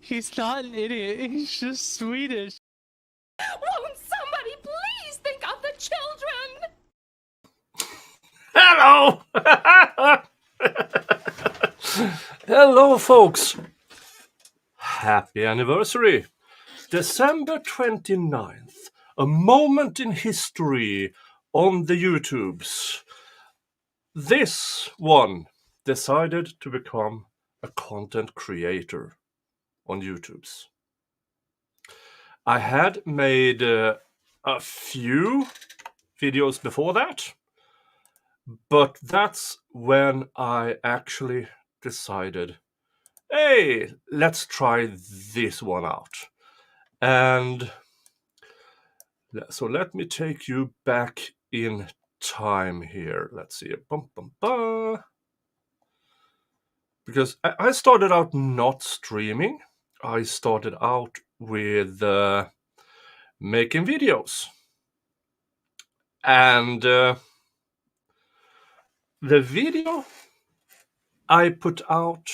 He's not an idiot. He's just Swedish. Won't somebody please think of the Hello! Hello, folks. Happy anniversary. December 29th. A moment in history on the YouTubes. This one decided to become a content creator on YouTubes. I had made a few videos before that, but that's when I actually decided, hey, let's try this one out. And so let me take you back in time here. Let's see. Because I started out not streaming. I started out with making videos. And the video I put out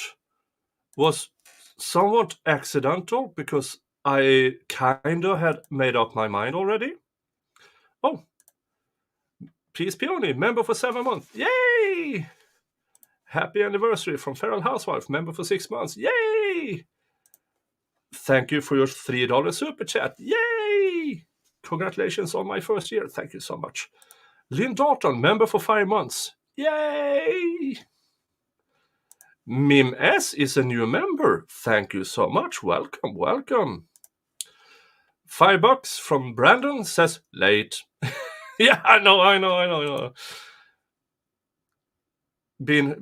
was somewhat accidental because I kind of had made up my mind already. Oh, Peace Peony, member for 7 months. Yay! Happy anniversary from Feral Housewife, member for 6 months. Yay! Thank you for your $3 super chat. Yay! Congratulations on my first year. Thank you so much. Lynn Dalton, member for 5 months. Yay! Mim S is a new member. Thank you so much. Welcome, welcome. $5 from Brandon says late. Yeah, I know.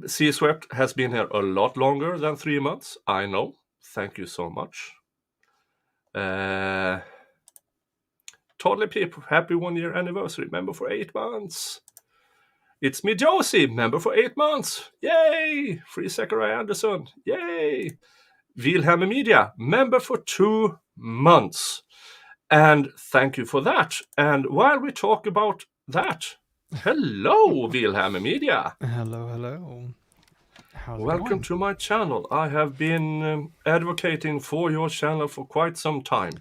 Sea Swept has been here a lot longer than 3 months. I know. Thank you so much. Totally People, happy 1 year anniversary. Member for 8 months. It's me, Josie, member for 8 months. Yay! Free Zachariah Anderson. Yay! Wilhelm Media, member for 2 months. And thank you for that. And while we talk about that, hello, Wilhelm Media. Hello. How's it going? Welcome to my channel. I have been advocating for your channel for quite some time.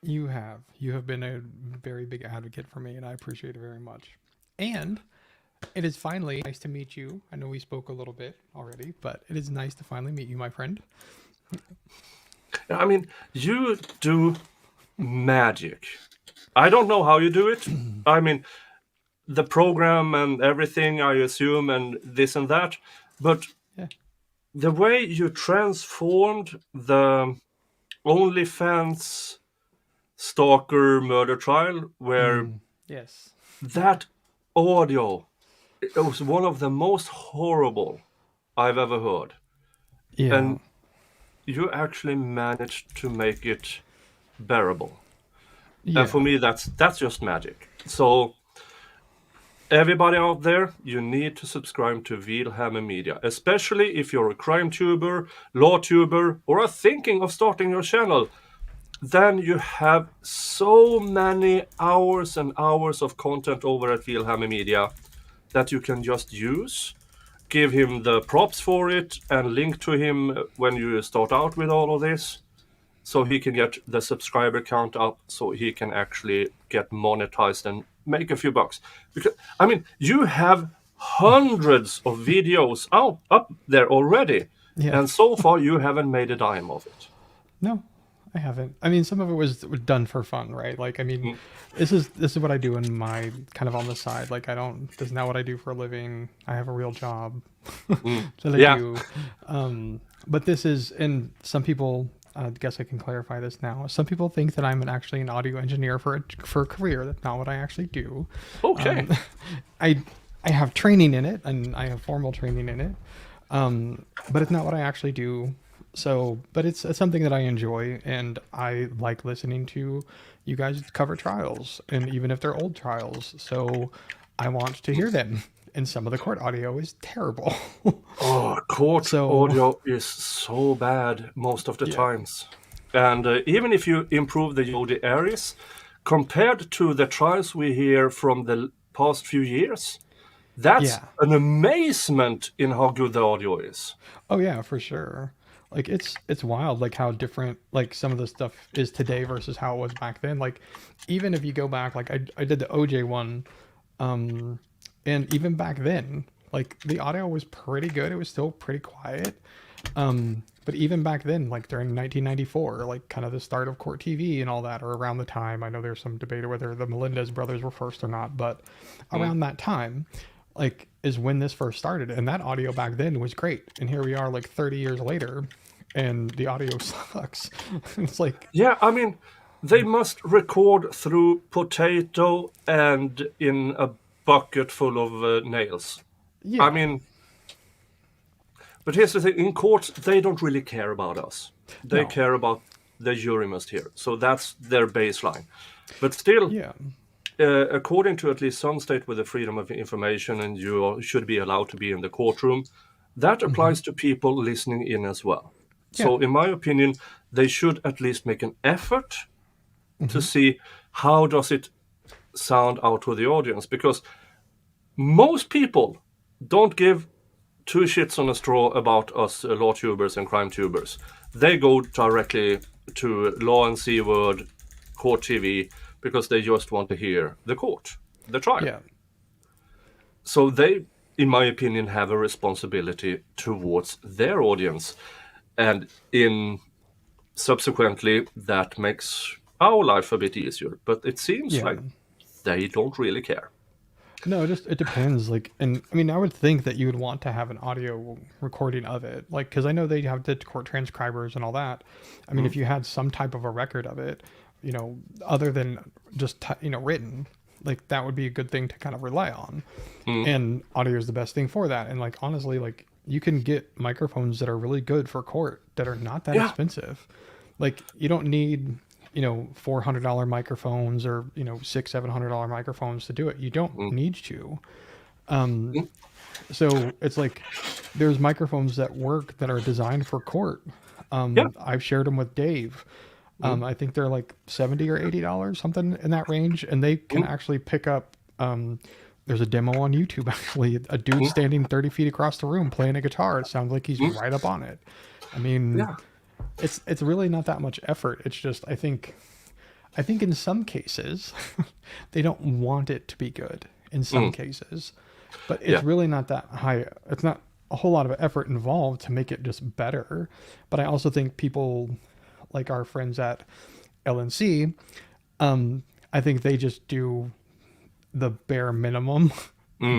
You have. You have been a very big advocate for me, and I appreciate it very much. And it is finally nice to meet you. I know we spoke a little bit already, but it is nice to finally meet you, my friend. I mean, you do magic. I don't know how you do it. I mean, the program and everything, I assume, and this and that. But yeah. The way you transformed the OnlyFans stalker murder trial, where yes, that audio, it was one of the most horrible I've ever heard. Yeah. And you actually managed to make it bearable. Yeah. And for me, that's just magic. So everybody out there, you need to subscribe to Wilhelm Media, especially if you're a crime tuber, law tuber, or are thinking of starting your channel. Then you have so many hours and hours of content over at Wilhelm Media that you can just use. Give him the props for it and link to him when you start out with all of this, so he can get the subscriber count up, so he can actually get monetized and make a few bucks. Because I mean, you have hundreds of videos up there already, and so far you haven't made a dime of it. No, I haven't. I mean, some of it was done for fun, right? Like, I mean, this is what I do in my kind of on the side. Like, this is not what I do for a living. I have a real job that I do. But this is, and some people, I guess I can clarify this now. Some people think that I'm actually an audio engineer for a career. That's not what I actually do. Okay. I have training in it, and I have formal training in it. But it's not what I actually do. So, but it's something that I enjoy, and I like listening to you guys cover trials, and even if they're old trials. So I want to hear them. And some of the court audio is terrible. Court audio is so bad most of the times. And even if you improve the Yodi areas, compared to the trials we hear from the past few years, that's an amazement in how good the audio is. Oh yeah, for sure. Like it's wild, like how different like some of the stuff is today versus how it was back then. Like even if you go back, like I did the OJ one, um, and even back then, like the audio was pretty good. It was still pretty quiet. But even back then, like during 1994, like kind of the start of court TV and all that, or around the time, I know there's some debate whether the Melendez brothers were first or not, but around that time, like is when this first started, and that audio back then was great. And here we are, like 30 years later, and the audio sucks. It's like, Yeah, I mean, they must record through potato and in a bucket full of nails. yeah, I mean, but here's the thing: in courts, they don't really care about us. They no, care about the jury must hear. So that's their baseline. But still, yeah, according to at least some state with the freedom of information, and you should be allowed to be in the courtroom, that applies to people listening in as well. yeah, So, in my opinion, they should at least make an effort to see how does it sound out to the audience, because most people don't give two shits on a straw about us law tubers and crime tubers. They go directly to Law and C Word, Court TV, because they just want to hear the court, the trial. yeah, So they, in my opinion, have a responsibility towards their audience. And in subsequently, that makes our life a bit easier. But it seems yeah. like they don't really care. No, it depends. Like, and I mean, I would think that you would want to have an audio recording of it, like, because I know they have the court transcribers and all that. I mean, if you had some type of a record of it, other than just written, like that would be a good thing to kind of rely on. And audio is the best thing for that. And like honestly, like you can get microphones that are really good for court that are not that Yeah. expensive. Like you don't need $400 microphones or $600-700 microphones to do it. You don't need to. So it's like there's microphones that work that are designed for court. Yeah. I've shared them with Dave. I think they're like $70 or $80, something in that range, and they can actually pick up. There's a demo on YouTube actually, a dude standing 30 feet across the room playing a guitar. It sounds like he's right up on it. I mean, Yeah. it's really not that much effort. It's just I think in some cases they don't want it to be good in some cases, but it's really not that high. It's not a whole lot of effort involved to make it just better. But I also think people like our friends at LNC, I think they just do the bare minimum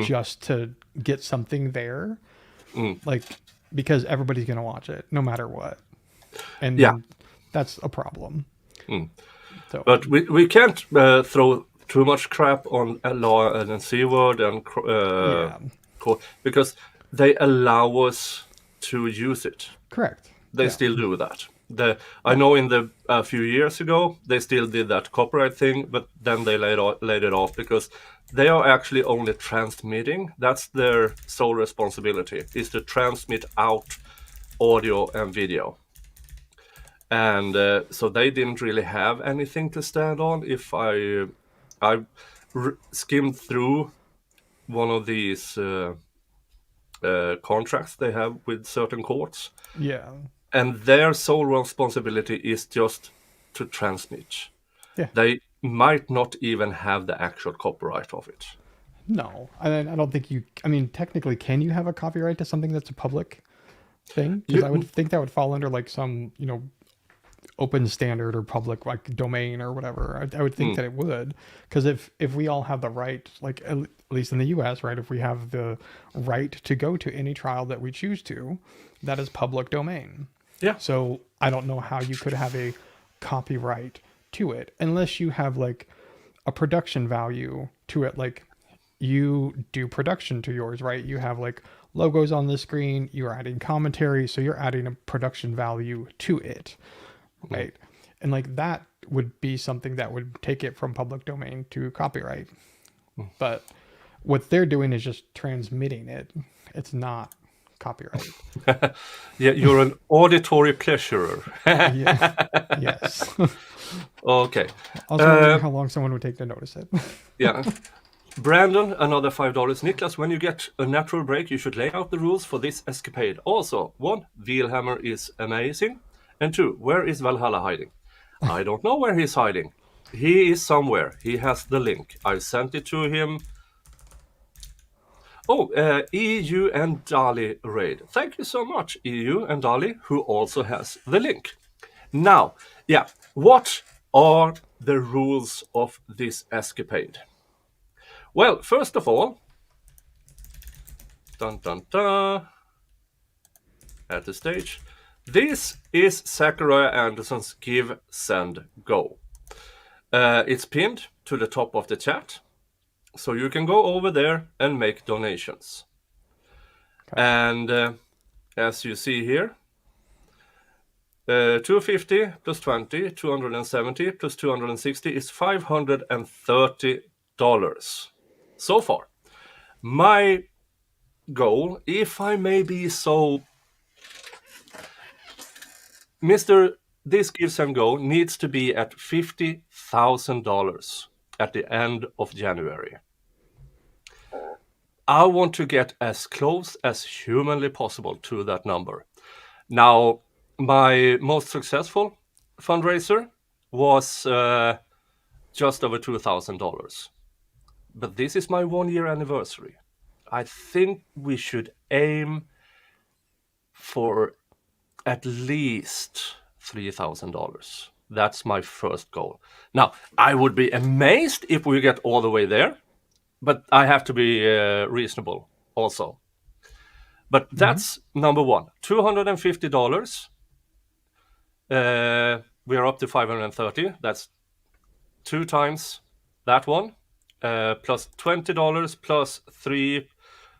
just to get something there, like because everybody's gonna watch it no matter what, and Yeah. that's a problem. So, But we can't throw too much crap on Law and C Word and yeah, court, because they allow us to use it. correct. They Yeah. still do that. I know in the a few years ago they still did that copyright thing, but then they laid it off because they are actually only transmitting. That's their sole responsibility, is to transmit out audio and video. And so they didn't really have anything to stand on. If I skimmed through one of these contracts they have with certain courts, Yeah. and their sole responsibility is just to transmit. Yeah. They might not even have the actual copyright of it. No, I don't think you. I mean, technically, can you have a copyright to something that's a public thing? Because I would think that would fall under like some open standard or public like domain or whatever. I would think that it would, because if we all have the right, like at least in the U.S., right, if we have the right to go to any trial that we choose to, that is public domain. Yeah. So I don't know how you could have a copyright to it unless you have like a production value to it, like you do production to yours, right? You have like logos on the screen, you're adding commentary, so you're adding a production value to it, right? And like that would be something that would take it from public domain to copyright. But what they're doing is just transmitting it. It's not copyright. Yeah, you're an auditory pleasurer. Yeah. Yes. Okay. Also, wonder how long someone would take to notice it. Yeah. Brandon, another $5. Niklas, when you get a natural break, you should lay out the rules for this escapade. Also, 1, Wheelhammer is amazing. And 2, where is Valhalla hiding? I don't know where he's hiding. He is somewhere. He has the link. I sent it to him. Oh, EU and Dali raid. Thank you so much, EU and Dali, who also has the link. Now, yeah, what are the rules of this escapade? Well, first of all, dun dun dun, at the stage, this is Zachariah Anderson's Give, Send, Go. It's pinned to the top of the chat, so you can go over there and make donations. Okay. And as you see here, 250 plus 20, 270 plus 260 is $530 so far. My goal, if I may be so, this Give, Send, Go needs to be at $50,000 at the end of January. I want to get as close as humanly possible to that number. Now, my most successful fundraiser was just over $2,000. But this is my 1-year anniversary. I think we should aim for at least $3,000. That's my first goal. Now, I would be amazed if we get all the way there, but I have to be reasonable also. But that's number one, $250. We are up to 530. That's 2 times that one, plus $20 plus 3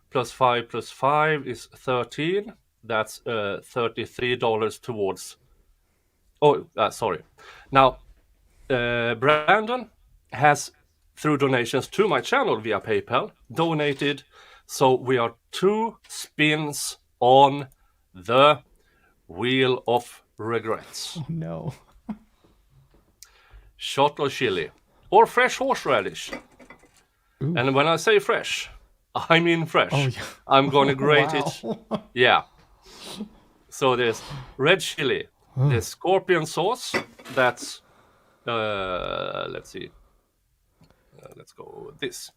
plus 5 plus 5 is 13. That's $33 towards. Sorry. Now, Brandon has, through donations to my channel via PayPal, donated. So we are 2 spins on the Wheel of Regrets. Oh, no. Shot or chili, or fresh horseradish. Ooh. And when I say fresh, I mean fresh. Oh, yeah. I'm going to grate it. Yeah. So there's red chili, there's scorpion sauce. That's, let's see. Let's go with this.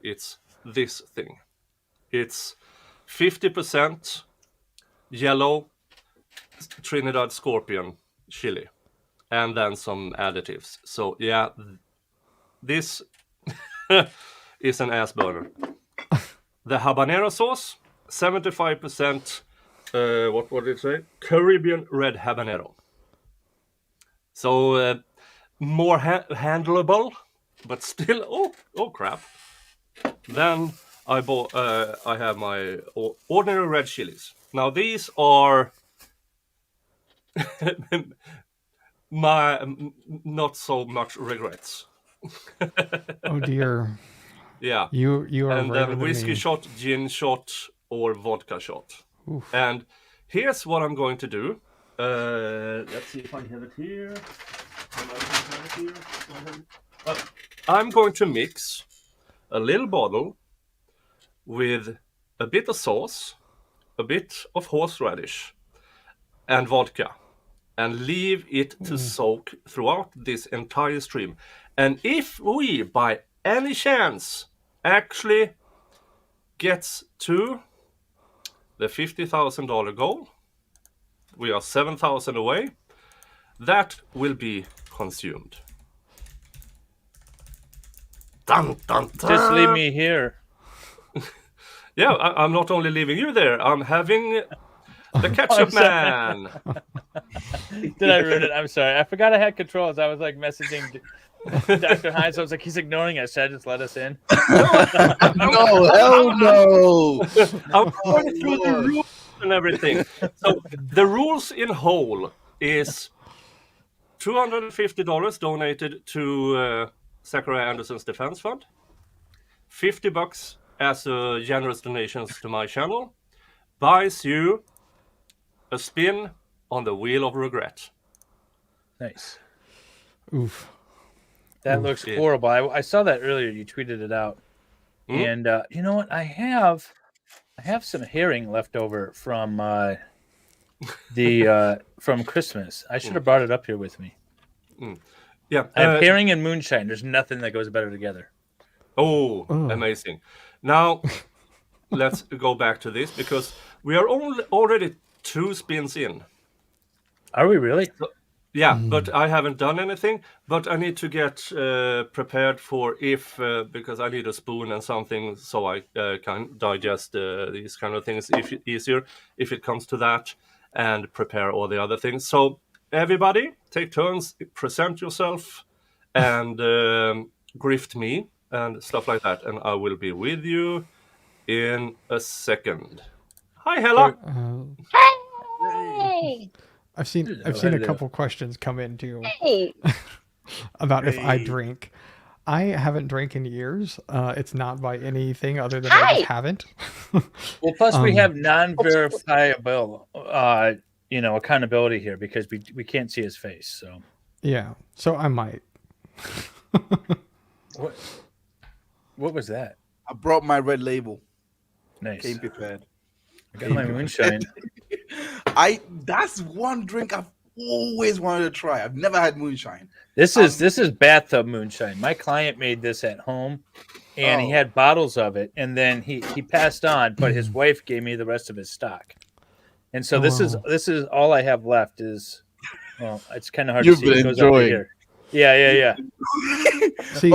It's this thing. It's 50% yellow Trinidad scorpion chili, and then some additives. So yeah, this is an ass burner. The habanero sauce, 75%. What did it say? Caribbean red habanero. So more handleable, but still. Oh crap. Then I bought. I have my ordinary red chilies. Now these are my not so much regrets. Oh dear. Yeah. You are. And then whiskey shot, gin shot, or vodka shot. Oof. And here's what I'm going to do. Let's see if I have it here. I'm going to mix a little bottle with a bit of sauce, a bit of horseradish, and vodka, and leave it to soak throughout this entire stream. And if we, by any chance, actually gets to the $50,000 goal, we are 7,000 away, that will be consumed. Dun, dun, dun. Just leave me here. Yeah, I'm not only leaving you there, I'm having the ketchup man. Did I ruin it? I'm sorry. I forgot I had controls. I was like messaging Dr. Hines. I was like, he's ignoring us. Should I just let us in? No, hell no. I'm going through the rules and everything. So the rules in whole is $250 donated to Zachariah Anderson's Defense Fund, $50 as generous donations to my channel, buys you a spin on the Wheel of Regret. Nice. Oof. That looks horrible. I saw that earlier. You tweeted it out. And you know what? I have some herring left over from from Christmas. I should have brought it up here with me. Yeah. I have herring and moonshine. There's nothing that goes better together. Oh, amazing. Now, let's go back to this because we are already 2 spins in. Are we really? Yeah, but I haven't done anything. But I need to get prepared for because I need a spoon and something so I can digest these kind of things easier if it comes to that, and prepare all the other things. So everybody, take turns, present yourself, and grift me and stuff like that, and I will be with you in a second. Hi, Hella. Hey! I've seen a couple questions come in too Hey! about if I drink. I haven't drank in years. It's not by anything other than I just haven't. Well, plus we have non-verifiable, accountability here because we can't see his face. So Yeah, so I might. what was that? I brought my red label. Nice. Came prepared. I got my moonshine. That's one drink I've always wanted to try. I've never had moonshine. This is bathtub moonshine. My client made this at home, and he had bottles of it, and then he passed on, but his wife gave me the rest of his stock. And so this is all I have left. Is it's kind of hard You've to see. been It goes up enjoying. here. Yeah. See,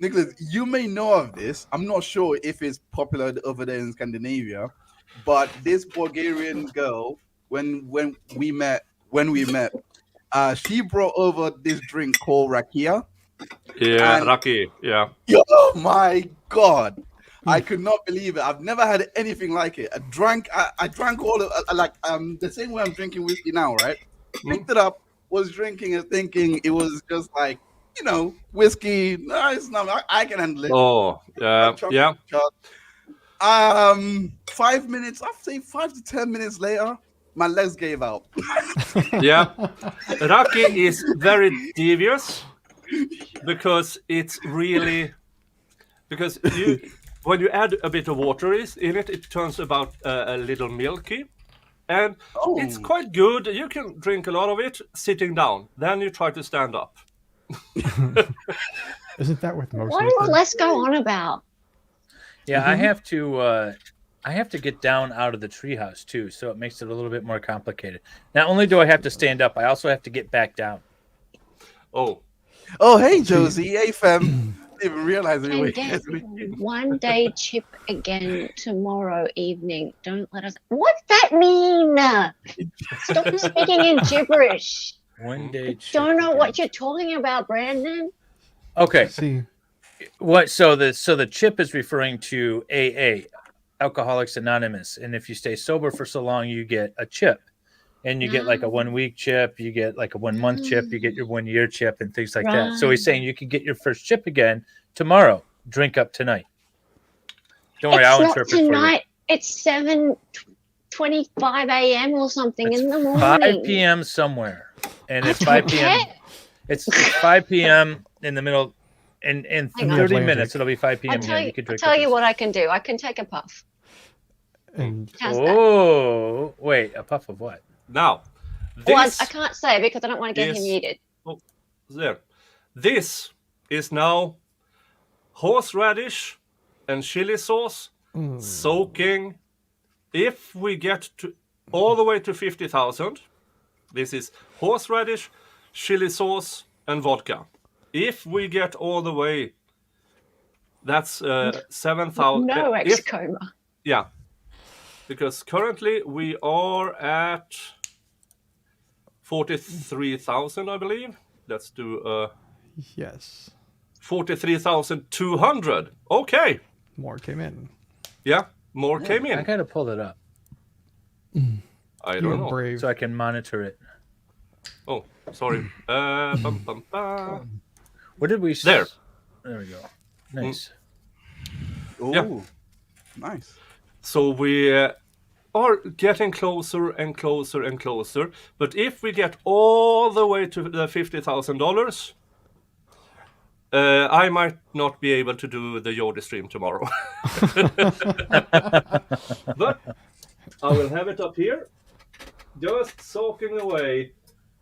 Nicholas, you may know of this. I'm not sure if it's popular over there in Scandinavia, but this Bulgarian girl, when we met, she brought over this drink called rakia. Yeah, And- Raki. Yeah. Oh my God. I could not believe it. I've never had anything like it. I drank all of the same way I'm drinking whiskey now, right? Picked it up, was drinking it, thinking it was just like, whiskey. No, it's not. I can handle it. Oh, yeah. 5 minutes, I'd say 5 to 10 minutes later, my legs gave out. Yeah. Raki is very devious because it's really when you add a bit of water in it, it turns about a little milky, and it's quite good. You can drink a lot of it sitting down. Then you try to stand up. isn't that with most What does liquor? Lesko on about? Yeah, I have to get down out of the treehouse too, so it makes it a little bit more complicated. Not only do I have to stand up, I also have to get back down. Oh, Hey, Josie. Hey, fam. Didn't even realize it. And get one day chip again tomorrow evening. Don't let us. What's that mean? Stop speaking in gibberish. One day. Don't know what you're talking about, Brandon. Okay. See, What? So the chip is referring to AA, Alcoholics Anonymous, and if you stay sober for so long, you get a chip, and you get like a 1 week chip, you get like a 1 month chip, you get your 1 year chip, and things like that. So he's saying you can get your first chip again tomorrow. Drink up tonight. Don't worry, I'll It's not interpret for you. tonight. It's 7:25 a.m. or something It's in the morning. 5 p.m. somewhere, and I it's 5 don't p.m. care. It's 5 p.m. in the middle. In Hang on. 30 Atlantic. minutes, it'll be 5 p.m. I'll tell here. you, can I'll drink tell with you us. what I can do. I can take a puff. and How's that? Oh, wait, a puff of what? now Well, I this can't say because I don't want to get him is- muted. there. This is now horseradish and chili sauce soaking. If we get to all the way to 50,000, this is horseradish, chili sauce, and vodka. If we get all the way, that's 7,000. No ex-coma. Yeah, because currently we are at 43,000, I believe. Let's do yes, 43,200. Okay. more came in. Yeah, more came I in. gotta pull it up I You don't were know. brave. so I can monitor it. Oh, sorry. Bum, bum, bum. What did we? There. There we go. Nice. Oh, Yeah. nice. So we are getting closer and closer and closer. But if we get all the way to the $50,000, I might not be able to do the Yodi stream tomorrow. But I will have it up here, just soaking away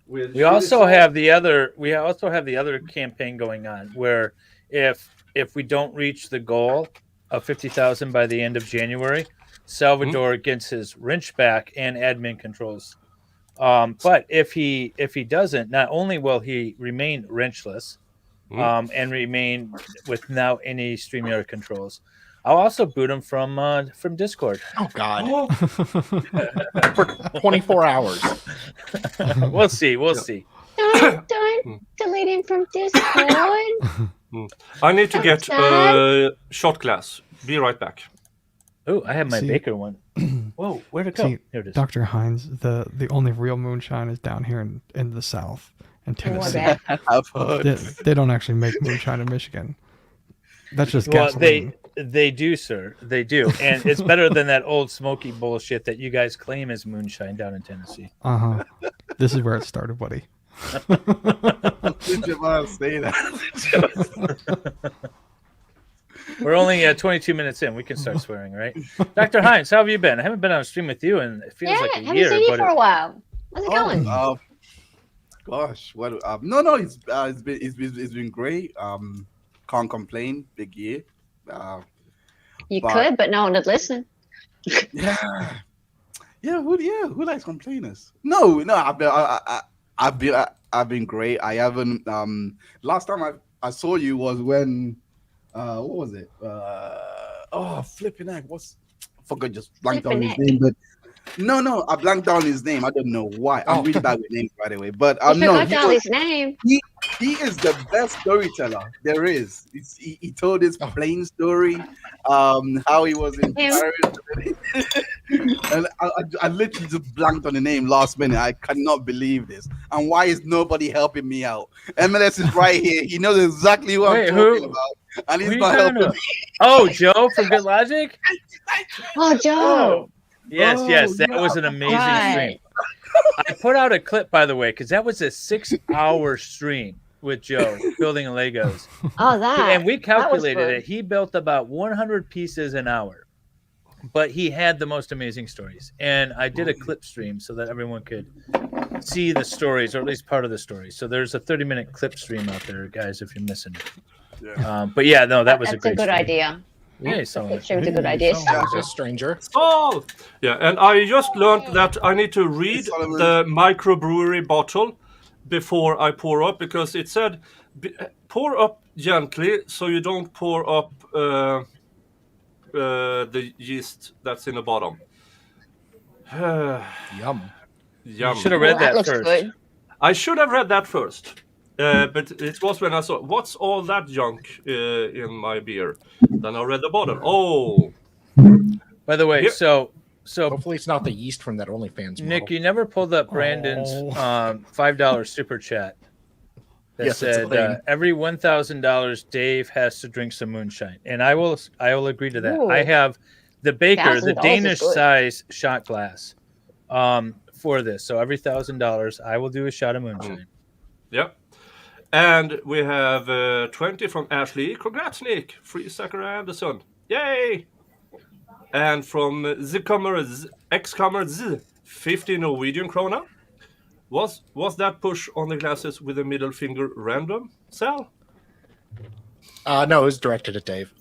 with. We also have the other campaign going on where if we don't reach the goal of 50,000 by the end of January, Salvador gets his wrench back and admin controls. But if he doesn't, not only will he remain wrenchless, and remain without any StreamYard controls, I'll also boot him from Discord. Oh God! For 24 hours. We'll see. We'll see. Don't delete him from Discord. I need to get a shot glass. Be right back. Oh, I have my See- Baker one. Whoa, where'd it go? See, Here it is. Dr. Hines, the only real moonshine is down here in the South, in Tennessee. that. I've heard. They don't actually make moonshine in Michigan. That's just Well, gasoline. they do, sir. They do, and it's better than that old smoky bullshit that you guys claim is moonshine down in Tennessee. Uh-huh. This is where it started, buddy. Did you want to say that? We're only 22 minutes in. We can start swearing, right? Dr. Hines, how have you been? I haven't been on a stream with you, and it feels Yeah, like a haven't year. seen you But for a while. How's it going? Gosh, what? No, it's been great. Can't complain. Big year. You but- could, but no one would listen. Yeah. Who likes complainers? No. I've been great. I haven't. Last time I saw you was when. What was it? Flipping heck. I forgot, just blanked on his name. But no, I blanked on his name. I don't know why. I'm really bad with names, by the way. But You no, forgot Dolly's name. he is the best storyteller there is. He told his plain story, how he was in Paris. And I literally just blanked on the name last minute. I cannot believe this. And why is nobody helping me out? MLS is right here. He knows exactly who I'm talking about. And he's not helping me. Oh, Joe from Good Logic? Oh, Joe. Yes, that yeah. was an amazing Right. stream. I put out a clip, by the way, because that was a 6-hour stream with Joe building Legos. Oh, that. And we calculated fun. it. He built about 100 pieces an hour, but he had the most amazing stories. And I did a clip stream so that everyone could see the stories, or at least part of the story. So there's a 30-minute clip stream out there, guys, if you're missing it. Yeah. But yeah, no, that was That's a great good stream. idea. Yeah, so It was a good idea. As a stranger. Oh, yeah, and I just learned that I need to read Solomon. the microbrewery bottle before I pour up, because it said pour up gently so you don't pour up the yeast that's in the bottom. Yum. Yum. Should have read Well, that looks first. good. I should have read that first. But it was when I saw, what's all that junk in my beer? Then I read the bottle. Oh, By the way, Here- so Hopefully it's not the yeast from that OnlyFans model. Nick, you never pulled up Brandon's Oh. $5 super chat that Yes, it's a said thing. every $1,000 Dave has to drink some moonshine, and I will agree to that. Ooh. I have the Baker, the $1,000 is Danish good. size shot glass for this. So every $1,000, I will do a shot of moonshine. yeah. And we have 20 from Ashley. Congrats, Nick. Free Zachariah Anderson. Yay! And from X-Comer Z, 50 Norwegian krona. Was that push on the glasses with a middle finger random, Sal? No, it was directed at Dave.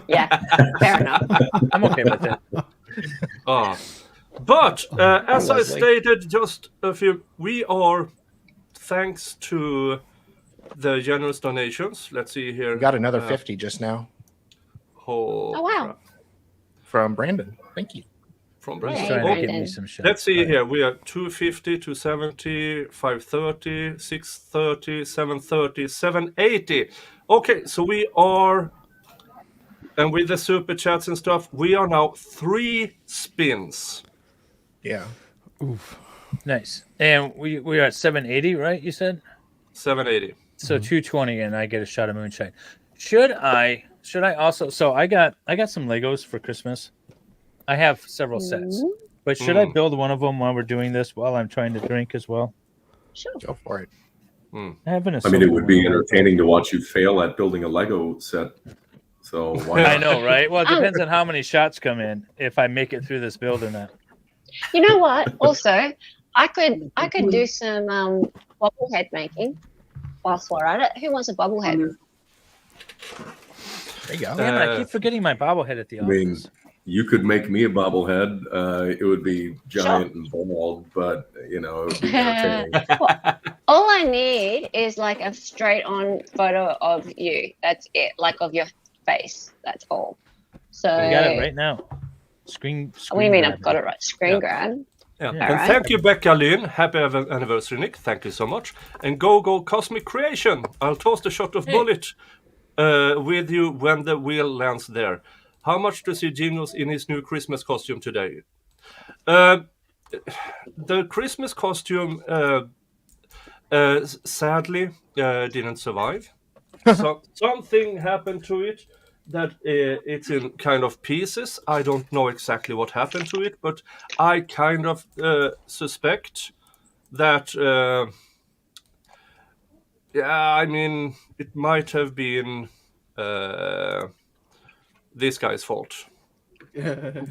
Yeah, fair enough. I'm okay with that. But as I Leslie. stated just a few, we are, thanks to the generous donations. Let's see here. We got another 50 just now Oh, wow. crap. from Brandon. Thank you. From Hey, He's Brazil. trying to give Brandon. me some shit. Let's see here. We are 250, 270, 530, 630, 730, 780. Okay, so we are, and with the super chats and stuff, we are now 3 spins. Yeah. Oof. Nice. And we are at 780, right? You said 780. so. 220, and I get a shot of moonshine. Should I also? So I got some Legos for Christmas. I have several sets, but should I build one of them while we're doing this? While I'm trying to drink as well. Sure. Go for it. Having a I mean, it silver would be one. entertaining to watch you fail at building a Lego set. So why not? I know, right? Well, it depends on how many shots come in. If I make it through this build or not. You know what? Also, I could do some bobblehead making whilst we're at it. Who wants a bobblehead? There you go. Damn it, I keep forgetting my bobblehead at the I mean, office. you could make me a bobblehead. It would be giant and bald, but you know, it would be entertaining. All I need is like a straight on photo of you. That's it. Like of your face. That's all. So You got it right now. Screen what do you mean grab. I've got it right? Screen grab. Yeah. Yeah. And thank you, Becca Lynn. Happy anniversary, Nick. Thank you so much. And go Cosmic Creation. I'll toast a shot of bullet with you when the wheel lands there. How much does he jingles in his new Christmas costume today? The Christmas costume sadly didn't survive. So something happened to it that it's in kind of pieces. I don't know exactly what happened to it, but I kind of suspect that I mean, it might have been this guy's fault.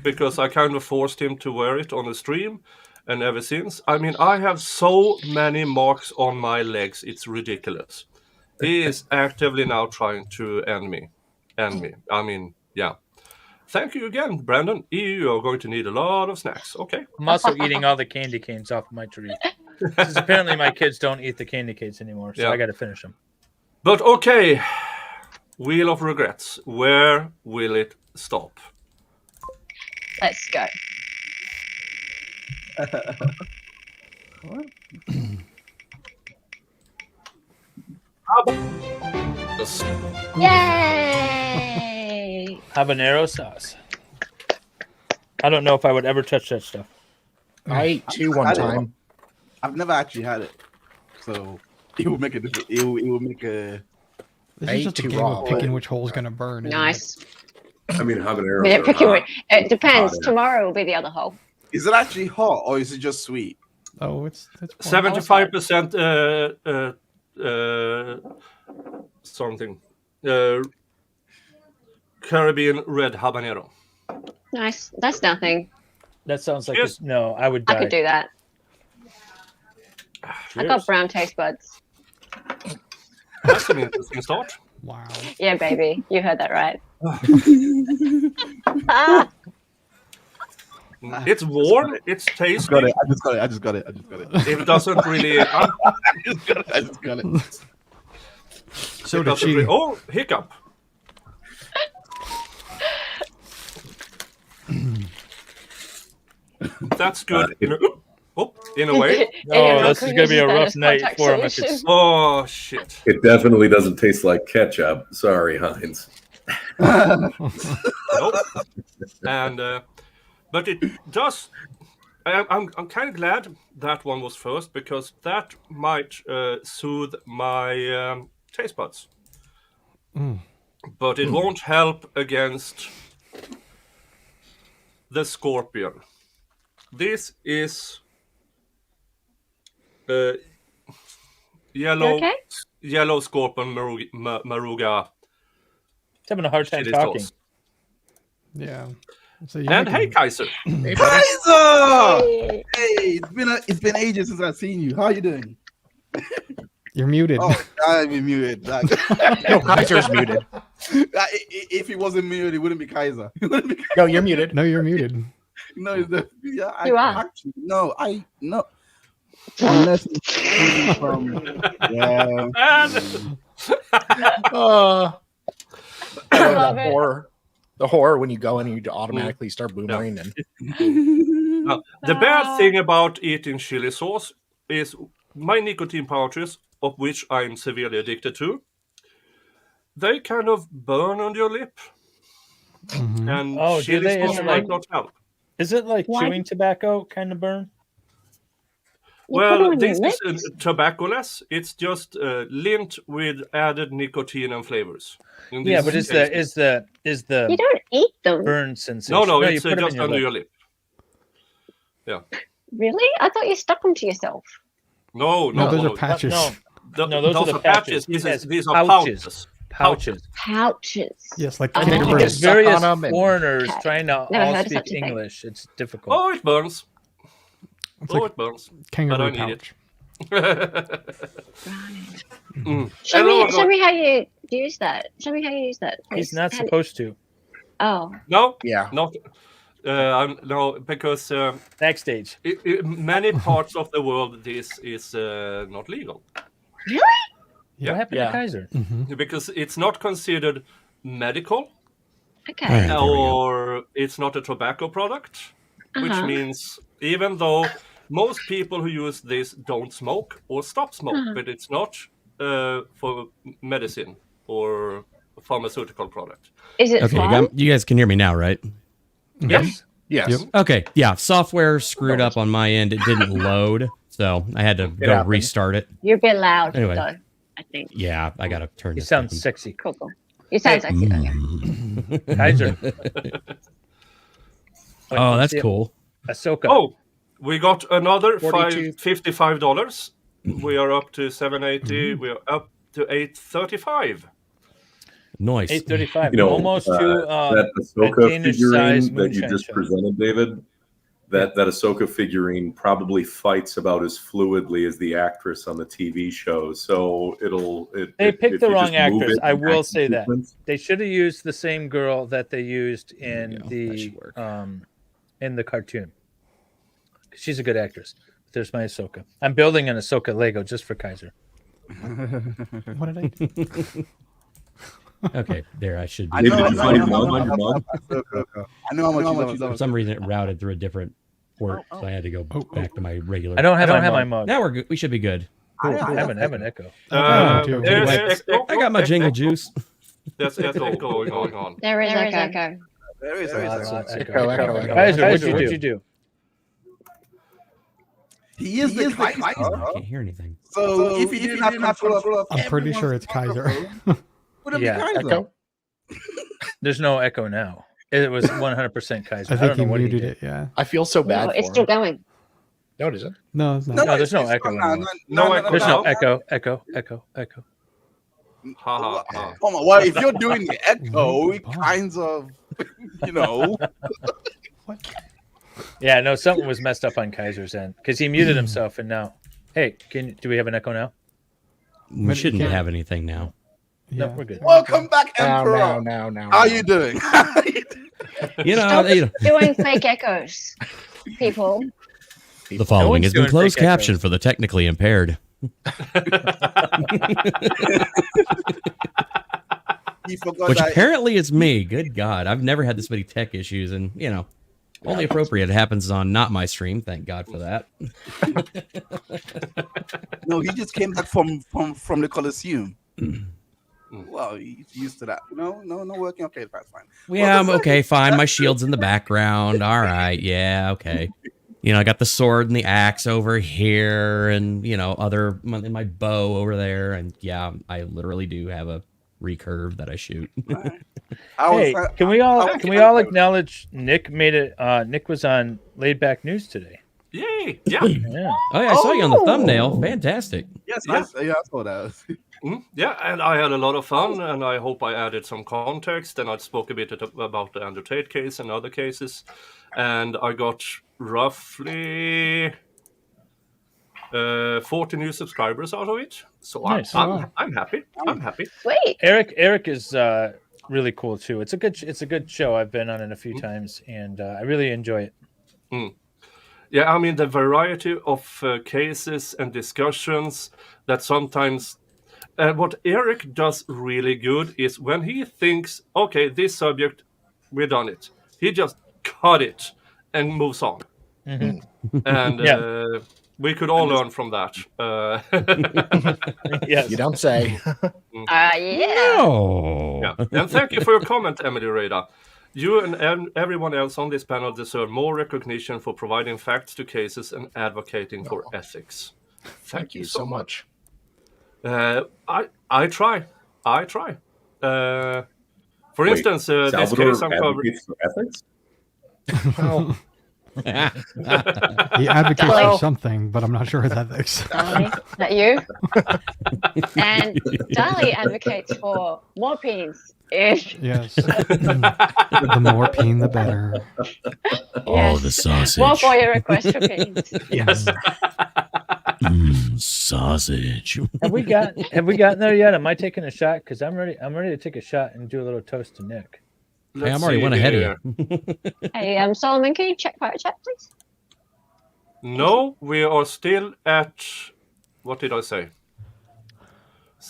Because I kind of forced him to wear it on the stream, and ever since, I mean, I have so many marks on my legs, it's ridiculous. He is actively now trying to end me. I mean, yeah. Thank you again, Brandon. You are going to need a lot of snacks. Okay. I'm also eating all the candy canes off my tree. Because apparently my kids don't eat the candy canes anymore, so Yeah. I got to finish them. But okay, Wheel of Regrets. Where will it stop? Let's go. Yay! Habanero sauce. I don't know if I would ever touch that stuff. I ate two one time. I've never actually had it, so it will make a difference. It will make a. This I is ate just a two game raw, of picking but- which hole's gonna burn. isn't it? Nice. I mean, habaneros Yeah, are picking hot. it depends. Hot, yeah. Tomorrow will be the other hole. Is it actually hot or is it just sweet? Oh, it's 75% something. Caribbean red habanero. Nice. That's nothing. That sounds like Cheers. no, I would die. I could do that. I got Cheers. brown taste buds. That's an interesting start. Wow. Yeah, baby. You heard that right. Ah, It's warm. It's tasty. Got it. I just got it. It doesn't really. I just got it. So it did doesn't she. really- oh, hiccup. That's good. In a way. Oh, this is gonna be a rough night for him. If Solution. it's, Oh shit. It definitely doesn't taste like ketchup. Sorry, Heinz. Nope. And but it does. I'm kind of glad that one was first because that might soothe my taste buds. But it won't help against the scorpion. This is yellow okay? yellow scorpion maruga it's having a hard time chili talking. sauce. Yeah. So you And make hey, a- Kaiser. Hey, buddy. Kaiser! Hey. Hey, it's been ages since I've seen you. How are you doing? You're muted. Oh, I'm muted. Like, No, Kaiser's muted. if he wasn't muted, it wouldn't be Kaiser. It wouldn't be No, you're muted. No, you're muted. No, it's the, yeah, You are. Actually, no, no. Unless it's from yeah. And I love it. The horror when you go in and you automatically start boomerang and the bad thing about eating chili sauce is my nicotine pouches, of which I'm severely addicted to, they kind of burn on your lip. Mhm. And Oh, do chili they? sauce Is it might like- not help. Is it like Why- chewing tobacco kind of burn? You put it Well, on this your is lips? tobacco-less. It's just lint with added nicotine and flavors. In Yeah, this but case, is the You don't eat them. burn sensation? no, you it's put 'em in just under lip. your lip. Really? I thought you stuck them to yourself. No, No, those no. are patches. No, No, those are the patches. These are pouches. Pouches. Pouches. Yes, like Oh. kangaroo. It's Suck various on 'em and- foreigners Okay. trying to Never all heard of speak such a thing. English. It's difficult. Oh, it burns. It's Oh, like it burns. kangaroo But I need pouch. Show Hello, me how you use that. Show me how you use that. He's please. not How- supposed to. Oh. No, Yeah. not. No, because Backstage. many parts of the world this is not legal What happened Yeah. to Kaiser? because it's not considered medical Okay. All right. There we go. or it's not a tobacco product, which Uh-huh. means even though most people who use this don't smoke or stop smoke, Uh-huh. but it's not for medicine or pharmaceutical product. Is it Okay, fun? you guys can hear me now, right? Yes. Yes. Yep. Okay, yeah. Software screwed up on my end. It didn't load, so I had to go happens. restart it. You're a bit loud, Anyway. though, I think. Yeah, I gotta turn He this sounds down. sexy. Cool. You sound sexy, though. Mm. Kaiser. Oh, that's cool. Ahsoka. Oh, we got another 42. $55. We are up to 780. We are up to 835. Nice. 835. You know, Almost to that a Ahsoka Danish-sized figurine that you moonshine just show. presented, David. That Ahsoka figurine probably fights about as fluidly as the actress on the TV show. So They picked if the you wrong just move actress. it I in will action say that. sequence- They should have used the same girl that they used There in you go. That the should work. in the cartoon. She's a good actress. There's my Ahsoka. I'm building an Ahsoka Lego just for Kaiser. What did I do? Okay, there I should I be. know, David, I you know, find I your know, mug on your mug? I know how much you For love some reason, it routed through a different port, so I had to go back to my regular. I don't have my my mug. Now we're good. We should be good. Cool. I have an echo. too. I got my jingle juice. There's echo going on. There is echo. There is Echo, echo. Kaiser, what'd you do? He is the Kaiser. I can't hear anything. So if he didn't have control of I'm pretty sure it's Kaiser. would it be Yeah, Kaiser? Echo. There's no echo now. It was 100% Kaiser. I I think don't he know what he muted did. it. Yeah. I feel so bad No, it's for still him. going. No, it isn't. No, it's not. No, there's no it's echo not. anymore. No echo. There's no No. echo. Ha ha ha. Come on, well, if you're doing the echo, it kinds of, you know. Yeah, no, something was messed up on Kaiser's end because he muted himself, and now, hey, do we have an echo now? We But shouldn't you can't- have anything now. No, Yeah. we're good. Welcome back, Emperor. Now. How are you doing? You know, Stop you know, doing fake echoes, people. the following one's has been doing closed fake echoes. caption for the technically impaired. He forgot Which that. apparently is me. Good God. I've never had this many tech issues, and, you know, only appropriate happens on not my stream. Thank God for that. No, he just came back from the Colosseum. Well, he's used to that. No working. Okay, that's fine. Yeah, I'm okay, fine. My shield's in the background. All right. Yeah, okay. You know, I got the sword and the axe over here, and, you know, and my bow over there. And yeah, I literally do have a recurve that I shoot. Hey, can we all acknowledge Nick made it? Nick was on Laid Back News today. Yay! Yeah. Yeah. Oh, yeah, I saw you on the thumbnal. Fantastic. Yes, Yeah. I saw that. Yeah, and I had a lot of fun, and I hope I added some context, and I spoke a bit about the Andrew Tate case and other cases, and I got roughly 40 new subscribers out of it. So Nice. I'm happy. I'm happy. Sweet. Eric is really cool too. It's a good show. I've been on it a few times, and I really enjoy it. Yeah, I mean, the variety of cases and discussions that sometimes... what Eric does really good is when he thinks, okay, this subject, we're done it. He just cut it and moves on. And Yeah. we could all learn from that. Yes. You don't say. Yeah. Oh. Yeah. And thank you for your comment, Emily Reda. You and everyone else on this panel deserve more recognition for providing facts to cases and advocating for ethics. Thank you so much. I try. For instance, this Salvador case I'm covering. advocates for ethics? Well, He advocates Well- for something, but I'm not sure his ethics. Darlie, is that you? And Darlie advocates for more peas. Yes. Yes. The more peen, the better. Oh, the sausage. More for your request for peas. Yes. Sausage. Have we gotten there yet? Am I taking a shot? Because I'm ready to take a shot and do a little toast to Nick. Hey, I'm already one ahead of you. Hey, Solomon, can you check fire chat, please? No, we are still at, what did I say?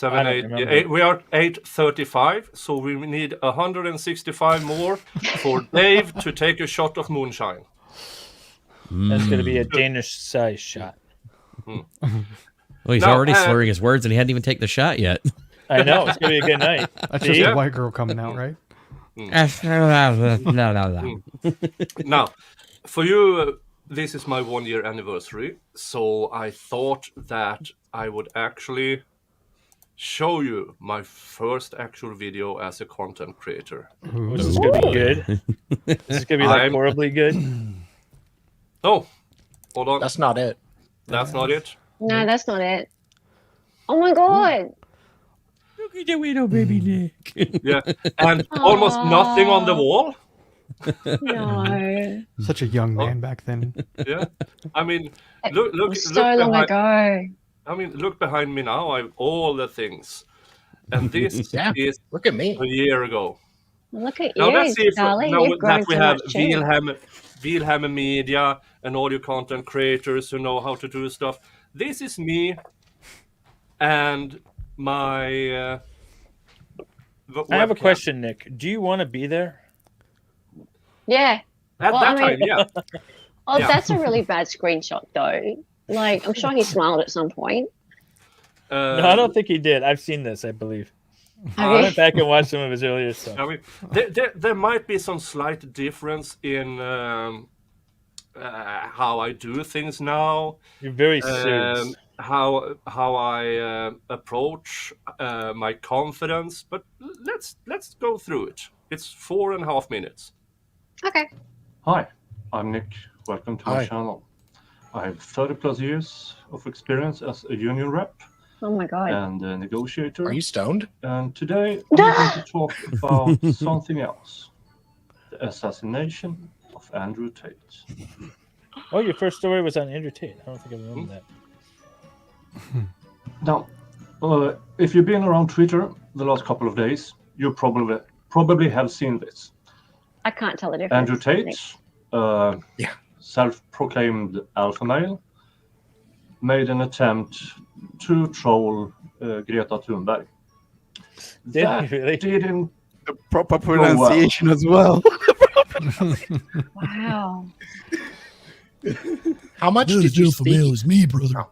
I don't remember. 8, we are 8:35, so we need 165 more for Dave to take a shot of moonshine. That's going to be a Danish-sized shot. Well, he's Now, already slurring his words, and he hadn't even taken the shot yet. I know. It's going to be a good night. That's just See? a white girl coming out, right? Now, for you, this is my 1-year anniversary, so I thought that I would actually show you my first actual video as a content creator. This is going to be good. This is going to be like horribly good. Oh, hold on. That's not it. That's not it. No, that's not it. Oh my god. Look at the window, baby Nick. Yeah, and almost nothing on the wall. No. Such a young man back then. Yeah, I mean, It look was so long behind, ago. I mean, look behind me now. I have all the things, and this Yeah. is Look at me. a year ago. Look at Now you, let's see if darling. now You've grown that we so have much too. Wilhelm Media and audio content creators who know how to do stuff. This is me and my. I have a webcam. question, Nick. Do you want to be there? Yeah. At Well, that I mean- time, yeah. Oh, Yeah. that's a really bad screenshot, though. Like, I'm sure he smiled at some point. No, I don't think he did. I've seen this, I believe. I Okay. went back and watched some of his earlier stuff. I mean, there might be some slight difference in how I do things now. You're very serious. How I approach my confidence, but let's go through it. It's 4.5 minutes. Okay. Hi, I'm Nick. Welcome to my Hi. channel. I have 30 plus years of experience as a union rep Oh my god. and a negotiator. Are you stoned? And today I'm going to talk about something else: the assassination of Andrew Tate. Oh, your first story was on Andrew Tate. I don't think I remember that. Now, if you've been around Twitter the last couple of days, you probably have seen this. I can't tell the difference. Andrew Tate, Yeah. self-proclaimed alpha male, made an attempt to troll Greta Thunberg. Did That he really? didn't. The proper well. pronunciation as well. Wow. How much did you speak? is me, brother.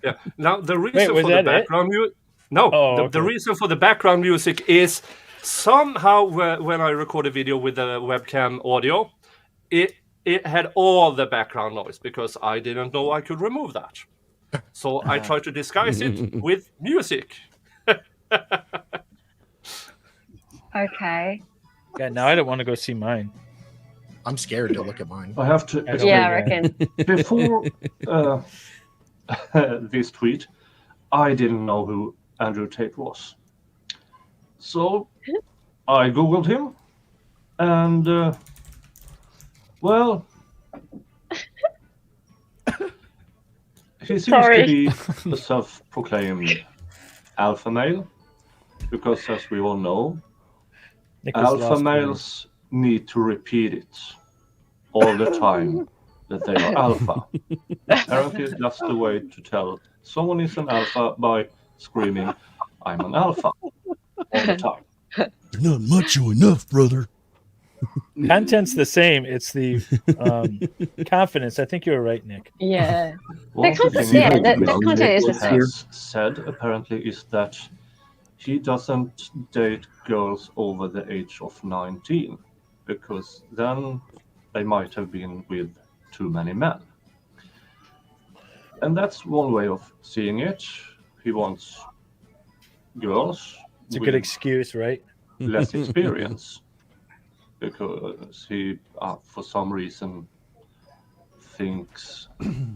Yeah. Now the reason was for the that it? background music. No, Oh, the okay. reason for the background music is somehow when I record a video with the webcam audio, it had all the background noise because I didn't know I could remove that. So I tried to disguise it with music. Okay. Yeah, now I don't want to go see mine. I'm scared to look at mine. I have to Yeah, I reckon. before this tweet, I didn't know who Andrew Tate was. So I Googled him and, well, he seems Sorry. to be a self-proclaimed alpha male because, as we all know, Nick was alpha lost males need to repeat it all the time that they are alpha. Apparently, that's the way to tell someone is an alpha by screaming, "I'm an alpha," all the time. You're not macho enough, brother. Content's the same. It's the confidence. I think you were right, Nick. Yeah. Well, The content, thing yeah, that the content is the Nick same. has said apparently is that he doesn't date girls over the age of 19 because then they might have been with too many men. And that's one way of seeing it. He wants girls. It's a good excuse, right? less experience because he, for some reason, thinks.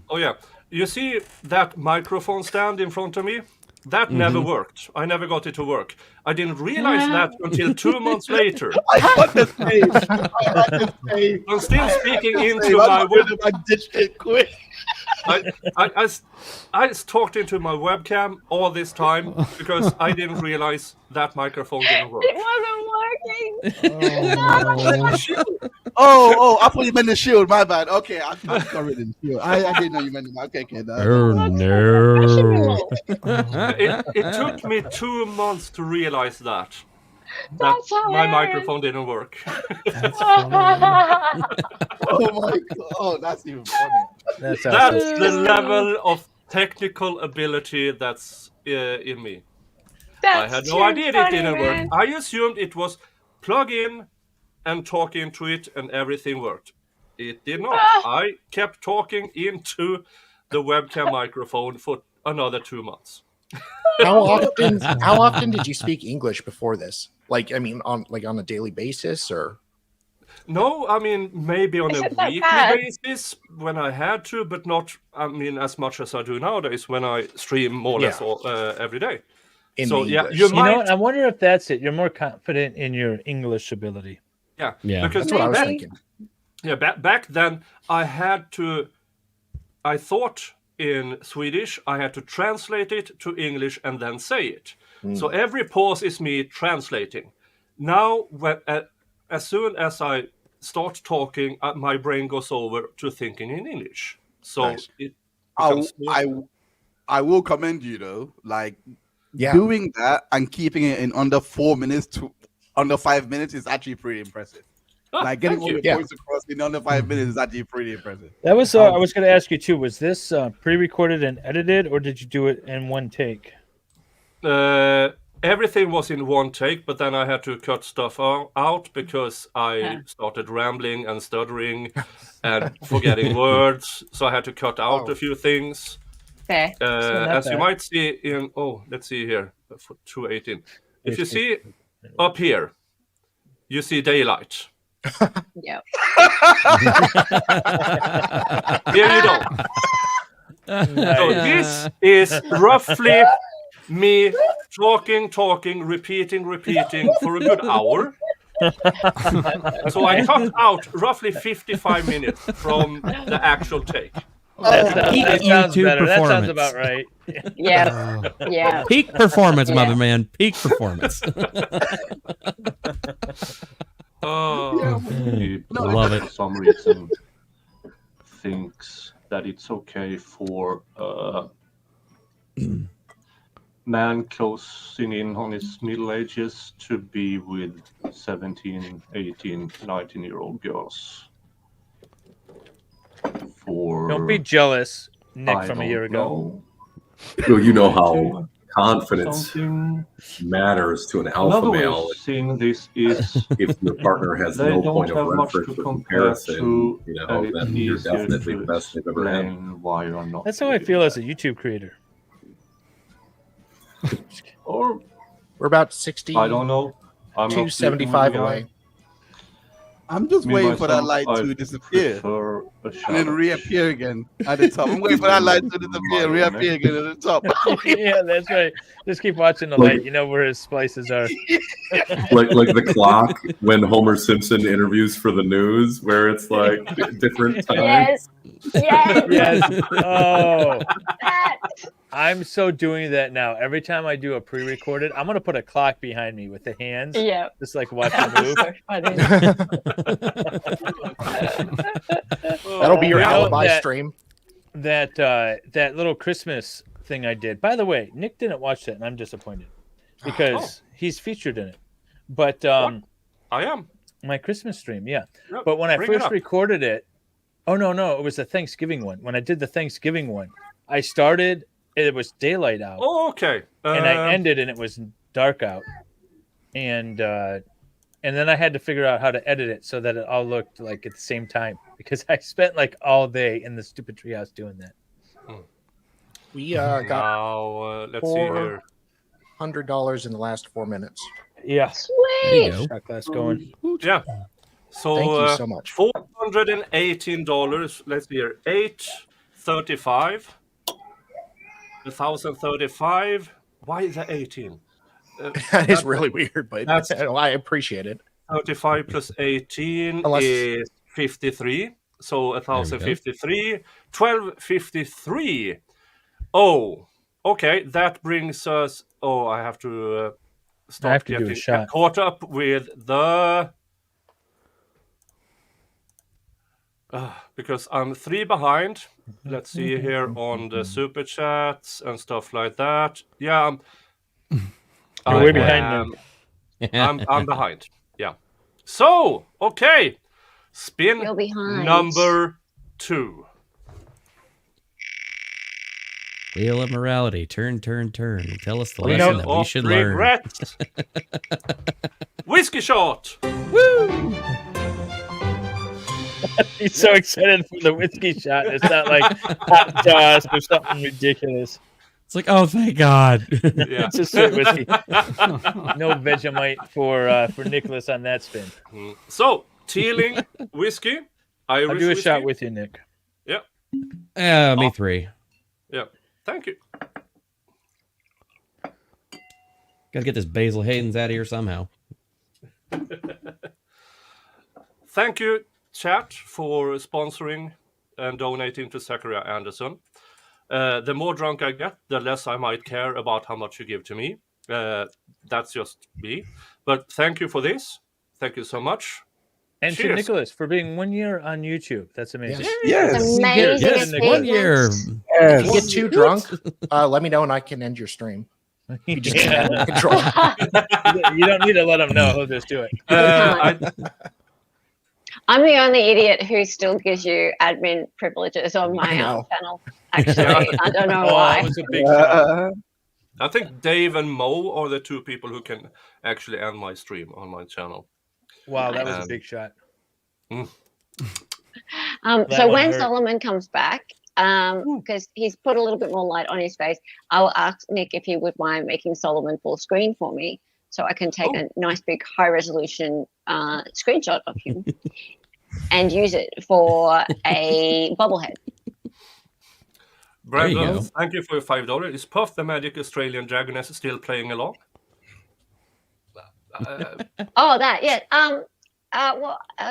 Oh yeah, you see that microphone stand in front of me? That never worked. I never got it to work. I didn't realize that until 2 months later. I got the same. I got the same. I'm still I had speaking the into same. my web. I ditched it quick. I talked into my webcam all this time because I didn't realize that microphone didn't work. It wasn't working. Oh, I thought you meant the shield. My bad. Okay, I got rid of the shield. I didn't know you meant it. Okay. Oh no! It took me 2 months to realize that That's my hilarious. microphone didn't work. That's funny. Oh my god. Oh, that's even funny. That's That's the level of technical ability that's in me. I had no idea it didn't work. I assumed it was plug in and talk into it and everything worked. It did not. I kept talking into the webcam microphone for another 2 months. How often did you speak English before this? Like, I mean, on a daily basis, or? No, I mean, maybe on Is a it that weekly bad? basis when I had to, but not, I mean, as much as I do nowadays when I stream more or less every day. In So, the yeah, English. you You know might, what? I wonder if that's it. You're more confident in your English ability. yeah, Yeah. because That's what I was Maybe. thinking. yeah, back then I thought in Swedish, I had to translate it to English and then say it. So every pause is me translating. Now, as soon as I start talking, my brain goes over to thinking in English. So Nice. it becomes I will commend you though. Like Yeah. doing that and keeping it in under 4 minutes to under 5 minutes is actually pretty impressive. Like getting all your Yeah. points across in under 5 minutes is actually pretty impressive. That was. I was going to ask you too. Was this pre-recorded and edited, or did you do it in one take? Everything was in one take, but then I had to cut stuff out because I started rambling and stuttering and forgetting words. So I had to cut out a few things. Fair. As you might see in, let's see here, for 218. If you see up here, you see daylight. Yep. Here you don't. So this is roughly me talking, repeating for a good hour. So I cut out roughly 55 minutes from the actual take. Peak That sounds YouTube better. That sounds performance. about right. Yeah. Oh, Yeah. Peak performance, Yeah. mother man. Peak performance. He Love it. for some reason thinks that it's okay for man closing in on his middle ages to be with 17, 18, 19-year-old girls. Don't be jealous, Nick, from a year ago. Well, you know how confidence Something. matters to an alpha Another way male. of seeing this is If your partner has they no don't point of have much reference to or compare comparison, to, you know, and it's then you're easier definitely to the best they've ever had. explain why you're not. That's how I feel as a YouTube creator. Or We're about 60 I don't know. I'm to not sleeping with 75 the guy. away. I'm just Me, waiting for that myself, light I to disappear prefer a and then shadow. reappear again at the top. I'm waiting for that light to disappear and reappear again at the top. Yeah, that's right. Just keep watching the light. You know where his splices are. like the clock when Homer Simpson interviews for the news, where it's like different times. Yes. Yes. Yes. Oh, That. I'm so doing that now. Every time I do a pre-recorded, I'm gonna put a clock behind me with the hands, Yeah. just like watch it move. So funny. That'll be your You know alibi that- stream. That little Christmas thing I did. By the way, Nick didn't watch that, and I'm disappointed because he's featured in it. But I am. my Christmas stream, yeah. Yep, But when I bring it first up. recorded it, no, it was the Thanksgiving one. When I did the Thanksgiving one, I started. It was daylight out, Oh, okay. and I ended, and it was dark out, and then I had to figure out how to edit it so that it all looked like at the same time because I spent like all day in the stupid treehouse doing that. We got Now, let's see here. $400 in the last 4 minutes. Yeah. There you Sweet. go. Shot glass going. Yeah. So Thank you so much. $418. Let's see here. 835. 1,035. Why the 18? That is really weird, but that's- I appreciate it. 35 plus 18 Unless- is 53. So 1,053. 1,253. Oh, okay. That brings us. Oh, I have to start I have to do a getting shot. caught up with the. Because I'm 3 behind. Let's see here on the super chats and stuff like that. Yeah, You're way behind, I'm behind. Yeah. So okay, spin You're behind. number 2. Wheel of morality. Turn, turn, turn. Tell us the Wheel lesson that we of should learn. regret. Whiskey shot. Woo! He's so excited for the whiskey shot. It's not like hot sauce or something ridiculous. It's like, oh, thank God. Yeah. It's just straight whiskey. No Vegemite for Nicholas on that spin. So Teeling whiskey. Irish I'll do a whiskey. shot with you, Nick. Yeah. Me 3. Yeah. Thank you. Gotta get this Basil Hayden's out of here somehow. Thank you, chat, for sponsoring and donating to Zachariah Anderson. The more drunk I get, the less I might care about how much you give to me. That's just me. But thank you for this. Thank you so much. And to Cheers. Nicholas for being 1 year on YouTube. That's amazing. Yes. It's amazing. Yes, Nick. 1 year. If you get too drunk, let me know and I can end your stream. You just can't Yeah. control. You don't need to let him know. He'll just do it. I'm the only idiot who still gives you admin privileges on my know. channel. Actually, I don't know Oh, why. that was a big shot. I think Dave and Mo are the 2 people who can actually end my stream on my channel. Wow, that was a big shot. So one when hurt. Solomon comes back, because he's put a little bit more light on his face, I will ask Nick if he would mind making Solomon full screen for me, so I can take a nice big high resolution screenshot of him and use it for a bobblehead. There you Brandon, go. thank you for your $5. Is Puff the Magic Australian Dragoness still playing along? Oh, that, yeah.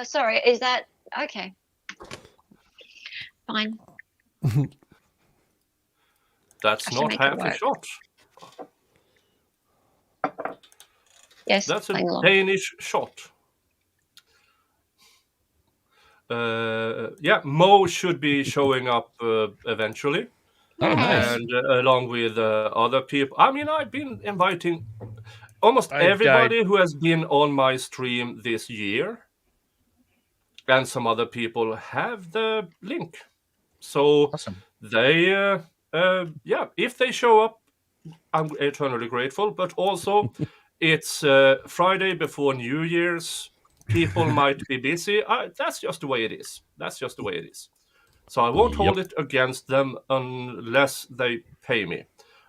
Sorry, is that okay? Fine. That's I should not make it half a work. shot. Yes, That's a playing along. Danish shot. Yeah, Mo should be showing up eventually. Oh, nice. And along with other people. I mean, I've been inviting almost I everybody who has been on my stream this year, and some other people have the link. So Awesome. they, yeah, if they show up, I'm eternally grateful. But also, it's Friday before New Year's. People might be busy. That's just the way it is. That's just the way it is. So I won't hold it against them unless they pay me.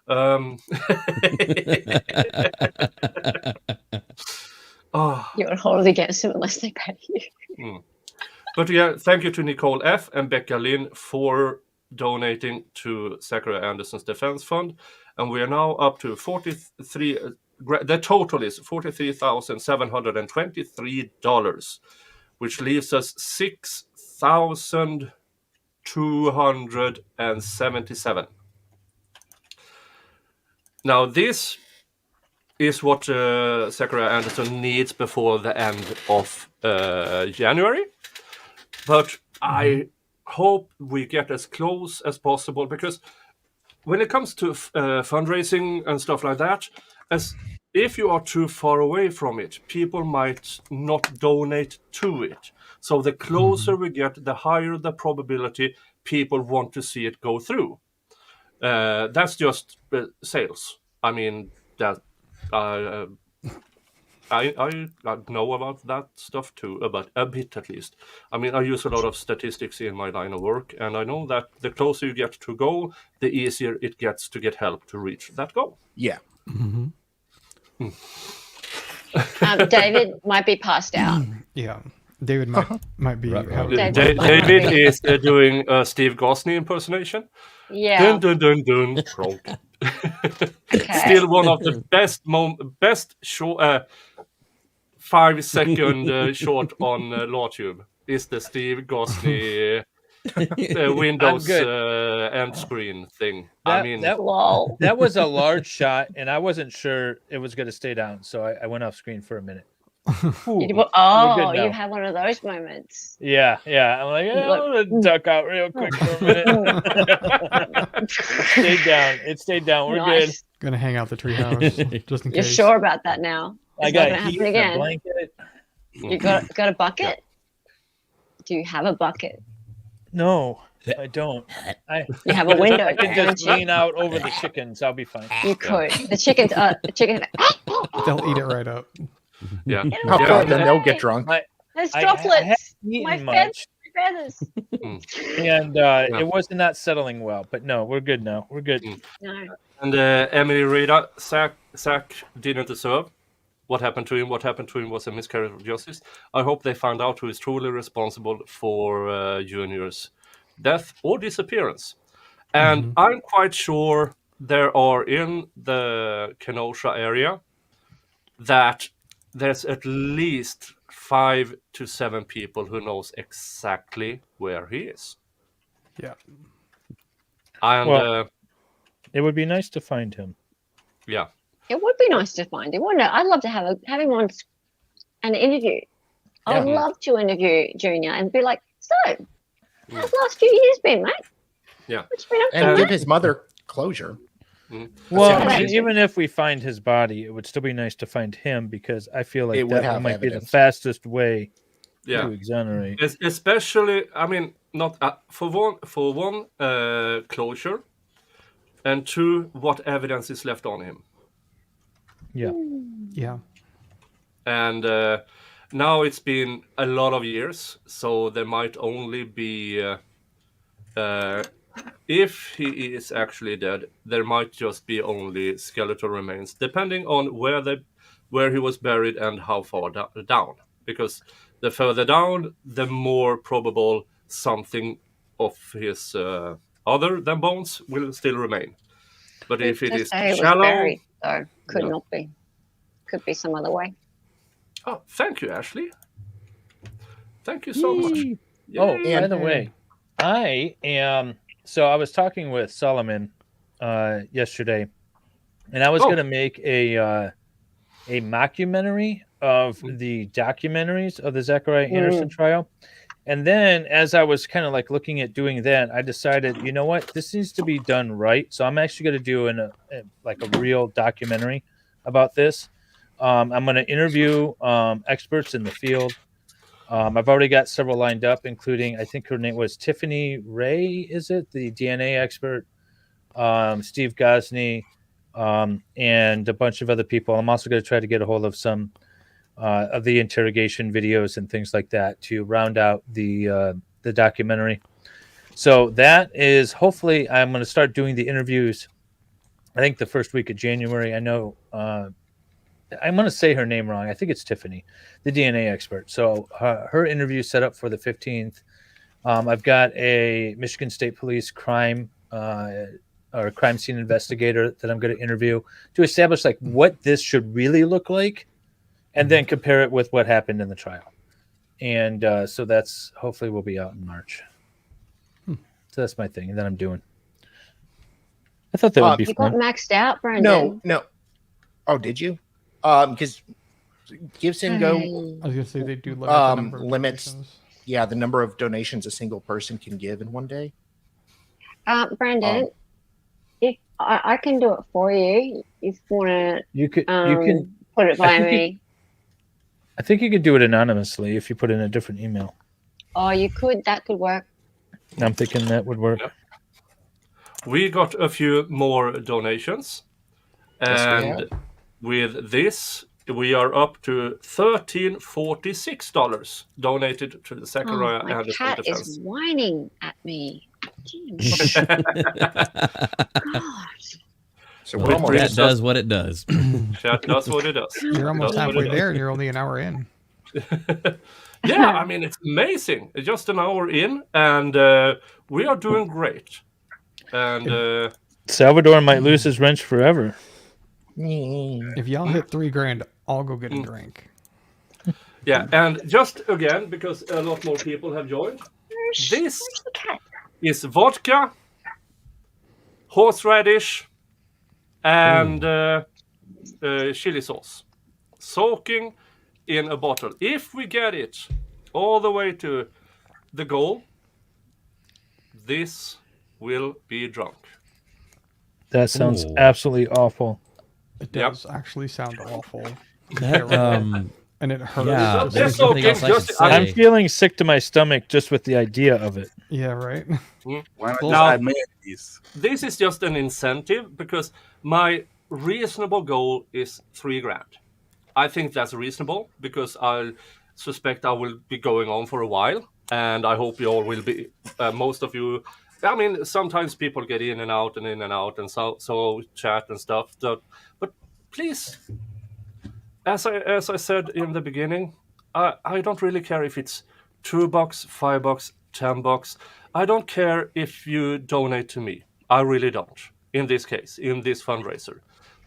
You'll hold it against him unless they pay you. But yeah, thank you to Nicole F. and Becca Lynn for donating to Zachariah Anderson's Defense Fund. And we are now up to 43. The total is $43,723, which leaves us $6,277. Now, this is what Zachariah Anderson needs before the end of January. But I hope we get as close as possible, because when it comes to fundraising and stuff like that, as if you are too far away from it, people might not donate to it. So the closer we get, the higher the probability people want to see it go through. That's just sales. I mean, that I know about that stuff too, about a bit at least. I mean, I use a lot of statistics in my line of work, and I know that the closer you get to goal, the easier it gets to get help to reach that goal. Yeah. David might be passed out. Yeah, David might be. Right, right. having- David is doing a Steve Gosney impersonation. Yeah. Dun dun dun dun. Cronk. Okay. Still one of the best short 5-second short on LawTube is the Steve Gosney Windows good. end screen thing. Lol. that was a large shot, and I wasn't sure it was going to stay down, so I went off screen for a minute. Ooh, You we're good now. you had one of those moments. Yeah. I'm like, I'm gonna duck out real quick for a minute. It stayed down. We're Nice. Gonna hang out the treehouse just in You're case. sure about that now? good. I It's not got gonna heat happen and a again. blanket. You got a bucket? Do you have a bucket? No, I don't. You have a window. I can don't just you? lean out over the chickens. I'll be fine. You could. The chickens. They'll eat it right up. Yeah. Oh, Yeah. good, then they'll get drunk. There's I droplets. haven't My eaten much, feathers. and it was not settling well. But no, we're good now. We're good. No. And Emily Rita, Zach didn't deserve. What happened to him? What happened to him was a miscarriage of justice. I hope they find out who is truly responsible for Junior's death or disappearance. And I'm quite sure there are in the Kenosha area that there's at least 5 to 7 people who knows exactly where he is. Yeah. And Well- It would be nice to find him. yeah. It would be nice to find him, wouldn't it? I'd love to have him on an interview. I would love to interview Junior and be like, so, how's the last few years been, mate? Yeah. What you been up to? And give his mother closure. Well, sounds and nice. even if we find his body, it would still be nice to find him because I feel like It would that have might be the evidence. fastest way Yeah. to exonerate. Especially, I mean, not for one closure, and 2, what evidence is left on him. Yeah. Yeah. And now it's been a lot of years, so there might only be, if he is actually dead, there might just be only skeletal remains, depending on where he was buried and how far down. Because the further down, the more probable something of his other than bones will still remain. But if it is Say it was shallow, buried, though. Could Yeah. not be. Could be some other way. oh, thank you, Ashley. Thank you so much. Oh, Yay. by the way, I am. So I was talking with Solomon yesterday, and I was going to make a mockumentary of the documentaries of the Zachariah Anderson trial. And then as I was kind of like looking at doing that, I decided, you know what, this needs to be done right. So I'm actually going to do a real documentary about this. I'm going to interview experts in the field. I've already got several lined up, including, I think her name was Tiffany Ray, is it? The DNA expert, Steve Gosney, and a bunch of other people. I'm also going to try to get a hold of some of the interrogation videos and things like that to round out the documentary. So that is, hopefully, I'm going to start doing the interviews, I think the first week of January. I know I'm going to say her name wrong. I think it's Tiffany, the DNA expert. So her interview set up for the 15th. I've got a Michigan State Police crime scene investigator that I'm going to interview to establish like what this should really look like, and then compare it with what happened in the trial. And so that's hopefully will be out in March. So that's my thing, and then I'm doing. I thought that would be You got fun. maxed out, Brandon. No. Oh, did you? Because givesendgo, I was gonna say they do limit the number of limits. donations. yeah, the number of donations a single person can give in one day. Brandon, if I can do it for you, if you want to You can put it by think me. I think you could do it anonymously if you put in a different email. Oh, you could. That could work. I'm thinking that would work. We got a few more donations, and with this, we are up to $1346 donated to the Zachariah My Anderson cat defense. is whining at me. Jeez. God. So Well, we're almost that does what it does. Chat does what it does. You're almost Does what halfway it there, and you're only an hour in. does. Yeah, I mean, it's amazing. It's just an hour in, and we are doing great. And Salvador might lose his wrench forever. If y'all hit $3,000, I'll go get a drink. yeah, and just again, because a lot more people have joined, this is vodka, horseradish, and chili sauce, soaking in a bottle. If we get it all the way to the goal, this will be drunk. That sounds Ooh. absolutely awful. It Yep. does actually sound awful. That, And it hurts. yeah, Just- there's just nothing okay, else I can just- I'm I'm say. feeling sick to my stomach just with the idea of it. Yeah, right? Why not Well, just now- add mayonnaise? This is just an incentive because my reasonable goal is $3,000. I think that's reasonable because I suspect I will be going on for a while, and I hope you all will be. Most of you, I mean, sometimes people get in and out, and so chat and stuff. But please, as I said in the beginning, I don't really care if it's $2, $5, $10. I don't care if you donate to me. I really don't. In this case, in this fundraiser,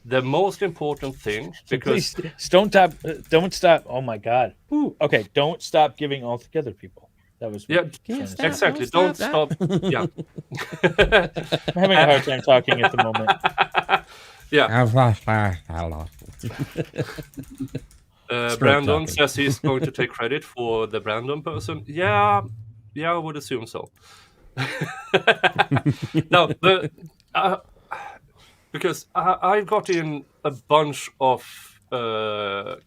the most important thing, because Please don't stop. Oh my God. Ooh, okay, don't stop giving altogether, people. That was yeah, Can't stop, exactly. don't Don't stop stop. Yeah. I'm having a hard time talking at the moment. Yeah. Stroke Brandon talking. says he's going to take credit for the Brandon person. Yeah, I would assume so. No, because I got in a bunch of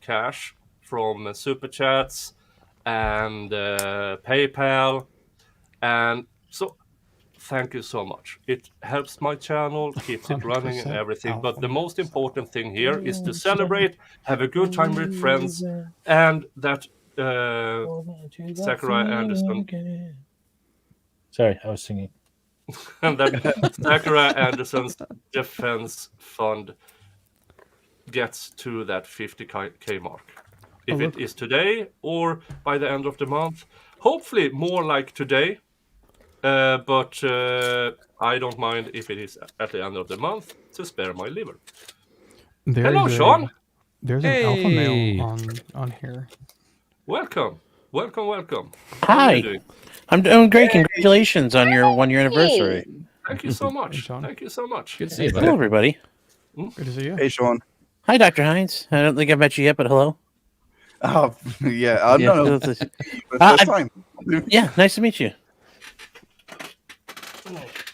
cash from super chats and PayPal, and so thank you so much. It helps my channel, keeps it running and 100% everything. But the alpha most important thing here is to celebrate, have a good time with friends, and that Zachariah Anderson Sorry, I was singing. and that Zachariah Anderson's defense fund gets to that 50K mark. If Oh, it look. is today or by the end of the month, hopefully more like today. But I don't mind if it is at the end of the month to spare my liver. Hello, Sean. There's an alpha Hey. male on here. Welcome. How are Hi. you doing? I'm doing great. Congratulations on your 1 year anniversary. Thank you so much. Sean. Thank you so much. Good to see you, Hello, buddy. everybody. Good to see you. Hey, Sean. Hi, Dr. Hines. I don't think I've met you yet, but hello. Oh, yeah. Yeah, No, this is- the first time. yeah, nice to meet you.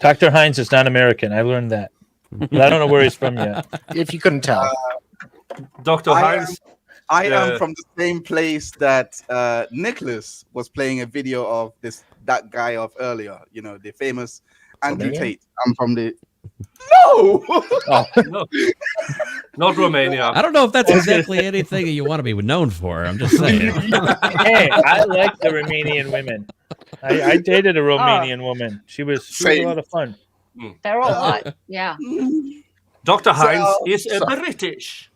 Dr. Hines is not American. I learned that. But I don't know where he's from yet. If you couldn't tell. Dr. I Hines. I Yeah. am from the same place that Nicholas was playing a video of that guy of earlier. You know, the famous Andrew Romania? Tate. I'm from the. No. No, not Romania. I don't know if that's exactly anything that you want to be known for. I'm just saying. Hey, I like the Romanian women. I dated a Romanian woman. She was a Same. lot of fun. They're all hot. Yeah. Dr. Hines is so- British.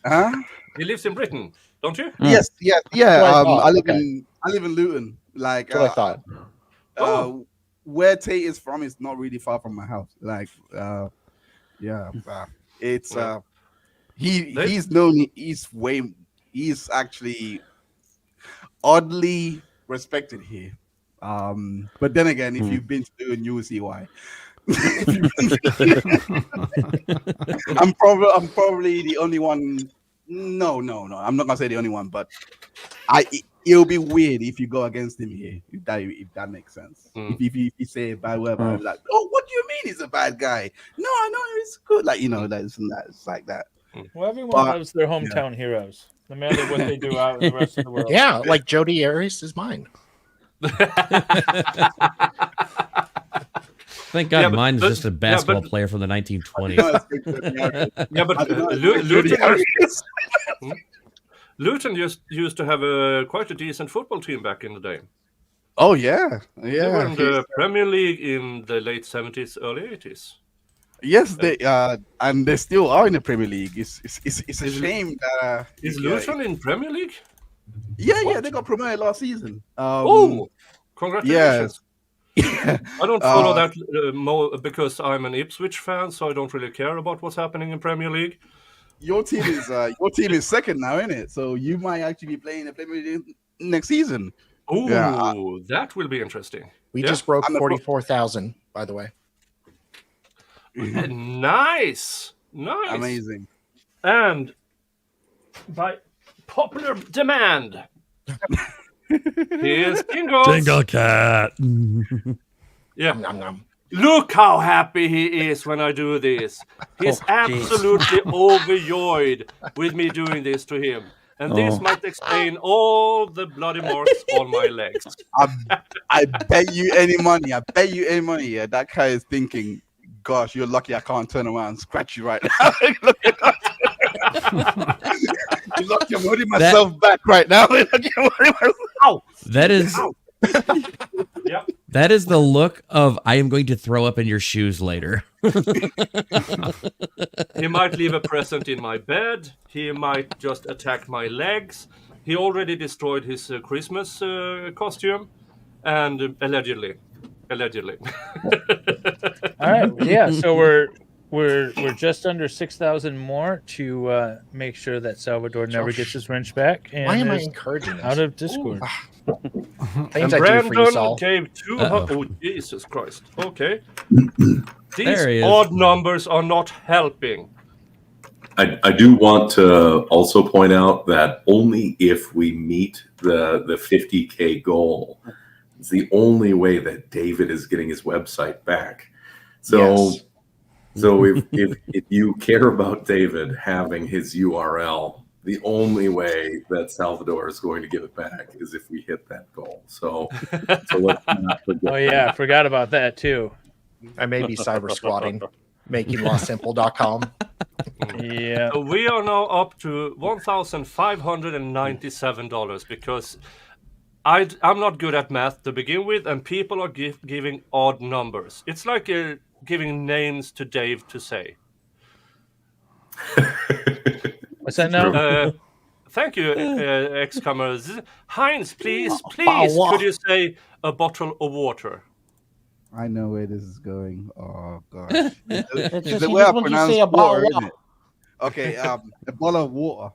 Huh? He lives in Britain, don't you? Yes, yeah. That's what I thought. I live Okay. in Luton. Like That's what I thought. where Tate is from is not really far from my house. Like it's Well, he's actually oddly respected here. But then again, if you've been to Luton, you will see why. I'm probably the only one. No. I'm not gonna say the only one, but it'll be weird if you go against him here. If that makes sense. Mm. If you say a bad word, about him, like, oh, what do you mean he's a bad guy? No, I know he's good. Like that's and that. It's like that. Well, everyone But- loves their hometown heroes, no matter what they do out in the rest of the world. Yeah, like Jody Arias is mine. Thank God Yeah, but- mine's but- just a basketball but- player from the 1920s. No, it's good. Yeah, but I don't know, Luton, Arias. Luton used to have quite a decent football team back in the day. Oh yeah. They were in the Premier League in the late 70s, early 80s. Yes, they and they still are in the Premier League. It's a shame that Is Luton in Premier League? yeah, they got promoted last season. Oh, congratulations! Yeah. I don't follow that more because I'm an Ipswich fan, so I don't really care about what's happening in Premier League. Your team is second now, isn't it? So you might actually be playing the Premier League next season. Oh, Yeah, that will be interesting. We Yeah. just broke 44,000, by the way. Nice. Amazing. And by popular demand, here's Kingo. Jingle cat. Yeah. Nom, nom. Look how happy he is when I do this. He's absolutely overjoyed with me doing this to him. And this might explain all the bloody marks on my legs. I bet you any money. Yeah, that guy is thinking, "Gosh, you're lucky I can't turn around and scratch you right now." Look at that. You're lucky I'm holding myself back right now. Ow! That is. Yep. That is the look of I am going to throw up in your shoes later. He might leave a present in my bed. He might just attack my legs. He already destroyed his Christmas costume, and allegedly. All right, yeah. So we're just under 6,000 more to make sure that Salvador never gets his wrench back. And Why am I is encouraging out this? of Discord? And Things I do for you, Brandon Saul. gave 200. Oh, Jesus Christ. Okay. There he These is. odd numbers are not helping. I do want to also point out that only if we meet the 50K goal, it's the only way that David is getting his website back. So, Yes. so if you care about David having his URL, the only way that Salvador is going to get it back is if we hit that goal. So let's not forget. Oh yeah, I forgot about that too. I may be cyber squatting, making lawsimple.com. Yeah. So we are now up to $1,597 because I'm not good at math to begin with, and people are giving odd numbers. It's like giving names to Dave to say. What's that now? Thank you, ex-comers. Heinz, please, could you say a bottle of water? I know where this is going. Oh gosh, It's it's just the he way I just wants you to pronounce say a bottle water, of isn't it? Okay, a bottle of water.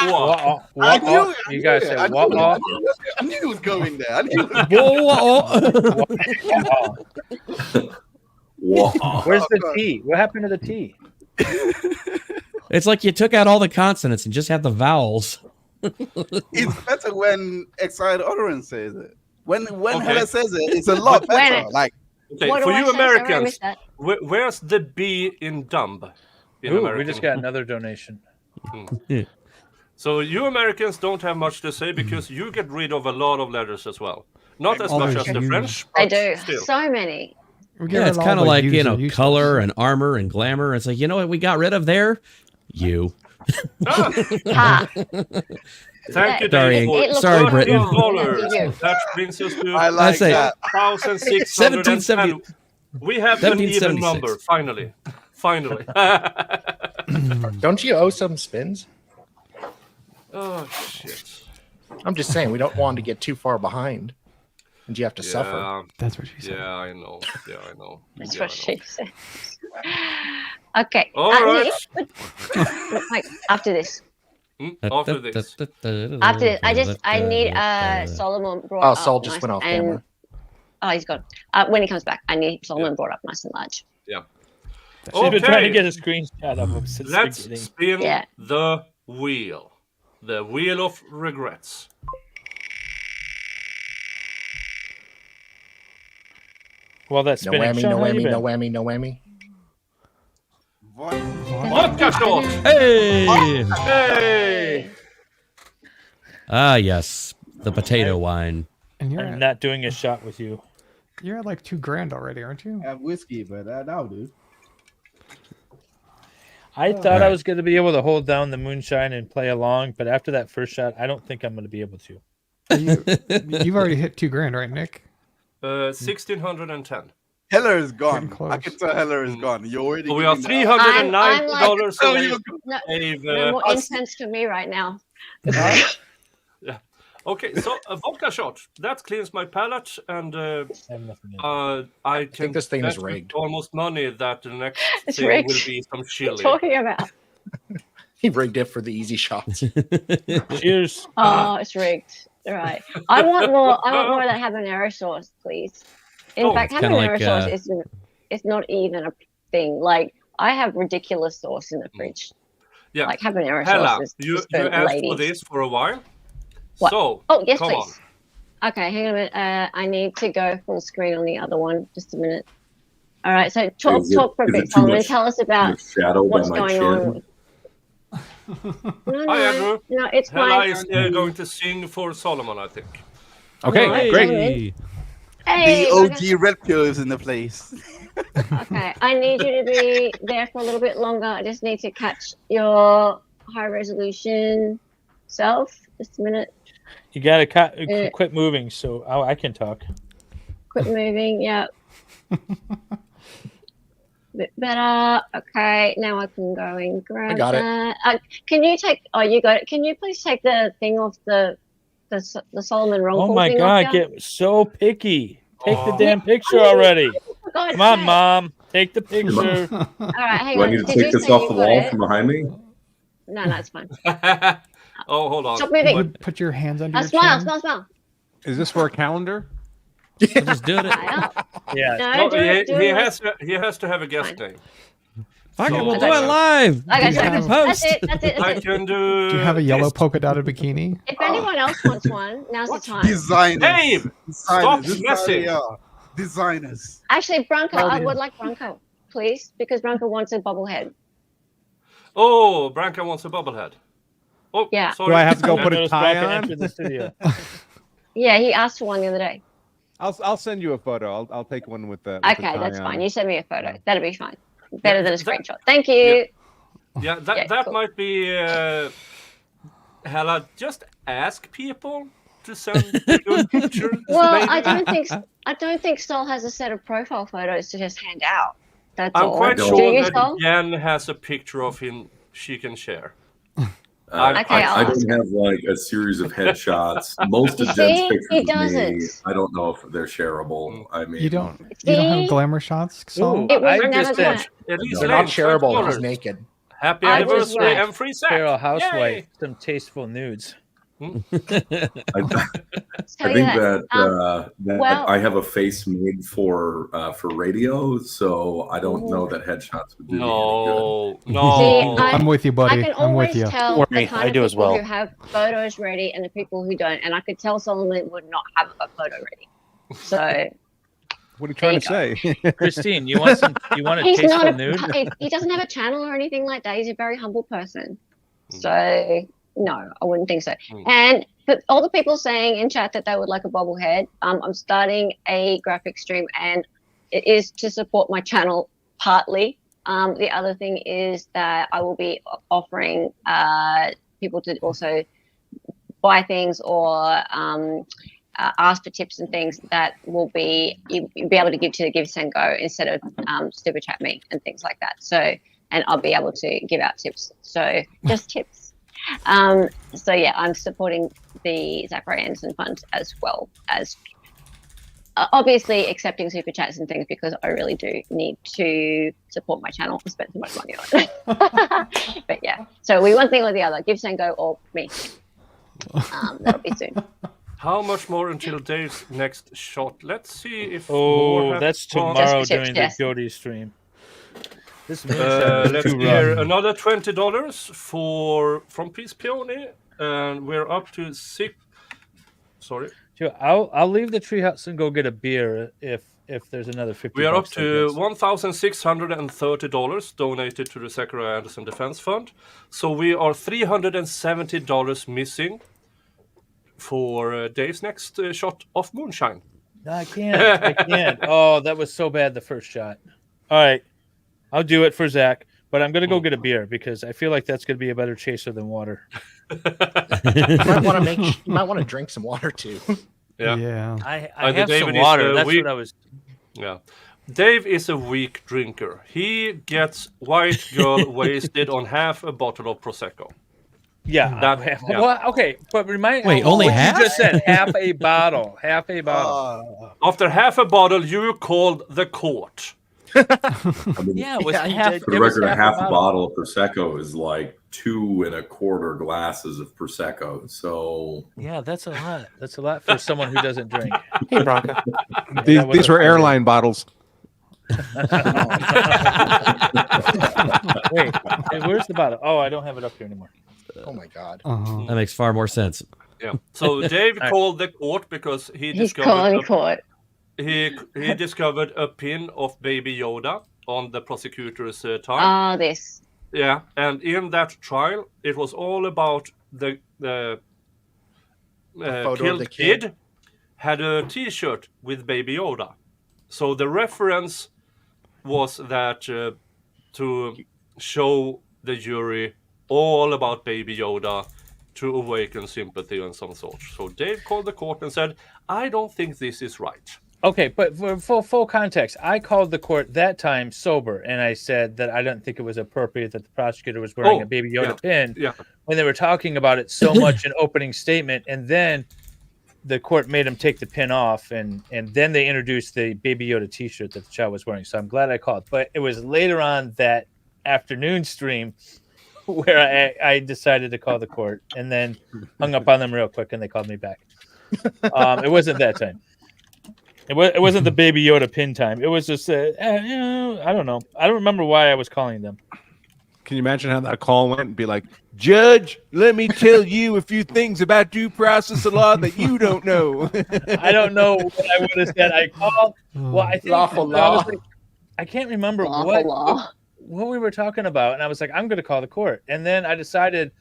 Wow. What? I knew it, You guys I said knew what? it. I knew it was going there. I knew it was Wow. Where's the God. T? What happened to the T? It's like you took out all the consonants and just had the vowels. It's better when excited utterance says it. When Okay. Hella says it, it's a lot When better. it- Like Okay, What for do I you say? Sorry, I Americans, missed that. where's the B in dumb? In Ooh, American? we just got another donation. So you Americans don't have much to say because you get rid of a lot of letters as well. Not as All much those as the U's. French. I but do. Still. So many. We get Yeah, rid it's of kind all of the like, U's you know, and useless. color and armor and glamour. It's like, you know what we got rid of there? You. Ah, Ha. thank you, Sorry, Dave. for sorry, Britain. $13. That brings us to I like say- that. 1,610. We have an even 1776. number, finally. Finally. Don't you owe some spins? Oh, shit. I'm just saying, we don't want to get too far behind. And you have to suffer. Yeah, That's what she said. yeah, I know. Yeah, I know. That's Yeah, what I she said. Okay. All right. Wait, after this. know. After this. After this, I need Solomon brought up. Oh, Saul just nice went off and- camera. Oh, he's gone. When he comes back, I need Solomon brought up nice and large. She's been trying to Okay. get a screenshot of him since the Let's beginning. spin Yeah. the wheel. The wheel of regrets. Well, that's No spinning. whammy, Sean, no how you whammy, been? no whammy, no whammy. Vodka shot! Hey! Hey! Ah, yes. The potato wine. And I'm not doing a shot with you. you're at like $2,000 already, aren't you? I have whiskey, but that'll do. I thought I was going to be able to hold down the moonshine and play along, but after that first shot, I don't think I'm going to be able to. You've already hit $2,000, right, Nick? 1,610. Heller is gone. Getting close. I can tell Heller is gone. You're already. So we are giving that- $390 Oh, away. you- No more incense for me right now. Yeah. Okay, so a vodka shot that cleans my palate, and I have nothing in. I can think this thing is bet rigged. almost money that the next It's thing rigged. will be some What are chili. you talking about? He rigged it for the easy shots. Cheers. Oh, it's rigged. All right. I want more of that habanero sauce, please. In Oh, fact, it's kinda habanero like, sauce is not even a thing. Like, I have ridiculous sauce in the fridge. Yeah. Like habanero Hella, sauce is you for asked ladies. for this for a while. What? So, Oh, yes, come please. Okay, hang on a minute. I need to go full screen on the other one. Just a minute. All right, so talk for a is bit, it too Solomon. much- Tell us too about much shadow by what's my going chin? on. Hi, Andrew. No, it's Hella fine. is going to sing for Solomon, I think. Okay, Right. great. Hey. Hey, The Morgan. OG red pill is in the place. Okay, I need you to be there for a little bit longer. I just need to catch your high resolution self. Just a minute. You gotta quit moving, so I can talk. Quit moving. Yeah. Bit better. Okay, now I can go and grab I got it. that. Can you take? Oh, you got it. Can you please take the thing off the Solomon Ronco Oh my thing god, off here? get so picky. Take the Oh. damn picture already. For God's Come on, sake. Mom. Take the picture. All right, hang Do I on. need to Did take you this say off you the got wall it? from behind me? No, it's fine. Oh, hold on. Stop moving. What- Put your hands under Now your smile, chin. smile. Is this for a calendar? I just did it. Smile. Yeah. No, No, do it. Do he it. has to have a guest Fine. name. Fuck it, So- we'll do it live. Okay, Do so it in that's post. it. That's it. I That's it. can do. Do you have a yellow this. polka dotted bikini? If anyone else wants one, now's the time. Designers. Dave, stop This is how messing. they are. Designers. Actually, Bronco, I Well, would like Bronco, please, because Bronco wants a bobblehead. Oh, Branka wants a bobblehead. Oh, Yeah. sorry. Do I have to go put a Notice tie Bronco on? entered the studio. Yeah, he asked for one the other day. I'll send you a photo. I'll take one with the. Okay, that's fine. You send me a photo. Yeah. That'll be fine. Better Yeah, than a that- screenshot. Thank you. Yeah, that Yeah, cool. might be. Hella, just ask people to send good pictures. Well, maybe. I don't think Sol has a set of profile photos to just hand out. That's I'm all. quite Do sure you, that Sol? Jen has a picture of him she can share. Okay, I'll I ask don't have like a series of headshots. Most of You Jen's see? pictures He of me, doesn't. I don't know if they're shareable. I mean, You don't See? have glamour shots, Saul? Ooh, It was I never just gonna. did At least They're not Lane, shareable. $20. He's naked. Happy I was anniversary right. and free sex. Feral Yay! housewife, some tasteful nudes. I, Tell I you think that. that well- I have a face made for radio, so I don't know that headshots would do me any good. No, See, no. I- I'm with you, buddy. I can I'm with always you. tell Don't the worry, kind I of do as people well. who have photos ready and the people who don't. And I could tell Solomon would not have a photo ready. So What are you trying to say? Christine, you want a he's tasteful not nude? he doesn't have a channel or anything like that. He's a very humble person. So no, I wouldn't think so. Mm. And for all the people saying in chat that they would like a bobblehead, I'm starting a graphic stream and it is to support my channel partly. The other thing is that I will be offering people to also buy things or ask for tips and things that will be you'll be able to give to the givesendgo instead of super chat me and things like that. So and I'll be able to give out tips. So just tips. So yeah, I'm supporting the Zachariah Anderson Fund as well as obviously accepting super chats and things because I really do need to support my channel and spend so much money on it. But yeah, so we one thing or the other, givesendgo or me. That'll be soon. How much more until Dave's next shot? Let's see if. Oh, more have that's gone. tomorrow Just tips, during yes. the Jody stream. This moonshine is Let's too hear rough. another $20 from Peace Peony, and we're up to six. Sorry, Sure, I'll leave the treehouse and go get a beer if there's another 50. we are up bucks, I to guess. $1,630 donated to the Zachariah Anderson Defense Fund. So we are $370 missing for Dave's next shot of moonshine. No, I can't. I can't. Oh, that was so bad the first shot. All right, I'll do it for Zach, but I'm gonna go get a beer because I feel like that's gonna be a better chaser than water. You might want to drink some water too. Yeah. Yeah. I Either have some David is, water. That's we- what I was. Yeah. Dave is a weak drinker. He gets white girl wasted on half a bottle of Prosecco. Yeah. Yeah. Well, okay, but remind. Wait, only what half? You just said half a bottle. Half a bottle. After half a bottle, you called the court. I mean, Yeah, it was Yeah, he half. did. for the it was record, a half a bottle. bottle of Prosecco is like 2 1/4 glasses of Prosecco. So Yeah, that's a lot. That's a lot for someone who doesn't drink. Hey, Bronca. These were airline bottles. Wait, where's the bottle? Oh, I don't have it up here anymore. Oh my god. Uh-huh. That makes far more sense. Yeah. So Dave called the court because He's calling court. he discovered a pin of Baby Yoda on the prosecutor's tongue. Ah, this. Yeah, and in that trial, it was all about the photo of killed the kid? kid had a T-shirt with Baby Yoda. So the reference was that to show the jury all about Baby Yoda to awaken sympathy and some sort. So Dave called the court and said, "I don't think this is right." Okay, but for full context, I called the court that time sober, and I said that I didn't think it was appropriate that the prosecutor was wearing a Baby Yoda pin when they were talking about it so much in opening statement, and then the court made him take the pin off, and then they introduced the Baby Yoda T-shirt that the child was wearing. So I'm glad I called. But it was later on that afternoon stream where I decided to call the court, and then hung up on them real quick, and they called me back. It wasn't that time. It wasn't the Baby Yoda pin time. It was just I don't know. I don't remember why I was calling them. Can you imagine how that call went and be like, Judge, let me tell you a few things about due process of law that you don't know. I don't know what I would have said. I called. Well, I think Lawful law. I can't remember Lawful law. what we were talking about, and I was like, I'm going to call the court, and then I decided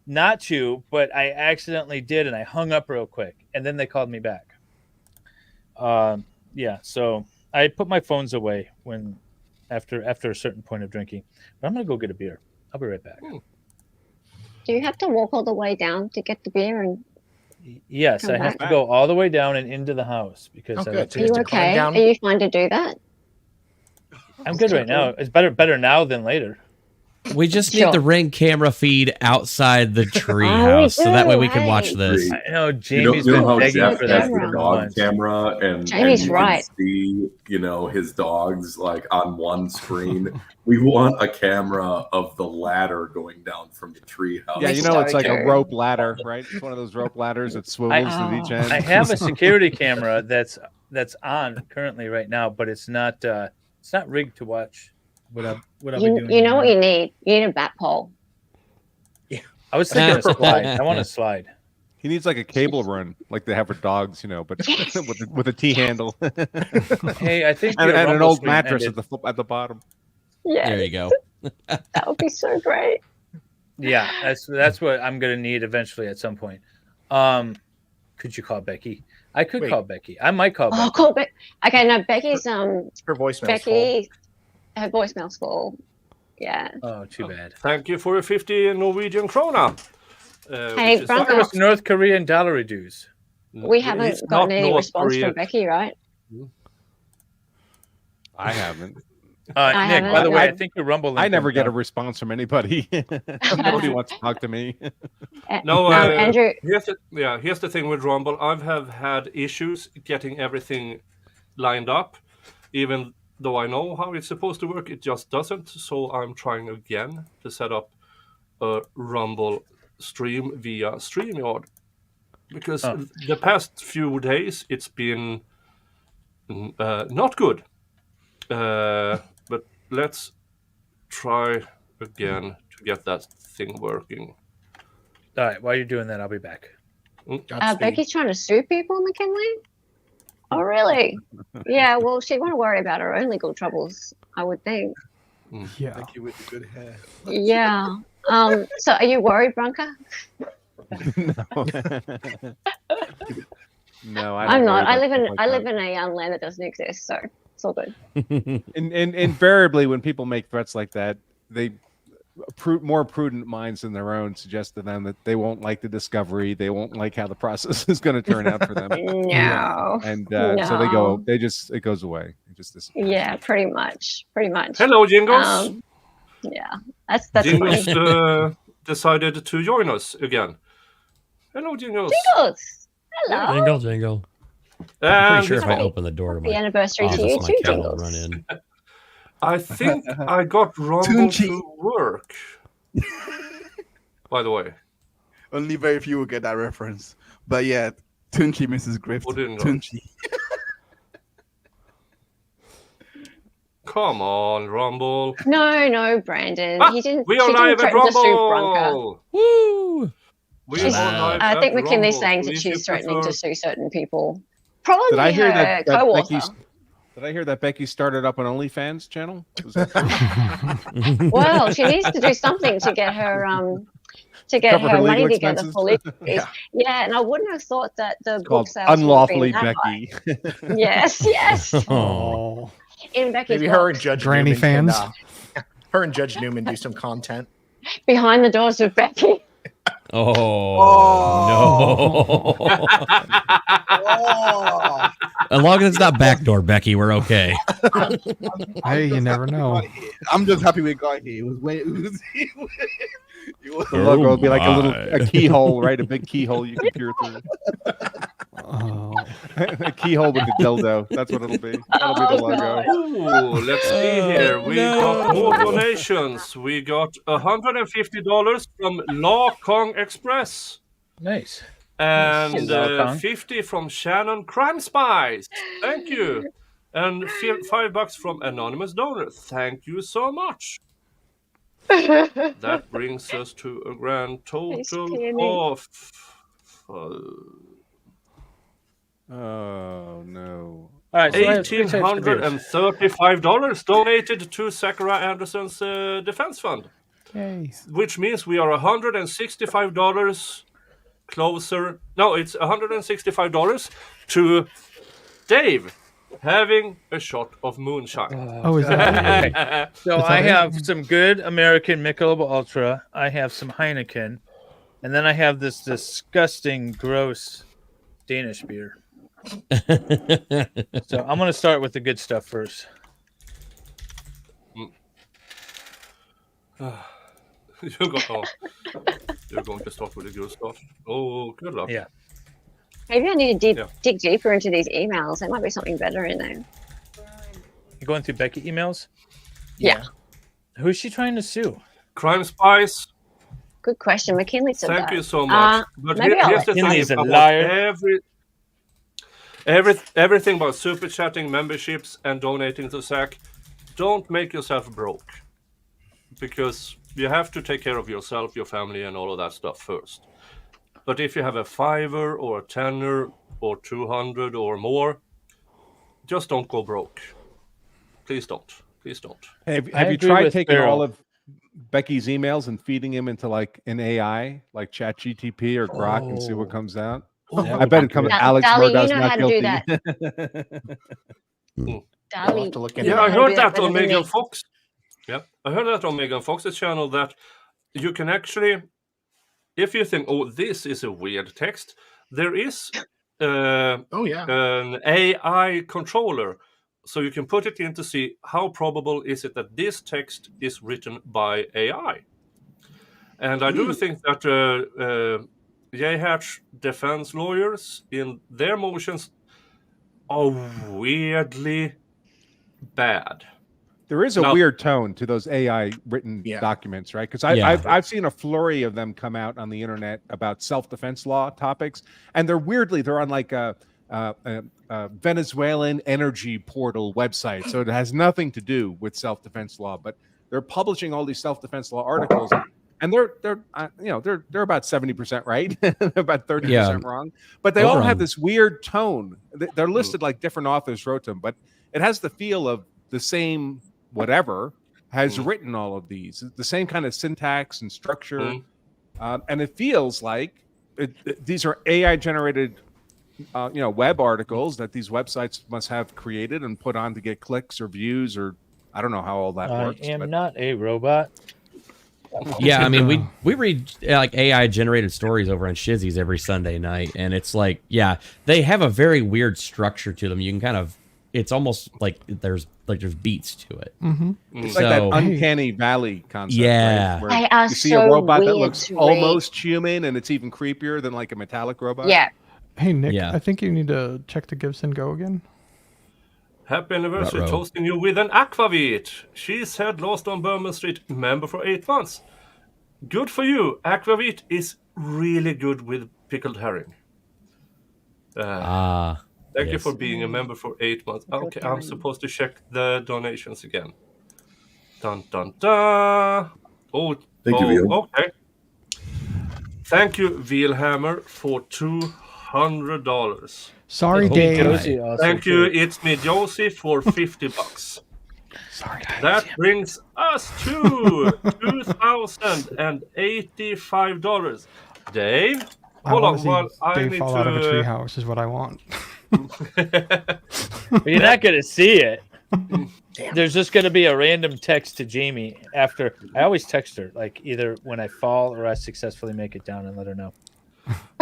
not to, but I accidentally did, and I hung up real quick, and then they called me back. Yeah, so I put my phones away when after a certain point of drinking. But I'm gonna go get a beer. I'll be right back. Do you have to walk all the way down to get the beer? And Yes, Come I have back. to go all the way down and into the house because Oh, I good. like So are you you have to climb okay? down? Are you fine to do that? I'm good right now. It's better now than later. We just Sure. need the Ring camera feed outside the Oh, we treehouse so that way do, we can watch right. this. I know you Jamie's know been how begging Jeff for has that the for dog months. camera and Jamie's you right. can see, his dogs like on one screen. We want a camera of the ladder going down from the treehouse. Yeah, It's it's like a darker. rope ladder, right? It's one of those rope ladders that swivels at each end. I have a security camera that's on currently right now, but it's not rigged to watch what I'll be doing. You know what you need? You need a bat pole. I was thinking a slide. I want a slide. He needs like a cable run, like they have for dogs, but Yes. with a T handle Hey, I think and your an Rumble old stream mattress ended. at the bottom. Yeah, There you go. that would be so great. Yeah, that's what I'm gonna need eventually at some point. Could you call Becky? I could Wait. call Becky. I might call Oh, Becky. cool. Okay, no, Becky's Her voicemail's full. Becky, her voicemail's full. Yeah. Oh, too bad. Thank you for your 50 Norwegian krona. Hey, which is- Bronco. It was North Korean dollar dues. We It's haven't not gotten any North response Korea. from Becky, right? I haven't. Nick, haven't by the way, I either. think your Rumble. I link never went get a down. response from anybody. Nobody wants to talk to me. No, Andrew. Here's the thing with Rumble. I have had issues getting everything lined up, even though I know how it's supposed to work. It just doesn't. So I'm trying again to set up a Rumble stream via StreamYard because the past few days it's been not good. But let's try again to get that thing working. All right, while you're doing that, I'll be back. Godspeed. Becky's trying to sue people, McKinley? Oh, really? Yeah, well, she'd want to worry about her own legal troubles, I would think. Yeah. Thank you with the good hair. Yeah. So are you worried, Bronca? No, I'm not. I live in a land that doesn't exist, so it's all good. And invariably, when people make threats like that, they more prudent minds than their own suggest to them that they won't like the discovery, they won't like how the process is going to turn out for them. No. And so they go. No. It goes away. It just disappears. Yeah, pretty much. Hello, Jingles. Yeah, that's Jingles funny. decided to join us again. Hello, Jingles. Jingles, hello. Jingle, jingle. I'm And pretty sure if I Happy- open the door to happy my anniversary to office, you my too, cat will Jingles. run in. I think I got Rumble Tunchi. to work. By the way, Only very few will get that reference. But yeah, Tunchi, Mrs. Grift. Who didn't know? Tunchi. come on, Rumble. No, Brandon. Ah, He didn't. we are she didn't live at threaten to sue Bronca. Rumble. Woo! We She's- are live I think at McKinley's Rumble. saying So that if she's you threatening to prefer- sue certain people. Probably Did I hear her that co-author. Did I hear that Becky started up an OnlyFans channel? Was that true? Well, she needs to do something to get her Cover her money legal together expenses? for legal fees. Yeah, and I wouldn't have thought that the book Called sales would have been Unlawfully that Becky. high. Yes. Oh. In Becky's Maybe her and box. Judge Granny Newman fans? Can, her and Judge Newman do some content. Behind the doors with Becky. Oh, no. Oh, As long as it's not backdoor, Becky, we're okay. Hey, you just never happy we know. got here. I'm just happy we got here. It was way. It was The logo will be like my. a keyhole, right? A big keyhole you can peer through. Oh. A keyhole with the dildo. That's what it'll be. That'll be the Oh, logo. God. Ooh, let's see here. We got more donations. We got $150 from Law Kong Express Nice. and Nice. Law Kong. 50 from Shannon Crime Spies. Thank you. And $5 from Anonymous Donor. Thank you so much. That brings us to a grand total of Oh no. All right, so I have three types of beers. $1,835 donated to Zachariah Anderson's defense fund, Yay. which means we are $165 closer. No, it's $165 to Dave having a shot of moonshine. Oh, is that? Okay. So Is that I it? have some good American Michelob Ultra. I have some Heineken, and then I have this disgusting, gross Danish beer. So I'm gonna start with the good stuff first. You're going to start with the good stuff. Oh, good luck. Yeah. Maybe I need to Yeah. dig deeper into these emails. There might be something better in there. You going through Becky emails? Yeah. Who's she trying to sue? Crime Spies. Good question. McKinley said Thank that. you so much. But maybe I'll here's the let thing Kinley's a about liar. everything about super chatting, memberships, and donating to Zach. Don't make yourself broke, because you have to take care of yourself, your family, and all of that stuff first. But if you have a $5 or a $10 or 200 or more, just don't go broke. Please don't. Please don't. Have I you agree tried with taking Farrell. all of Becky's emails and feeding him into like an AI, like ChatGTP or Grok, and see what comes out? That I would bet be it comes. great. Alex Dali, you Murdaugh's know not how to do guilty. I'll have to look into Yeah, know I how to heard do that better on than Megan me. Fox. Yeah, I heard that on Megan Fox's channel, that you can actually, if you think, oh, this is a weird text, there is Oh yeah. an AI controller, so you can put it in to see how probable is it that this text is written by AI. And I do think that Hatch defense lawyers in their motions are weirdly bad. There is a No. weird tone to those AI written Yeah. documents, right? Because Yeah. I've seen a flurry of them come out on the internet about self defense law topics, and they're on like a Venezuelan energy portal website, so it has nothing to do with self defense law. But they're publishing all these self defense law articles, and they're about 70% right, about 30% wrong, but they Over all have on- this weird tone. They're listed like different authors wrote them, but it has the feel of the same whatever has written all of these, the same kind of syntax and structure, and it feels like these are AI generated web articles that these websites must have created and put on to get clicks or views, or I don't know how all that I works. am but not a robot. Yeah, I mean, we read like AI generated stories over on Shizzy's every Sunday night, and it's like, yeah, they have a very weird structure to them. You can kind of it's almost like there's beats to it. It's like that So- uncanny valley concept. Yeah. right? Where They are you see so a robot that weird looks to read. almost human, and it's even creepier than like a metallic robot. Yeah. Hey Nick, Yeah. I think you need to check the GiveSendGo again. Happy anniversary, Ruh-roh. toasting you with an Aquavit. She said lost on Berman Street, member for 8 months. Good for you. Aquavit is really good with pickled herring. Thank you yes. for being a member for 8 months. Okay, I'm supposed to check the donations again. Dun dun dun. Oh, Thank you, Veal. Okay. Thank you, Vealhammer, for $200. Sorry, Oh, Dave. Josie also Thank you, too. it's me, Josie, for $50. Sorry, Dave. That brings us to $2,085. Dave, I hold want on. to see Well, I Dave need fall out of a to. treehouse is what I want. But you're not going to see it. There's just going to be a random text to Jamie after. I always text her, like either when I fall or I successfully make it down, and let her know.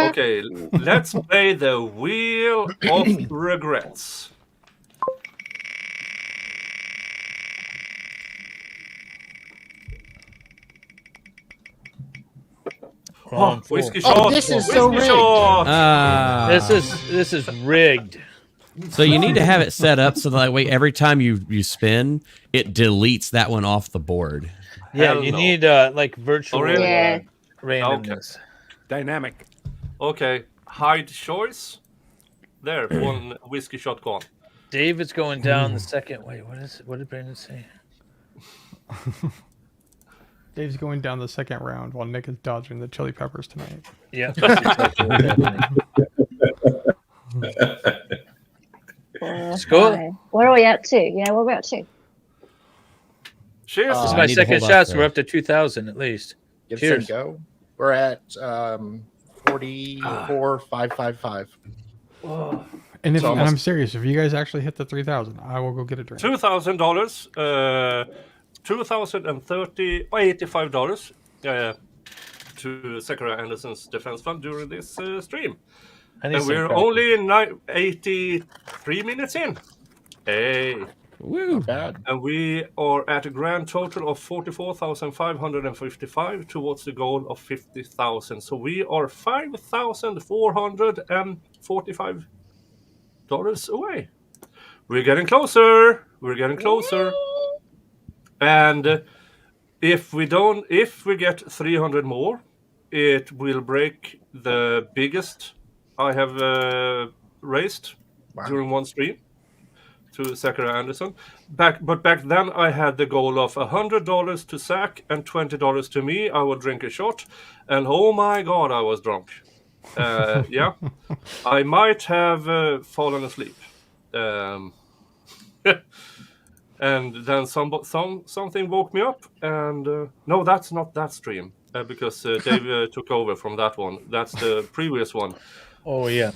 Okay, let's play the Wheel of Regrets. Wrong fool. Whiskey Oh, shot. this is so Whiskey rigged. shot. This is rigged. So you need to have it set up so that way every time you spin, it deletes that one off the board. Yeah, Hell you no. need like virtual Oh, really? Yeah. randomness. Dynamic. Okay, hide choice. There, one whiskey shot gone. David's going down the second. Wait, what did Brandon say? Dave's going down the second round while Nick is dodging the chili peppers tonight. Yeah. Score. Hi. What are we up to? Yeah, what are we up to? Cheers. This is I my need to second hold shot, off so the- we're up to 2,000 at least. Give Cheers. Send Go. We're at 44,555. And if It's almost- I'm serious, if you guys actually hit the 3,000, I will go get a drink. $2,000, $2,085 to Zachariah Anderson's defense fund during this stream. I need And some we're crackers. only 83 minutes in. Hey. Woo! Not bad. And we are at a grand total of 44,555 towards the goal of 50,000. So we are $5,445 away. We're getting closer. We're getting closer. And if we get 300 more, it will break the biggest I have raised during one stream to Zachariah Anderson. Back then I had the goal of $100 to Zach and $20 to me. I would drink a shot, and oh my god, I was drunk. Yeah, I might have fallen asleep. And then something woke me up, and no, that's not that stream because Dave took over from that one. That's the previous one. Oh yeah.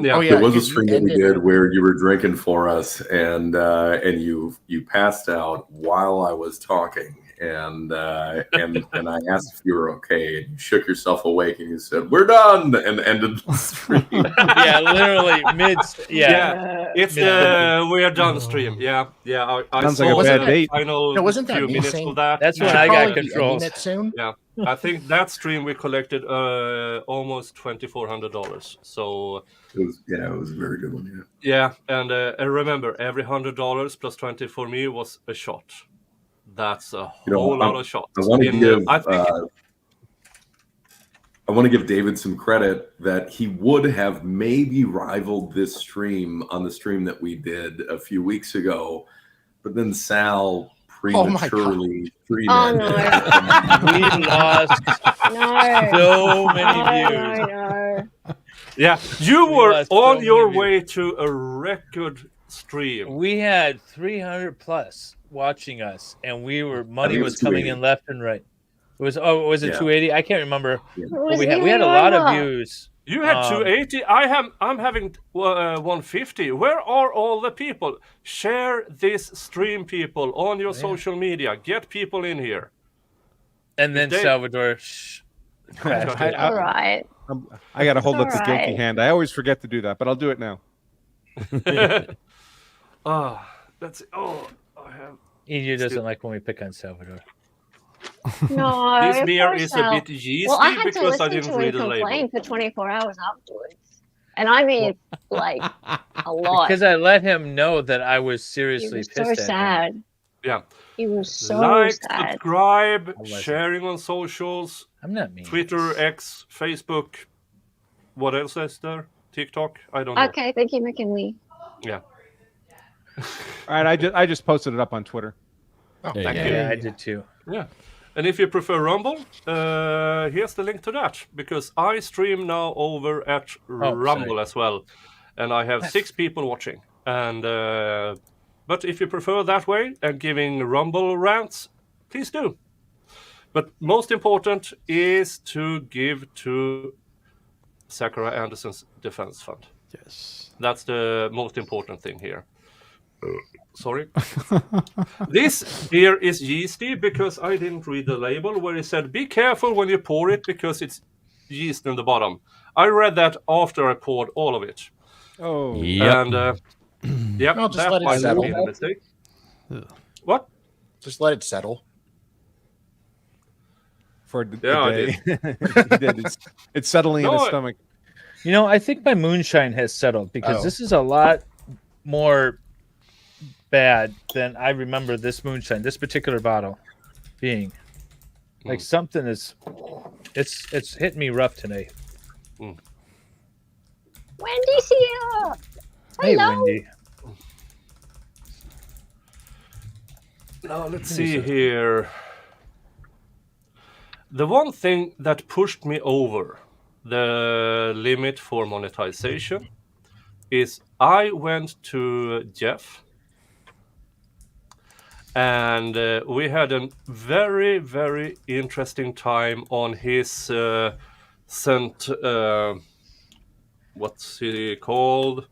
Yeah. There was a 'cause you stream that we ended- did where you were drinking for us, and you passed out while I was talking, and I asked if you were okay, and you shook yourself awake, and you said, "We're done," and ended the stream. Yeah, literally mid. Yeah. It's the we are done stream. Yeah. I Sounds saw like a Wasn't bad the date. final No, wasn't that few me minutes saying- of that. That's when Should I got probably be control. ending it soon. Yeah, I think that stream we collected almost $2,400. So It was a very good one. Yeah. yeah, and remember, every $100 plus 20 for me was a shot. That's a whole lot of shots. I want to give. I think I want to give David some credit that he would have maybe rivaled this stream on the stream that we did a few weeks ago, but then Sal prematurely Oh, no. We lost No. so many views. No. yeah, you We were lost on so your many way to a record stream. We had 300 plus watching us, and money think it was was coming 280. in left and right. Was it Yeah. 280? I can't remember. It But was we had a nearly lot of over. views. You had Um, 280. I'm having 150. Where are all the people? Share this stream, people, on your social media. Get people in here. And then Dave- Salvador crashed it. All right. I got to hold up It's the all guilty right. hand. I always forget to do that, but I'll do it now. Let's see. Oh, I have. EU doesn't like when we pick on Salvador. No, This of beer course is a not. bit yeasty Well, I had to because I listen didn't to him read the complain label. for 24 hours afterwards. And I mean, like, a lot. Because I let him know that I was He seriously was pissed so at him. sad. Yeah. He was so Like, sad. subscribe, wasn't. sharing on socials, I'm not mean. Twitter, X, Facebook. What else is there? TikTok? I don't know. Okay, thank you, McKinley. Yeah. All right, I just posted it up on Twitter. Oh, There you Thank go. you. Yeah, I did too. Yeah. And if you prefer Rumble, here's the link to that, because I stream now over at Rumble as well, and I have 6 people watching. And but if you prefer that way and giving Rumble rants, please do. But most important is to give to Zachariah Anderson's Defense Fund. Yes. That's the most important thing here. Sorry. This beer is yeasty because I didn't read the label where it said, be careful when you pour it because it's yeast in the bottom. I read that after I poured all of it. Oh, Yep. And, yep, No, just that let it might have settle. been a mistake. Ugh. What? Just let it settle. for the Yeah, I day. He did. It's settling in his stomach. You know, I think my moonshine has settled because this is a lot more bad than I remember this moonshine, this particular bottle being. Like something is, it's hit me rough today. Wendy's here. Hey, Hello. Wendy. Now let's see here. The one thing that pushed me over the limit for monetization is I went to Jeff and we had a very, very interesting time on his what's he called?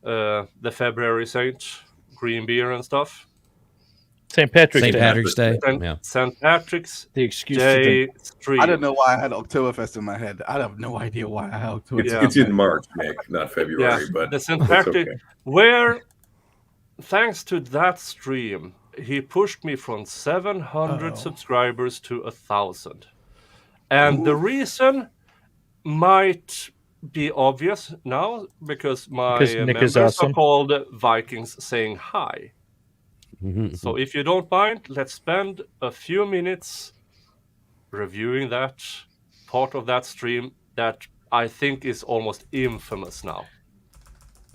The February Saint, green beer and stuff. St. Patrick's St. Day. Patrick's Day. St. St. Patrick's The excuse to Day drink. stream. I don't know why I had Oktoberfest in my head. I have no idea why I had Oktoberfest. It's in March, Nick, not February, but the St. it's Patrick, okay. where thanks to that stream, he pushed me from 700 subscribers to 1,000. And the reason might be obvious now because my Because Nick members is awesome. are called Vikings saying hi. So if you don't mind, let's spend a few minutes reviewing that part of that stream that I think is almost infamous now.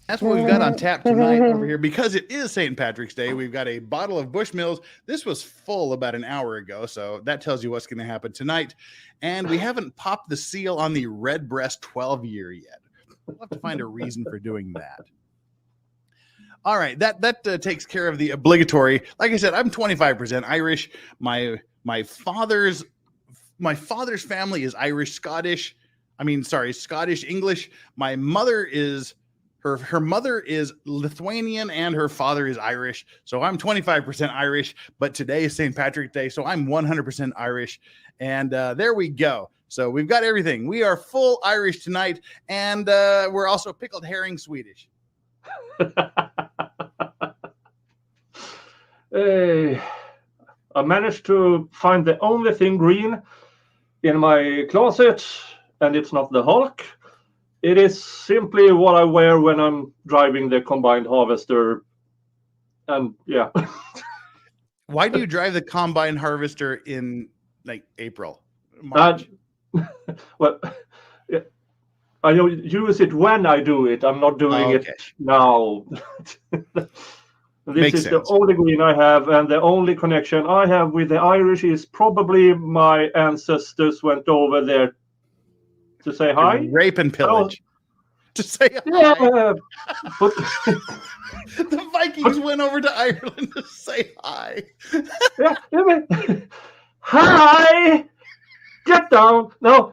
That's what we've got on tap tonight over here. Because it is St. Patrick's Day, we've got a bottle of Bushmills. This was full about an hour ago, so that tells you what's going to happen tonight. And we haven't popped the seal on the Redbreast 12 year yet. We'll have to find a reason for doing that. All right, that takes care of the obligatory. Like I said, I'm 25% Irish. My father's family is Irish, Scottish. Scottish, English. My mother is her mother is Lithuanian and her father is Irish. So I'm 25% Irish, but today is St. Patrick's Day, so I'm 100% Irish. And there we go. So we've got everything. We are full Irish tonight, and we're also pickled herring Swedish. I managed to find the only thing green in my closet, and it's not the Hulk. It is simply what I wear when I'm driving the combined harvester. And yeah. Why do you drive the combine harvester in like April? March? Well, I use it when I do it. I'm not doing it now. This is the only green I have, and the only connection I have with the Irish is probably my ancestors went over there to say hi. Rape and pillage. To say hi. Yeah, but the Vikings went over to Ireland to say hi. Hi! Get down! No.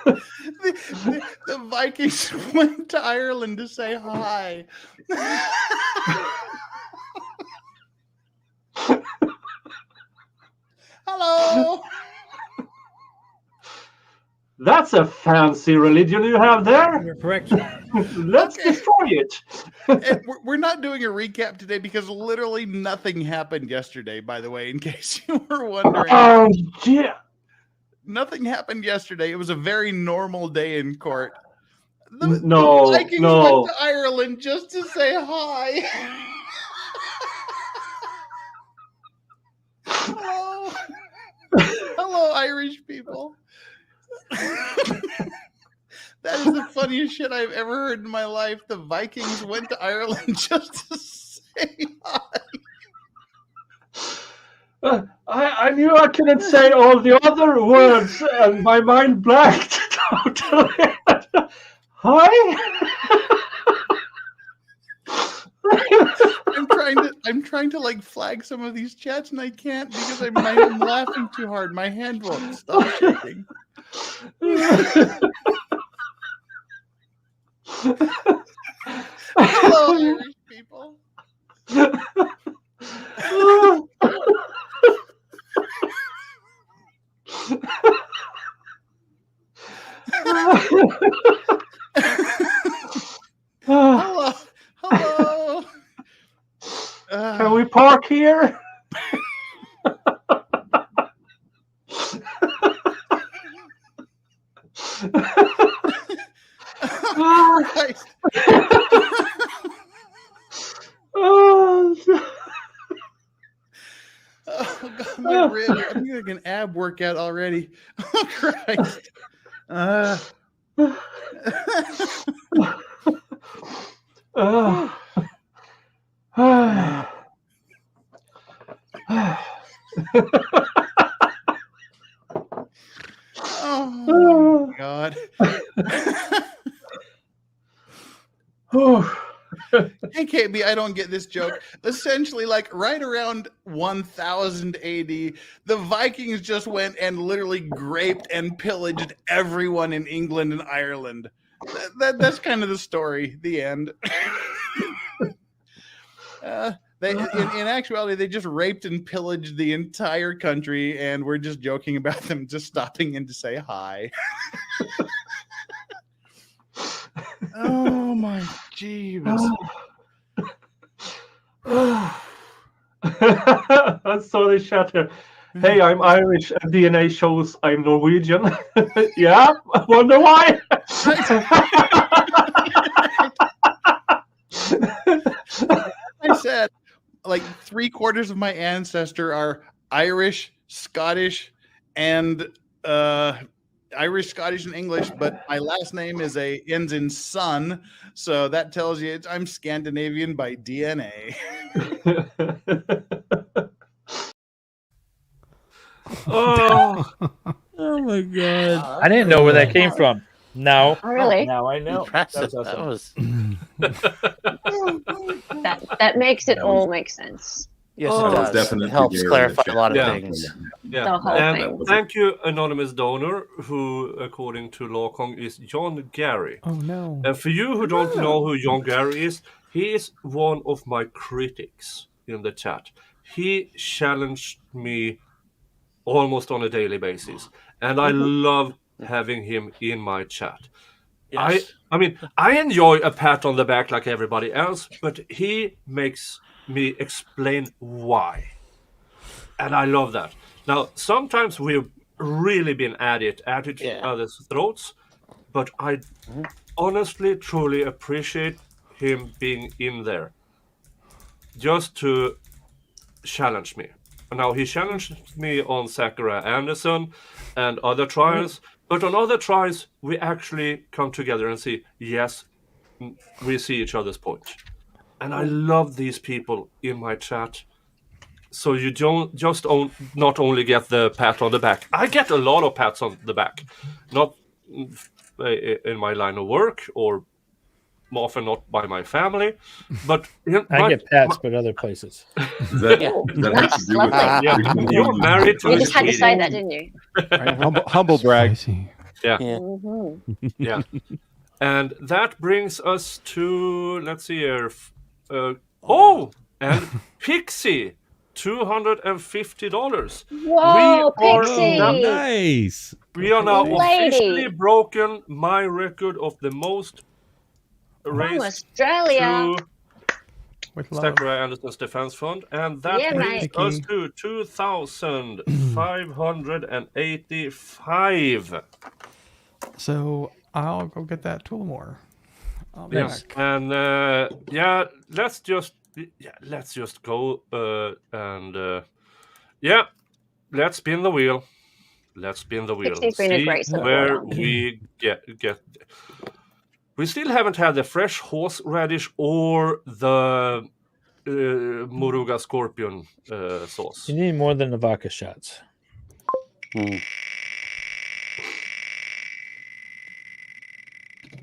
The Vikings went to Ireland to say hi. Hello. That's a fancy religion you have there. You're correct. Let's destroy it. And we're not doing a recap today because literally nothing happened yesterday, by the way, in case you were wondering. Oh, yeah. Nothing happened yesterday. It was a very normal day in court. The Vikings went to Ireland just to say hi. Hello. Hello, Irish people. That is the funniest shit I've ever heard in my life. The Vikings went to Ireland just to say hi. I knew I couldn't say all the other words, and my mind blanked totally. Hi. I'm trying to like flag some of these chats, and I can't because I'm laughing too hard. My hand won't stop shaking. Hello, Irish people. Hello. Hello. Can we park here? Christ. Oh, God, my rib. I'm doing an ab workout already. Oh, Christ. Oh, my God. Hey, KB, I don't get this joke. Essentially, like right around 1000 AD, the Vikings just went and literally raped and pillaged everyone in England and Ireland. That's kind of the story. The end. In actuality, they just raped and pillaged the entire country, and we're just joking about them just stopping in to say hi. Oh my Jesus. I saw the chat here. Hey, I'm Irish and DNA shows I'm Norwegian. Yeah? I wonder why. I said like 3/4 of my ancestor are Irish, Scottish, and Irish, Scottish, and English, but my last name ends in son, so that tells you I'm Scandinavian by DNA. Oh my God! I didn't know where that came from. Now, really? Now I know. Impressive. That's awesome. That makes it all make sense. Yes, Oh, it does. definitely It helps there in clarify the a lot of chat. things. Yeah. The whole And thing. thank you, anonymous donor, who, according to Law Kong, is John Gary. Oh no. And for you who don't know who John Gary is, he is one of my critics in the chat. He challenged me almost on a daily basis, and I love having him in my chat. Yes. I mean, I enjoy a pat on the back like everybody else, but he makes me explain why. And I love that. Now, sometimes we've really been at each other's throats, but I honestly, truly appreciate him being in there just to challenge me. Now, he challenged me on Zachariah Anderson and other trials, but on other trials, we actually come together and see, yes, we see each other's point. And I love these people in my chat. So you don't not only get the pat on the back. I get a lot of pats on the back, not in my line of work or often not by my family, but I get pats, but other places. That has to do with You're married to You a just had to Swede. say that, didn't you? Humble brag. Yeah. Mm-hmm. Yeah. And that brings us to, let's see here. And Pixie $250. Whoa, We are Pixie! now- Nice. We are now Lady. officially broken my record of the most From raised Australia. to With love. Zachariah Anderson's Defense Fund, and that Yeah, brings mate. us to 2,585. So I'll go get that tool more. I'll be Yes, back. and let's just go let's spin the wheel. Let's spin the wheel. Pixie's been a great where supporter. we get. We still haven't had the fresh horseradish or the Moruga scorpion sauce. You need more than the vodka shots. Mm.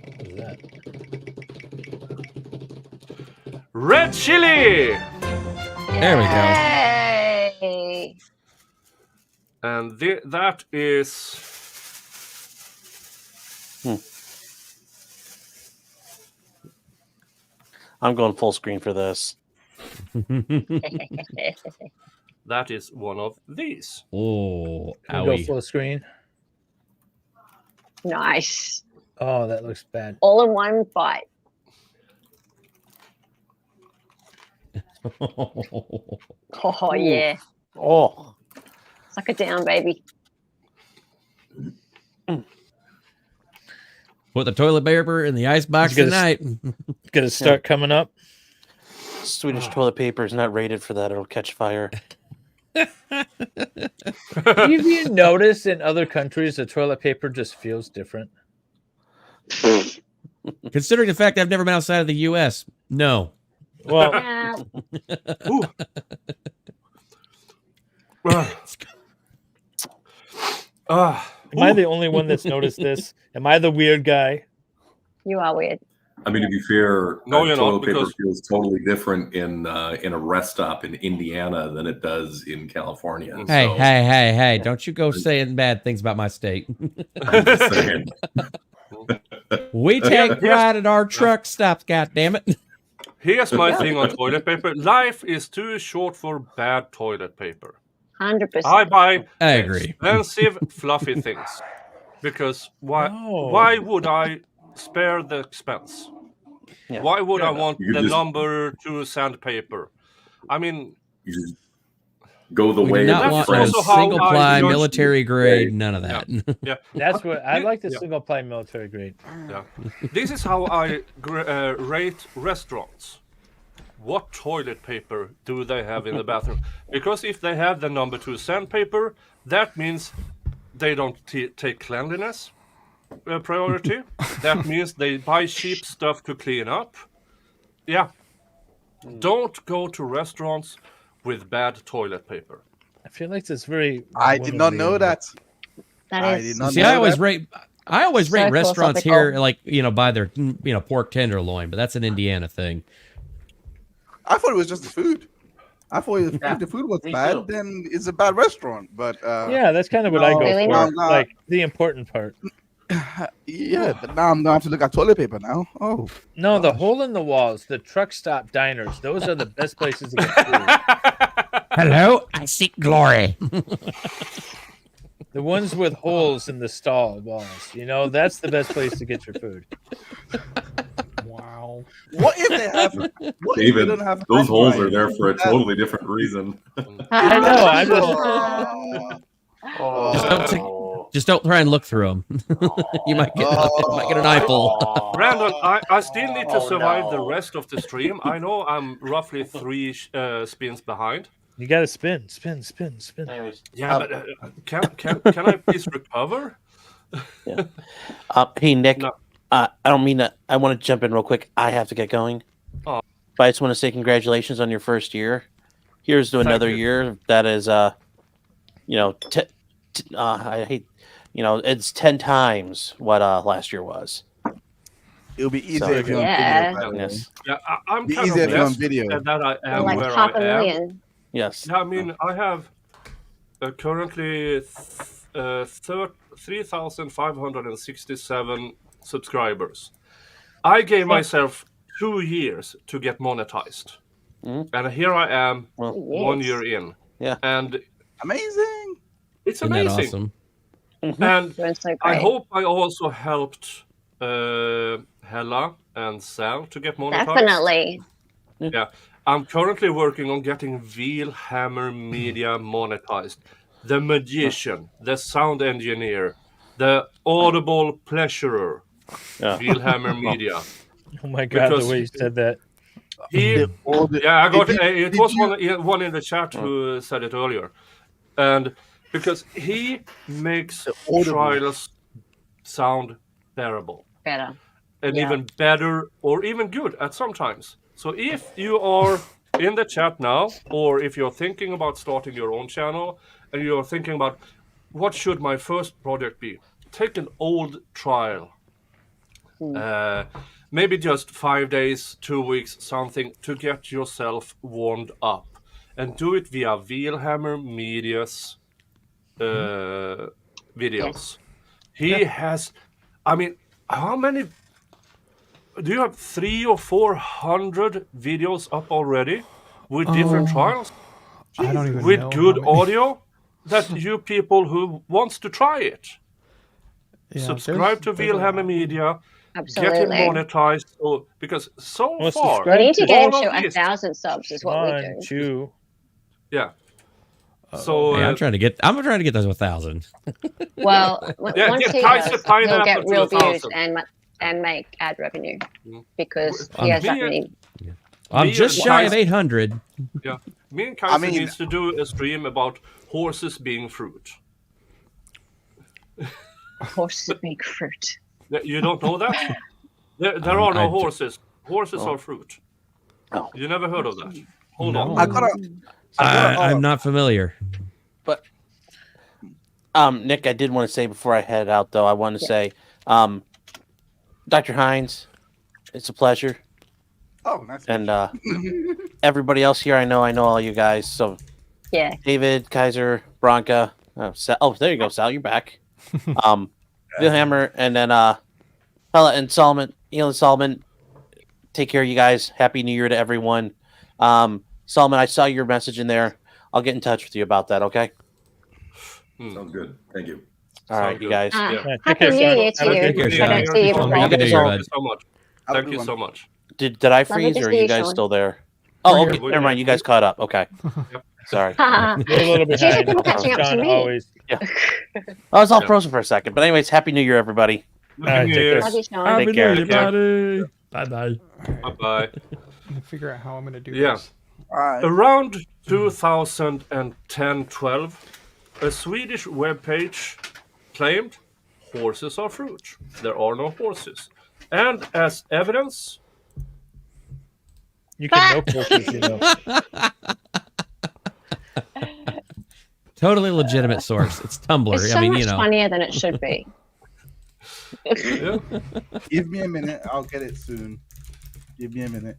What is that? Red chili! There we go. Hey. And that is... I'm going full screen for this. That is one of these. Oh, Can we go owie. full screen? Nice. Oh, that looks bad. All in one bite. Oh, yeah. Oh, Suck it down, baby. Put the toilet paper in the icebox It's gonna tonight. Gonna start coming up. Swedish toilet paper is not rated for that. It'll catch fire. Have you noticed in other countries the toilet paper just feels different? Considering the fact I've never been outside of the U.S., no. Well, Yeah. am I the only one that's noticed this? Am I the weird guy? You are weird. I mean, to be fair, No, you're not, toilet paper because- feels totally different in a rest stop in Indiana than it does in California. Hey, So, hey! Don't you go saying bad things about my state. I'm just saying. We take pride in our truck stops. God damn it! Here's my thing on toilet paper. Life is too short for bad toilet paper. 100%. I buy I agree. expensive, fluffy things. Because why would I spare the expense? Yeah. Why would I want You the just- number 2 sandpaper? I mean, You just go the We way do of not the want That's no front. also how single I ply judge- military grade. None of that. yeah. That's what I like the Yeah. single ply military grade. Yeah. This is how I rate restaurants. What toilet paper do they have in the bathroom? Because if they have the number 2 sandpaper, that means they don't take cleanliness priority. That means they buy cheap stuff to clean up. Yeah. Don't go to restaurants with bad toilet paper. I feel like it's very. I did not know that. That I is. did not See, know I always that. rate. I always So rate restaurants philosophical. here, like by their pork tenderloin, but that's an Indiana thing. I thought it was just the food. I thought if the food was me bad, too. then it's a bad restaurant. But Yeah, that's kind of what I go Really for. not. Like the important part. yeah, but now I'm gonna have to look at toilet paper now. Oh, No, the hole in the walls, the truck stop diners, those are the best places to get food. Hello, I seek glory. The ones with holes in the stall walls, that's the best place to get your food. Wow. what if they have? What if they David, don't have? those holes Fundraiser? are there for a totally different reason. I know. I'm just. Just don't try and look through them. You might get an eyeball. Brandon, I still need to survive the rest of the stream. I know I'm roughly 3 spins behind. You got to spin. Anyways, Yeah, but can I please recover? hey Nick, No. I don't mean that. I want to jump in real quick. I have to get going. Oh. But I just want to say congratulations on your first year. Here's to another you. year that is, I hate, it's 10 times what last year was. It'll be easier So- if you're Yeah. on video. by the way. Yes. Yeah, I'm Be kind easier of if you're on blessed video. that I am like where half a I am. million. Yes. Yeah, I mean, I have currently 3,567 subscribers. I gave myself 2 years to get monetized. And here I am, Well, 1 year in. Yeah. And Amazing. it's Isn't that amazing. awesome? And Doing so I great. hope I also helped Hella and Sal to get monetized. Definitely. Yeah. I'm currently working on getting Wheelhammer Media monetized. The magician, the sound engineer, the audible pleasurer, Wheelhammer Media. Oh my god, Because the way you said that. I got it. Was one in the chat who said it earlier, and because he makes trials sound bearable, Better. and even better or even good at sometimes. So if you are in the chat now, or if you're thinking about starting your own channel and you're thinking about what should my first project be, take an old trial. Maybe just 5 days, 2 weeks, something to get yourself warmed up, and do it via Wheelhammer Media's videos. He has, I mean, how many? Do you have 300 or 400 videos up already with different trials? I don't even with know good how many. audio that you people who wants to try it. Yeah, Subscribe to there's a Wheelhammer lot. Media. Absolutely. Get it monetized. Because so Well, far, subscribe We need to to- get all him of to this- 1,000 subs is what we One, do. two. Yeah. So Hey, I'm trying to get those 1,000. Well, Yeah, once get he Kaiser does, Pineapple he'll get to real 1,000. views and make ad revenue because Um, he has that me- many. I'm Me just and shy of Kaiser- 800. Yeah. Me and Kaiser mean- needs to do a stream about horses being fruit. Horses being fruit. You don't know that? There are no I- horses. Horses are fruit. Oh. You never heard of that? Hold No. on. I gotta. I'm not familiar. But Nick, I did want to say before I head out, though, I want to say, Dr. Hines, it's a pleasure, Oh, nice. and everybody else here, I know all you guys. So Yeah. David, Kaiser, Bronca, Sal, there you go, Sal, you're back. Wilhammer, and then Hella and Solomon, Solomon. Take care, you guys. Happy New Year to everyone. Solomon, I saw your message in there. I'll get in touch with you about that. Okay. Sounds good. Thank you. All right, you guys. Yeah. Take Happy care, New son. Year to Have a you. good care, If I Sean. don't see you Have a before. good day, Thank bud. you so much. Have a Thank good you one. so much. Did I Lovely freeze, to or are see you you, guys Sean. still there? Oh, We're okay. here. Never mind. You guys caught up. Okay. Sorry. Haha. You're a little She's just behind. been catching up to John me. always. I was all frozen for a second, but anyways, Happy New Year, everybody. Alright, take care. Love you, Sean. Happy New care. Year, buddy. Bye-bye. Bye-bye. Figure out how I'm gonna do Yeah. this. All right. Around 2010-12, a Swedish webpage claimed horses are fruit. There are no horses. And as evidence, You can know horses, you know. Totally legitimate source. It's Tumblr. It's so I mean, much you know. funnier than it should be. yeah, Give me a minute. I'll get it soon. Give me a minute.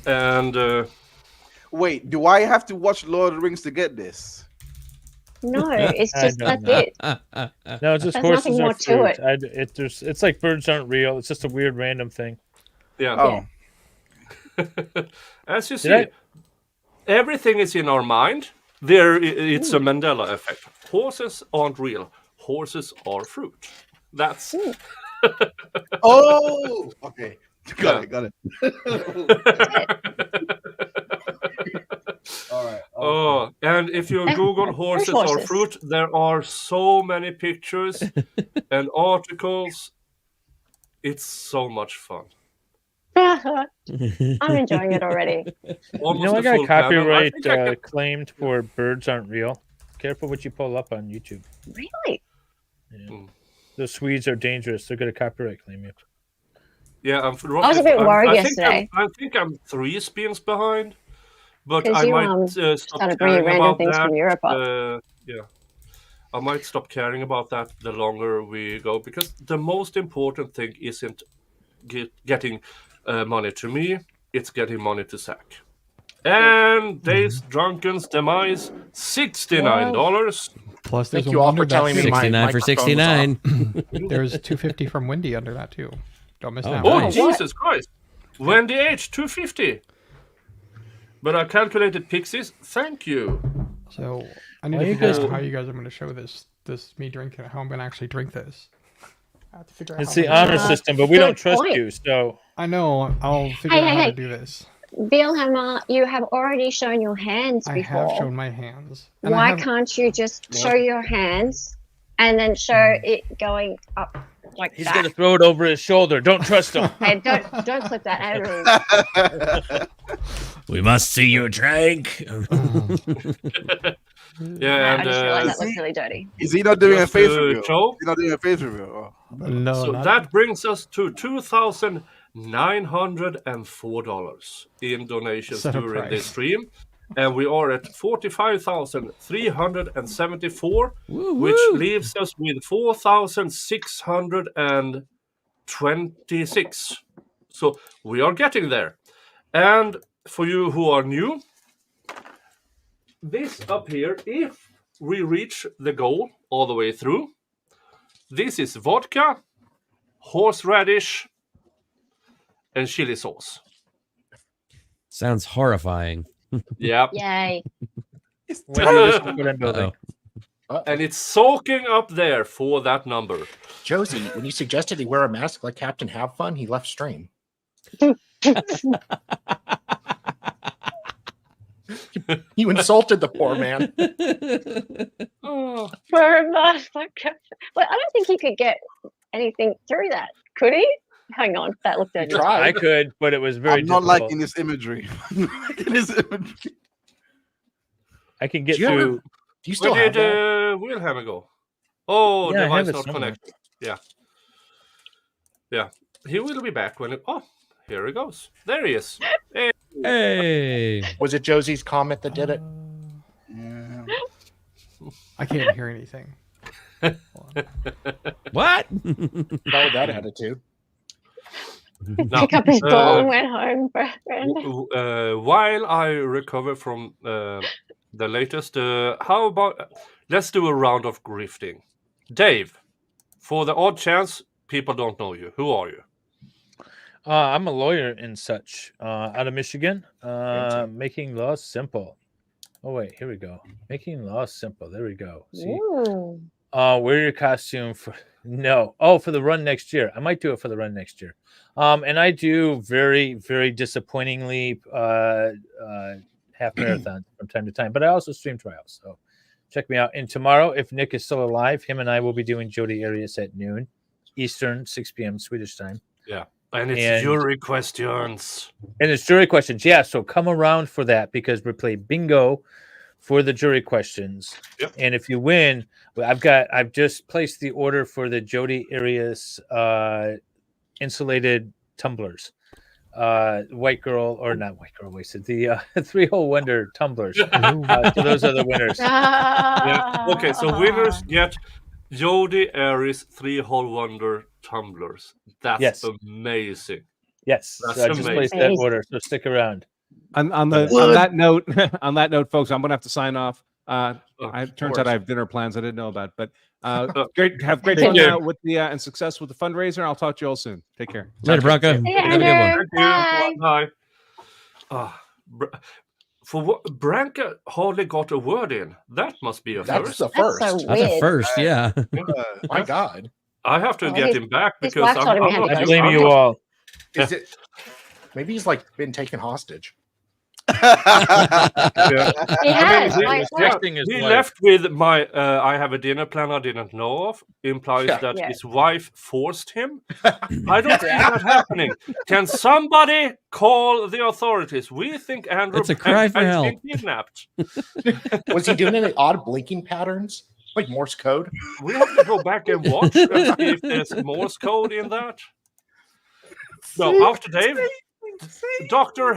and Wait, do I have to watch Lord of the Rings to get this? No, it's I just don't that's know. it. No, it's just There's horses nothing are more to fruit. It's like birds aren't real. It's just a weird random thing. yeah, Oh, as you see, Did everything is in our mind. It's a Mandela effect. Horses aren't real. Horses are fruit. That's oh, okay. Got it. All right. Oh, and if you Google horses or horses. fruit, there are so many pictures and articles. It's so much fun. I'm enjoying it already. Almost You know, I a got full panel. I copyright think I can- claimed for birds aren't real. Careful what you pull up on YouTube. Really? The Swedes are dangerous. They're going to copyright claim you. Yeah, I was a bit worried I think yesterday. I think I'm 3 spins behind, but 'Cause I you, might stop started bringing caring random about things that. from Europe up. Yeah, I might stop caring about that the longer we go, because the most important thing isn't getting money to me; it's getting money to Zach. And Days Drunken's demise, $69. Plus, there's Thank a you all wonder for telling me that my 69 for microphone was 69. there's 250 from Wendy under that too. Don't miss Oh, that. Oh, nice. Jesus Christ! Wendy H, 250. But I calculated pixies. Thank you. So I need Why to you figure guys- out how you guys are going to show this me drinking it. How I'm going to actually drink this. I have to figure out It's how the I'm gonna honor do it. system, but we Good don't trust point. you. So I know. I'll figure out how to do this. Billhammer, you have already shown your hands I before. have shown my hands. And I Why have- can't you just show your hands and then show it going up like he's that? gonna throw it over his shoulder. Don't trust him. Hey, don't clip that out. We must see you drink. Yeah, I just realized and that looks really dirty. Is he not doing a just face to reveal? show. He's not doing a face reveal. Oh. No, So not- that brings us to $2,904 in donations Set a during price. this stream. And we are at 45,374, which leaves us with 4,626. So we are getting there. And for you who are new, this up here, if we reach the goal all the way through, this is vodka, horseradish, and chili sauce. Sounds horrifying. Yeah. Yay. When you listen to what I'm building. Uh-oh. And it's soaking up there for that number. Josie, when you suggested he wear a mask like Captain Have Fun, he left stream. You insulted the poor man. Oh, For a mask like Well, I don't think he could get anything through that. Could he? Hang on, that looked dirty. Tried. I could, but it was very I'm not difficult. liking this imagery. I'm not liking this imagery. I can get Do you have through. Do you still where have did that? Wilhelm go? Oh, Yeah, I have device it not somewhere. connected. Yeah. Yeah. He will be back when it. Oh, here he goes. There he is. Hey. Hey. Was it Josie's comment that did it? Yeah. I can't hear anything. What? Not with that attitude. Now, Pick up his ball and went home, Brandon. while I recover from the latest, how about let's do a round of grifting. Dave, for the odd chance people don't know you, who are you? I'm a lawyer and such out of Michigan, making law simple. Oh, wait, here we go. Making law simple. There we go. See, Ooh. wear your costume for no. Oh, for the run next year. I might do it for the run next year. And I do very, very disappointingly half marathons from time to time, but I also stream trials. So check me out. And tomorrow, if Nick is still alive, him and I will be doing Jody Arias at noon Eastern, 6 p.m. Swedish time. Yeah. And it's And- jury questions. And it's jury questions. Yeah, so come around for that because we play bingo for the jury questions. Yep. And if you win, I've just placed the order for the Jody Arias insulated tumblers. White girl or not white girl wasted the 3-hole wonder tumblers. So those are the winners. Yeah. Okay, so winners get Jody Aries 3-hole wonder tumblers. That's Yes. amazing. Yes, That's so I just placed that amazing. order. So stick around. On that note, on that note, folks, I'm gonna have to sign off. It turns out I have dinner plans I didn't know about, but great Thank fun you. with the and success with the fundraiser. I'll talk to you all soon. Take care. Later, Bronco. See you Have a good one. later. Thank you. Bye. Bye. For what Branka hardly got a word in. That must be a That's first. the first. so That's a weird. first, yeah. My God. I have to Well, get his- him back his because wife I'm told him he had not to I go blame somewhere. you all. Is it? Maybe he's like been taken hostage. He I has. mean, Like, yeah, texting his he wife. left with my I have a dinner plan I didn't know of, implies Yeah. that Yeah. his wife forced him. I don't see that happening. Can somebody call the authorities? We think Andrew It's a cry for has help. been kidnapped. Was he doing any odd blinking patterns? Like Morse code? We have to go back and watch and see if there's Morse code in that. No, after Dave, Dr.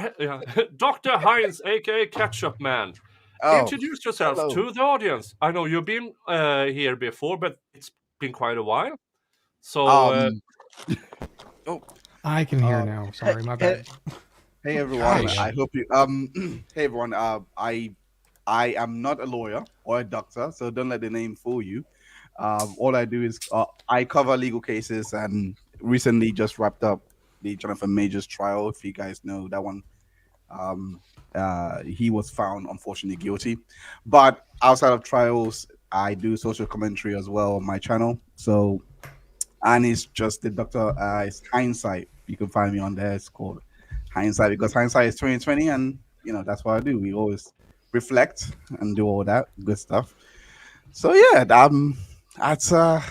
Heinz, aka Ketchup Man. Oh, Introduce yourself hello. to the audience. I know you've been here before, but it's been quite a while. So, I can hear now. Sorry, my bad. Hey everyone, Gosh. I hope you hey everyone, I am not a lawyer or a doctor, so don't let the name fool you. All I do is I cover legal cases and recently just wrapped up the Jonathan Majors trial, if you guys know that one. he was found unfortunately guilty. But outside of trials, I do social commentary as well on my channel. So, and it's just the doctor. It's hindsight. You can find me on there. It's called hindsight because hindsight is 2020, and that's what I do. We always reflect and do all that good stuff. So yeah, that's I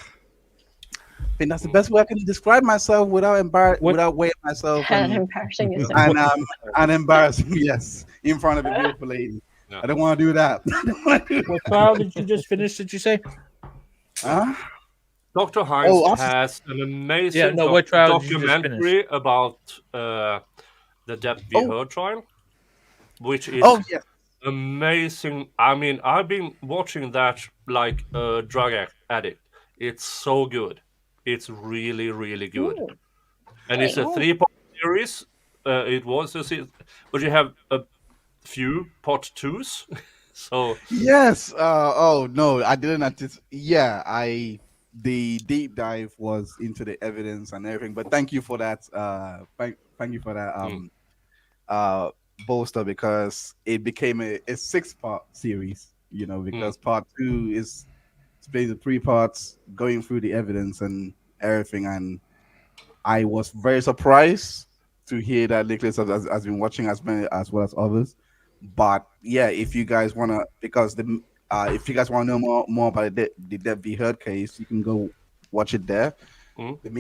think that's the best way I can describe myself without without weighing myself and embarrassing yourself. and embarrassing me, yes, in front of a beautiful lady. Yeah. I don't want to do that. What trial did you just finish? Did you say? Huh? Dr. Hines Oh, has an amazing what trial did you just documentary about the Depp v. Heard trial, which is yes. amazing. I mean, I've been watching that like a drug addict. It's so good. It's really, really good. Ooh. And it's a 3-part series. It was but you have a few part 2s. So Yes. Oh no, I didn't anticipate. Yeah, the deep dive was into the evidence and everything. But thank you for that. Thank you for that. Bolster, because it became a 6-part series. Because part 2 is basically 3 parts going through the evidence and everything. And I was very surprised to hear that Nicholas has been watching as well as others. But yeah, if you guys want to, because if you guys want to know more about the Depp v. Heard case, you can go watch it there. The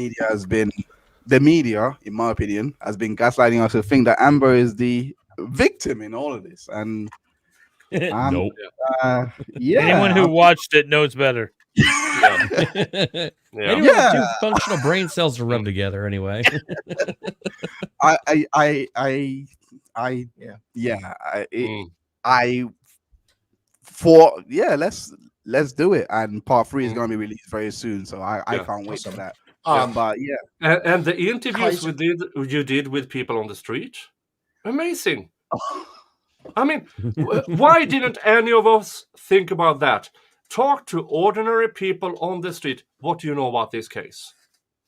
media, in my opinion, has been gaslighting us to think that Amber is the victim in all of this. And Nope. Anyone who watched it knows better. Anyone with 2 functional brain cells to rub together, anyway. Let's do it. And part 3 is going to be released very soon, so I can't wait for that. But yeah, and the interviews you did with people on the street, amazing. I mean, why didn't any of us think about that? Talk to ordinary people on the street. What do you know about this case?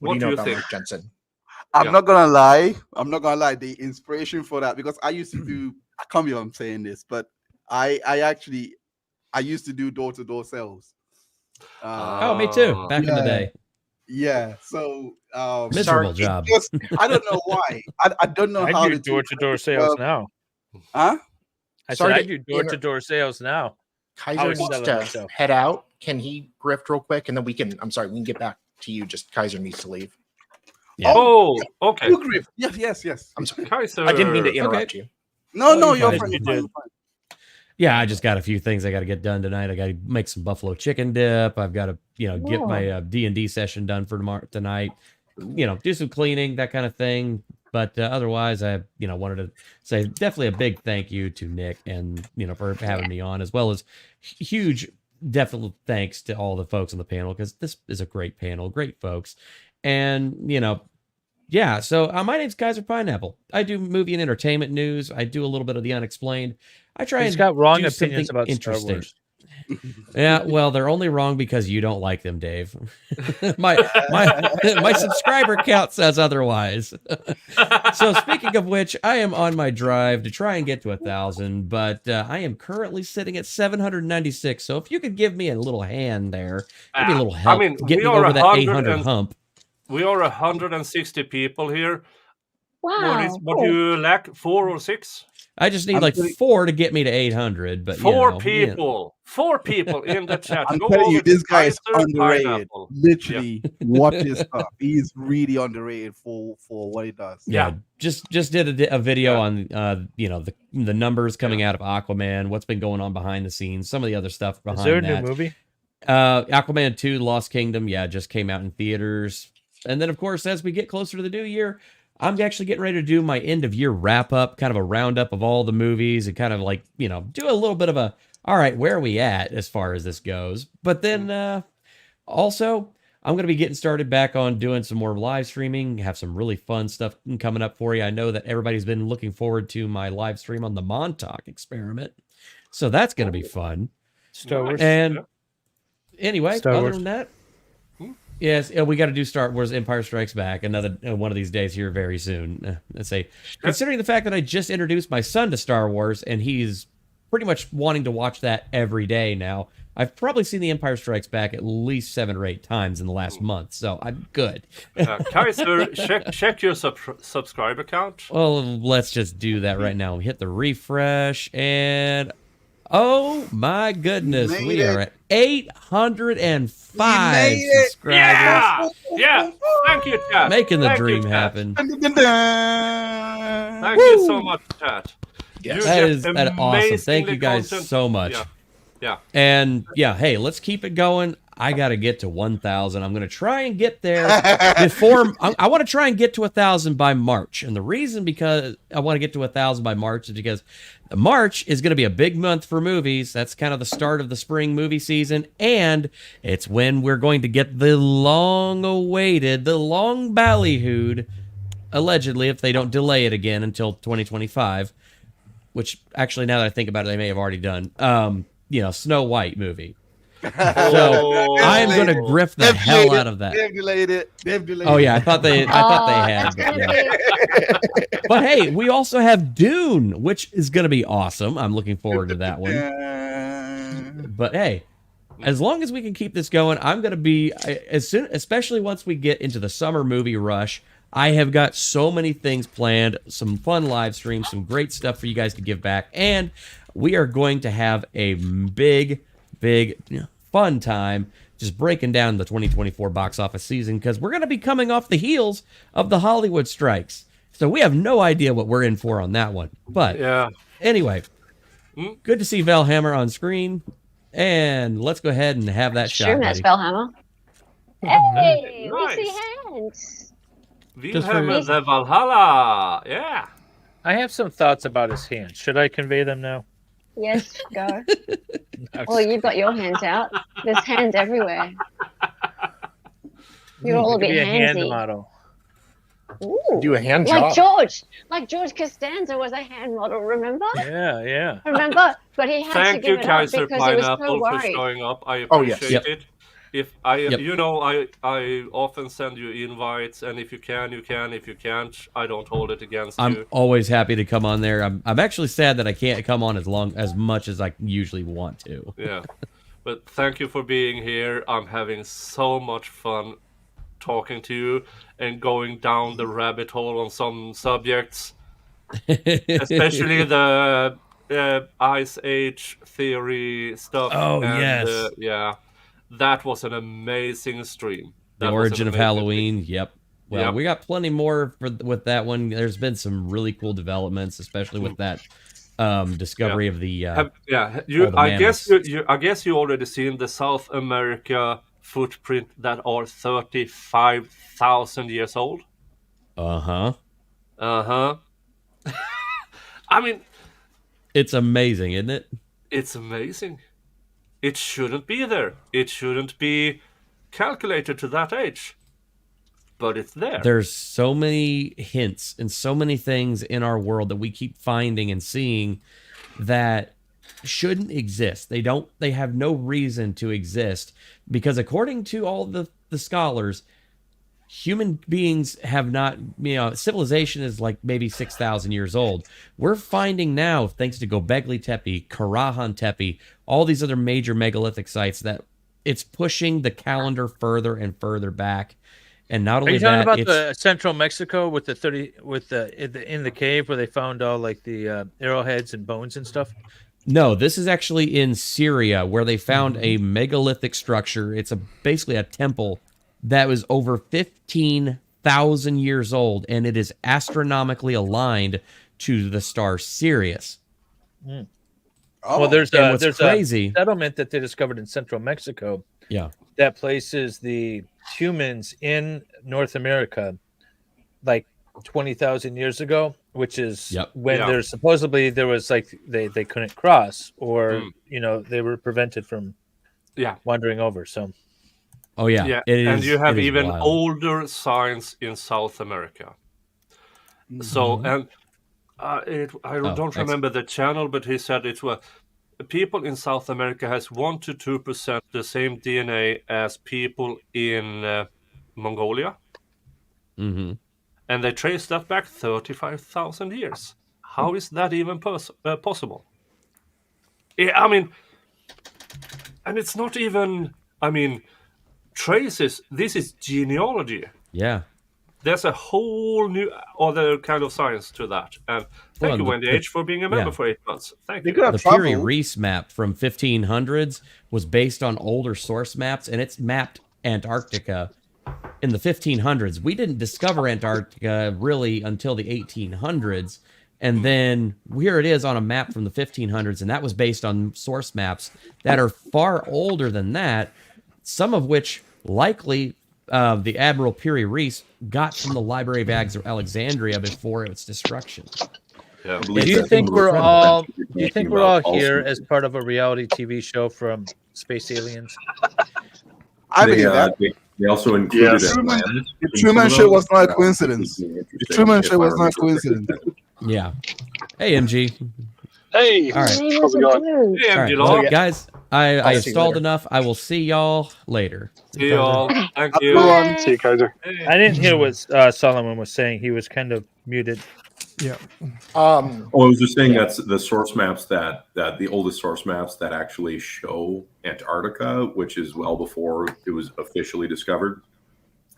What do you know about think, Mark Jensen? I'm not gonna lie. The inspiration for that, because I used to do. I can't believe I'm saying this, but I used to do door-to-door sales. Me too. Back in the day. Yeah. So miserable job. I don't know why. I don't know how do door-to-door sales now. Huh? I said I do door-to-door sales now. Kaiser needs to head out. Can he grift real quick, and then we can get back to you. Just Kaiser needs to leave. Yeah. Oh, okay. You grift. Yes. I'm sorry. Kaiser. I didn't mean to interrupt you. No, you're fine. fine. You You're fine. Yeah, I just got a few things I got to get done tonight. I got to make some buffalo chicken dip. I've got to, get my D&D session done for tonight. Do some cleaning, that kind of thing. But otherwise, I, wanted to say definitely a big thank you to Nick and, for having me on, as well as huge, definite thanks to all the folks on the panel, because this is a great panel, great folks. And, yeah, so my name's Kaiser Pineapple. I do movie and entertainment news. I do a little bit of the unexplained. I try He's and got wrong do opinions something about interesting. Star Wars. Yeah, well, they're only wrong because you don't like them, Dave. my subscriber count says otherwise. So speaking of which, I am on my drive to try and get to 1,000, but I am currently sitting at 796. So if you could give me a little hand there, give me a little help, get me over that 800 hump. We are 160 people here. Wow. What do you lack? 4 or 6? I just need 4 to get me to 800. But 4 people in the chat. I'm Go telling you, over to this guy is Kaiser underrated. Pineapple. Literally, watch his stuff. He's really underrated for what he does. Yeah, just did a video on the numbers coming out of Aquaman, what's been going on behind the scenes, some of the other stuff behind that. Is there a new movie? Aquaman 2 Lost Kingdom, just came out in theaters. And then, of course, as we get closer to the new year, I'm actually getting ready to do my end of year wrap up, kind of a roundup of all the movies, and kind of like, do a little bit of a, all right, where are we at as far as this goes? But then also, I'm going to be getting started back on doing some more live streaming, have some really fun stuff coming up for you. I know that everybody's been looking forward to my live stream on the Montauk experiment. So that's going to be fun. Star Wars. And anyway, Star other Wars. than that, Yes, we got to do Star Wars Empire Strikes Back another one of these days here very soon. Let's say, considering the fact that I just introduced my son to Star Wars and he's pretty much wanting to watch that every day now, I've probably seen The Empire Strikes Back at least 7 or 8 times in the last month, so I'm good. Kaiser, check your subscriber count. Well, let's just do that right now. We hit the refresh, and oh my goodness, we are at 805 subscribers. Yeah. Thank you, chat. Making the Thank you, dream chat. happen. Thank you so much, chat. Yes. That is awesome. Thank you guys so much. Yeah. And yeah, hey, let's keep it going. I got to get to 1,000. I'm going to try and get there before. I want to try and get to 1,000 by March. And the reason because I want to get to 1,000 by March is because March is going to be a big month for movies. That's kind of the start of the spring movie season. And it's when we're going to get the long-awaited, the long ballyhooed, allegedly, if they don't delay it again until 2025, which actually, now that I think about it, they may have already done. Snow White movie. So I'm going to grift the hell out of that. They've delayed it. Oh yeah, I thought they had. But hey, we also have Dune, which is going to be awesome. I'm looking forward to that one. But hey, as long as we can keep this going, I'm going to be especially once we get into the summer movie rush. I have got so many things planned, some fun live streams, some great stuff for you guys to give back, and we are going to have a big, fun time just breaking down the 2024 box office season because we're going to be coming off the heels of the Hollywood strikes. So we have no idea what we're in for on that one. But anyway, good to see Valhammer on screen, and let's go ahead and have that shot. Sure, that's Valhammer. Hey, we see hands. Wilhelm the Valhalla. Yeah. I have some thoughts about his hands. Should I convey them now? Yes, go. Well, you've got your hands out. There's hands everywhere. You're all a bit hand handsy. model. Ooh, do a hand like job. George Costanza was a hand model. Remember? Yeah. Remember? But he had to Thank give you, it up Kaiser because he was so Pineapple, for worried. showing up. I Oh, yes. appreciate it. If I, Yep. I often send you invites, and if you can, you can. If you can't, I don't hold it against I'm you. always happy to come on there. I'm actually sad that I can't come on as much as I usually want to. Yeah, but thank you for being here. I'm having so much fun talking to you and going down the rabbit hole on some subjects, especially the Ice Age theory stuff. Oh, and, yes. Yeah. That was an amazing stream. The origin of Halloween. Yep. Well, we got plenty more with that one. There's been some really cool developments, especially with that discovery of the. I guess you already seen the South America footprint that are 35,000 years old. I mean, it's amazing, isn't it? It's amazing. It shouldn't be there. It shouldn't be calculated to that age. But it's there. There's so many hints and so many things in our world that we keep finding and seeing that shouldn't exist. They have no reason to exist because according to all the scholars, human beings have not, civilization is like maybe 6,000 years old. We're finding now, thanks to Göbekli Tepe, Karahan Tepe, all these other major megalithic sites, that it's pushing the calendar further and further back. And not only Are you talking that, about it's the central Mexico with in the cave where they found all like the arrowheads and bones and stuff? No, this is actually in Syria where they found a megalithic structure. It's basically a temple that was over 15,000 years old, and it is astronomically aligned to the star Sirius. Well, there's crazy. a settlement that they discovered in central Mexico. Yeah, that places the humans in North America like 20,000 years ago, which is when there's supposedly there was like they couldn't cross or they were prevented from wandering over. So. And you have even older signs in South America. So, and I don't remember the channel, but he said it was people in South America has 1 to 2% the same DNA as people in Mongolia. Mm-hmm. And they trace that back 35,000 years. How is that even possible? I mean, and it's not even, traces. This is genealogy. Yeah. There's a whole new other kind of science to that. And thank you, Wendy H, for being a member for 8 months. Thank you. The Piri Reis map from 1500s was based on older source maps, and it's mapped Antarctica in the 1500s. We didn't discover Antarctica really until the 1800s. And then here it is on a map from the 1500s, and that was based on source maps that are far older than that, some of which likely the Admiral Piri Reis got from the Library of Alexandria before its destruction. Yeah. Do you think we're all here as part of a reality TV show from space aliens? I believe that. They also included The Truman Show was not a coincidence. The Truman Show was not a coincidence. Yeah. Hey, MG. Hey, all right. how's it going? Hey, All right, well, guys, I have stalled enough. I will see y'all later. See y'all. Thank you. See you, Kaiser. I didn't hear what Solomon was saying. He was kind of muted. Yeah. I was just saying that's the source maps that the oldest source maps that actually show Antarctica, which is well before it was officially discovered.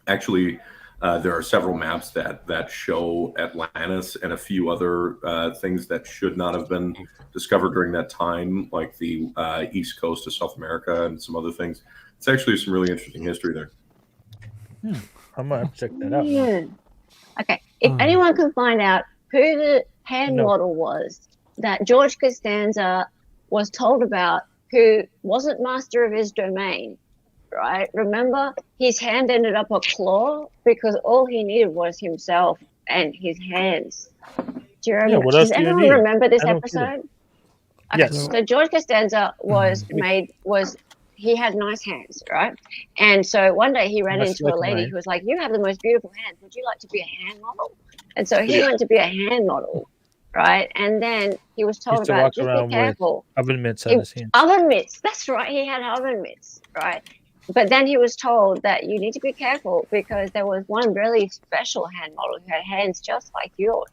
Actually, there are several maps that show Atlantis and a few other things that should not have been discovered during that time, like the east coast of South America and some other things. It's actually some really interesting history there. I'm gonna have to check that out. Yeah. Okay. If anyone can find out who the hand model was that George Costanza was told about, who wasn't master of his domain, right? Remember, his hand ended up a claw because all he needed was himself and his hands. Do you remember? Yeah, what else Does do you anyone need? remember this I don't get it. episode? Okay, Yes. so George Costanza he had nice hands, right? And so one day he ran Much into like a lady mine. who was like, "You have the most beautiful hands. Would you like to be a hand model?" And so he went to be a hand model, right? And then he was He told used to about, walk just around be careful. with oven mitts on his hands. Oven mitts. That's right. He had oven mitts, right? But then he was told that you need to be careful because there was one really special hand model who had hands just like yours.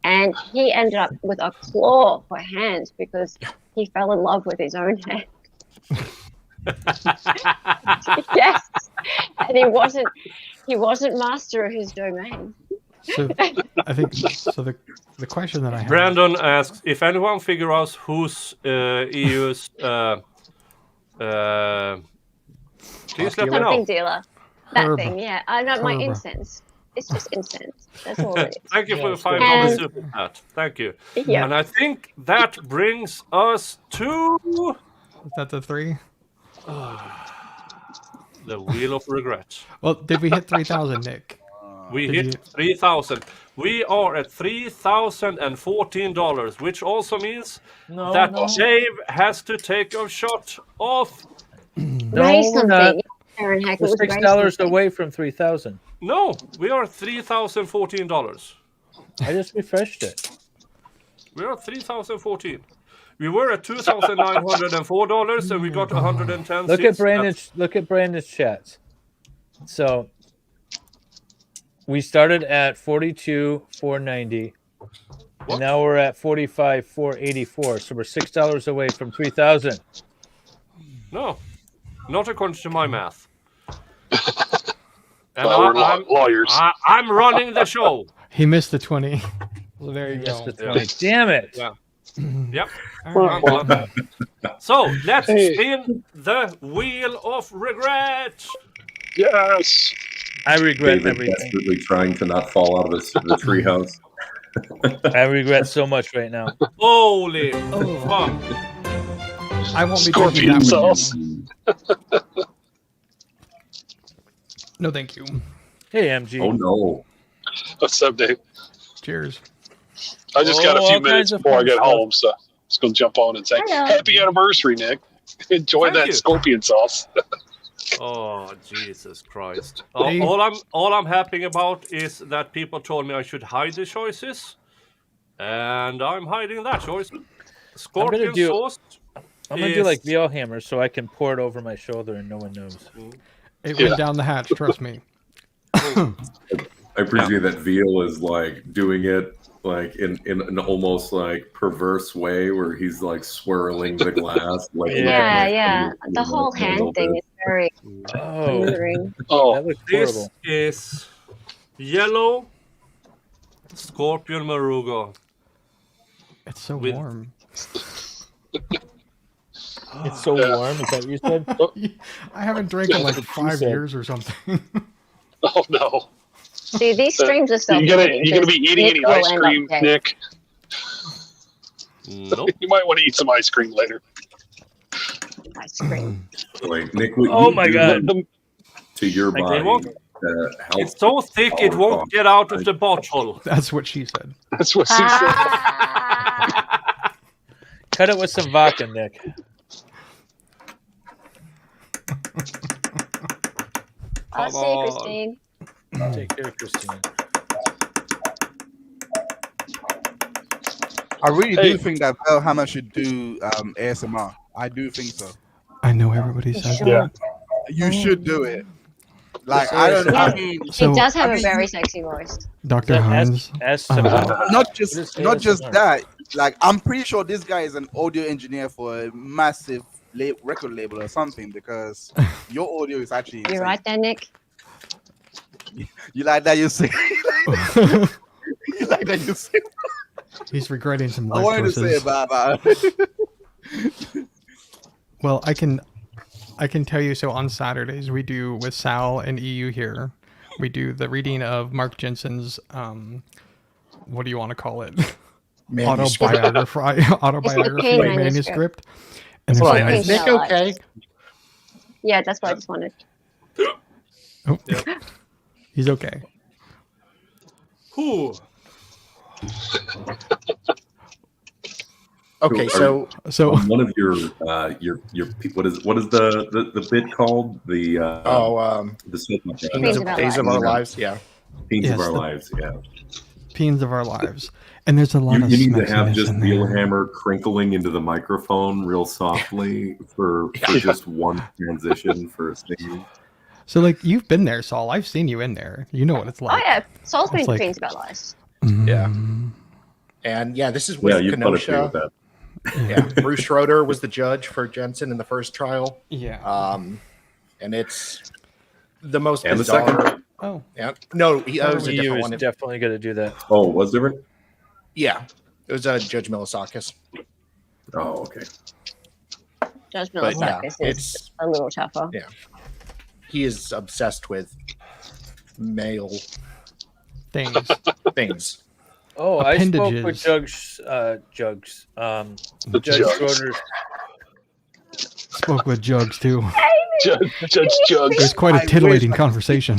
And he ended up with a claw for hands because he fell in love with his own hand. Yes. And he wasn't master of his domain. So I think the question that I have. Brandon asks if anyone figure out who's EU's please let me know. Nothing dealer. That Herb. thing, yeah. I know my Herb. incense. It's just incense. That's all it is. Thank you for the $5 And- super chat. Thank you. Yeah. And I think that brings us to Is that the 3? the Wheel of Regret. Well, did we hit 3,000, Nick? We Did hit 3,000. We are at $3,014, which also means that Dave has to take a shot of. Raise we're something. not. Aaron Hack, it We're was raise $6 something. away from 3,000. No, we are $3,014. I just refreshed it. We are at $3,014. We were at $2,904, and we got 110. Look at Brandon's chats. So we started at 42,490, and now we're at 45,484. So we're $6 away from 3,000. No, not according to my math. And Well, we're lawyers. I'm running the show. He missed the 20. So there you Missed go. the 20. Damn it! Yeah. Yep. All right. So let's Hey. spin the Wheel of Regret. Yes. I regret David everything. desperately trying to not fall out of the treehouse. I regret so much right now. Holy fuck. I won't be Scorpion taking that sauce. with you. No, thank you. Hey, MG. Oh no! What's up, Dave? Cheers. I just got a all few kinds minutes of before I fun get stuff. home, so just gonna jump on and say Hello. happy anniversary, Nick. Enjoy Thank that you. scorpion sauce. Oh Jesus Christ! Hey. All I'm happy about is that people told me I should hide the choices, and I'm hiding that choice. Scorpion sauce. I'm gonna do like veal hammer so I can pour it over my shoulder and no one knows. It went down the hatch. Trust me. I appreciate that Veal is like doing it like in an almost like perverse way where he's like swirling the glass. Like Yeah. The whole hand thing is very alluring. Oh, this is yellow Scorpion Maruga. It's so warm. It's so warm. Is that what you said? I haven't drank in like 5 years or something. Oh no! See, these streams are so. You gonna be eating any ice cream, Nick? Nope. You might want to eat some ice cream later. Ice cream. Like Nick, oh my god! To your body. It's so thick it won't get out of the bottle. That's what she said. That's what she said. Cut it with some vodka, Nick. I'll see you, Christine. Take care, Christine. I really do think that Velhammer should do ASMR. I do think so. I know everybody says that. You should do it. Like I don't. I mean, He does have a very sexy voice. Dr. Hans. not just that. Like I'm pretty sure this guy is an audio engineer for a massive record label or something because your audio is actually. You're right there, Nick. You like that you say? You like that you say? He's regretting some I life wanted choices. to say about Well, I can tell you. So on Saturdays we do with Sal and EU here. We do the reading of Mark Jensen's what do you want to call it? Autobiography manuscript. And Is Nick okay? Yeah, that's what I just wanted. Oh, he's okay. Who? Okay, so one of your what is the bit called? The Days of Our Lives, yeah. Peens of Our Lives, yeah. Peens of Our Lives. And there's a lot of you need to have smexiness just in Veal there. Hammer crinkling into the microphone real softly for just one transition for a singing. So like you've been there, Saul. I've seen you in there. You know what it's like. Oh yeah, Saul's been It's like- Queen's about lives. Yeah. And yeah, this is with Yeah, you'd put it with Kenosha. that. Yeah, Bruce Schroeder was the judge for Jensen in the first trial. Yeah. And it's the most And the bizarre. second? Oh. Yeah. No, it was a EU different is one. definitely going to do that. Oh, was different? Yeah. It was Judge Milasakis. Oh, okay. Judge But, yeah, Milasakis is it's- a little tougher. Yeah. He is obsessed with male things. Oh, I spoke with Appendages. Judge Schroeder. Spoke with Jugs too. Judge Jugs. It was quite a titillating conversation.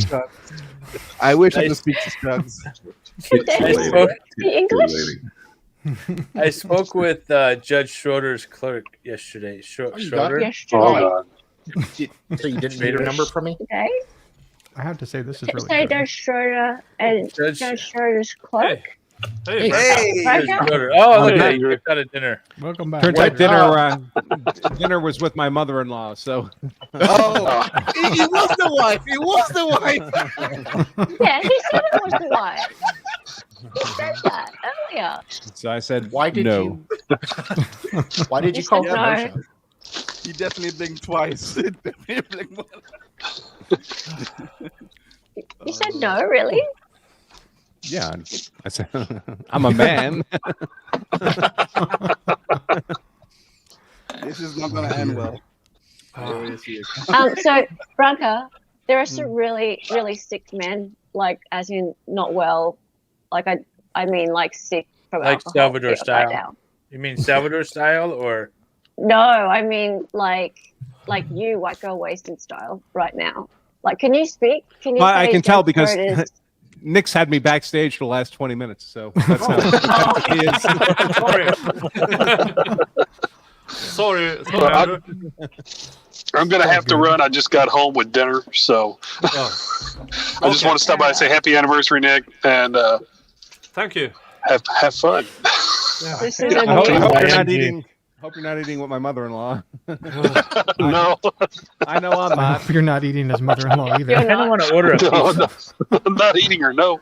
I wish I could speak to Jugs. I spoke with Judge Schroeder's clerk yesterday. Schroeder? Yes, So you didn't need a number from me? Okay. I have to say this is really Say good. Judge Schroeder and Judge- Judge Schroeder's clerk. Hey, Judge Schroeder. Oh, look at that. You're out of dinner. Welcome back. Turns out dinner was with my mother-in-law. So Oh, he was the wife. He was the wife. Yeah, he said it was the wife. He said that earlier. so I said, Why did no. you? Why did you You call said no. Kenosha? He definitely blinked twice. He definitely blinked once. You said no, really? Yeah, I said, I'm a man. This is not going to end well. So Branca, there are some really, really sick men, like as in not well, like I mean like sick from Like alcohol Salvador right style. now. You mean Salvador style or? No, I mean like you, white girl wasted style right now. Like, can you speak? Can you? Well, I say can tell Judge because Schroeder's- Nick's had me backstage for the last 20 minutes. So that's how he is. Sorry. I'm gonna have to run. I just got home with dinner, so I just want to stop by and say happy anniversary, Nick, and Thank you. Have fun. This is I hope you're not ING. eating. Hope you're not eating with my mother-in-law. No, I know I'm I not. hope you're not eating his mother-in-law either. You're I don't not. want to order a no, pizza. no. I'm not eating her. No.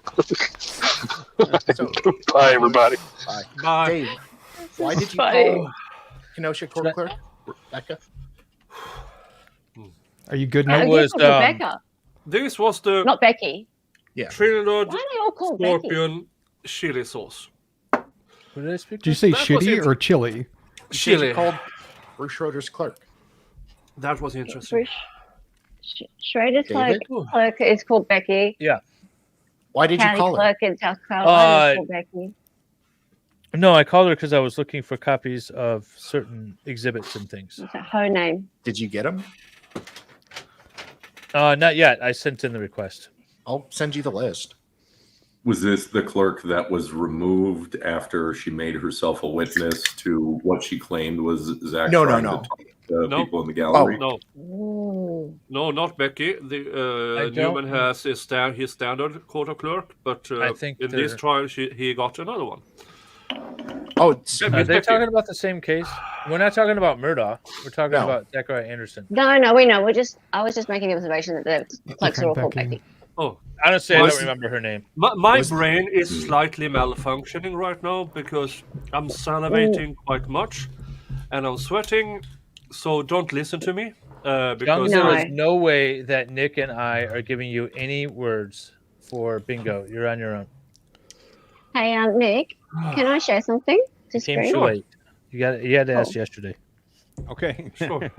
So, Bye, everybody. bye. Bye. Dave, why did you Funny. call Kenosha Court Clerk? Becca? Are you good Oh, now? It you was, called her Becca, This was the not Becky. Trinidad Why are they all called Becky? Scorpion chili sauce. Who did I speak Did you to? say That was shitty it. or chili? You said Chili. you called Bruce Schroeder's clerk. That was interesting. Bruce Schrader's David? clerk is called Becky. Why did you County call her? clerk in South Carolina is called Becky. No, I called her because I was looking for copies of certain exhibits and things. It's her name. Did you get them? Not yet. I sent in the request. I'll send you the list. Was this the clerk that was removed after she made herself a witness to what she claimed was Zach No, trying no. to talk to No. people in the gallery? No, Ooh. no, not Becky. The I don't- Newman has his standard court of clerk, but I think in this they're- trial he got another one. Oh, it's, Yeah, Are Miss they Becky. talking about the same case? We're not talking about Murdoch. We're talking No. about Zachariah Anderson. No, we know. I was just making the observation that the clerks are all called Becky. Becky. Oh, Honestly, I Was- don't remember her name. my brain is slightly malfunctioning right now because I'm salivating quite much and I'm sweating. So don't listen to me Young, because No. there is no way that Nick and I are giving you any words for bingo. You're on your own. Hey, Nick, can I share something to You came screen? too late. You had to ask Oh. yesterday. Okay. Sure.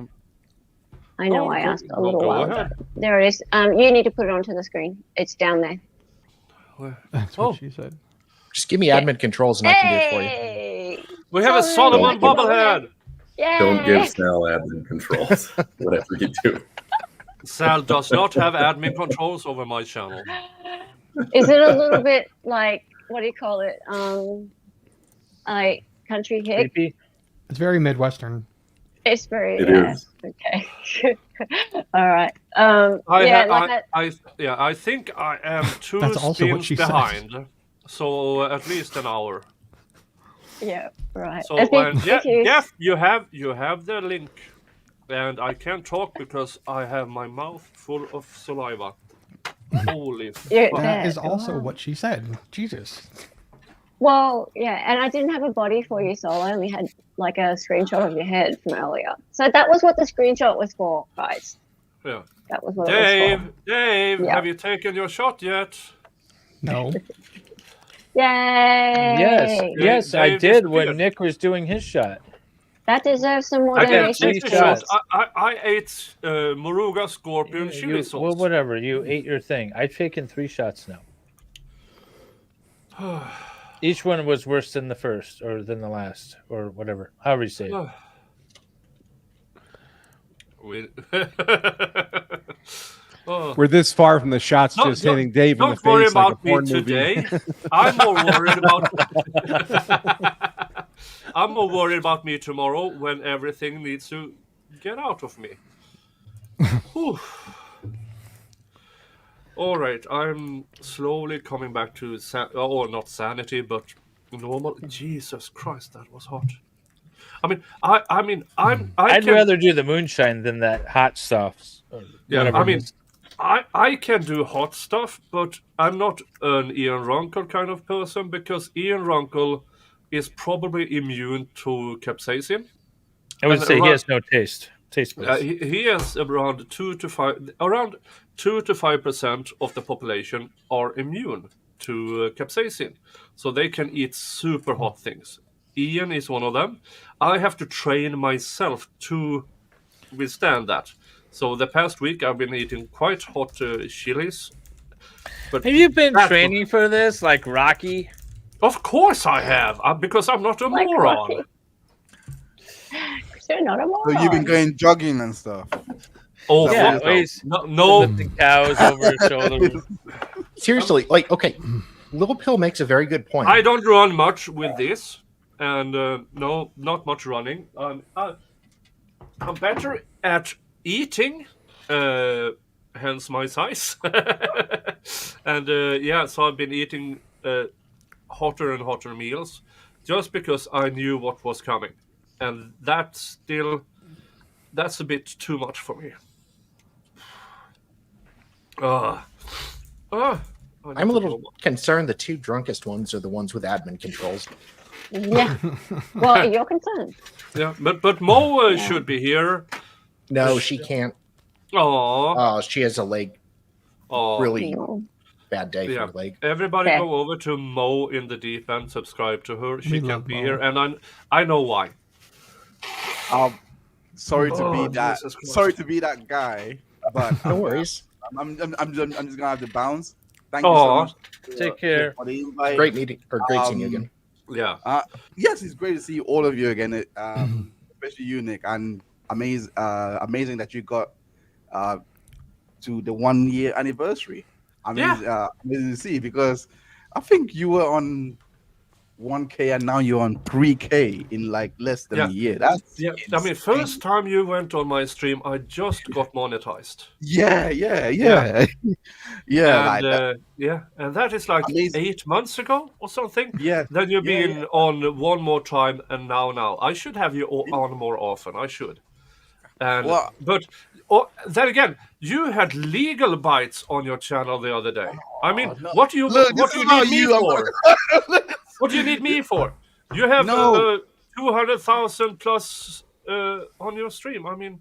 I know Oh, I go- asked a go- little go while ahead. ago. There it is. You need to put it onto the screen. It's down there. That's what Oh. she said. just give me admin controls and I can do it for you. Hey! we have a Sorry, Solomon I can go bobblehead. Yay! Don't give Sal admin controls, whatever you do. Sal does not have admin controls over my channel. Is it a little bit like, what do you call it? Like country hick? Creepy. It's very Midwestern. It's very, It yeah. is. Okay. All right. I think I am two That's also what spins she said. behind. So at least an hour. Yeah, right. So I think and if you- Jeff, you have the link, and I can't talk because I have my mouth full of saliva. Holy Yeah, fuck! That is go also on. what she said. Jesus. Well, yeah, and I didn't have a body for you, so I only had like a screenshot of your head from earlier. So that was what the screenshot was for, guys. Yeah. That was what it was for. Dave, Yeah. have you taken your shot yet? No. Yay! Yes, I Dave did when disappeared. Nick was doing his shot. That deserves some more I can donations. take donations. the Shots. shot. I ate Moruga Scorpion chili sauce. Well, whatever. You ate your thing. I've taken 3 shots now. Each one was worse than the first or than the last or whatever. However you say it. Oh. We're this far from the shots No, just don't- hitting Dave in the Don't worry face like a about me porn movie. today. I'm more worried about. I'm more worried about me tomorrow when everything needs to get out of me. Whew. All right, I'm slowly coming back to not sanity, but normal. Jesus Christ, that was hot. I'd rather do the moonshine than that hot stuff. or Yeah, whatever I it mean, is. I can do hot stuff, but I'm not an Ian Runkle kind of person because Ian Runkle is probably immune to capsaicin. I would and say he around- has no taste. Taste buds. He has around 2 to 5% of the population are immune to capsaicin, so they can eat super hot things. Ian is one of them. I have to train myself to withstand that. So the past week I've been eating quite hot chilies. But Have you been that's training for this like Rocky? Of course I have, because I'm not a Like moron. Rocky. You're not a So moron. you've been going jogging and stuff. Oh, Yeah, fuck he's no. lifting cows over his shoulder. Seriously, like, okay, Little Pill makes a very good point. I don't run much with this, and no, not much running. I'm better at eating, hence my size. And yeah, so I've been eating hotter and hotter meals, just because I knew what was coming, and that's a bit too much for me. I'm a little concerned the two drunkest ones are the ones with admin controls. Yeah. Well, you're concerned. Yeah, but Mo should be here. No, she can't. Oh, she has a leg. Really bad day for her leg. Everybody go over to Mo in the deep end, subscribe to her. She We can love be Mo. here, and I know why. Sorry to be that. Jesus Christ. Sorry to be that guy, but no worries. I'm just gonna have to bounce. Thank you so much. Take care. For the invite. Great meeting, or great seeing you again. Yeah. Yes, it's great to see all of you again. Especially you, Nick, and amazing that you got to the 1 year anniversary. Amazing to see, because I think you were on 1K and now you're on 3K in like less than a year. That's I mean, first time you went on my stream, I just got monetized. Yeah. And that is like 8 months ago or something. Yeah. Then you've been on one more time, and now I should have you on more often. I should. And but then again, you had legal bites on your channel the other day. I mean, what do you need me for? What do you need me for? You have 200,000 plus on your stream. I mean,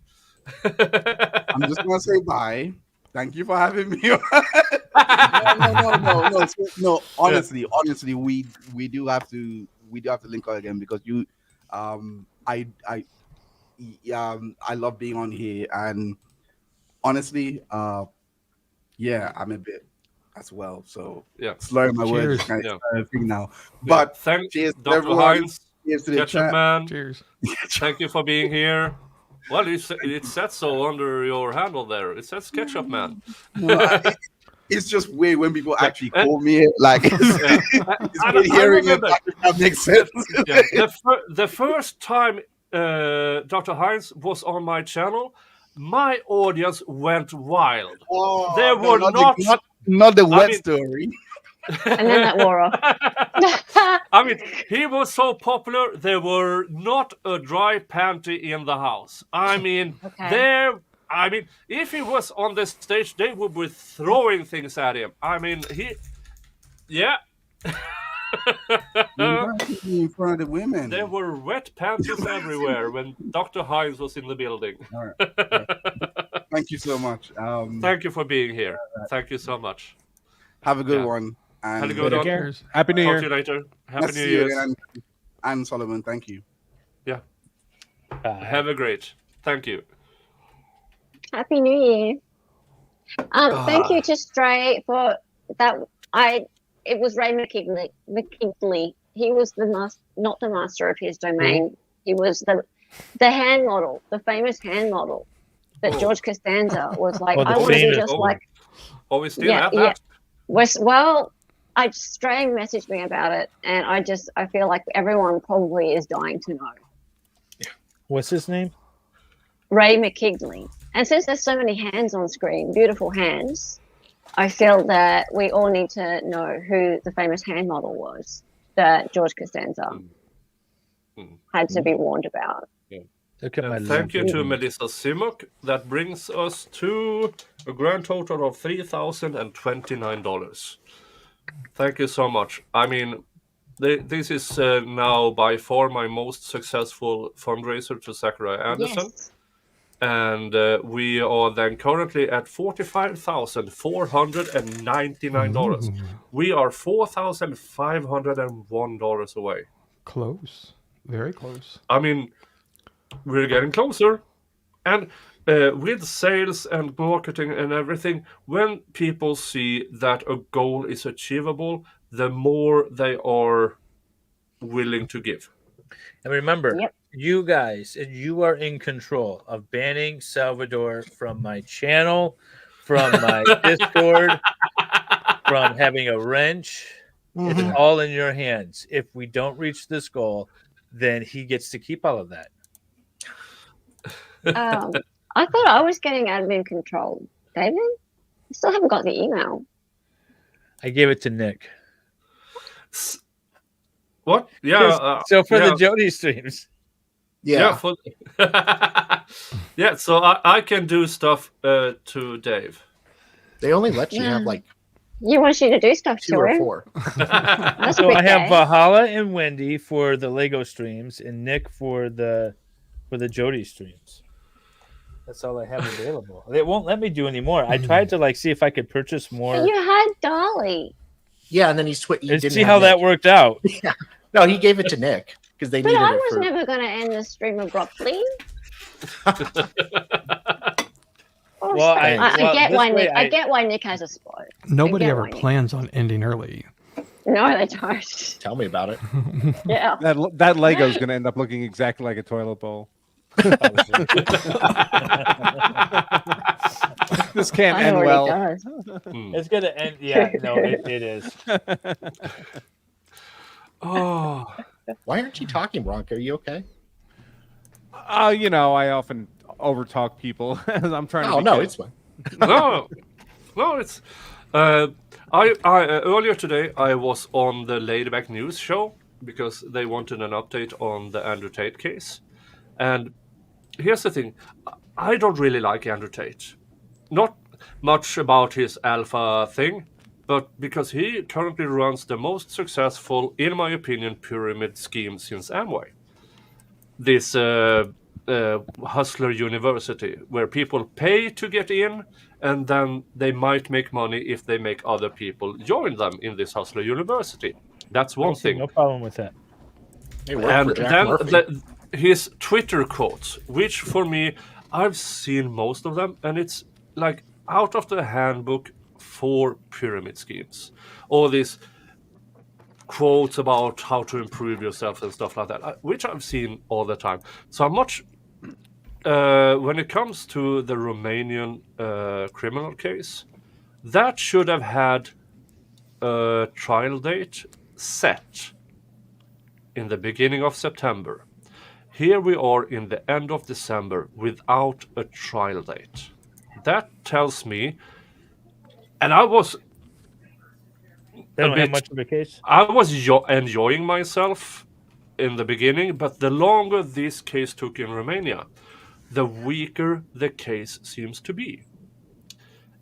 I'm just gonna say bye. Thank you for having me. No. Honestly, we do have to link up again, because you, I love being on here, and honestly, I'm a bit as well, so slurring my words kind of thing now. But cheers, Dr. everyone. Heinz, Cheers to the Ketchup chat. Man. Cheers. Thank you for being here. Well, it says so under your handle there. It says Ketchup Man. It's just weird when people actually call me it. Like, it's weird hearing it. That makes sense. The first time Dr. Heinz was on my channel, my audience went wild. They were not the wet story. And then that wore off. I mean, he was so popular, there were not a dry panty in the house. I mean, if he was on the stage, they would be throwing things at him. I mean, in front of the women. There were wet panties everywhere when Dr. Heinz was in the building. All right. Thank you so much. Thank you for being here. Thank you so much. Have a good one. And have a good one. Happy New Year. Talk to you later. Happy New Year. Year. And Solomon, thank you. Yeah. Have a great. Thank you. Happy New Year. Thank you to Stray for that. It was Ray McKinley. He was not the master of his domain. He was the hand model, the famous hand model that George Costanza was like. I want to be just like. Oh, we still have that. Well, Stray messaged me about it, and I feel like everyone probably is dying to know. What's his name? Ray McKinley. And since there's so many hands on screen, beautiful hands, I feel that we all need to know who the famous hand model was that George Costanza had to be warned about. Thank you to Melissa Simok. That brings us to a grand total of $3,029. Thank you so much. I mean, this is now by far my most successful fundraiser to Zachariah Anderson. Yes. And we are then currently at $45,499. We are $4,501 away. Close. Very close. I mean, we're getting closer. And with sales and marketing and everything, when people see that a goal is achievable, the more they are willing to give. And remember, you guys, and you are in control of banning Salvador from my channel, from my Discord, from having a wrench. It's all in your hands. If we don't reach this goal, then he gets to keep all of that. I thought I was getting admin control. David? I still haven't got the email. I gave it to Nick. What? Yeah. So for yeah. the Jody streams. Yeah. Yeah. So I can do stuff to Dave. They only let you have like You want you to do stuff 2 to or him. 4. That's a So bit I have gay. Valhalla and Wendy for the Lego streams, and Nick for the Jody streams. That's all I have available. They won't let me do any more. I tried to like see if I could purchase more. You had Dolly. Yeah, and then he And didn't see have how that Nick. worked out. Yeah. No, he gave it to Nick because they But needed I it was for. never going to end the stream abruptly. Well, I get this why way Nick. I get why Nick has a spot. Nobody get ever why Nick- plans on ending early. No, they don't. Tell me about it. Yeah. That Lego's going to end up looking exactly like a toilet bowl. This can't end well. It's gonna end. Yeah, no, it is. Oh, why aren't you talking, Bronco? Are you okay? You know, I often overtalk people. I'm trying to. Oh no, it's fine. no, it's. I earlier today I was on the Laidback News show because they wanted an update on the Andrew Tate case, and here's the thing: I don't really like Andrew Tate. Not much about his alpha thing, but because he currently runs the most successful, in my opinion, pyramid scheme since Amway. This Hustler University, where people pay to get in, and then they might make money if they make other people join them in this Hustler University. That's one thing. No problem with that. And then his Twitter quotes, which for me, I've seen most of them, and it's like out of the handbook for pyramid schemes. All these quotes about how to improve yourself and stuff like that, which I've seen all the time. So I'm much, when it comes to the Romanian criminal case, that should have had a trial date set in the beginning of September. Here we are in the end of December without a trial date. That tells me, and I was They don't have much of a case. I was enjoying myself in the beginning, but the longer this case took in Romania, the weaker the case seems to be.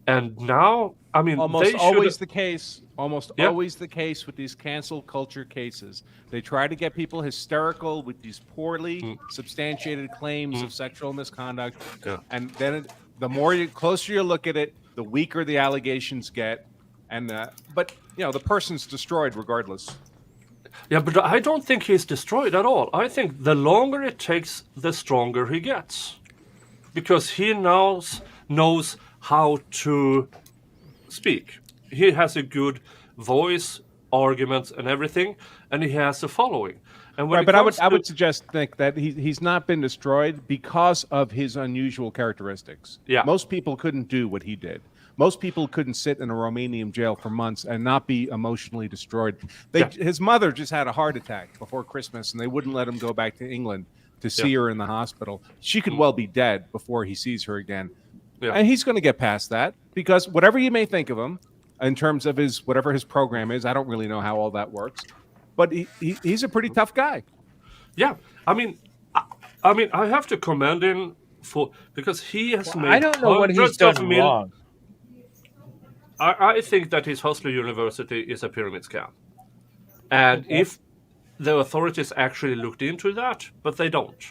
And now, I mean, almost always the case. Almost always the case with these cancel culture cases. They try to get people hysterical with these poorly substantiated claims of sexual misconduct, and then the closer you look at it, the weaker the allegations get. And but you know the person's destroyed regardless. Yeah, but I don't think he's destroyed at all. I think the longer it takes, the stronger he gets, because he knows how to speak. He has a good voice, arguments, and everything, and he has a following. And when I would suggest, Nick, that he's not been destroyed because of his unusual characteristics. Yeah, most people couldn't do what he did. Most people couldn't sit in a Romanian jail for months and not be emotionally destroyed. His mother just had a heart attack before Christmas, and they wouldn't let him go back to England to see her in the hospital. She could well be dead before he sees her again. Yeah. And he's going to get past that, because whatever you may think of him in terms of whatever his program is, I don't really know how all that works, but he's a pretty tough guy. Yeah, I mean, I have to commend him because he has made. I don't know what he's done wrong. I think that his Hustler University is a pyramid scam. And if the authorities actually looked into that, but they don't.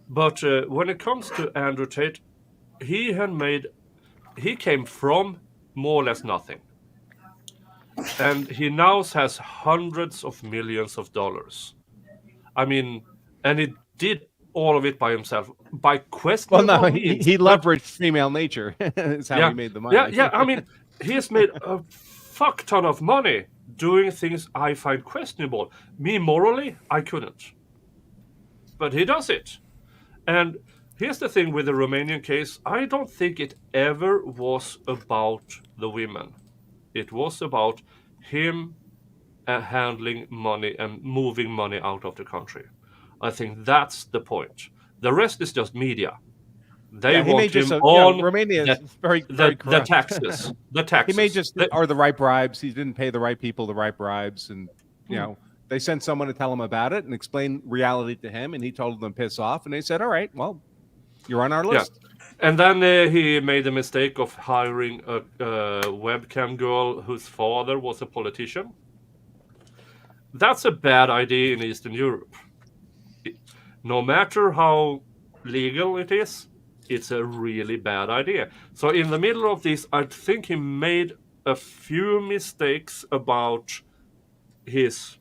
But when it comes to Andrew Tate, he came from more or less nothing. And he now has hundreds of millions of dollars. I mean, and he did all of it by himself, by questionable means. He leveraged female nature. Is how he made the money. Yeah, I mean, he has made a fuck ton of money doing things I find questionable. Me, morally, I couldn't. But he does it. And here's the thing with the Romanian case. I don't think it ever was about the women. It was about him handling money and moving money out of the country. I think that's the point. The rest is just media. They want him on Romania is very the taxes. The taxes. He may just are the right bribes. He didn't pay the right people the right bribes, and you know They sent someone to tell him about it and explain reality to him, and he told them piss off, and they said, all right, well, you're on our list. And then he made the mistake of hiring a webcam girl whose father was a politician. That's a bad idea in Eastern Europe. No matter how legal it is, it's a really bad idea. So in the middle of this, I think he made a few mistakes about his...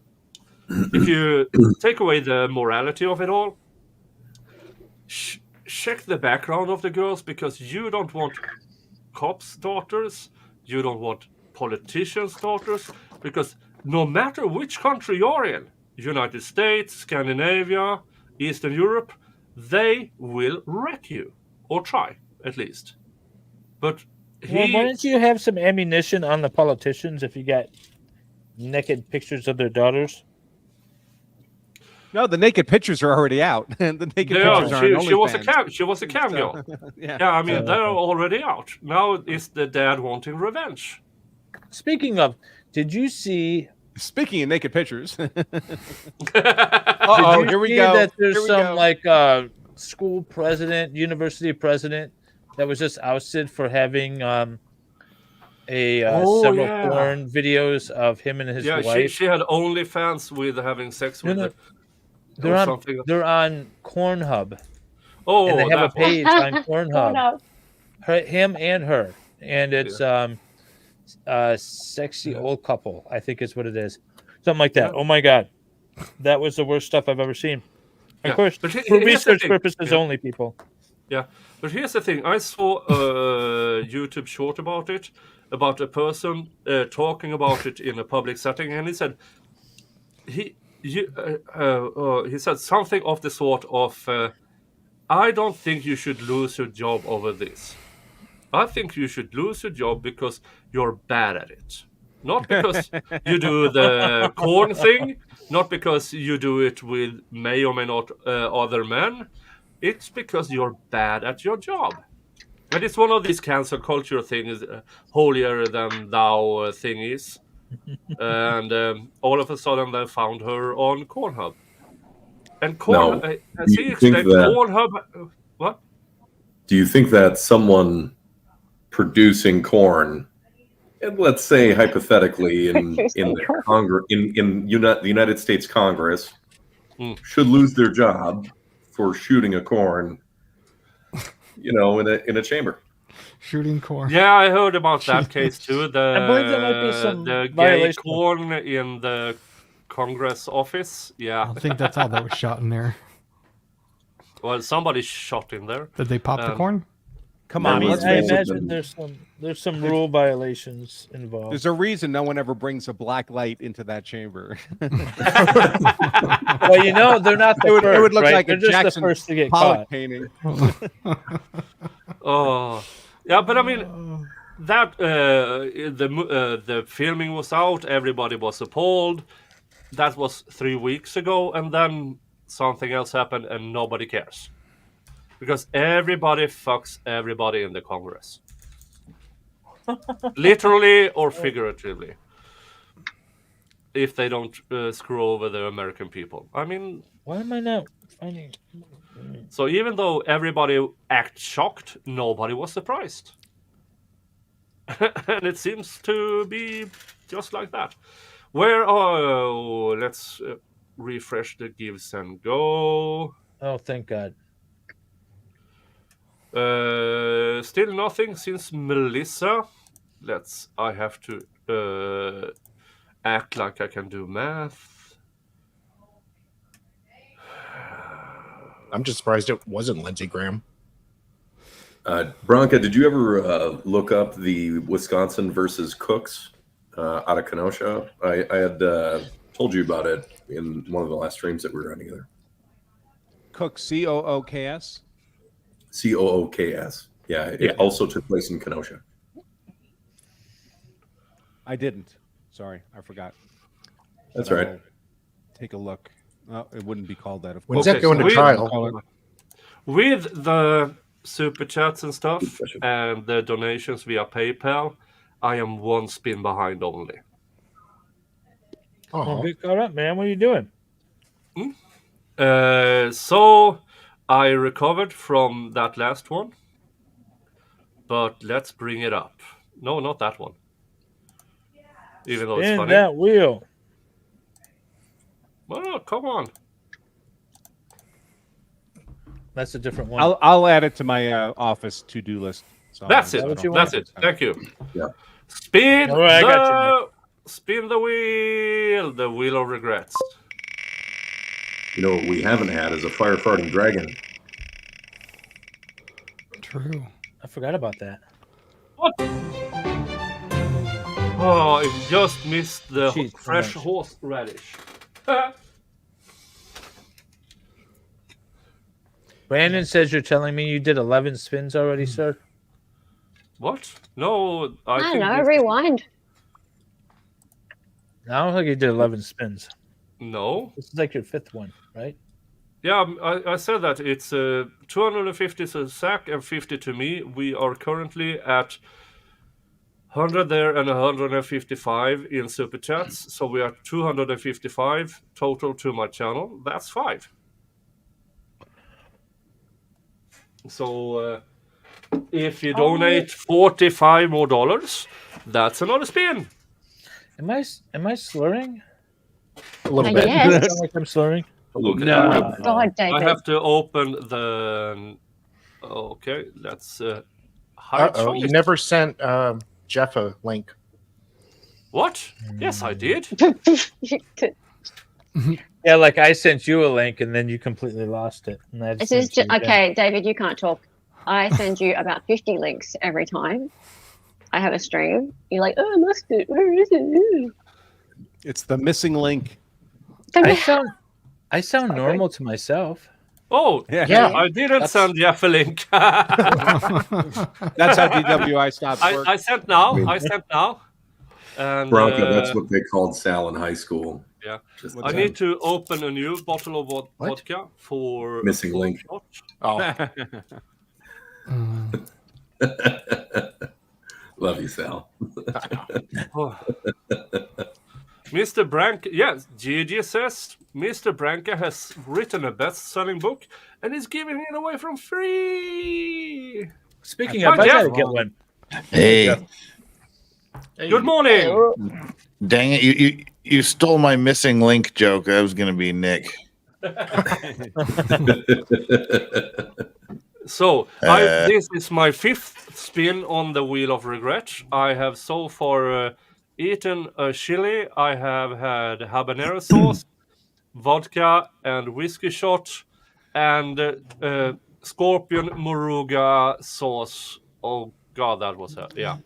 If you take away the morality of it all, check the background of the girls, because you don't want cops' daughters, you don't want politicians' daughters, because no matter which country you're in, United States, Scandinavia, Eastern Europe, they will wreck you, or try at least. But Well, why don't you have some ammunition on the politicians if you got naked pictures of their daughters? No, the naked pictures are already out. The naked pictures are on she was a OnlyFans. cam. She was a cam girl. Yeah. I mean, they're already out. Now it's the dad wanting revenge. Speaking of, did you see? Speaking of naked pictures. Did Uh-oh, you here we see go. that there's Here we some go. like school president, university president that was just ousted for having several porn videos of him and his wife. She had OnlyFans with having sex with the, They're or on something. they're on Cornhub. Oh, and they have a that one. page on Cornhub. Him and her, and it's sexy old couple, I think is what it is, something like that. Yeah. Oh my god, that was the worst stuff I've ever seen. Of Yeah. course, But for here's the research thing. purposes Yeah. only, people. Yeah, but here's the thing. I saw a YouTube short about it, about a person talking about it in a public setting, and he said he said something of the sort of, "I don't think you should lose your job over this. I think you should lose your job because you're bad at it, not because you do the corn thing, not because you do it with may or may not other men." It's because you're bad at your job. And it's one of these cancel culture things, holier than thou thingies. And all of a sudden they found her on Cornhub. And Cornhub, No. as Do he you think explained, that- Cornhub, what? Do you think that someone producing corn, and let's say hypothetically in the United States Congress, should lose their job for shooting a corn, in a chamber? Shooting corn. Yeah, I heard about that case too. I believe there might be some the gay violation. corn in the Congress office. Yeah, I think that's all that was shot in there. Well, somebody shot in there. Did they pop the corn? Come I on, mean, let's I face it. imagine there's some rule violations involved. There's a reason no one ever brings a black light into that chamber. Well, they're not the It first, would look right? like They're a just Jackson the first to get Pollock caught. painting. Oh, yeah, but I mean, that the filming was out. Everybody was appalled. That was 3 weeks ago, and then something else happened, and nobody cares because everybody fucks everybody in the Congress, literally or figuratively. If they don't screw over the American people, I mean, Why am I not finding? so even though everybody acts shocked, nobody was surprised. And it seems to be just like that. Let's refresh the gives and go. Oh, thank God. Still nothing since Melissa. I have to act like I can do math. I'm just surprised it wasn't Lindsey Graham. Bronca, did you ever look up the Wisconsin versus Cooks out of Kenosha? I had told you about it in one of the last streams that we were running there. Cook, Cooks. Cooks. Yeah, it also took place in Kenosha. I didn't. Sorry, I forgot. That's But right. I'll take a look. Oh, it wouldn't be called that, of When's course. that going to trial? With the super chats and stuff and the donations via PayPal, I am one spin behind only. Don't get caught up, man. What are you doing? So I recovered from that last one, but let's bring it up. No, not that one. Even though it's Spin funny. that wheel. Oh, come on. That's a different one. I'll add it to my office to-do list. So That's it. That's it. Thank you. Spin All right, I got spin the wheel. The wheel of regrets. You know what we haven't had is a firefighting dragon. True. I forgot about that. What? Oh, it just missed the Jeez, fresh so much. horseradish. Brandon says you're telling me you did 11 spins already, sir. What? No, I don't think know. this- Rewind. I don't think you did 11 spins. No. This is like your 5th one, right? Yeah, I said that it's 250 to Zach and 50 to me. We are currently at 100 there and 155 in super chats, so we are 255 total to my channel. That's 5. So if you donate $45 more, that's another spin. Am I slurring? A little I bit. guess. Does it sound like I'm slurring? Okay. Oh, God, David. I have to open the. Okay, let's. Hide Uh-oh, you choice. never sent Jeff a link. What? Yes, I did. Yeah, like I sent you a link and then you completely lost it. And I This sent is just, you again. okay, David, you can't talk. I send you about 50 links every time I have a stream. You're like, oh, I lost it. Where is it? Ooh. It's the missing link. I sound normal to myself. Oh, Yeah. I didn't send Jeff a link. That's how DWI stops work. I sent now. I sent now. And Bronco, that's what they called Sal in high school. yeah. Just I need to open a new bottle of vodka for Missing link. shot. Oh, Love you, Sal. Oh. Mr. Branca, yes, Gigi says Mr. Branca has written a best-selling book and is giving it away from free. Speaking Hi, of, I Jeff. gotta get one. Hey, Good morning. dang it! You stole my missing link joke. That was gonna be Nick. So, this is my 5th spin on the Wheel of Regret. I have so far eaten a chili. I have had habanero sauce, vodka, and whiskey shot, and scorpion moruga sauce. Oh God, that was yeah.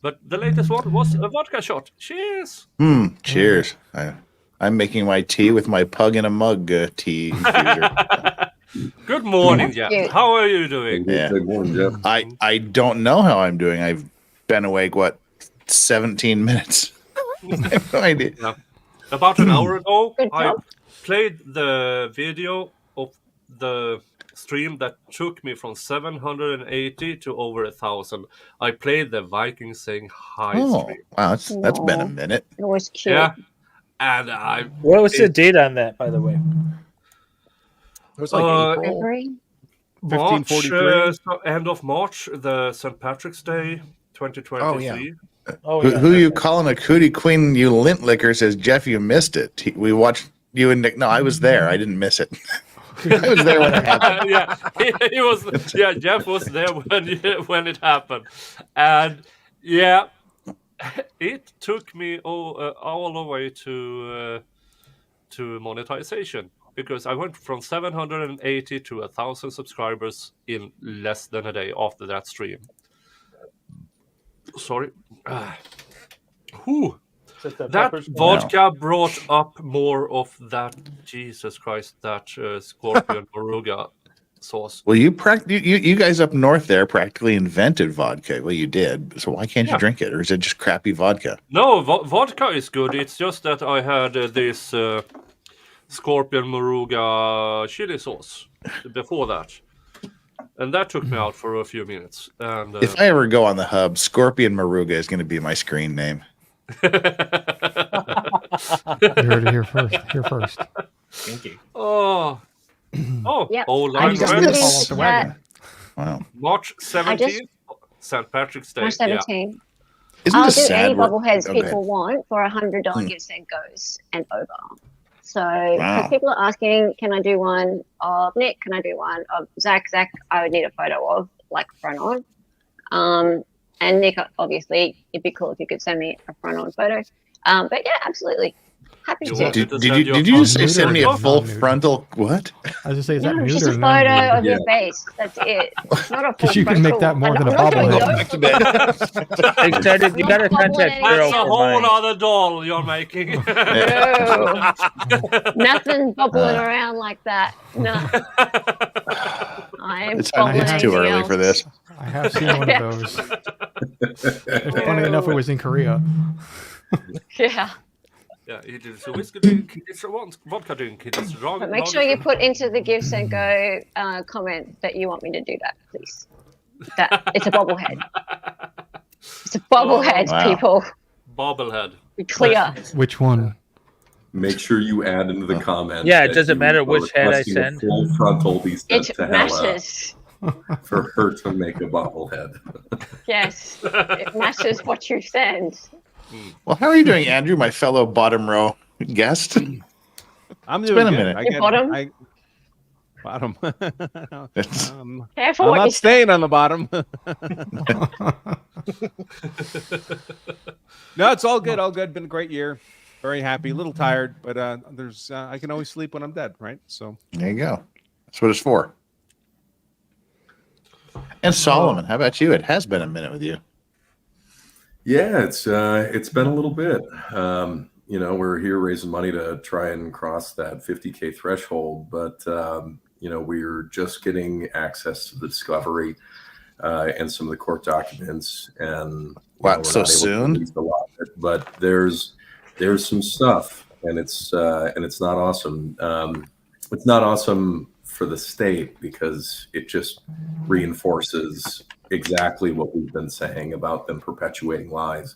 But the latest one was a vodka shot. Cheers! Cheers. I'm making my tea with my pug in a mug tea infuser. Good morning, Jeff. Cute. How are you doing? Yeah. Good morning, Jeff. I don't know how I'm doing. I've been awake 17 minutes. I have no idea. Yeah. About an hour ago, Good I job. played the video of the stream that took me from 780 to over 1,000. I played the Vikings saying hi Oh, stream. wow, that's been a Aw. minute. It was cute. Yeah, and I What was the date on that, by the way? it was like April. February? March, 1543. so end of March, the St. Patrick's Day, 2023. Oh, Who you calling a cootie queen? You lint licker, says Jeff. You missed it. We watched you and Nick. No, I was there. I didn't miss it. I was there when it happened. Yeah, he was. Yeah, Jeff was there when it happened, and yeah, it took me all the way to monetization because I went from 780 to 1,000 subscribers in less than a day after that stream. Sorry. Whew. That vodka brought up more of that, Jesus Christ, that scorpion moruga sauce. Well, you guys up north there practically invented vodka. Well, you did. So why can't you drink it, or is it just crappy vodka? No, vodka is good. It's just that I had this scorpion moruga chili sauce before that. And that took me out for a few minutes. And If I ever go on the hub, Scorpion Moruga is going to be my screen name. You heard it here first. Here first. Thank you. Oh, Yep. old I line just friends. put in Fall off the chat wagon. Wow. March 17th, St. Patrick's Day. March Yeah. 17. Isn't I'll this do sad? any We're- bobbleheads oh, go people ahead. want for $100 gift set goes and over. So, because Wow. people are asking, can I do one of Nick? Can I do one of Zach? Zach, I would need a photo of, like front on. And Nick, obviously, it'd be cool if you could send me a front on photo. But yeah, absolutely. Happy You to. want- Did you just say send me a full frontal what? I was just say, is that No, nude just a or photo non-nude? of your face. That's it. It's not a full Because you can make that more than a bobblehead. Excited, you better contact Carol That's a for whole mine. other doll you're making. No. Nothing bubbling around like that. No. I am It's too early for this. I have seen one of those. Funny enough, it was in Korea. Yeah. Yeah, it is a whiskey drink, it's a vodka drink, it is wrong. But make sure you put into the Give Send Go comment that you want me to do that, please. That it's a bobblehead. It's a bobblehead, Wow. people. Bobblehead. Be clear. Which one? Make sure you add into the comments. Yeah, it that doesn't you matter are which head I requesting a send. Full frontal be sent It to Hella matters. for her to make a bobblehead. Yes. It matters what you send. Well, how are you doing, Andrew, my fellow bottom row guest? I'm It's doing been a good. minute. I You get- bottom? I- bottom. Careful I'm what not you staying on the bottom. No, it's all good. All good. Been a great year. Very happy. A little tired, but there's I can always sleep when I'm dead, right? So There you go. That's what it's for. And Solomon, how about you? It has been a minute with you. Yeah, it's been a little bit. You know, we're here raising money to try and cross that 50K threshold, but you know, we're just getting access to the discovery and some of the court documents, and Wow, we're so not able to soon? release a lot of it, but there's some stuff, and it's not awesome. It's not awesome for the state because it just reinforces exactly what we've been saying about them perpetuating lies.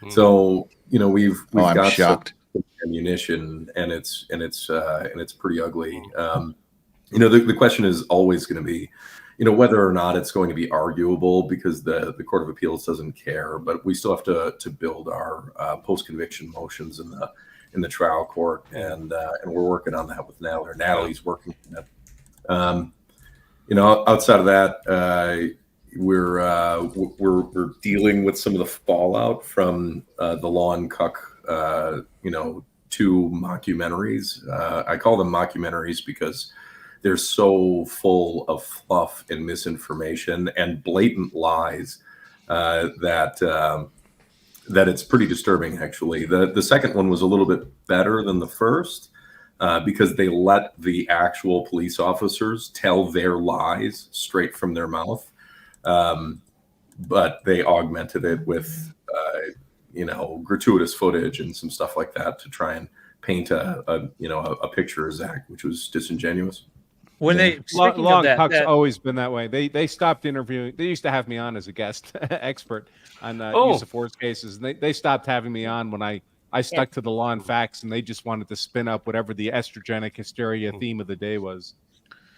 So, you know, we've I'm got shocked. some ammunition, and it's pretty ugly. You know, the question is always going to be, you know, whether or not it's going to be arguable, because the Court of Appeals doesn't care, but we still have to build our post-conviction motions in the trial court, and we're working on that with Natalie. Natalie's working on that. You know, outside of that, we're dealing with some of the fallout from the Law and Cuck, you know, 2 mockumentaries. I call them mockumentaries because they're so full of fluff and misinformation and blatant lies that it's pretty disturbing, actually. The second one was a little bit better than the first because they let the actual police officers tell their lies straight from their mouth. But they augmented it with, you know, gratuitous footage and some stuff like that to try and paint a picture of Zach, which was disingenuous. When they speaking Long of that, Cuck's that- always been that way. They stopped interviewing. They used to have me on as a guest expert on use of force cases, and they stopped having me on when I stuck to the law and facts, and they just wanted to spin up whatever the estrogenic hysteria theme of the day was.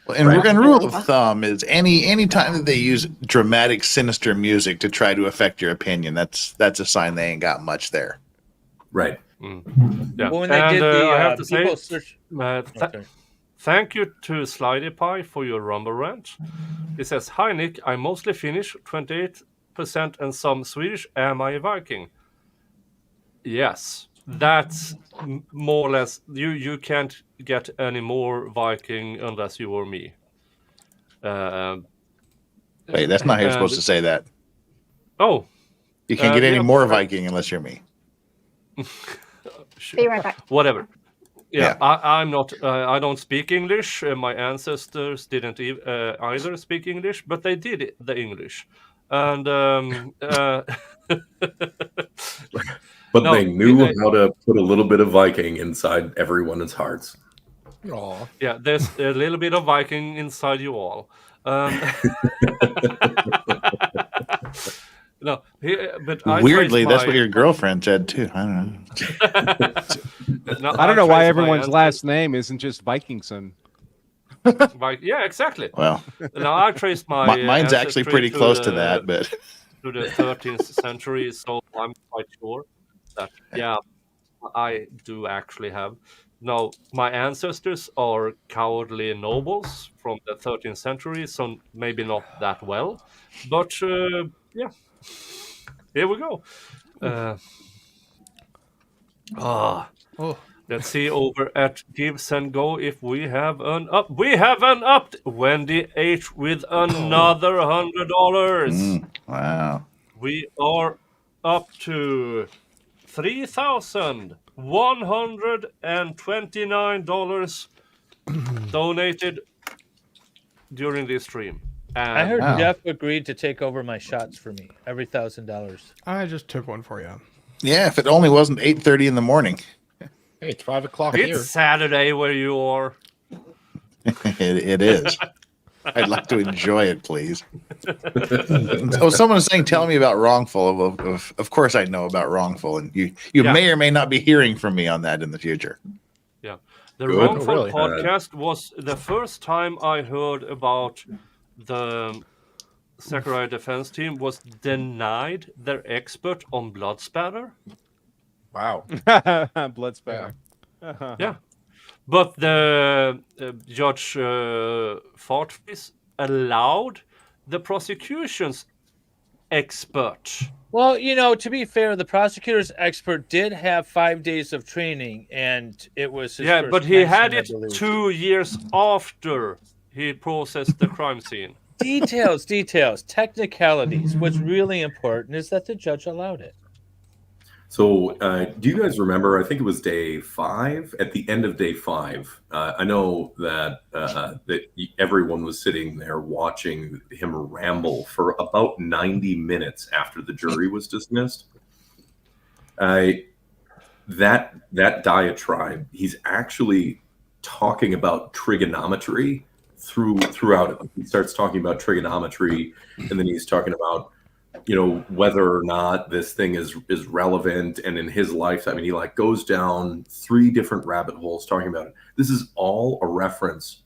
Well, and rule of thumb is any time that they use dramatic, sinister music to try to affect your opinion, that's a sign they ain't got much there. Right. Yeah. Well, when they did the I have to say, people search. thank you to Slidey Pie for your Rumble rant. He says, "Hi Nick, I'm mostly Finnish, 28% and some Swedish. Am I a Viking?" Yes, that's more or less. You can't get any more Viking unless you were me. Wait, that's not how you're supposed to say that. Oh, You can't get any yeah, more Viking unless you're me. Be right back. Whatever. Yeah, Yeah. I'm not. I don't speak English. My ancestors didn't either speak English, but they did the English, and But No, they knew how to put a little bit of Viking inside everyone's hearts. Aw. yeah, there's a little bit of Viking inside you all. No, but I Weirdly, traced that's my- what your girlfriend said too. I don't know. No, I don't know why traced my everyone's answer- last name isn't just Vikingson. Yeah, exactly. Well, Now I traced my mine's actually ancestry pretty close to the- that, but to the 13th century, so I'm quite sure that I do actually have. Now, my ancestors are cowardly nobles from the 13th century, so maybe not that well, but yeah, here we go. Let's see over at givesendgo if we have an up. We have an up. Wendy H with another $100. Wow. We are up to $3,129 donated during this stream. And I heard Wow. Jeff agreed to take over my shots for me every $1,000. I just took one for you. Yeah, if it only wasn't 8:30 in the morning. Hey, it's 5 o'clock it's here. Saturday where you are. It is. I'd like to enjoy it, please. So someone was saying, "Tell me about wrongful." Of course, I know about wrongful, and you Yeah. may or may not be hearing from me on that in the future. Yeah. The Good. Wrongful Oh, really? podcast was the first time I heard about the Zachariah defense team was denied their expert on blood spatter. Wow. Blood spatter. Yeah. But the Judge Fartface allowed the prosecution's expert. Well, to be fair, the prosecutor's expert did have 5 days of training, and it was his first but he had mention, I it believe. 2 years after he processed the crime scene. Details, technicalities. What's really important is that the judge allowed it. So, do you guys remember? I think it was day 5. At the end of day 5, I know that everyone was sitting there watching him ramble for about 90 minutes after the jury was dismissed. That diatribe, he's actually talking about trigonometry throughout it. He starts talking about trigonometry, and then he's talking about whether or not this thing is relevant. And in his life, I mean, he goes down 3 different rabbit holes talking about it. This is all a reference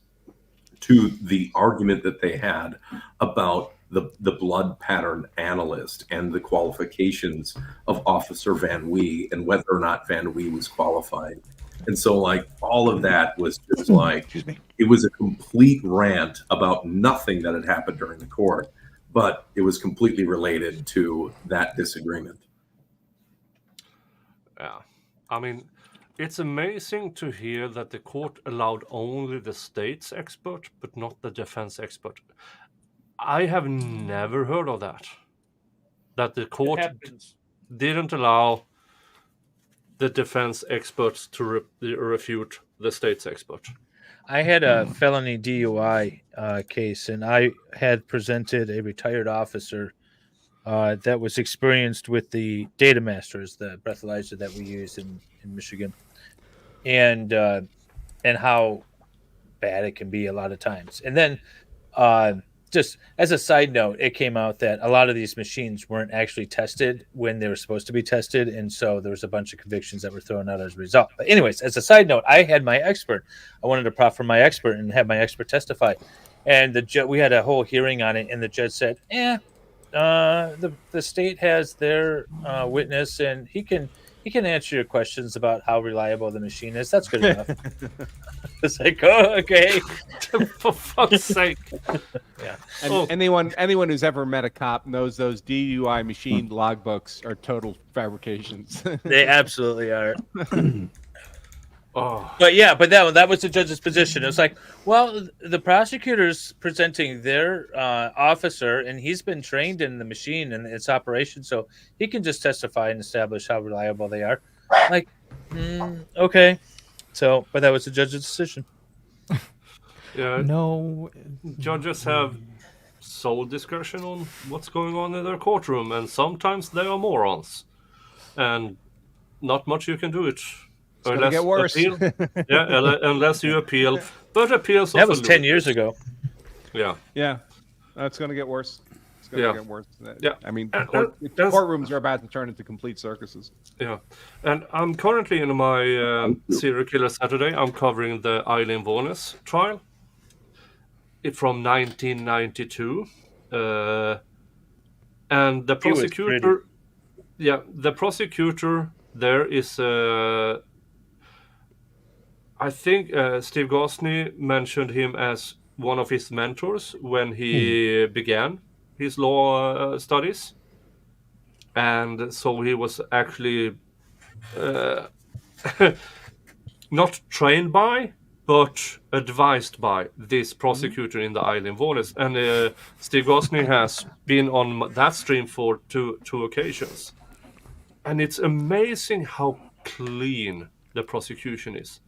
to the argument that they had about the blood pattern analyst and the qualifications of Officer Van Wee and whether or not Van Wee was qualified. And so all of that was just it was a complete rant about nothing that had happened during the court, but it was completely related to that disagreement. Yeah. I mean, it's amazing to hear that the court allowed only the state's expert, but not the defense expert. I have never heard of that. That the court didn't allow the defense experts to refute the state's expert. I had a felony DUI case, and I had presented a retired officer that was experienced with the data masters, the breathalyzer that we use in Michigan, and how bad it can be a lot of times. And then just as a side note, it came out that a lot of these machines weren't actually tested when they were supposed to be tested, and so there was a bunch of convictions that were thrown out as a result. But anyways, as a side note, I had my expert. I wanted to proffer my expert and have my expert testify, and we had a whole hearing on it, and the judge said, the state has their witness, and he can answer your questions about how reliable the machine is. That's good enough. It's like, oh, okay. For fuck's sake. Yeah. And anyone who's ever met a cop knows those DUI machine logbooks are total fabrications. They absolutely are. Oh. But that was the judge's position. It was like, well, the prosecutor's presenting their officer, and he's been trained in the machine and its operation, so he can just testify and establish how reliable they are. Like, okay. So, but that was the judge's decision. Yeah. No. Judges have sole discretion on what's going on in their courtroom, and sometimes they are morons. And not much you can do it. It's going to get worse. Unless you appeal. But appeals that was 10 years ago. Yeah. Yeah. It's going to get worse. It's going to Yeah. get worse than that. Yeah. I mean, And- courtrooms are about to turn into complete circuses. Yeah, and I'm currently in my Serial Killer Saturday. I'm covering the Eileen Warnes trial from 1992, and the He was pretty. prosecutor, the prosecutor there is, I think Steve Gosney mentioned him as one of his mentors when he began his law studies, and so he was actually not trained by, but advised by this prosecutor in the Eileen Warnes. And Steve Gosney has been on that stream for two occasions. And it's amazing how clean the prosecution is.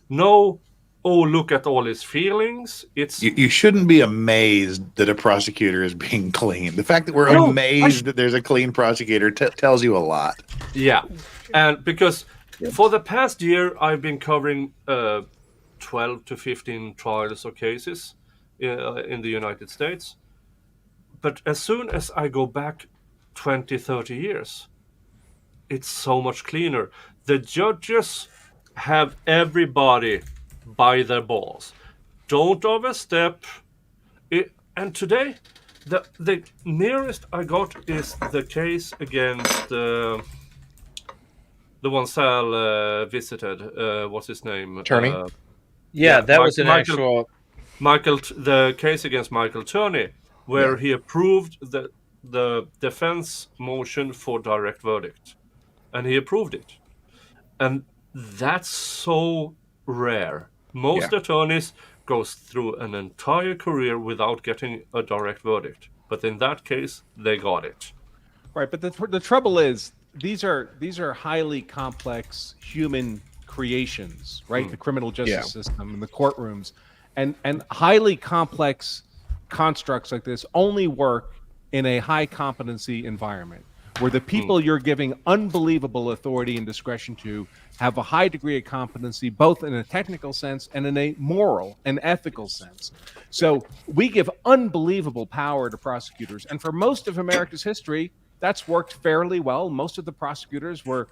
No, oh, look at all his feelings. It's You shouldn't be amazed that a prosecutor is being clean. The fact that we're No, amazed that there's a clean prosecutor tells you a lot. Yeah, and because for the past year I've been covering 12 to 15 trials or cases in the United States. But as soon as I go back 20, 30 years, it's so much cleaner. The judges have everybody by their balls. Don't overstep. And today, the nearest I got is the case against the one Sal visited. What's his name? Attorney? That was an actual. The case against Michael Turney, where he approved the defense motion for direct verdict, and he approved it, and that's so rare. Most attorneys goes through an entire career without getting a direct verdict, but in that case, they got it. Right, but the trouble is these are highly complex human creations, right? The criminal justice system and the courtrooms, and highly complex constructs like this only work in a high competency environment where the people you're giving unbelievable authority and discretion to have a high degree of competency, both in a technical sense and in a moral and ethical sense. So we give unbelievable power to prosecutors. And for most of America's history, that's worked fairly well. Most of the prosecutors were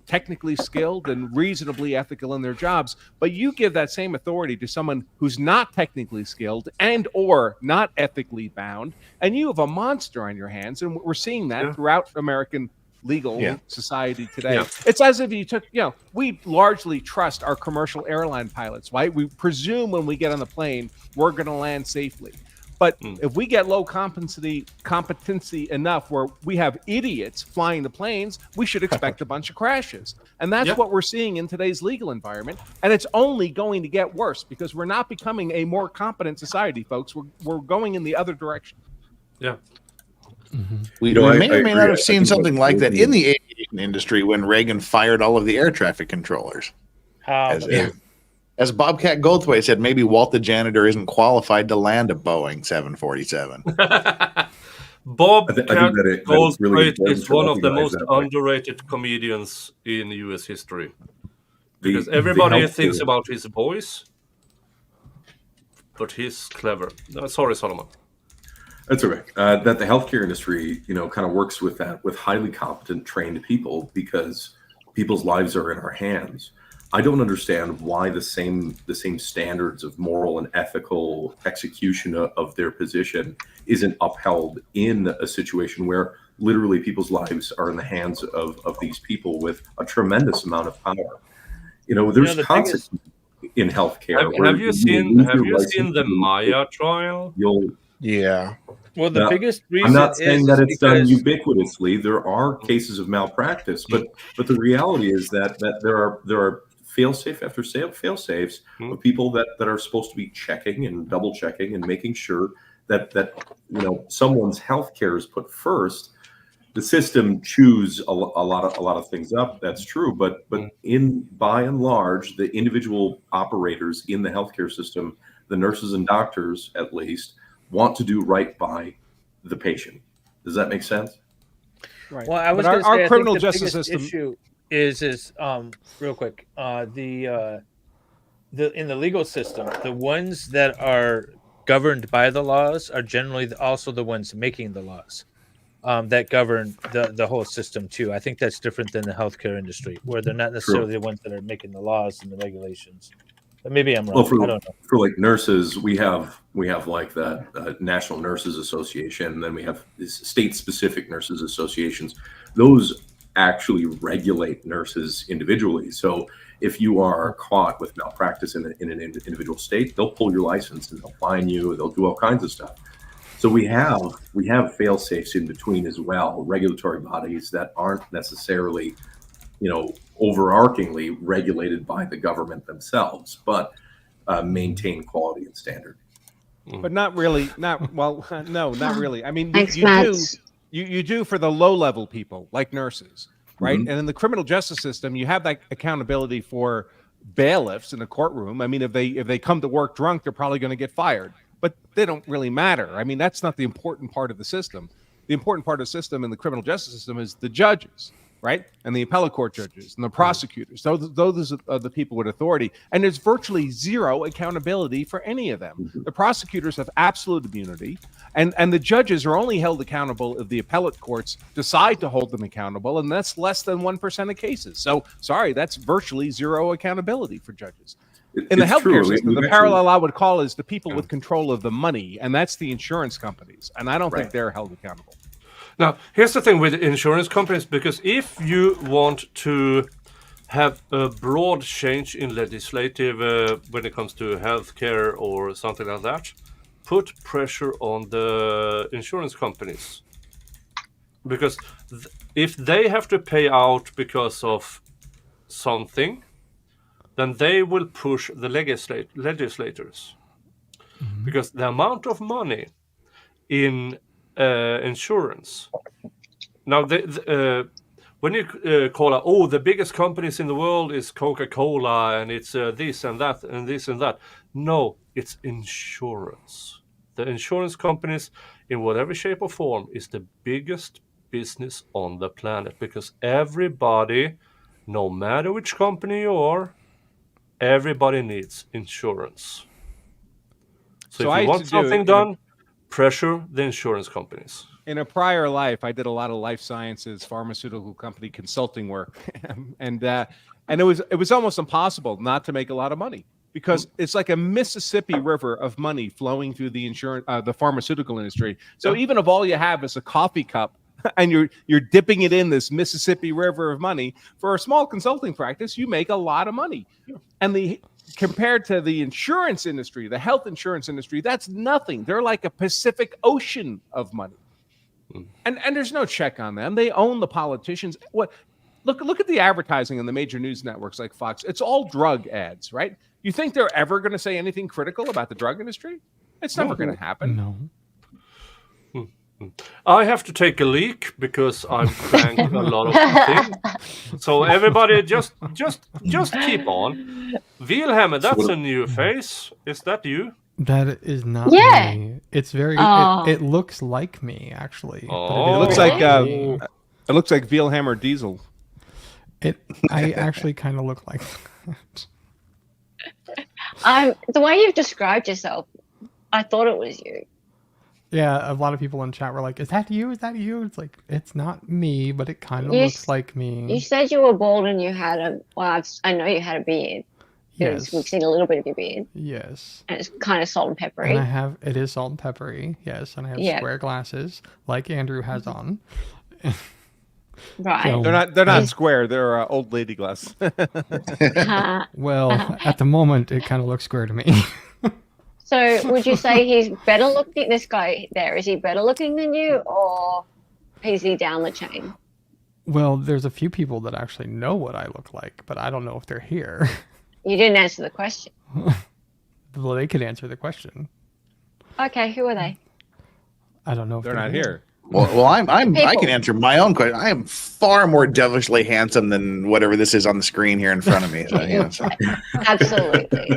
technically skilled and reasonably ethical in their jobs. But you give that same authority to someone who's not technically skilled and or not ethically bound, and you have a monster on your hands. And we're seeing that throughout American legal society today. It's as if you took, we largely trust our commercial airline pilots, right? We presume when we get on the plane, we're going to land safely. But if we get low competency enough where we have idiots flying the planes, we should expect a bunch of crashes. And that's what we're seeing in today's legal environment. And it's only going to get worse because we're not becoming a more competent society, folks. We're going in the other direction. Yeah. We may or may not have seen something like that in the aviation industry when Reagan fired all of the air traffic controllers. As Bobcat Goldthwait said, maybe Walt the janitor isn't qualified to land a Boeing 747. Bobcat Goldthwait really is one of the recognize most that, like- underrated comedians in U.S. history. Because everybody thinks about his voice, but he's clever. Sorry, Solomon. That's all right. That the healthcare industry, kind of works with that, with highly competent, trained people, because people's lives are in our hands. I don't understand why the same standards of moral and ethical execution of their position isn't upheld in a situation where literally people's lives are in the hands of these people with a tremendous amount of power. There's consequences in healthcare. Have you seen the Maya trial? Well, the biggest reason I'm not saying that it's done because- ubiquitously. There are cases of malpractice, but the reality is that there are fail-safe after fail-safes of people that are supposed to be checking and double checking and making sure that someone's health care is put first. The system chews a lot of things up. That's true, but by and large, the individual operators in the healthcare system, the nurses and doctors at least, want to do right by the patient. Does that make sense? Right. Well, I was But going to say, our I criminal think the justice biggest system issue is real quick. In the legal system, the ones that are governed by the laws are generally also the ones making the laws that govern the whole system too. I think that's different than the healthcare industry, where they're not necessarily the ones that are making the laws and the regulations. But maybe I'm wrong. Well, I don't know. for like nurses, we have like the National Nurses Association, and then we have state-specific nurses associations. Those actually regulate nurses individually. So if you are caught with malpractice in an individual state, they'll pull your license and they'll fine you. They'll do all kinds of stuff. So we have fail safes in between as well, regulatory bodies that aren't necessarily, overarchingly regulated by the government themselves, but maintain quality and standard. But not really. No, not really. I mean, Thanks, you do for the low level people like nurses, right? Mhm. And in the criminal justice system, you have that accountability for bailiffs in a courtroom. I mean, if they come to work drunk, they're probably going to get fired, but they don't really matter. I mean, that's not the important part of the system. The important part of the system in the criminal justice system is the judges, right? And the appellate court judges and the prosecutors. Those are the people with authority. And there's virtually zero accountability for any of them. The prosecutors have absolute immunity, and the judges are only held accountable if the appellate courts decide to hold them accountable, and that's less than 1% of cases. So, sorry, that's virtually zero accountability for judges. In the healthcare system, the parallel I would call is the people with control of the money, and that's the insurance companies. And I don't think they're held accountable. Now, here's the thing with insurance companies, because if you want to have a broad change in legislative when it comes to healthcare or something like that, put pressure on the insurance companies. Because if they have to pay out because of something, then they will push the legislators. Because the amount of money in insurance. Now, when you call out, the biggest companies in the world is Coca-Cola, and it's this and that and this and that. No, it's insurance. The insurance companies, in whatever shape or form, is the biggest business on the planet, because everybody, no matter which company you are, everybody needs insurance. So if you want something done, pressure the insurance companies. In a prior life, I did a lot of life sciences, pharmaceutical company consulting work, and it was almost impossible not to make a lot of money, because it's like a Mississippi River of money flowing through the pharmaceutical industry. So even if all you have is a coffee cup and you're dipping it in this Mississippi River of money, for a small consulting practice, you make a lot of money. And compared to the insurance industry, the health insurance industry, that's nothing. They're like a Pacific Ocean of money. And there's no check on them. They own the politicians. Look at the advertising in the major news networks like Fox. It's all drug ads, right? You think they're ever going to say anything critical about the drug industry? It's never going to happen. No. I have to take a leak because I've drank a lot of things. So everybody just keep on. Wilhelm, that's a new face. Is that you? That is not me. It's very. It looks like me, actually. It looks like Wilhelm Diesel. I actually kind of look like that. The way you've described yourself, I thought it was you. Yeah, a lot of people in chat were like, "Is that you? Is that you?" It's like, it's not me, but it kind of looks like me. You said you were bald and you had I know you had a beard. Yes. We've seen a little bit of your beard. Yes. And it's kind of salt and peppery. And it is salt and peppery, yes, and I have square glasses, like Andrew has on. Right. So, They're not square. They're old lady glasses. Well, at the moment, it kind of looks square to me. So would you say he's better looking? This guy there, is he better looking than you, or is he down the chain? Well, there's a few people that actually know what I look like, but I don't know if they're here. You didn't answer the question. Well, they could answer the question. Okay, who are they? I don't know if they're not here. Well, I can answer my own question. I am far more devilishly handsome than whatever this is on the screen here in front of me. So, Absolutely.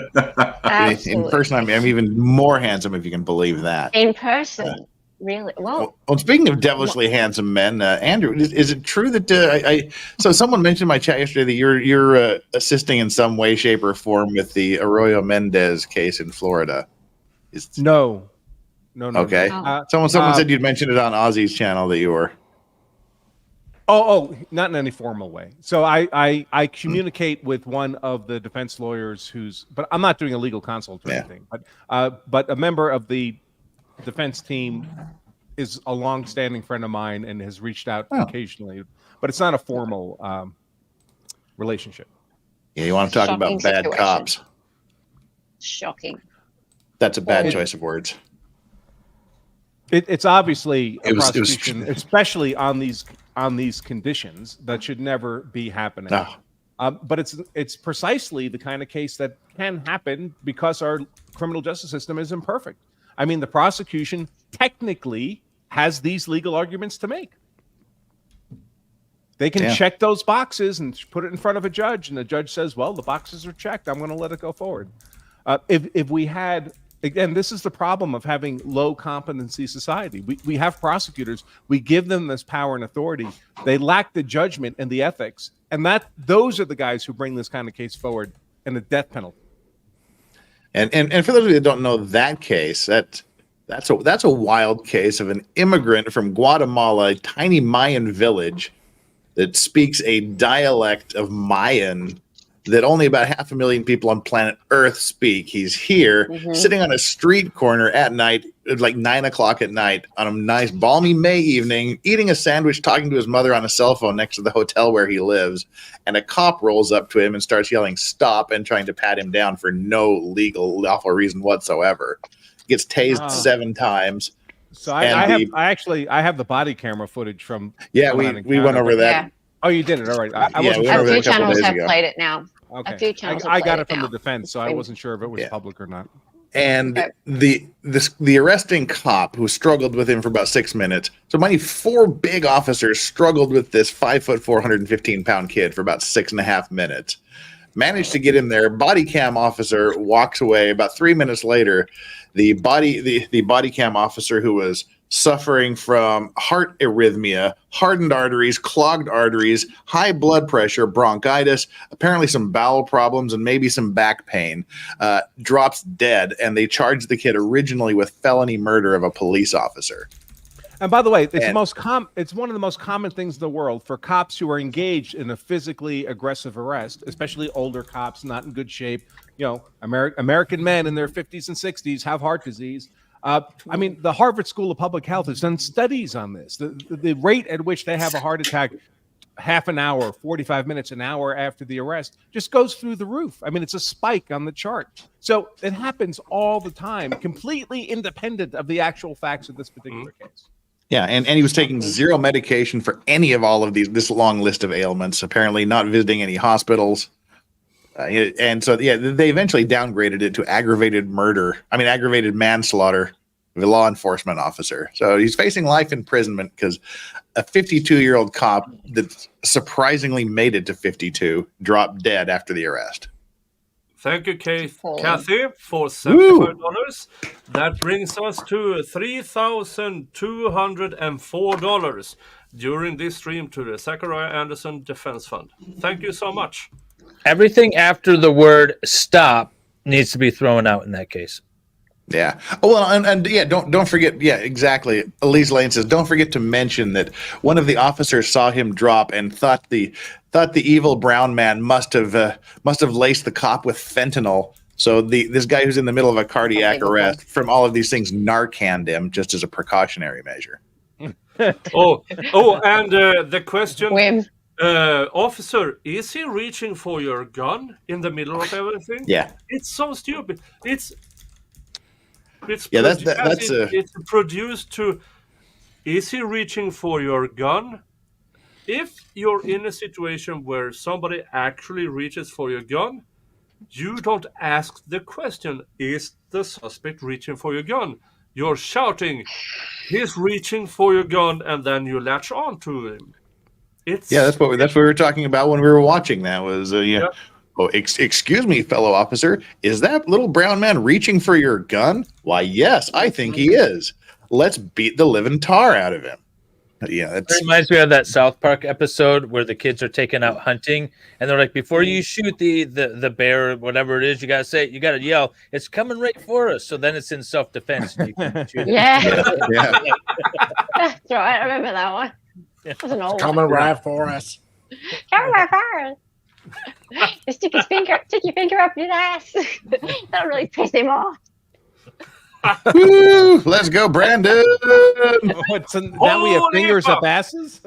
In person, I'm even more handsome, if you can believe that. In person, really? Well, Speaking of devilishly handsome men, Andrew, is it true that so someone mentioned in my chat yesterday that you're assisting in some way, shape, or form with the Arroyo Mendez case in Florida? No. Okay. No. Someone said you'd mentioned it on Ozzy's channel that you were. Oh, not in any formal way. So I communicate with one of the defense lawyers but I'm not doing a legal consult or anything. But a member of the defense team is a long-standing friend of mine and has reached out occasionally, but it's not a formal relationship. Yeah, you want to talk about bad cops? Shocking. That's a bad choice of words. It's obviously a It was- prosecution, especially on these conditions, that should never be happening. No. But it's precisely the kind of case that can happen because our criminal justice system is imperfect. I mean, the prosecution technically has these legal arguments to make. They can check those boxes and put it in front of a judge, and the judge says, well, the boxes are checked. I'm going to let it go forward. If we had, again, this is the problem of having low competency society. We have prosecutors. We give them this power and authority. They lack the judgment and the ethics. And those are the guys who bring this kind of case forward and the death penalty. And for those of you that don't know that case, that's a wild case of an immigrant from Guatemala, a tiny Mayan village that speaks a dialect of Mayan that only about 500,000 people on planet Earth speak. He's here sitting on a street corner at night, like 9 o'clock at night on a nice balmy May evening, eating a sandwich, talking to his mother on a cell phone next to the hotel where he lives. And a cop rolls up to him and starts yelling, "Stop," and trying to pat him down for no legal, lawful reason whatsoever. Gets tased 7 times. So I have the body camera footage from. Yeah, we went over that. Yeah. Oh, you did it. All right. I Yeah, wasn't we sure. went over A that few a couple channels days have ago. played it now. Okay. A few channels have I got played it from now. the defense, so I wasn't sure if it was public or not. And the arresting cop who struggled with him for about 6 minutes. So mind you, 4 big officers struggled with this 5'4", 115-pound kid for about 6.5 minutes. Managed to get him there. Body cam officer walks away. About 3 minutes later, the body cam officer who was suffering from heart arrhythmia, hardened arteries, clogged arteries, high blood pressure, bronchitis, apparently some bowel problems, and maybe some back pain, drops dead. And they charged the kid originally with felony murder of a police officer. And by the way, it's one of the most common things in the world for cops who are engaged in a physically aggressive arrest, especially older cops, not in good shape. You know, American men in their 50s and 60s have heart disease. I mean, the Harvard School of Public Health has done studies on this. The rate at which they have a heart attack half an hour, 45 minutes, an hour after the arrest just goes through the roof. I mean, it's a spike on the chart. So it happens all the time, completely independent of the actual facts of this particular case. Yeah, and he was taking 0 medication for any of all of this long list of ailments, apparently not visiting any hospitals. And so, yeah, they eventually downgraded it to aggravated manslaughter of a law enforcement officer. So he's facing life imprisonment because a 52-year-old cop that surprisingly made it to 52 dropped dead after the arrest. Thank you, Kathy, for $75. That brings us to $3,204 during this stream to the Zachariah Anderson Defense Fund. Thank you so much. Everything after the word "stop" needs to be thrown out in that case. Yeah. Oh, well, and yeah, don't forget. Yeah, exactly. Elise Lane says, don't forget to mention that one of the officers saw him drop and thought the evil brown man must have laced the cop with fentanyl. So this guy who's in the middle of a cardiac arrest from all of these things Narcaned him just as a precautionary measure. And the question. Officer, is he reaching for your gun in the middle of everything? Yeah. It's so stupid. It's produced to, is he reaching for your gun? If you're in a situation where somebody actually reaches for your gun, you don't ask the question, is the suspect reaching for your gun? You're shouting, he's reaching for your gun, and then you latch on to him. That's what we were talking about when we were watching that was Oh, excuse me, fellow officer, is that little brown man reaching for your gun? Why, yes, I think he is. Let's beat the living tar out of him. Yeah, It reminds me of that South Park episode where the kids are taken out hunting, and they're like, before you shoot the bear or whatever it is, you gotta yell, "It's coming right for us!" So then it's in self defense, and you can shoot it. Yeah. Yeah. That's right. I remember that one. That was an old Coming one. right for us. Come right for us. Just stick your finger up your ass. That'll really piss him off. Woo, let's go, Brandon. Now we have Holy fingers fuck. up asses.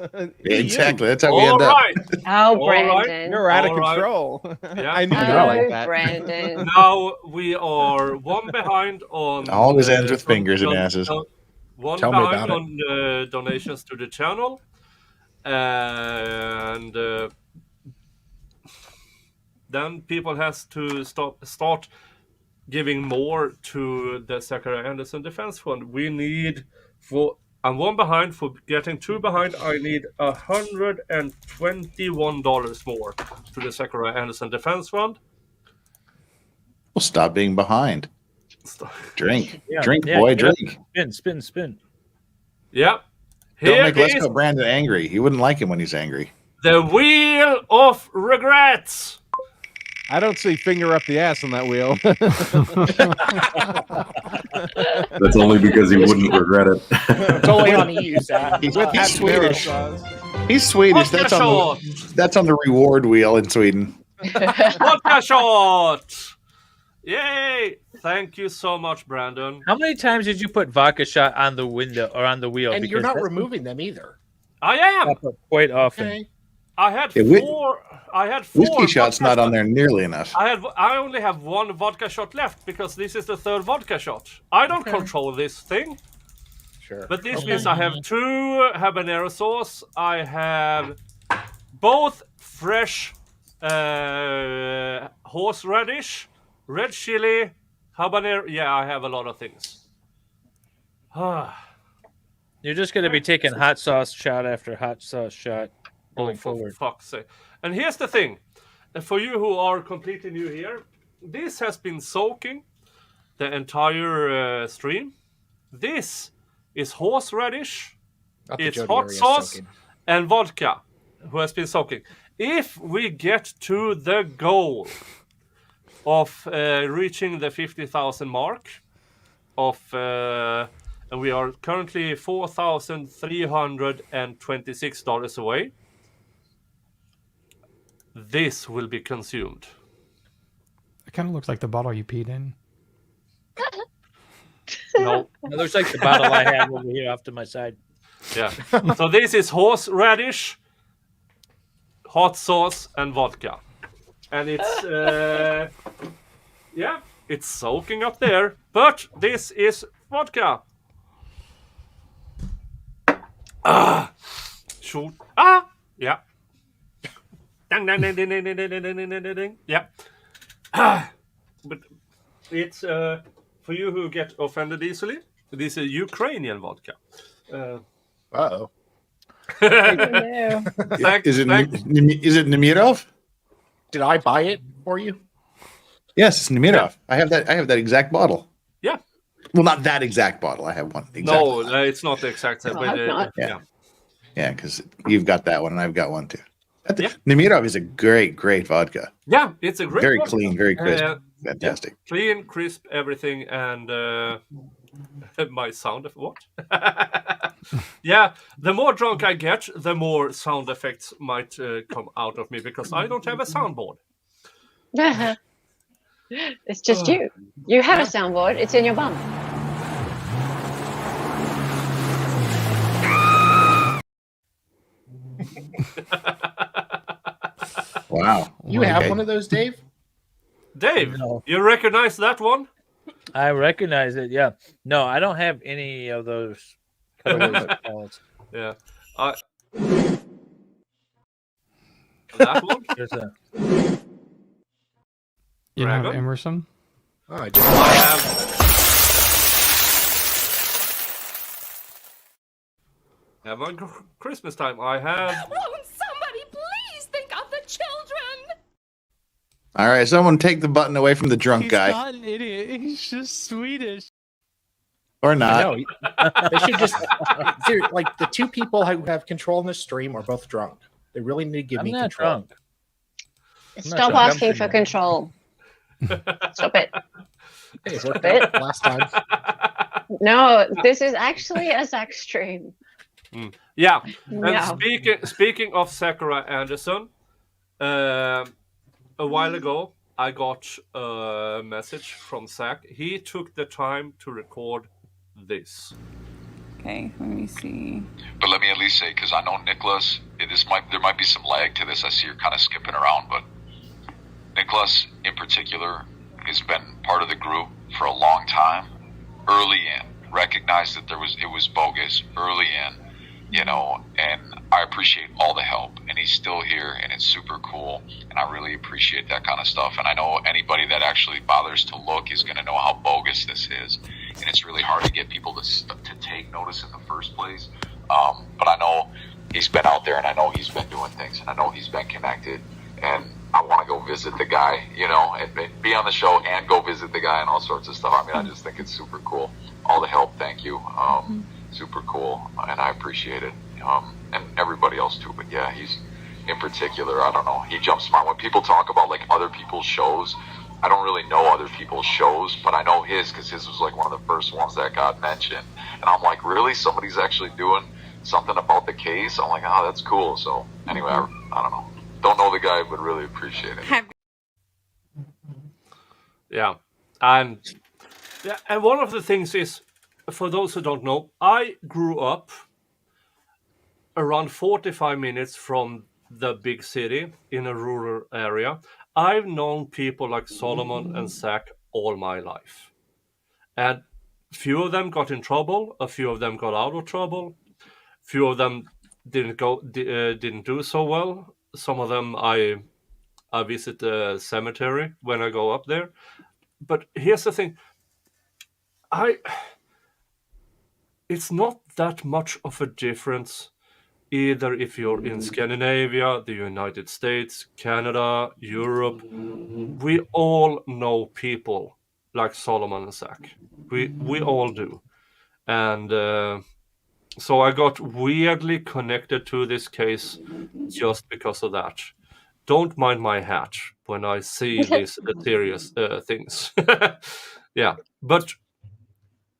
Exactly. That's how we All end up. right. Oh, All right. Brandon. You're out of All right. control. Yeah. I knew you were Oh, like that. Brandon. Now we are one behind on. Always ends with fingers and asses. One Tell me behind about on donations to the channel, and then people has to start giving more to the Zachariah Anderson Defense Fund. We need I'm one behind. For getting two behind, I need $121 more to the Zachariah Anderson Defense Fund. Well, stop being behind. Drink. Yeah, Drink, yeah, boy, get up. drink. Spin. Yeah. Don't Here make Let's is Go Brandon angry. He wouldn't like him when he's angry. the Wheel of Regrets. I don't see finger up the ass on that wheel. That's only because he wouldn't regret it. It's only on EU, Zach. He's With Swedish. sauce. He's Swedish. Vodka That's on the reward wheel in Sweden. Vodka shot. Yay! Thank you so much, Brandon. How many times did you put vodka shot on the window or on the wheel? And you're Because not that's removing them either. I am. quite often. Okay. I had Yeah, four. I had four. Whiskey shot's vodka not on shots. there nearly enough. I only have one vodka shot left because this is the third vodka shot. I don't control this thing, Sure. but this means I have 2 habanero sauce. I have both fresh horseradish, red chili, habanero. Yeah, I have a lot of things. You're just going to be taking hot sauce shot after hot sauce shot going for forward. fuck's sake. And here's the thing. For you who are completely new here, this has been soaking the entire stream. This is horseradish, Not the it's Jody hot area sauce, soaking. and vodka, who has been soaking. If we get to the goal of reaching the 50,000 mark of... and we are currently $4,326 away. This will be consumed. It kind of looks like the bottle you peed in. No. It looks like the bottle I have over here off to my side. Yeah. So this is horseradish, hot sauce, and vodka. And it's, yeah, it's soaking up there. But this is vodka. Shoot. Yeah. Ding, ding, ding, ding, ding, ding, ding, ding, ding, ding, ding. Yeah. But it's for you who get offended easily. This is Ukrainian vodka. Uh-oh. Is it Nemirov? Did I buy it for you? Yes, it's Nemirov. I have that exact bottle. Yeah. Well, not that exact bottle. I have one. No, it's not the exact same. But, yeah. Yeah, because you've got that one and I've got one too. Nemirov is a great vodka. Yeah, it's a great Very vodka. clean, very crisp. Fantastic. Yeah, clean, crisp, everything, and my sound of what? Yeah, the more drunk I get, the more sound effects might come out of me because I don't have a soundboard. It's just you. You have a soundboard. It's in your bum. Wow. You have one of those, Dave? Dave, you recognize that one? I recognize it, yeah. No, I don't have any of those colorways balls. Yeah. That one? There's a... You don't have Dragon? Emerson? Oh, I I have. Have on Christmas time. I have. Won't somebody please think of the children? All right, someone take the button away from the drunk guy. Not an idiot. He's just Swedish. Or not. No, they should just like the two people who have control in the stream are both drunk. They really need to give I'm me not control. drunk. Stop drunk. asking for control. Stop it. Hey, it Stop worked it. out last time. No, this is actually a Zach stream. Yeah. No. And speaking of Zachariah Anderson, a while ago I got a message from Zach. He took the time to record this. Okay, let me see. But let me at least say, because I know Nicholas, there might be some lag to this. I see you're kind of skipping around, but Nicholas in particular has been part of the group for a long time. Early in, recognized that it was bogus early in, you know, and I appreciate all the help. And he's still here, and it's super cool, and I really appreciate that kind of stuff. And I know anybody that actually bothers to look is going to know how bogus this is, and it's really hard to get people to take notice in the first place. But I know he's been out there, and I know he's been doing things, and I know he's been connected, and I want to go visit the guy, you know, and be on the show and go visit the guy and all sorts of stuff. I mean, I just think it's super cool. All the help, thank you. Super cool, and I appreciate it. And everybody else too, but yeah, he's in particular, I don't know, he jumps smart. When people talk about like other people's shows, I don't really know other people's shows, but I know his, because his was like one of the first ones that got mentioned, and I'm like, really, somebody's actually doing something about the case? I'm like, oh, that's cool. So anyway, I don't know, don't know the guy, but really appreciate it. Yeah, and one of the things is, for those who don't know, I grew up around 45 minutes from the big city in a rural area. I've known people like Solomon and Zach all my life. And few of them got in trouble, a few of them got out of trouble, few of them didn't do so well. Some of them I visit the cemetery when I go up there. But here's the thing, it's not that much of a difference either if you're in Scandinavia, the United States, Canada, Europe. We all know people like Solomon and Zach. We all do. And so I got weirdly connected to this case just because of that. Don't mind my hat when I see these serious things. Yeah, but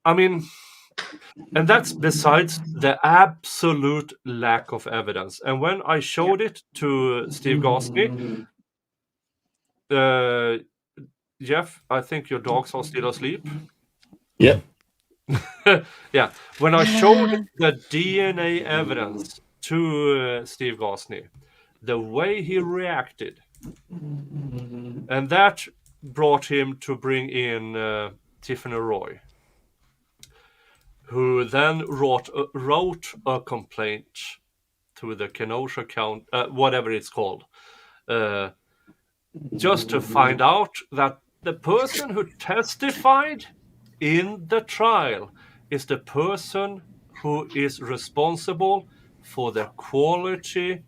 I mean, and that's besides the absolute lack of evidence. And when I showed it to Steve Gosney, Jeff, I think your dogs are still asleep. Yep. Yeah, when I showed the DNA evidence to Steve Gosney, the way he reacted, and that brought him to bring in Tiffany Roy, who then wrote a complaint to the Kenosha County, whatever it's called, just to find out that the person who testified in the trial is the person who is responsible for the quality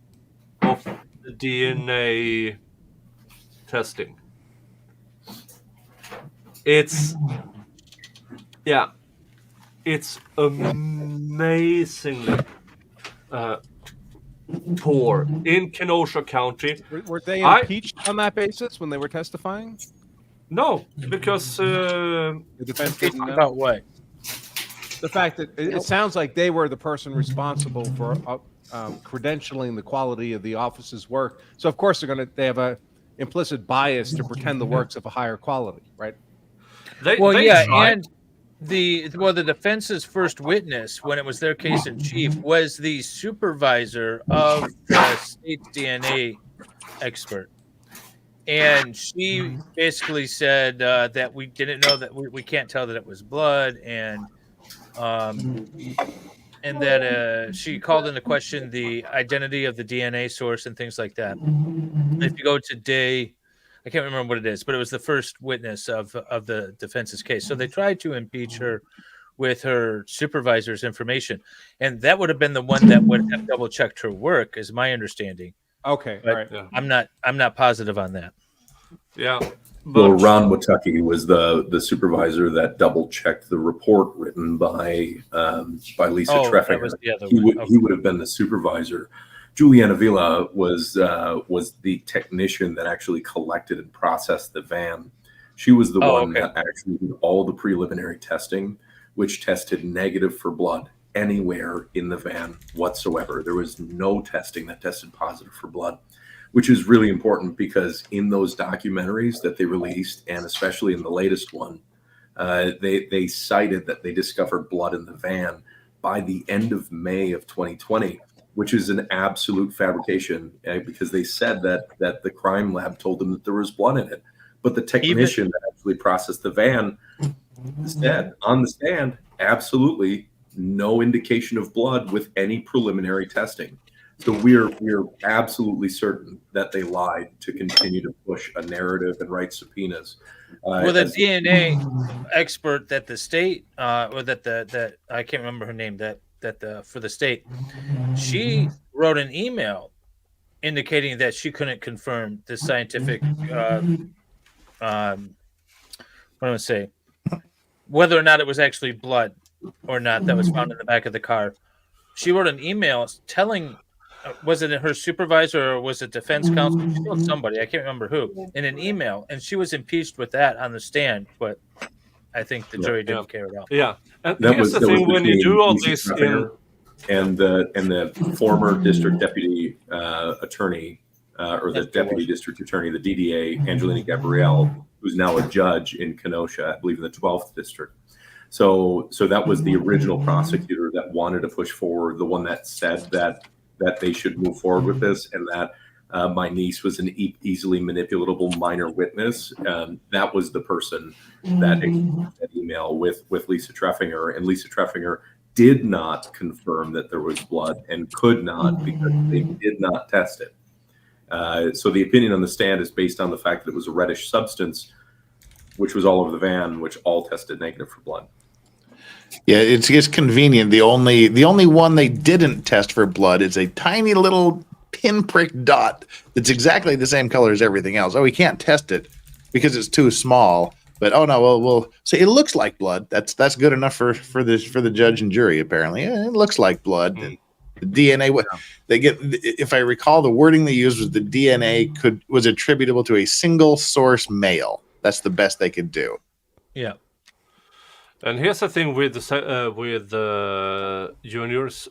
of the DNA testing. It's amazingly poor in Kenosha County. Were they impeached on that basis when they were testifying? No, because the defense didn't know. About what? The fact that it sounds like they were the person responsible for credentialing the quality of the office's work. So of course they have a implicit bias to pretend the work's of a higher quality, right? And the defense's first witness, when it was their case in chief, was the supervisor of the state's DNA expert. And she basically said that we didn't know that we can't tell that it was blood, and that she called into question the identity of the DNA source and things like that. If you go to I can't remember what it is, but it was the first witness of the defense's case. So they tried to impeach her with her supervisor's information, and that would have been the one that would have double checked her work, is my understanding. Okay, but all right. Yeah. I'm not positive on that. Yeah, Well, Ron Watucky was the supervisor that double checked the report written by Lisa Treffinger. That was the other he one. would have been the supervisor. Juliana Villa was the technician that actually collected and processed the van. She was the one that actually did all the preliminary testing, which tested negative for blood anywhere in the van whatsoever. There was no testing that tested positive for blood, which is really important because in those documentaries that they released, and especially in the latest one, they cited that they discovered blood in the van by the end of May of 2020, which is an absolute fabrication because they said that the crime lab told them that there was blood in it. But the technician that actually processed the van said on the stand, absolutely no indication of blood with any preliminary testing. So we're absolutely certain that they lied to continue to push a narrative and write subpoenas. Well, the DNA expert that the state, or that I can't remember her name, for the state, she wrote an email indicating that she couldn't confirm the scientific, what do I say, whether or not it was actually blood or not that was found in the back of the car. She wrote an email telling. Was it her supervisor or was it defense counsel? She told somebody, I can't remember who, in an email, and she was impeached with that on the stand. But I think the jury didn't care at all. Yeah, and that here's was the thing: when you do all Lisa this Treffinger and the former district deputy attorney, or the deputy district attorney, the DDA, Angelina Gabrielle, who's now a judge in Kenosha, I believe in the 12th district. So that was the original prosecutor that wanted to push forward, the one that said that they should move forward with this, and that my niece was an easily manipulatable minor witness. That was the person that exchanged that email with Lisa Treffinger, and Lisa Treffinger did not confirm that there was blood and could not because they did not test it. So the opinion on the stand is based on the fact that it was a reddish substance, which was all over the van, which all tested negative for blood. Yeah, it's convenient. The only one they didn't test for blood is a tiny little pinprick dot that's exactly the same color as everything else. Oh, we can't test it because it's too small. But oh no, we'll say it looks like blood. That's good enough for the judge and jury. Apparently, it looks like blood. The DNA, what they get, if I recall, the wording they used was the DNA was attributable to a single source male. That's the best they could do. Yeah. And here's the thing with juniors.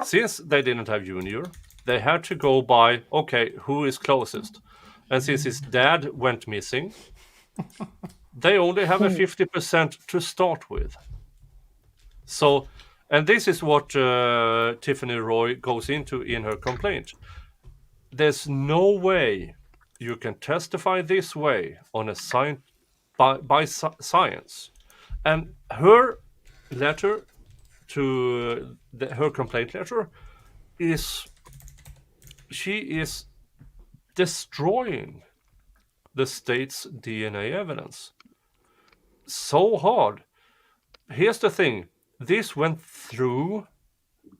Since they didn't have junior, they had to go by, okay, who is closest? And since his dad went missing, they only have a 50% to start with. So, and this is what Tiffany Roy goes into in her complaint. There's no way you can testify this way on a by science. And her letter to her complaint letter she is destroying the state's DNA evidence so hard. Here's the thing: this went through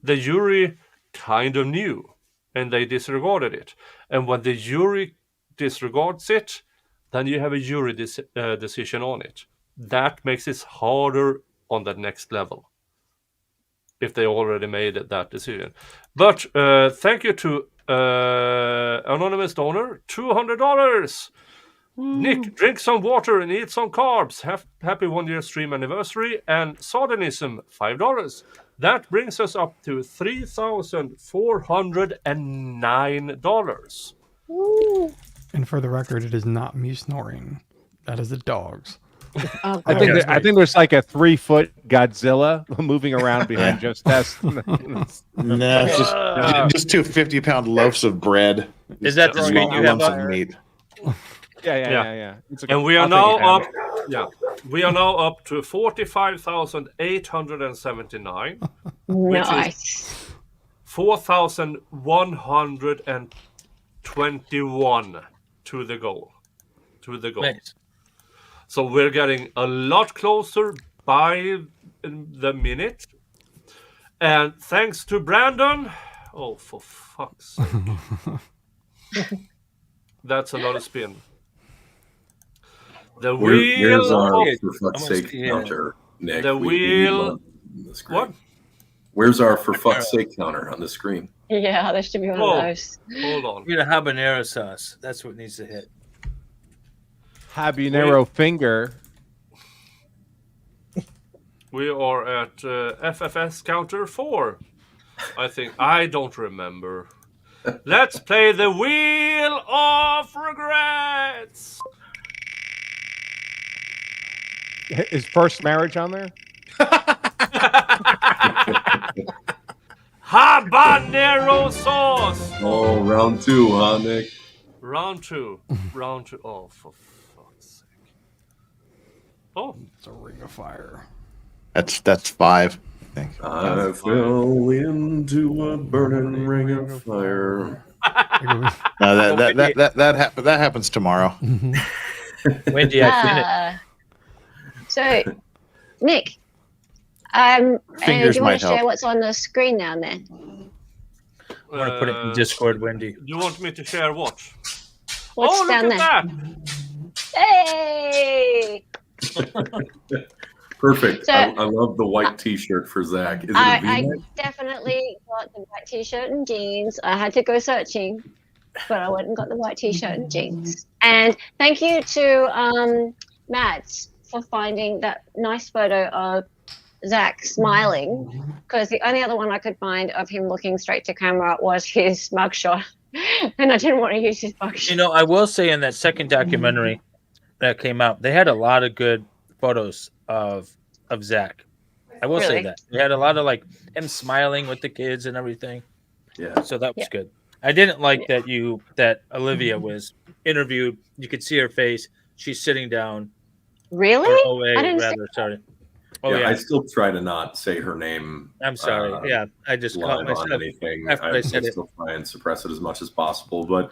the jury, kind of knew, and they disregarded it. And when the jury disregards it, then you have a jury decision on it. That makes it harder on the next level if they already made that decision. But thank you to anonymous donor, $200. Nick, drink some water and eat some carbs. Happy 1 year stream anniversary. And Sardonism, $5. That brings us up to $3,409. And for the record, it is not me snoring. That is the dogs. I think there's like a 3-foot Godzilla moving around behind Just Test. No, it's just two 50-pound loaves of bread. Is that the screen you have lumps up? of meat? Yeah. And we are now up. Yeah, we are now up to 45,879. Nice. 4,121 to the goal. Nice. So we're getting a lot closer by the minute. And thanks to Brandon. Oh, for fuck's sake. That's a lot of spin. The Where's wheel our of for fuck's sake counter, Nick? the We need wheel. one on the screen. What? Where's our for fuck's sake counter on the screen? Yeah, there should be one Oh, of those. hold on. Get a habanero sauce. That's what needs to hit. Habanero finger. We are at FFS counter 4. I think. I don't remember. Let's play the Wheel of Regrets. Is first marriage on there? Habanero sauce. Oh, round 2, huh, Nick? Round 2. Round 2. Oh, for fuck's sake. Oh. It's a ring of fire. That's 5, I think. I fell into a burning ring of fire. No, that happens tomorrow. Wendy, I've seen it. So, Nick, do Fingers you might want to share help. what's on the screen now and then? I want to put it in Discord, Wendy. You want me to share what? What's oh, look down at there? that. Hey! Perfect. So- I love the white T-shirt for Zach. Is it a I V-neck? definitely got the white t-shirt and jeans. I had to go searching, but I went and got the white t-shirt and jeans. And thank you to Mads for finding that nice photo of Zach smiling, because the only other one I could find of him looking straight to camera was his mugshot, and I didn't want to use his mugshot. You know, I will say in that second documentary that came out, they had a lot of good photos of Zach. I will say Really? that they had a lot of like him smiling with the kids and everything. Yeah. So that was good. I didn't like that Olivia was interviewed. You could see her face. She's sitting down. Really? Or OA, I didn't see rather. Sorry. Oh yeah. I still try to not say her name. I'm sorry. Yeah, I just caught live on myself anything. after I said it. still try and suppress it as much as possible, but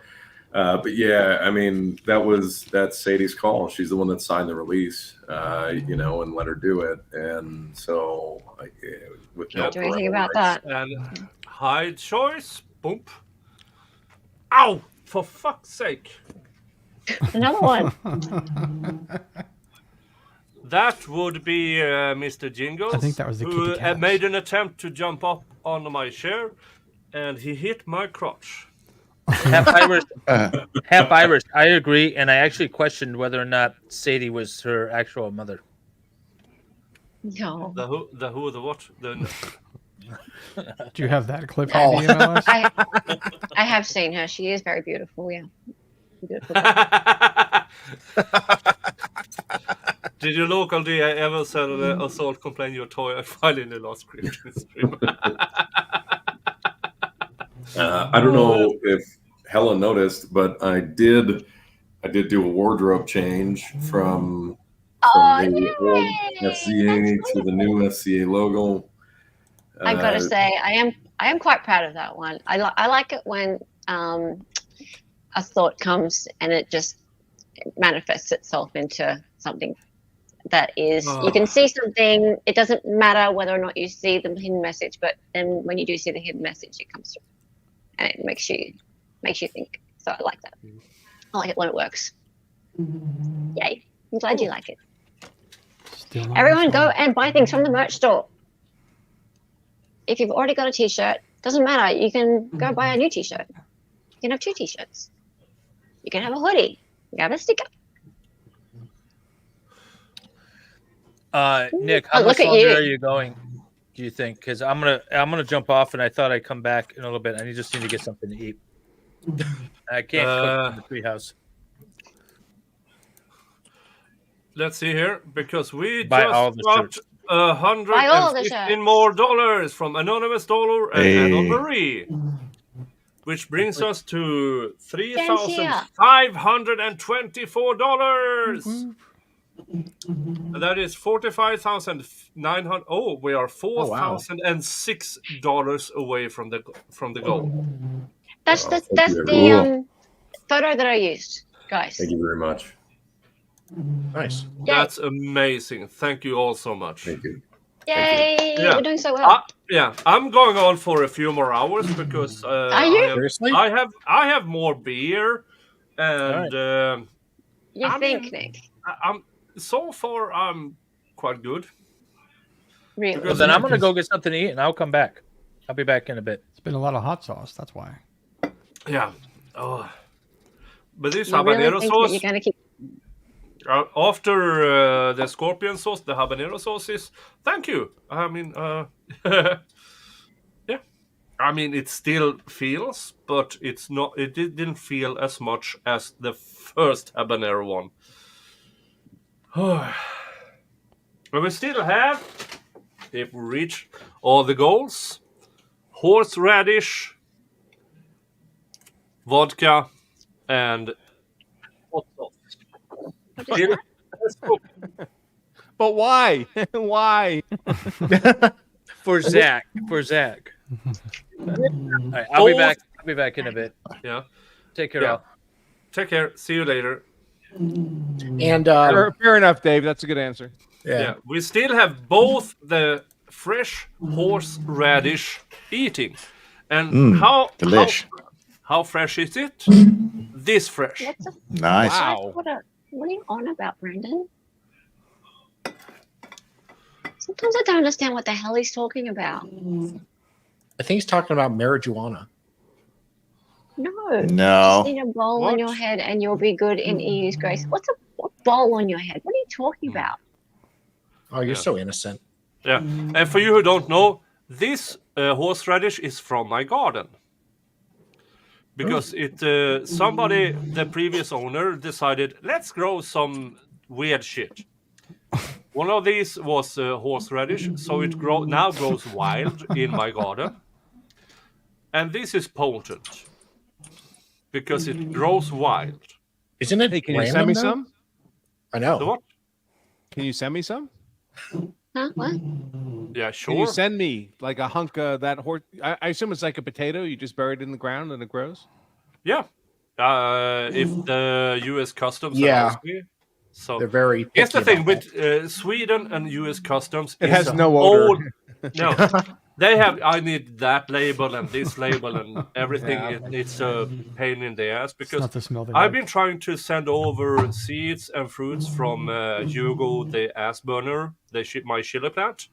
yeah, I mean that's Sadie's call. She's the one that signed the release, and let her do it. And so, with no Can't do anything parental about rights- that. And hide choice. Boom. Ow! For fuck's sake. Another one. That would be Mr. Jingles. I think that was the who kitty cat. made an attempt to jump up on my chair, and he hit my crotch. Half Irish. Half Irish. I agree, and I actually questioned whether or not Sadie was her actual mother. No. The who, the what? The Do you have that clip handy, MLS? I have seen her. She is very beautiful. Yeah. Beautiful. Did your local DA ever sell an assault complaint your toy? I filed in the last stream. I don't know if Helen noticed, but I did do a wardrobe change from the old FCA to the new FCA logo. I've got to say, I am quite proud of that one. I like it when a thought comes and it just manifests itself into something that is. You can see something. It doesn't matter whether or not you see the hidden message, but then when you do see the hidden message, it comes through, and it makes you think. So I like that. I like it when it works. Yay! I'm glad you like it. Everyone, go and buy things from the merch store. If you've already got a t-shirt, doesn't matter. You can go buy a new t-shirt. You can have 2 t-shirts. You can have a hoodie. You can have a sticker. Nick, how Oh, much look at longer you. are you going? Do you think? Because I'm gonna jump off, and I thought I'd come back in a little bit. I just need to get something to eat. I can't cook in the treehouse. Let's see here, because we Buy all just the got shirts. Buy all the $115 shirts. more from Anonymous Dollar and Hey. Anna Marie, which brings us to Dancia. $3,524. And that is 45,900. Oh, we are $4,006 away from the goal. That's Wow, the thank you. photo that I used, guys. Thank you very much. Nice. That's amazing. Thank you all so much. Thank you. Yay! Yeah. We're doing so well. I'm going on for a few more hours because Are you? Seriously? I have more beer, and You I think, mean, Nick? So far I'm quite good. Really? Well, then I'm gonna go get something to eat, and I'll come back. I'll be back in a bit. It's been a lot of hot sauce. That's why. Yeah. Oh. But this You really habanero think that sauce. you're going to keep... After the scorpion sauce, the habanero sauce is. Thank you. I mean, yeah. I mean, it still feels, but it's not. It didn't feel as much as the first habanero one. But we still have, if we reach all the goals, horseradish, vodka, and hot sauce. But why? Why? For Zach. For Zach. All right, I'll be back. I'll be back in a bit. Yeah. Take care. All. Take care. See you later. And fair enough, Dave. That's a good answer. Yeah. We still have both the fresh horseradish eating, and how fresh is it? This fresh. Nice. Wow. What are you on about, Brandon? Sometimes I don't understand what the hell he's talking about. I think he's talking about marijuana. No. No. Just need a bowl on your head and you'll be good in EU's grace. What bowl on your head? What are you talking about? Oh, you're so innocent. Yeah. And for you who don't know, this horseradish is from my garden. Because somebody, the previous owner, decided, let's grow some weird shit. One of these was horseradish, so it now grows wild in my garden. And this is potent. Because it grows wild. Isn't it? Hey, can you send me some? I know. The what? Can you send me some? Huh? What? Yeah, sure. Can you send me like a hunk of that horse? I assume it's like a potato. You just bury it in the ground and it grows. Yeah. If the U.S. Customs Yeah. allows me. So They're very here's the picky thing with Sweden and U.S. Customs. It is has no odor. No, they have. I need that label and this label and everything. Yeah. It's a pain in the ass because not the smell they I've like. been trying to send over seeds and fruits from Hugo the ass burner, my chili plant.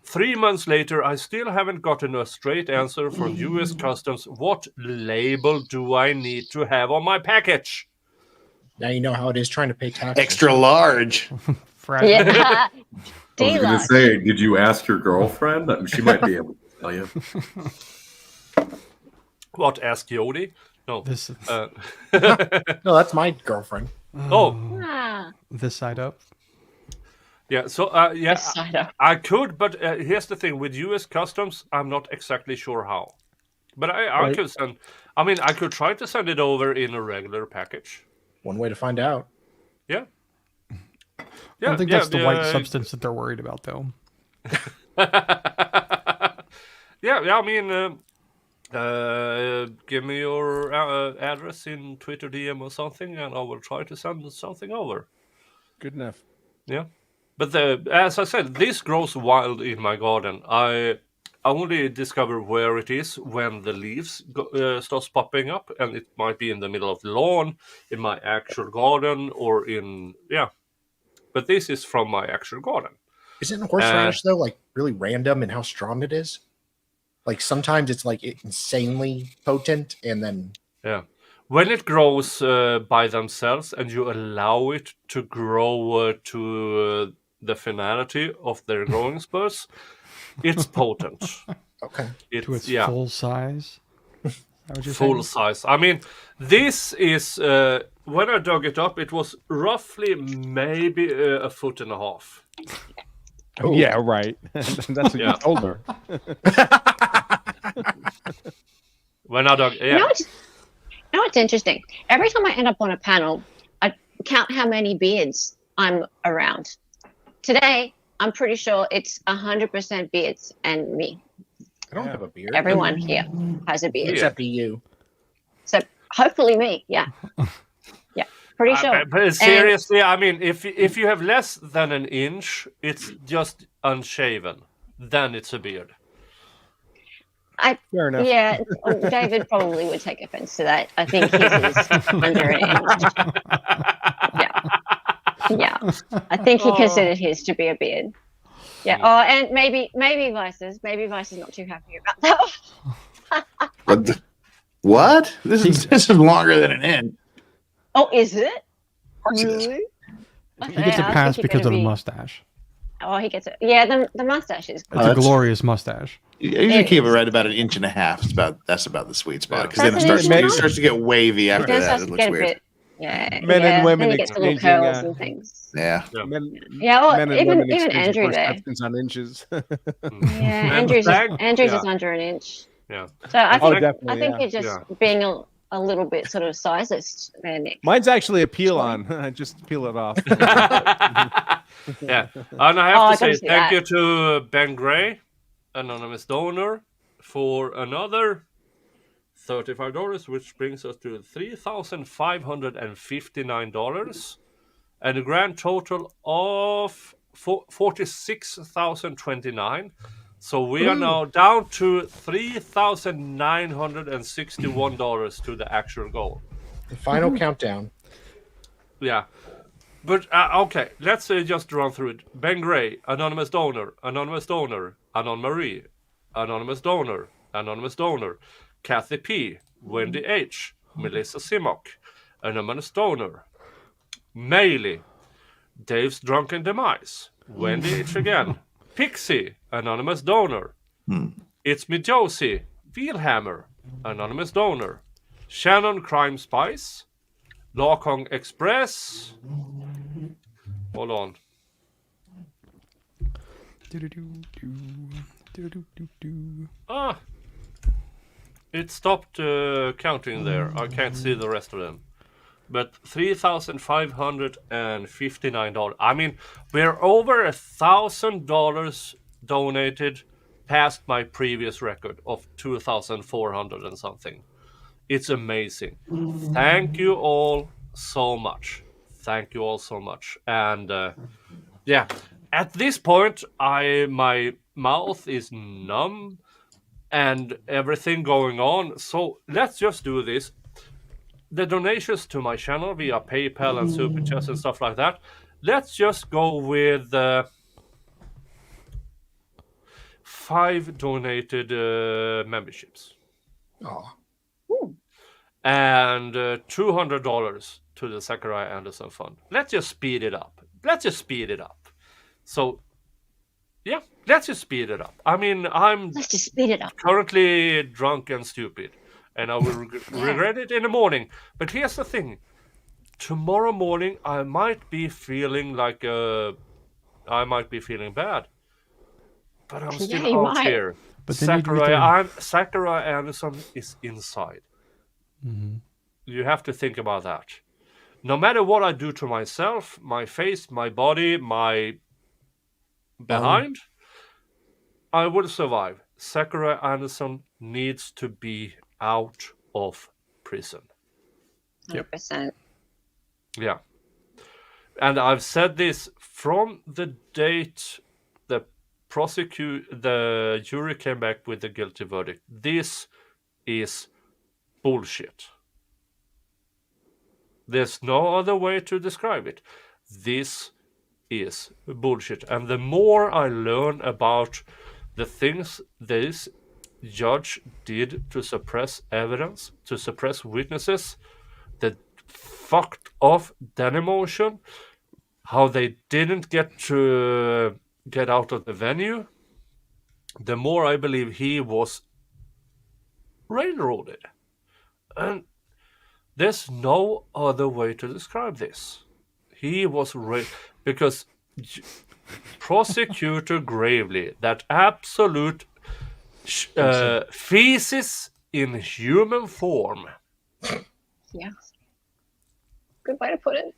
3 months later, I still haven't gotten a straight answer from U.S. Customs. What label do I need to have on my package? Now you know how it is trying to pay taxes. Extra large. Yeah. I was going to say, did you ask your girlfriend? She might be able to tell you. What, ask Yodi? No. This. No, that's my girlfriend. Oh. Ah. This side up. Yeah, so yeah, This side up. I could, but here's the thing: with U.S. Customs, I'm not exactly sure how. But I Right. could send. I mean, I could try to send it over in a regular package. One way to find out. Yeah. I don't think yeah, that's the white substance that they're worried about, though. Yeah. I mean, give me your address in Twitter DM or something, and I will try to send something over. Good enough. Yeah. But as I said, this grows wild in my garden. I only discover where it is when the leaves starts popping up, and it might be in the middle of the lawn, in my actual garden, or But this is from my actual garden. Isn't horseradish though like really random in how strong it is? Like sometimes it's like insanely potent, and then when it grows by themselves, and you allow it to grow to the finality of their growing spurs, it's potent. Okay. To its full size. Is that what you're Full saying? size. I mean, this is when I dug it up, it was roughly maybe a foot and a half. Oh. Yeah, right. That's what you told her. When I dug, You know what's interesting? Every time I end up on a panel, I count how many beards I'm around. Today, I'm pretty sure it's 100% beards and me. I don't have a beard. Everyone here has a beard. Except you. So hopefully me, yeah. Yeah, pretty sure. But seriously, I mean, if you have less than an inch, it's just unshaven. Then it's a beard. Fair enough. Yeah, David probably would take offense to that. I think his is under an inch. Yeah. Yeah, I think he considered his to be a beard. Yeah. Oh, and maybe Vice's not too happy about that. What? This is longer than an inch. Oh, is it? Of course it is. Really? He gets a pass because of the mustache. Oh, he gets it. Yeah, the mustache is. It's a glorious mustache. You usually keep it right about an inch and a half. That's about the sweet spot because then it starts to get wavy after that. It looks weird. Yeah, Men and women then you get little exchanging, curls and things. Yeah. Well, even Andrew there. On inches. Yeah, Andrew's is under an inch. Yeah. So I definitely, think you're just being a little bit sort of sizist there, Nick. Mine's actually a peel on. Just peel it off. Yeah. And I have to say thank you to Ben Gray, anonymous donor, for another $35, which brings us to $3,559 and a grand total of $46,029. So we are now down to $3,961 to the actual goal. The final countdown. Yeah. But, okay, let's just run through it. Ben Gray, anonymous donor, Anon Marie, anonymous donor, Kathy P, Wendy H, Melissa Simok, anonymous donor, Meili, Dave's Drunken Demise, Wendy H again, Pixie, anonymous donor, It's Me Josie, Wheelhammer, anonymous donor, Shannon Crime Spice, Lakong Express. Hold on. It stopped counting there. I can't see the rest of them. But $3,559. I mean, we're over $1,000 donated past my previous record of 2,400 and something. It's amazing. Thank you all so much. Thank you all so much. And yeah, at this point, my mouth is numb and everything going on. So let's just do this. The donations to my channel via PayPal and Super Chats and stuff like that. Let's just go with 5 donated memberships. Oh. And $200 to the Zachariah Anderson Fund. Let's just speed it up. So, yeah, let's just speed it up. I mean, let's just speed it up. Currently drunk and stupid, and I will regret it in the morning. But here's the thing: tomorrow morning, I might be feeling bad, but I'm still out here. But Zachariah Anderson is inside. Mm-hmm. You have to think about that. No matter what I do to myself, my face, my body, my behind, I will survive. Zachariah Anderson needs to be out of prison. 100%. Yeah. And I've said this from the date the jury came back with the guilty verdict. This is bullshit. There's no other way to describe it. This is bullshit. And the more I learn about the things this judge did to suppress evidence, to suppress witnesses, the fucked off den emotion, how they didn't get out of the venue, the more I believe he was railroaded. And there's no other way to describe this. He was because Prosecutor Gravely, that absolute feces in human form. Yeah. Good way to put it.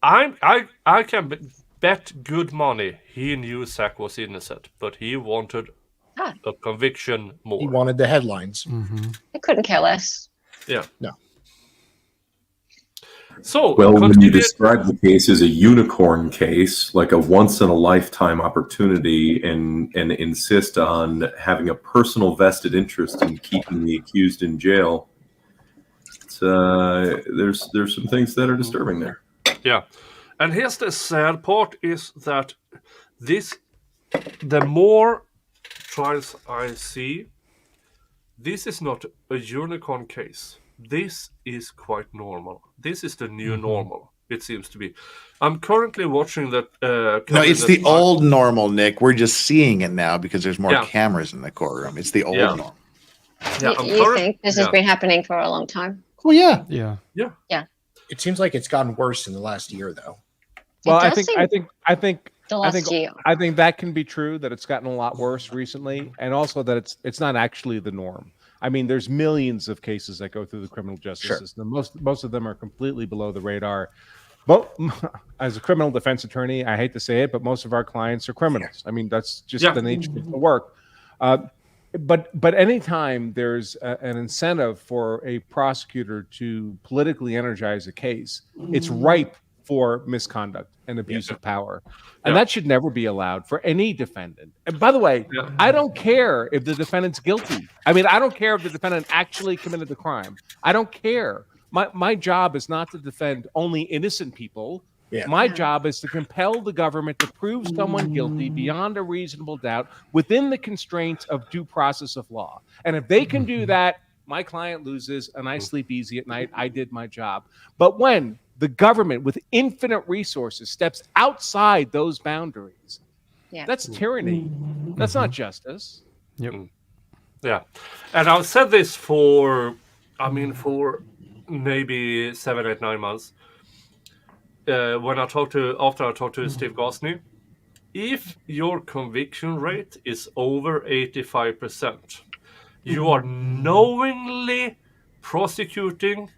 I can bet good money he knew Zach was innocent, but he wanted a conviction more. He wanted the headlines. Mm-hmm. I couldn't care less. Yeah. No. So, well, when you describe the case as a unicorn case, like a once-in-a-lifetime opportunity, and insist on having a personal vested interest in keeping the accused in jail, there's some things that are disturbing there. Yeah, and here's the sad part is that the more trials I see, this is not a unicorn case. This is quite normal. This is the new normal. It seems to be. I'm currently watching that. No, it's the old normal, Nick. We're just seeing it now because there's more cameras in the courtroom. It's the old normal. Yeah, you think this has been happening for a long time? Well, yeah. Yeah. It seems like it's gotten worse in the last year, though. Well, I does think the last year. I think that can be true, that it's gotten a lot worse recently, and also that it's not actually the norm. I mean, there's millions of cases that go through the criminal justice system. Most of them are completely below the radar. But as a criminal defense attorney, I hate to say it, but most of our clients are criminals. I mean, that's just the nature of the work. But anytime there's an incentive for a prosecutor to politically energize a case, it's ripe for misconduct and abuse of power. And that should never be allowed for any defendant. And by the way, I don't care if the defendant's guilty. I mean, I don't care if the defendant actually committed the crime. I don't care. My job is not to defend only innocent people. My job is to compel the government to prove someone guilty beyond a reasonable doubt within the constraints of due process of law. And if they can do that, my client loses and I sleep easy at night. I did my job. But when the government with infinite resources steps outside those boundaries, that's tyranny. That's not justice. Yeah. And I've said this for maybe 7, 8, 9 months. After I talked to Steve Gosney, if your conviction rate is over 85%, you are knowingly prosecuting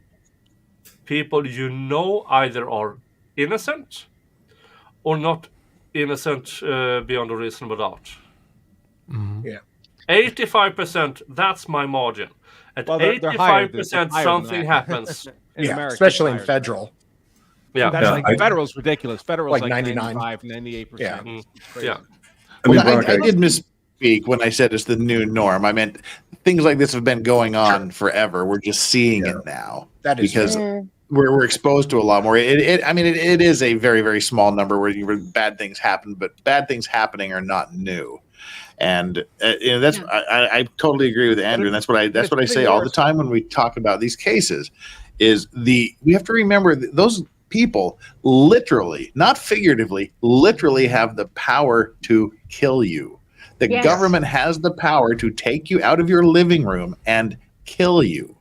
people you know either are innocent or not innocent beyond a reasonable doubt. 85%, that's my margin. At 85%, something happens. Especially in federal. Federal is ridiculous. Federal is like 95, 98%. I did misspeak when I said it's the new norm. I meant things like this have been going on forever. We're just seeing it now. That is because we're exposed to a lot more. It is a very, very small number where bad things happen, but bad things happening are not new. And that's I totally agree with Andrew. And that's what I say all the time when we talk about these cases. We have to remember that those people literally, not figuratively, literally have the power to kill you. The government has the power to take you out of your living room and kill you.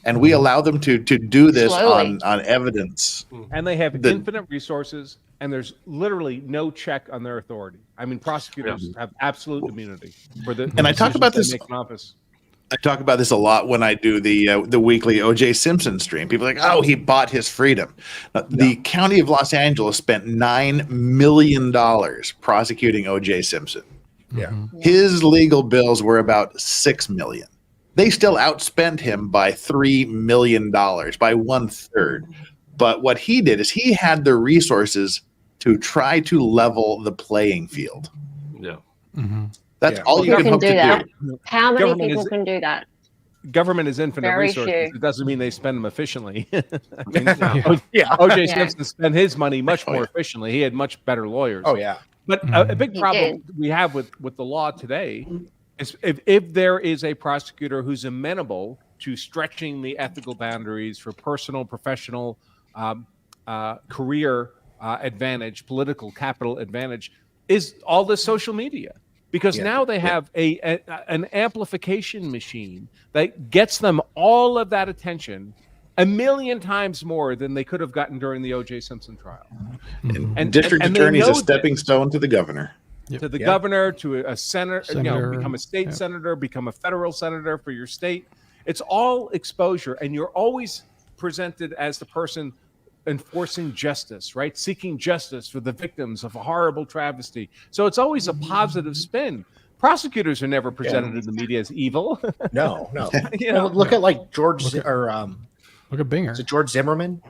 And we allow them to do this on evidence. And they have infinite resources, and there's literally no check on their authority. I mean, prosecutors have absolute immunity for the and I talk about this. I talk about this a lot when I do the weekly O.J. Simpson stream. People are like, oh, he bought his freedom. The county of Los Angeles spent $9 million prosecuting O.J. Simpson. His legal bills were about $6 million. They still outspent him by $3 million, by 1/3. But what he did is he had the resources to try to level the playing field. That's all you can hope to do. How many people can do that? Government is infinite resources. Few. It doesn't mean they spend them efficiently. O.J. Simpson spent his money much more efficiently. He had much better lawyers. But a big problem we have with the law today is if there is a prosecutor who's amenable to stretching the ethical boundaries for personal, professional, career advantage, political capital advantage, is all this social media. Because now they have an amplification machine that gets them all of that attention 1 million times more than they could have gotten during the O.J. Simpson trial. And district attorney is a stepping stone to the governor. To the governor, to a senator, become a state senator, become a federal senator for your state. It's all exposure, and you're always presented as the person enforcing justice, right? Seeking justice for the victims of a horrible travesty. So it's always a positive spin. Prosecutors are never presented in the media as evil. No. Look at like George look at Binger. Is it George Zimmerman?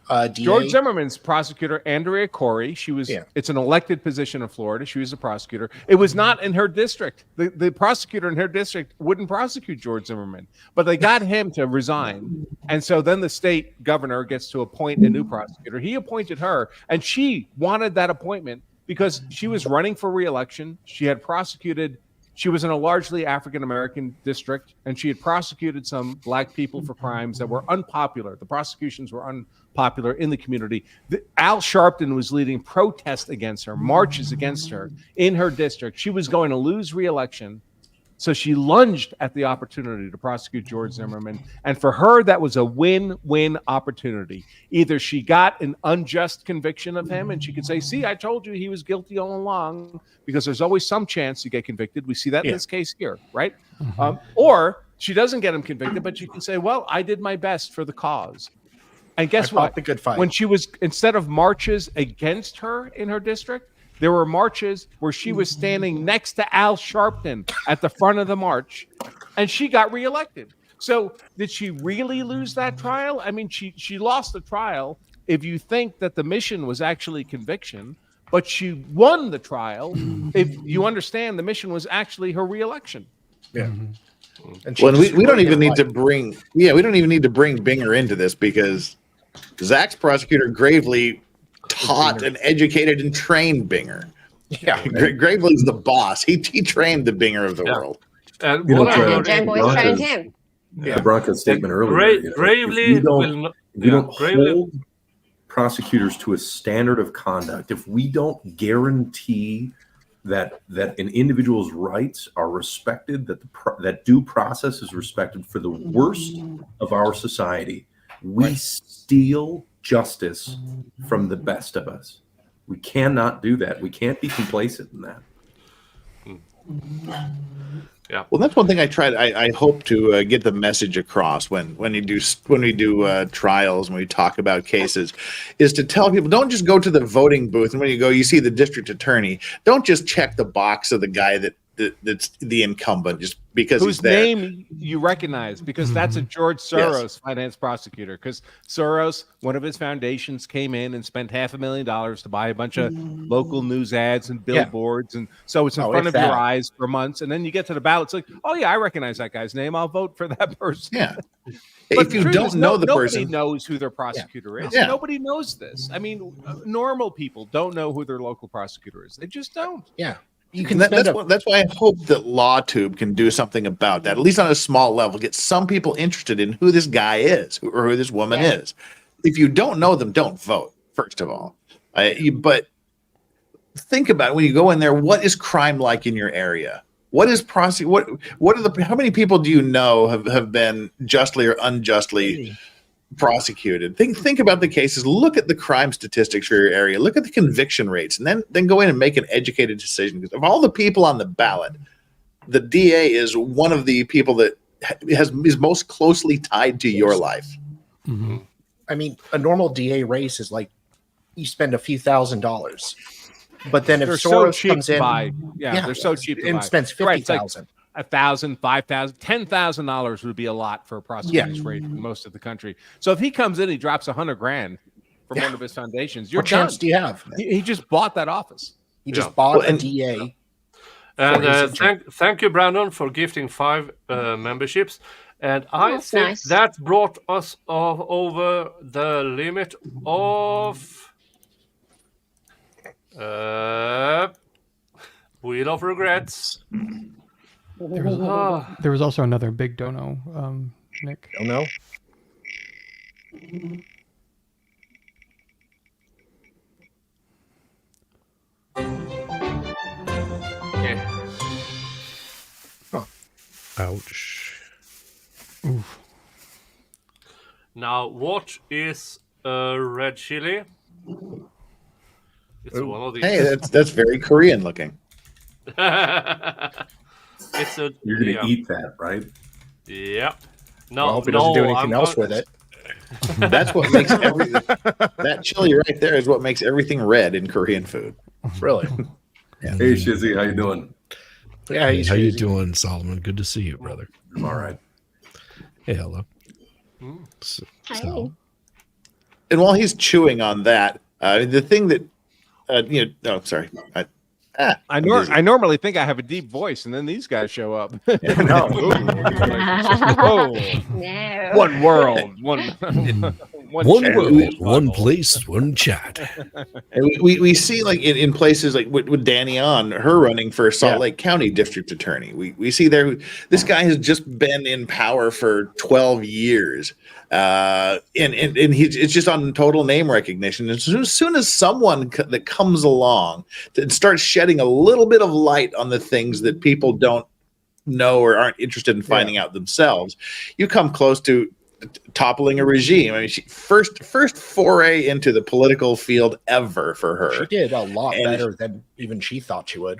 DA? George Zimmerman's prosecutor, Andrea Corey. She was. Yeah. It's an elected position in Florida. She was a prosecutor. It was not in her district. The prosecutor in her district wouldn't prosecute George Zimmerman, but they got him to resign. And so then the state governor gets to appoint a new prosecutor. He appointed her, and she wanted that appointment because she was running for re-election. She had prosecuted. She was in a largely African-American district, and she had prosecuted some black people for crimes that were unpopular. The prosecutions were unpopular in the community. Al Sharpton was leading protests against her, marches against her in her district. She was going to lose re-election, so she lunged at the opportunity to prosecute George Zimmerman. And for her, that was a win-win opportunity. Either she got an unjust conviction of him, and she could say, see, I told you he was guilty all along, because there's always some chance you get convicted. We see that in this case here, right? Or she doesn't get him convicted, but she can say, well, I did my best for the cause. And guess what? The good fight. When she was, instead of marches against her in her district, there were marches where she was standing next to Al Sharpton at the front of the march, and she got reelected. So did she really lose that trial? I mean, she lost the trial if you think that the mission was actually conviction, but she won the trial if you understand the mission was actually her reelection. Yeah. And we don't even need to bring we don't even need to bring Binger into this, because Zach's prosecutor Gravely taught and educated and trained Binger. Yeah, Gravely's the boss. He trained the Binger of the world. And Jan Boyce trained him. The Bronco's statement earlier. Gravely we don't hold prosecutors to a standard of conduct, if we don't guarantee that an individual's rights are respected, that due process is respected for the worst of our society, we steal justice from the best of us. We cannot do that. We can't be complacent in that. Yeah. Well, that's one thing I tried. I hope to get the message across when we do trials, when we talk about cases, is to tell people, don't just go to the voting booth, and when you go, you see the district attorney. Don't just check the box of the guy that's the incumbent just because whose he's there. name you recognize, because that's a George Soros finance prosecutor. Because Soros, one of his foundations, came in and spent $500,000 to buy a bunch of local news ads and billboards, and so it's in front of your eyes for months. And then you get to the ballot, it's like, oh yeah, I recognize that guy's name. I'll vote for that person. Yeah. But if you don't know the person, nobody knows who their prosecutor is. Yeah. Nobody knows this. I mean, normal people don't know who their local prosecutor is. They just don't. Yeah. You can. That's why I hope that LawTube can do something about that, at least on a small level. Get some people interested in who this guy is or who this woman is. If you don't know them, don't vote. First of all, but think about it when you go in there. What is crime like in your area? What is how many people do you know have been justly or unjustly prosecuted? Think about the cases. Look at the crime statistics for your area. Look at the conviction rates, and then go in and make an educated decision. Because of all the people on the ballot, the DA is one of the people that is most closely tied to your life. Mm-hmm. I mean, a normal DA race is like you spend a few $1,000s, but then if Soros comes in, they're so cheap to and buy. spends $50,000. $1,000, $5,000, $10,000 would be a lot for a prosecutor's rate in most of the country. So if he comes in, he drops $100,000 from one of his foundations. What chance do you have? He just bought that office. He just bought a DA. And thank you, Brandon, for gifting 5 memberships. And I think that brought us over the limit of Wheel of Regrets. There was also another big dono, Nick. Dono? Ouch. Oof. Now, what is a red chili? It's one of these. Hey, that's very Korean looking. You're gonna eat that, right? Yeah. No, I hope he doesn't do anything else with it. That's what makes everything. That chili right there is what makes everything red in Korean food. Really? Yeah. Hey, Shizzy, how you doing? Yeah, how you doing, Solomon? Good to see you, brother. I'm all right. Hey, hello. Hi. And while he's chewing on that, the thing that sorry. I normally think I have a deep voice, and then these guys show up. No. Oh, No. one world, one One chat. world, one place, one chat. And we see like in places like with Danny on her running for Salt Lake County District Attorney. We see this guy has just been in power for 12 years. And it's just on total name recognition. As soon as someone that comes along and starts shedding a little bit of light on the things that people don't know or aren't interested in finding out themselves, you come close to toppling a regime. I mean, first foray into the political field ever for her. She did a lot better than even she thought she would.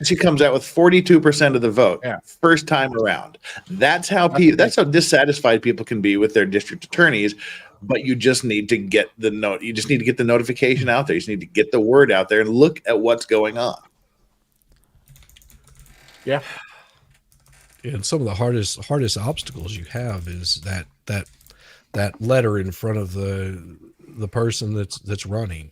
She comes out with 42% of the vote first time around. That's how dissatisfied people can be with their district attorneys. But you just need to get the note. You just need to get the notification out there. You just need to get the word out there and look at what's going on. Yeah. And some of the hardest obstacles you have is that letter in front of the person that's running.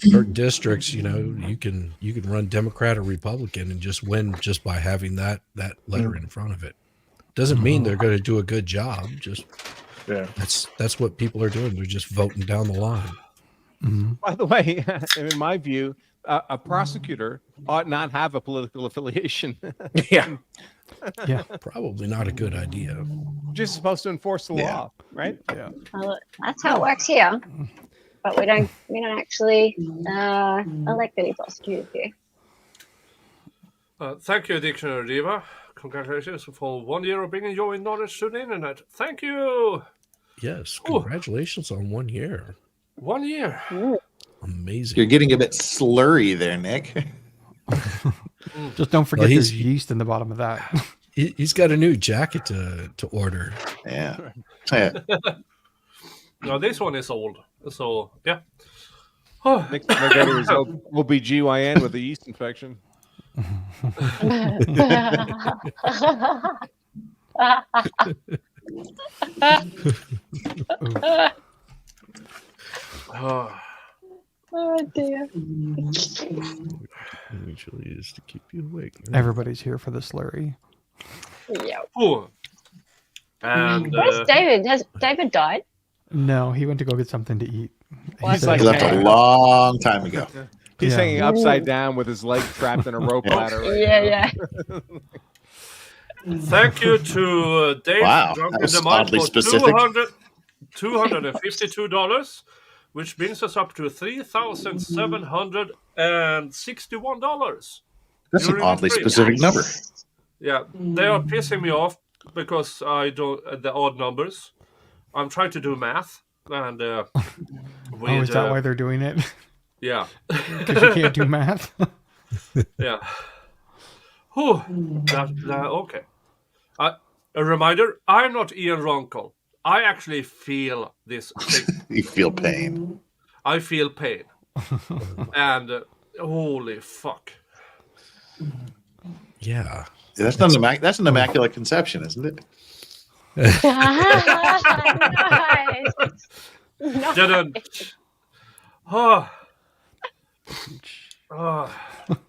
Certain districts, you can run Democrat or Republican and just win just by having that letter in front of it. Doesn't mean they're going to do a good job. Just that's what people are doing. They're just voting down the line. Mm-hmm. By the way, in my view, a prosecutor ought not have a political affiliation. Yeah. Probably not a good idea. Just supposed to enforce the law, right? Yeah. Well, that's how it works here. But we don't actually elect any prosecutors here. Thank you, Dictionary Diva. Congratulations for 1 year of bringing your knowledge to the internet. Thank you. Yes, congratulations on 1 year. 1 year. Amazing. You're getting a bit slurry there, Nick. Just don't forget there's yeast in the bottom of that. He's got a new jacket to order. Yeah. No, this one is old. So, yeah. Nick McGregor is OBGYN with a yeast infection. Oh dear. Usually is to keep you awake. Everybody's here for the slurry. Yeah. And where's David? Has David died? No, he went to go get something to eat. He left a long time ago. He's hanging upside down with his leg trapped in a rope ladder. Right yeah. Thank you to Dave. Wow, Drunk that in was the Mind oddly for specific. $252, which brings us up to $3,761. That's an oddly specific number. Yeah, they are pissing me off because I don't the odd numbers. I'm trying to do math, and is that why they're doing it? Yeah, because you can't do math. Yeah. Okay. A reminder: I'm not Ian Ronco. I actually feel this thing. You feel pain. I feel pain, and holy fuck. Yeah. That's an immaculate conception, isn't it? Nice.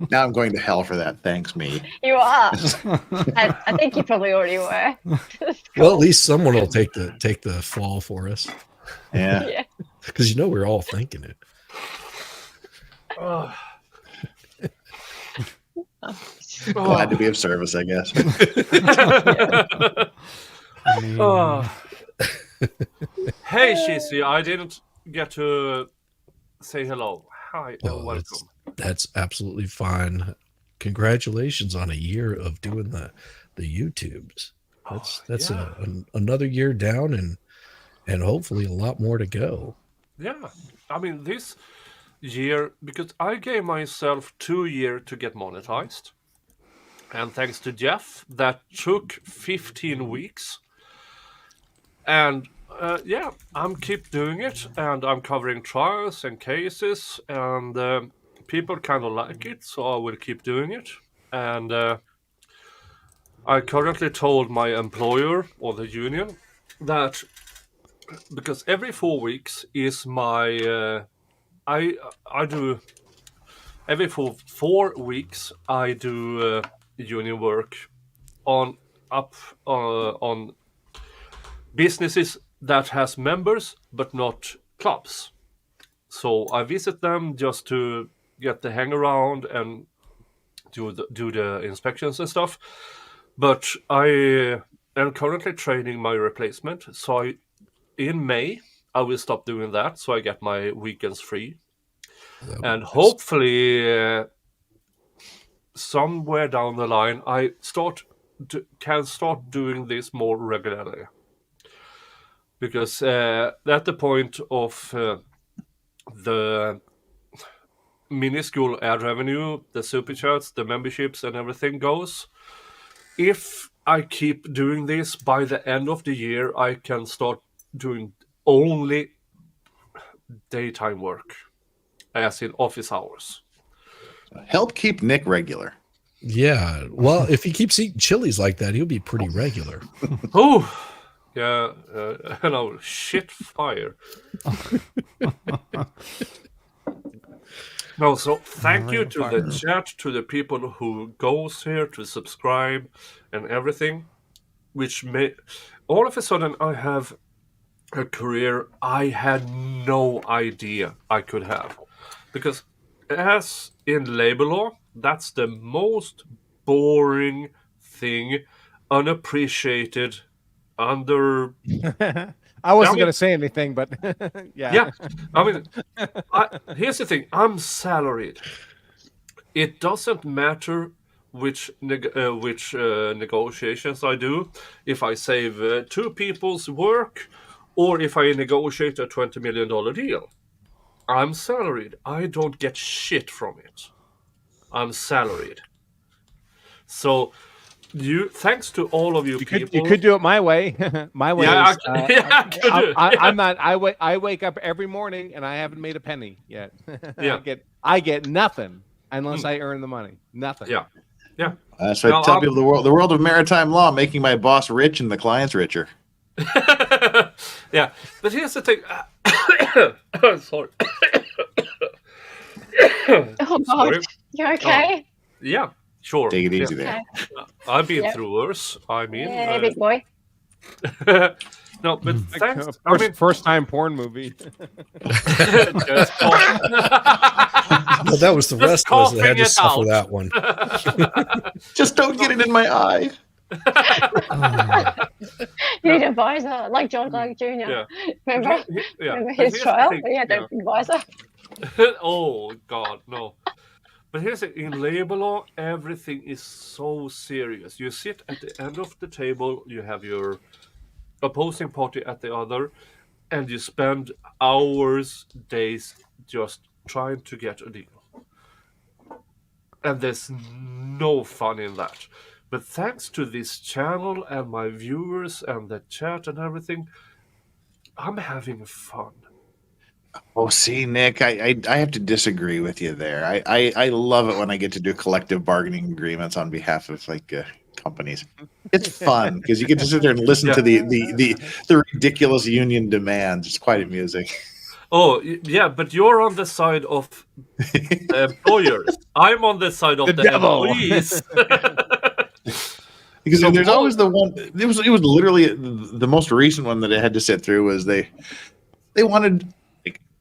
Now I'm going to hell for that. Thanks, me. You are. I think you probably already were. Well, at least someone will take the fall for us. Yeah. Because we're all thinking it. Glad to be of service, I guess. Hey, Shizzy, I didn't get to say hello. Hi, welcome. That's absolutely fine. Congratulations on a year of doing the YouTubes. That's another year down and hopefully a lot more to go. Yeah, I mean this year, because I gave myself 2 years to get monetized, and thanks to Jeff, that took 15 weeks. And I'm keep doing it, and I'm covering trials and cases, and people kind of like it, so I will keep doing it. And I currently told my employer or the union that because every 4 weeks is my I do every 4 weeks I do union work on businesses that has members but not clubs. So I visit them just to get the hang around and do the inspections and stuff. But I am currently training my replacement. So in May, I will stop doing that. So I get my weekends free. And hopefully, somewhere down the line, I can start doing this more regularly. Because at the point of the minuscule ad revenue, the super chats, the memberships, and everything goes, if I keep doing this, by the end of the year, I can start doing only daytime work, as in office hours. Help keep Nick regular. Yeah. Well, if he keeps eating chilies like that, he'll be pretty regular. Oh, yeah. And I'll shit fire. No, so thank you to the chat, to the people who goes here to subscribe and everything, which may all of a sudden I have a career I had no idea I could have. Because as in labor law, that's the most boring thing, unappreciated, under... I wasn't going to say anything, but yeah. I mean, here's the thing. I'm salaried. It doesn't matter which negotiations I do. If I save 2 people's work, or if I negotiate a $20 million deal, I'm salaried. I don't get shit from it. I'm salaried. So, thanks to all of you people. You could do it my way. My way is. I'm not. I wake up every morning and I haven't made a penny yet. Yeah. I get nothing unless I earn the money. Nothing. Yeah. Yeah. That's what I tell people. The world of maritime law, making my boss rich and the clients richer. Yeah, but here's the thing. Sorry. Oh God, you okay? Yeah, sure. Take it easy there. I've been through worse. I mean, Yeah, big boy. No, but thanks. First time porn movie. Well, that was the rest of us that had to suffer that one. Just don't get it in my eye. You need a visor, like John Clark Jr. Yeah. Remember his trial? He had the visor. Oh God, no. But here's the thing, in labor law, everything is so serious. You sit at the end of the table, you have your opposing party at the other, and you spend hours, days just trying to get a deal. And there's no fun in that. But thanks to this channel and my viewers and the chat and everything, I'm having fun. Oh, see, Nick, I have to disagree with you there. I love it when I get to do collective bargaining agreements on behalf of companies. It's fun because you get to sit there and listen to the ridiculous union demands. It's quite amusing. Oh, yeah, but you're on the side of the employers. I'm on the side of the employees. Because there's always the one. It was literally the most recent one that I had to sit through was they wanted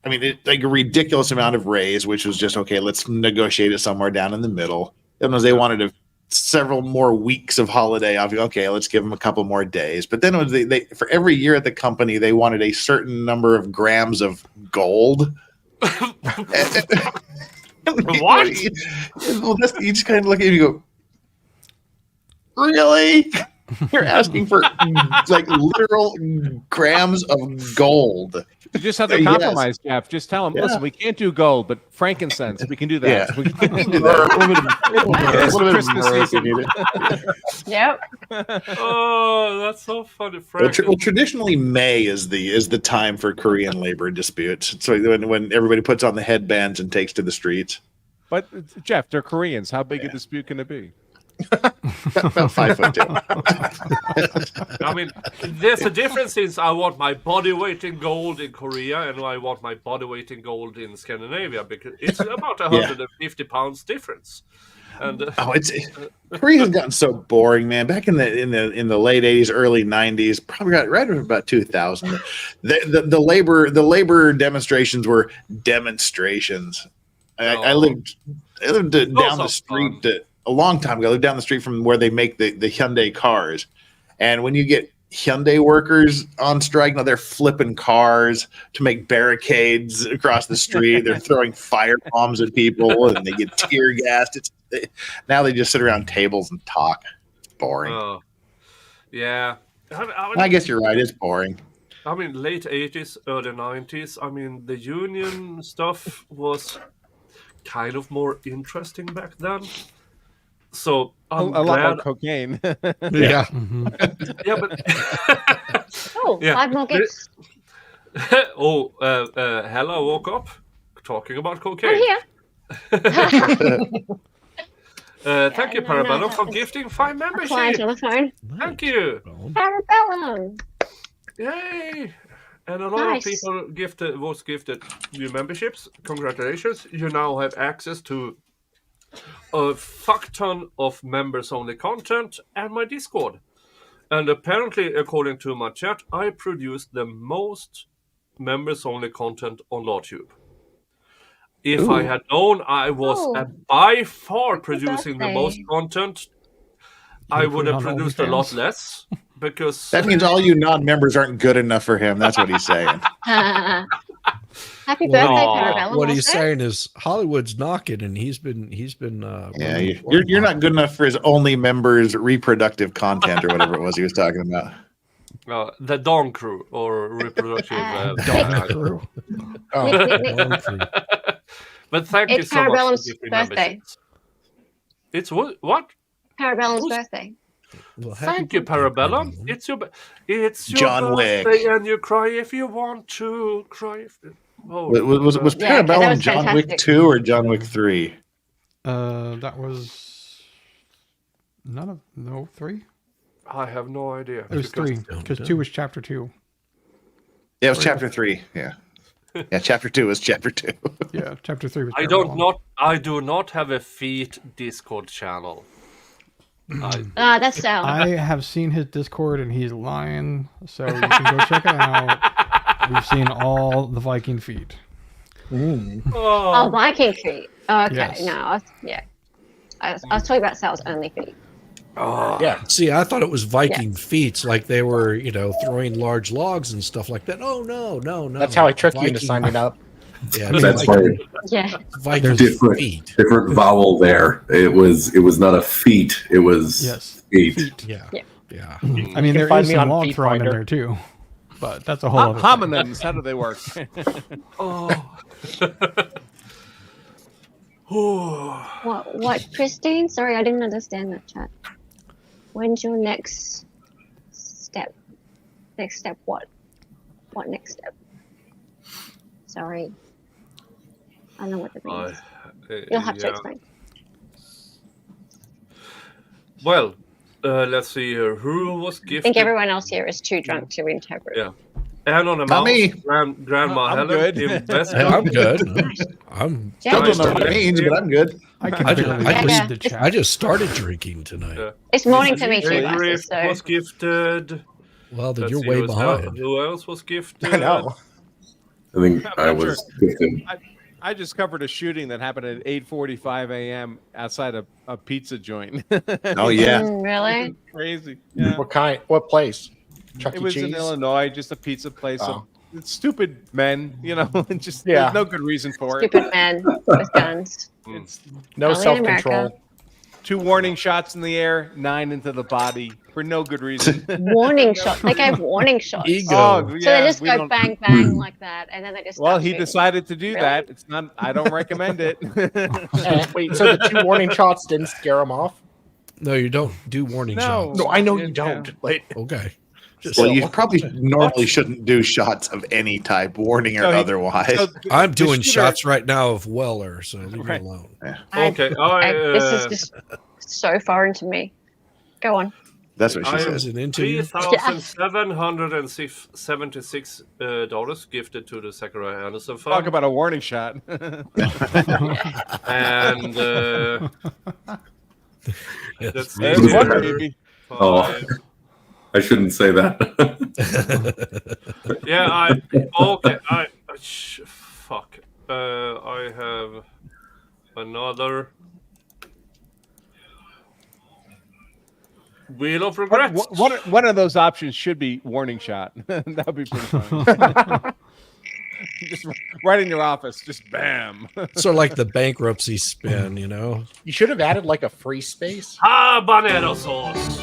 a ridiculous amount of raise, which was just okay. Let's negotiate it somewhere down in the middle. And they wanted several more weeks of holiday. Okay, let's give them a couple more days. But then it was they for every year at the company they wanted a certain number of grams of gold. What? Well, you just kind of look at it and you go, really? You're asking for literal grams of gold. You just have to compromise, Jeff. Just tell them, listen, we can't do gold, but frankincense, we can do that. Yeah. We can do that. It's Christmas season. Yep. Oh, that's so funny. Well, traditionally, May is the time for Korean labor disputes. So when everybody puts on the headbands and takes to the streets. But Jeff, they're Koreans. How big a dispute can it be? About 5'2". I mean, there's a difference since I want my body weight in gold in Korea and I want my body weight in gold in Scandinavia, because it's about 150 pounds difference. And Korea has gotten so boring, man. Back in the late 80s, early 90s, probably right around about 2000, the labor demonstrations were demonstrations. I lived down the street a long time ago. I lived down the street from where they make the Hyundai cars, and when you get Hyundai workers on strike, now they're flipping cars to make barricades across the street. They're throwing fire bombs at people, and they get tear gassed. Now they just sit around tables and talk. It's boring. Yeah. I guess you're right. It's boring. I mean, late 80s, early 90s. I mean, the union stuff was kind of more interesting back then. So I'm a lot glad. more cocaine. Yeah. Yeah, but Yeah. 5 more gifts. Hella woke up talking about cocaine. Thank you, Parabellum, for gifting 5 memberships. Client on the phone. Thank you. Parabellum. Yay! And a lot of people was gifted new memberships. Congratulations! You now have access to a fuck ton of members-only content and my Discord. And apparently, according to my chat, I produced the most members-only content on LawTube. If I had known I was by far producing the most content, I would have produced a lot less. Because that means all you non-members aren't good enough for him. That's what he's saying. Happy birthday, Parabellum. What he's saying is Hollywood's knocking, and he's been. Yeah, you're not good enough for his only members' reproductive content or whatever it was he was talking about. The Dawn Crew or reproductive Dawn Crew. But thank you so much. Parabellum's birthday. It's what? Parabellum's birthday. Well, thank you, Parabellum. It's your John birthday, Wick. and you cry if you want to. Cry if. Was Parabellum John Wick 2 or John Wick 3? That was 3. I have no idea. It was 3 because 2 was chapter 2. Yeah, it was chapter 3. Yeah. Yeah, chapter 2 was chapter 2. Yeah, chapter 3 was. I do not have a Feet Discord channel. That's Sal. I have seen his Discord and he's lying, so you can go check it out. We've seen all the Viking feet. Oh, Viking feet. Okay, Yes. no, I was talking about Sal's only feet. Yeah. See, I thought it was Viking feats, like they were, throwing large logs and stuff like that. Oh no. That's how I tricked you into signing up. Yeah, That's right. Yeah. Viking feet. Different vowel there. It was not a feet. It was feet. Yeah. Yeah. I mean, there is some log throwing in there too, but that's a whole other thing. Homonyms. How do they work? What, Christine? Sorry, I didn't understand that chat. When's your next step? Next step what? What next step? Sorry. I don't know what that means. You'll have to explain. Well, let's see here. Who was I gifted? think everyone else here is too drunk to interpret. Yeah. Anonymous. Grandma I'm Helen. good. I'm good. I'm. Don't know what it means, but I'm good. I just started drinking tonight. Yeah. It's morning for me too, Gregory Buster, so. was gifted. Well, then Let's you're see way who behind. Who else was gifted? I know. I think I was gifted. I just covered a shooting that happened at 8:45 a.m. outside a pizza joint. Oh yeah. Really? Crazy. Yeah. What kind? What place? Chuck It E. was in Cheese? Illinois, just a pizza place. Oh. It's stupid men, just Yeah. there's no good reason for it. Stupid men with guns. It's No Only in self-control. America. 2 warning shots in the air, 9 into the body for no good reason. Warning shot. They gave warning shots. Ego. Oh, So yeah, they just we go don't- bang, bang like that, and then they just. Well, start he shooting. decided to do Really? that. It's not. I don't recommend it. Wait, so the 2 warning shots didn't scare him off? No, you don't do warning shots. No, I know you don't. But Okay. Well, you probably normally shouldn't do shots of any type, warning or otherwise. I'm doing shots right now of Weller, so leave me alone. Okay. This is just so foreign to me. Go on. That's what she I says. have $3,776 gifted to the Zachariah Anderson Fund. Talk about a warning shot. And Yes, that's there's one, baby. Oh, I shouldn't say that. Yeah, fuck. I have another Wheel of Regrets. One of those options should be warning shot. That would be pretty funny. Just right in your office, just bam. Sort of like the bankruptcy spin, you know. You should have added like a free space. Habanero sauce.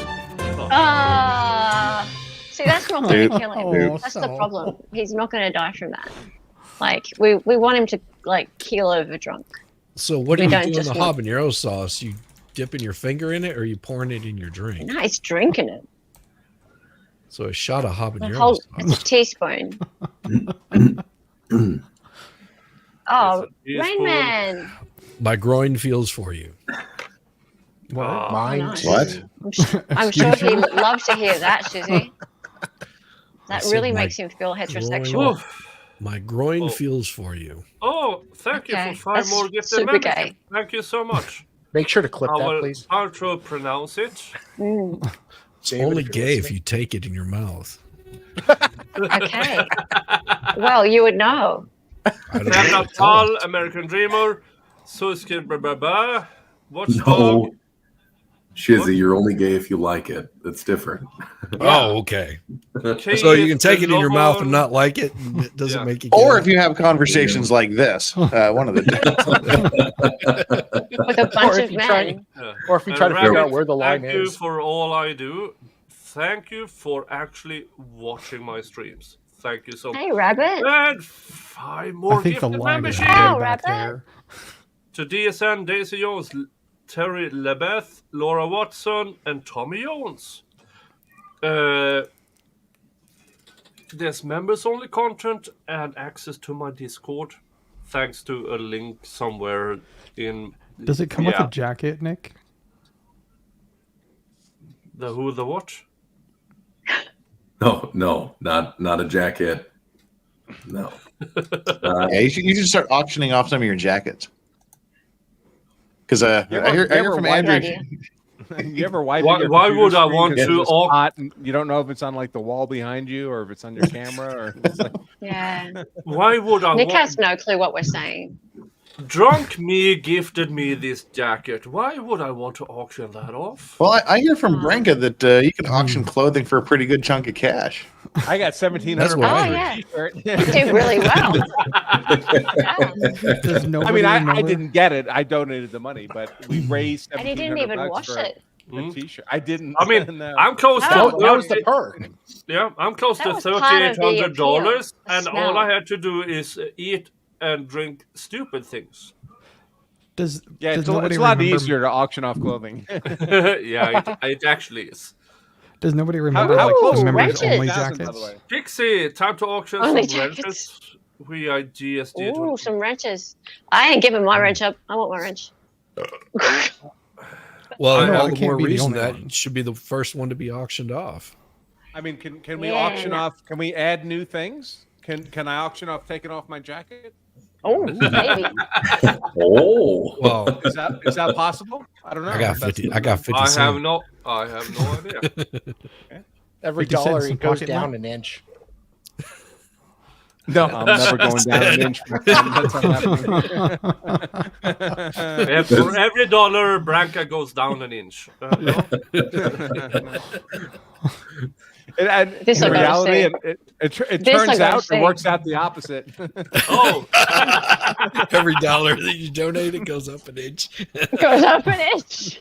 See, that's not going to kill him. That's the problem. He's not going to die from that. Like, we want him to, like, keel over drunk. So what do We you don't do in just the want- habanero sauce? You dipping your finger in it, or are you pouring it in your drink? No, he's drinking it. So a shot of habanero Whole, sauce. it's a teaspoon. Oh, Rain Man. My groin feels for you. Mine. nice. What? I'm sure he'd love to hear that, Shizzy. That said really my makes him feel heterosexual. My groin feels for you. Oh, thank you Okay, for 5 that's more gifted super memberships. gay. Thank you so much. Make sure to clip I that, will please. How to pronounce it? It's David, only if you're gay if listening. you take it in your mouth. Okay. Well, you would know. Natal, American Dreamer, Suski Baba, Watchdog. No, Shizzy, you're only gay if you like it. That's different. Oh, okay. Keith, So you can take it in your mouth Lover. and not like it, and it doesn't make you gay. Or if you have conversations like this, one of the With a bunch if of you try- men. Or if you try to figure out where the line Thank you is. for all I do. Thank you for actually watching my streams. Thank you so much. Hey, Rabbit. And 5 more I think the gifted line is memberships. way back there. To DSN, Daisy Jones, Terry Lebeth, Laura Watson, and Tommy Jones. There's members-only content and access to my Discord, thanks to a link somewhere in. Does it come with a jacket, Nick? The who, the what? No, not a jacket. No. Yeah, you should start auctioning off some of your jackets. Because I hear from Andrew. You ever wipe Why- your why computer would I screen want 'cause to it's au- hot and you don't know if it's on like the wall behind you or if it's on your camera or it's like, Yeah. Why would I Nick want... has no clue what we're saying. Drunk me gifted me this jacket. Why would I want to auction that off? Well, I hear from Branka that you can auction clothing for a pretty good chunk of cash. I got 1,700. That's what I yeah. T-shirt. You did really well. Does I nobody mean, I remember? didn't get it. I donated the money, but we raised. And he didn't even $1,700 wash for it. a T-shirt. I didn't. I mean, no. I'm close That to was the 30 perk. Yeah, I'm close That to was part of the $3,800, appeal, and the all I smell. had to do is eat and drink stupid things. Does Yeah, does it's a nobody lot remember- easier to auction off clothing. Yeah, it actually is. Does nobody remember how like close the were members we? only 1,000, by the jackets? way. Pixie, time to auction Only some jackets. wrenches. We are GSD. Ooh, some wrenches. I ain't giving my wrench up. I want my wrench. Well, I know, all I the can't more be the reason only that one. should be the first one to be auctioned off. I mean, can we Yeah. auction off? Can we add new things? Can I auction off taking off my jacket? Oh, maybe. Oh. Well, Is that possible? I don't know. I got if that's- 50. I got 50 I have cents. no idea. Every 50 cents dollar in it goes pocket down money? an inch. No, I'm never going down an inch. That's not happening. And for every dollar, Branca goes down an inch. No? And This in I gotta reality, say. it This I turns gotta out say. it works out the opposite. Oh, Every dollar that you donate, it goes up an inch. Goes up an inch.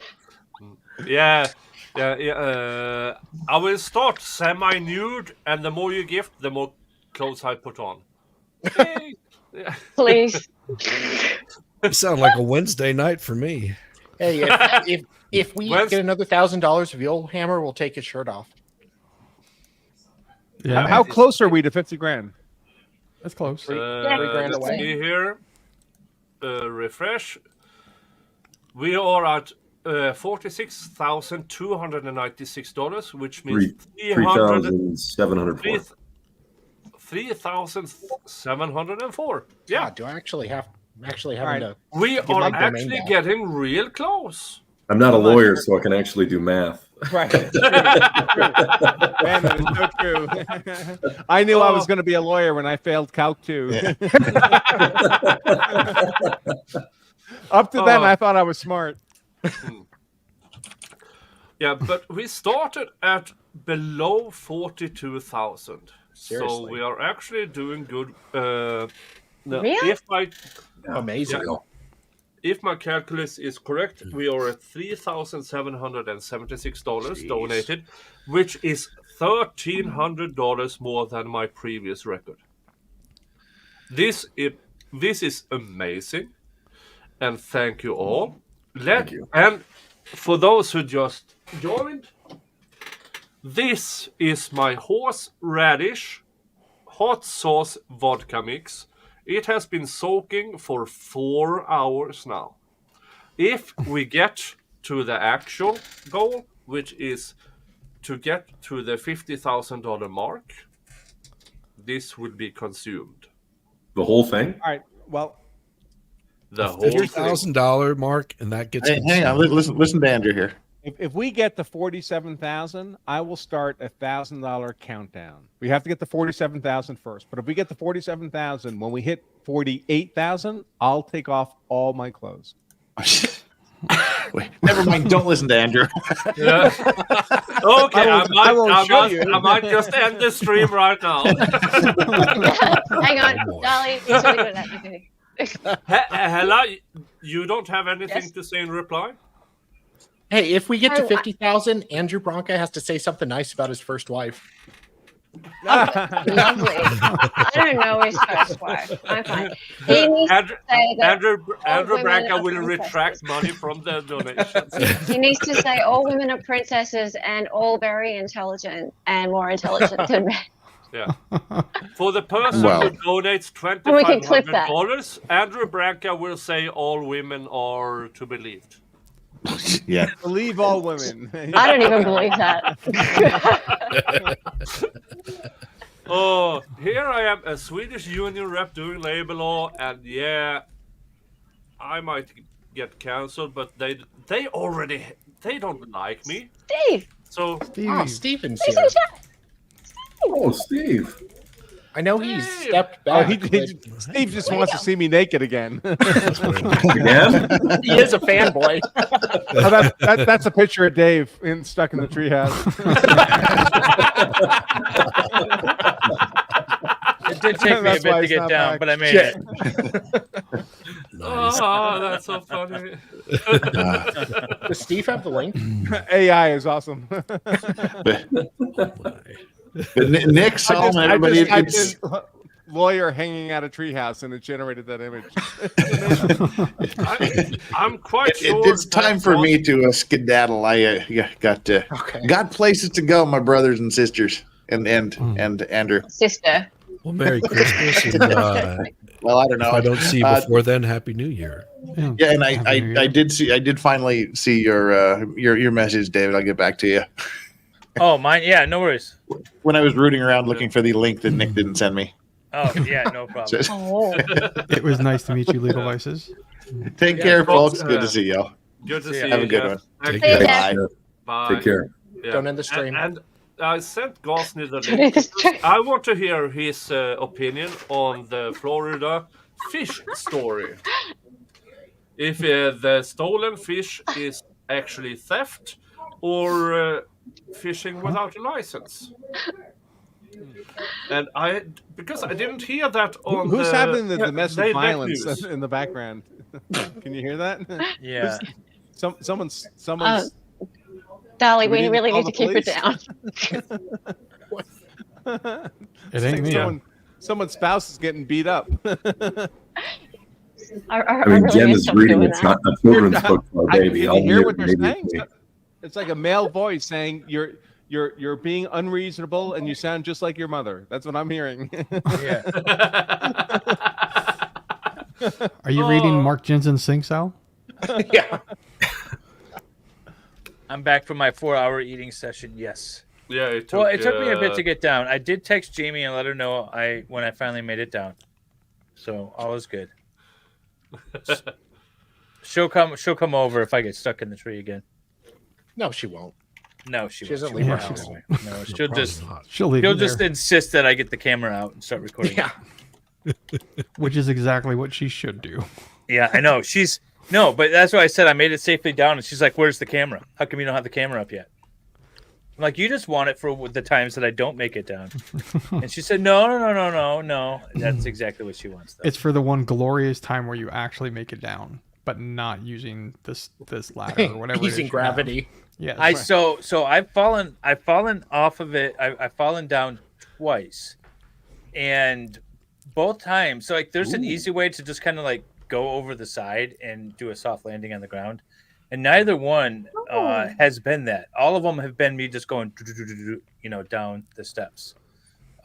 yeah. I will start semi-nude, and the more you gift, the more clothes I put on. Yay. Yeah. Please. You sound like a Wednesday night for me. Hey, if we When's- get another $1,000 of Yule Hammer, we'll take his shirt off. Yeah. How close are we to 50 grand? That's close. Three grand Let's away. see here. Refresh. We are at $46,296, which means 3,704. 3,704. Yeah. God, do I actually have All having right. to? We give are my domain actually back? getting real close. I'm not a lawyer, so I can actually do math. Right. True. Man, that is so true. I knew I was going to be a lawyer when I failed Calc 2. Up to then, I thought I was smart. Yeah, but we started at below 42,000. So Seriously. we are actually doing good. Really? Amazing. If my calculus is correct, we are at $3,776 donated, which is $1,300 more than my previous record. This is amazing, and thank you all. Thank you. And for those who just joined, this is my horseradish hot sauce vodka mix. It has been soaking for 4 hours now. If we get to the actual goal, which is to get to the $50,000 mark, this will be consumed. The whole thing? All right. Well, the whole $50,000 mark, and that gets. Hang on, listen to Andrew here. If we get to 47,000, I will start a $1,000 countdown. We have to get to 47,000 first. But if we get to 47,000, when we hit 48,000, I'll take off all my clothes. Wait, never mind. Don't listen to Andrew. Yeah. Okay, I might just end the stream right now. Hang on, Dolly. Hella, you don't have anything to say in reply? Hey, if we get to 50,000, Andrew Bronca has to say something nice about his first wife. Lovely. I don't know his first wife. I'm fine. He needs to say that Andrew all women Branca are will princesses. retract money from the donations. He needs to say all women are princesses and all very intelligent and more intelligent than men. Yeah. For the person Well. who donates And we can clip that. $2,500, Andrew Branca will say all women are to be believed. Yeah. Believe all women. I don't even believe that. Oh, here I am, a Swedish union rep doing labor law, and yeah, I might get cancelled, but they don't like me. Steve. So Oh, Steven's He's here. in chat. Oh, Steve. I know he's Hey. stepped Oh, back. Steve just wants to see me naked again. Again? He is a fanboy. Oh, that's a picture of Dave stuck in the treehouse. It did take me a That's why bit to he's get not down, back. but I made it. Oh, that's so funny. Does Steve have the link? AI is awesome. Nick, Solomon, everybody. I It's, just lawyer hanging out a treehouse, and it generated that image. I'm quite sure. it's time for me to skedaddle. I got places to go, my brothers and sisters, and Andrew. Sister. Well, Merry Christmas. And, Well, I don't know. if I don't see you before then, Happy New Year. Yeah, and I did finally see your message, David. I'll get back to you. Oh, mine. Yeah, no worries. When I was rooting around looking for the link that Nick didn't send me. Oh, yeah, no problem. Oh. It was nice to meet you, Legal Vices. Take care, folks. Good to see y'all. Good to see you. Have a good Jeff. one. Thank Take you. care. Bye. Bye. Take care. Yeah. Don't end the stream. And I sent Gosney the link. I want to hear his opinion on the Florida fish story. If the stolen fish is actually theft or fishing without a license. And because I didn't hear that on Who's having the domestic Late violence News. in the background? Can you hear that? Yeah. Someone's. Dolly, We we need to really call need to keep it the down. It ain't me. Someone's spouse is getting beat up. I mean, Jen is reading. It's not a children's book for a baby. Can I'll you hear mute what they're maybe saying? me. It's like a male voice saying, "Your You're being unreasonable, and you sound just like your mother. That's what I'm hearing. Yeah. Are you reading Mark Jensen's Sing Sal? Yeah. I'm back from my 4-hour eating session. Yes. Yeah, it took me a bit to get down. I did text Jamie and let her know when I finally made it down. So all is good. She'll come over if I get stuck in the tree again. No, she won't. No, she doesn't won't. leave her She house. won't. No, she'll just She'll just insist that I get the camera out and start recording. Yeah. Which is exactly what she should do. Yeah, I know. But that's why I said I made it safely down, and she's like, "Where's the camera? How come you don't have the camera up yet?" I'm like, "You just want it for the times that I don't make it down." And she said, No. That's exactly what she wants, though. It's for the one glorious time where you actually make it down, but not using this ladder or whatever. Using gravity. Yeah. So I've fallen off of it. I've fallen down twice, and both times. So like, there's an easy way to just kind of like go over the side and do a soft landing on the ground, and neither one has been that. All of them have been me just going, down the steps.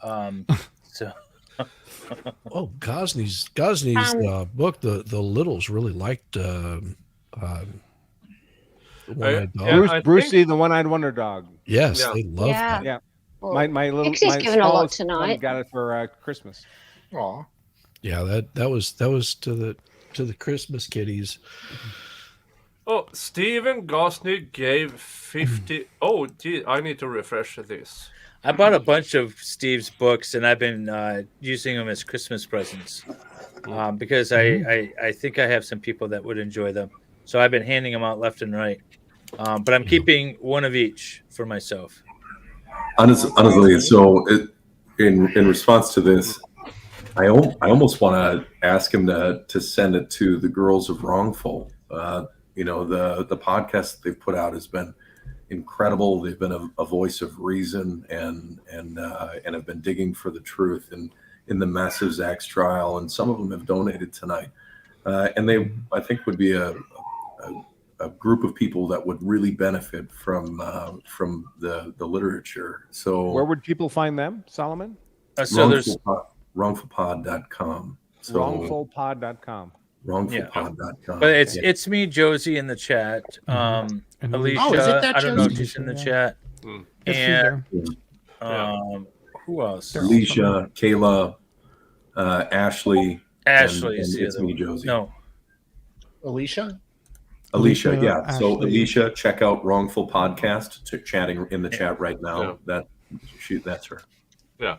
So. Oh, Gosney's book. The littles really liked. Brucey, the one-eyed wonder dog. Yes, Yeah. they love that. Yeah, Well, my little Pixie's my given a lot smallest son tonight. got it for Christmas. Aw. Yeah, that was to the Christmas kitties. Oh, Stephen Gosney gave 50. Oh, gee, I need to refresh this. I bought a bunch of Steve's books, and I've been using them as Christmas presents because I think I have some people that would enjoy them. So I've been handing them out left and right. But I'm keeping one of each for myself. Honestly, so in response to this, I almost want to ask him to send it to the Girls of Wrongful. The podcast they've put out has been incredible. They've been a voice of reason and have been digging for the truth in the mess of Zach's trial. And some of them have donated tonight, and they I think would be a group of people that would really benefit from the literature. So Where would people find them, Solomon? So there's wrongfulpod.com. So Wrongfulpod.com. Wrongfulpod.com. But it's me, Josie, in the chat. Alicia, Oh, is it that I don't know if Josie? she's in the chat. It's And who else? Alicia, Kayla, Ashley. Ashley and is the it's other me, one. Josie. No, Alicia? Alicia, yeah. So Ashley. Alicia, check out Wrongful Podcast. Chatting in the chat right now. Yeah. That's her. Yeah.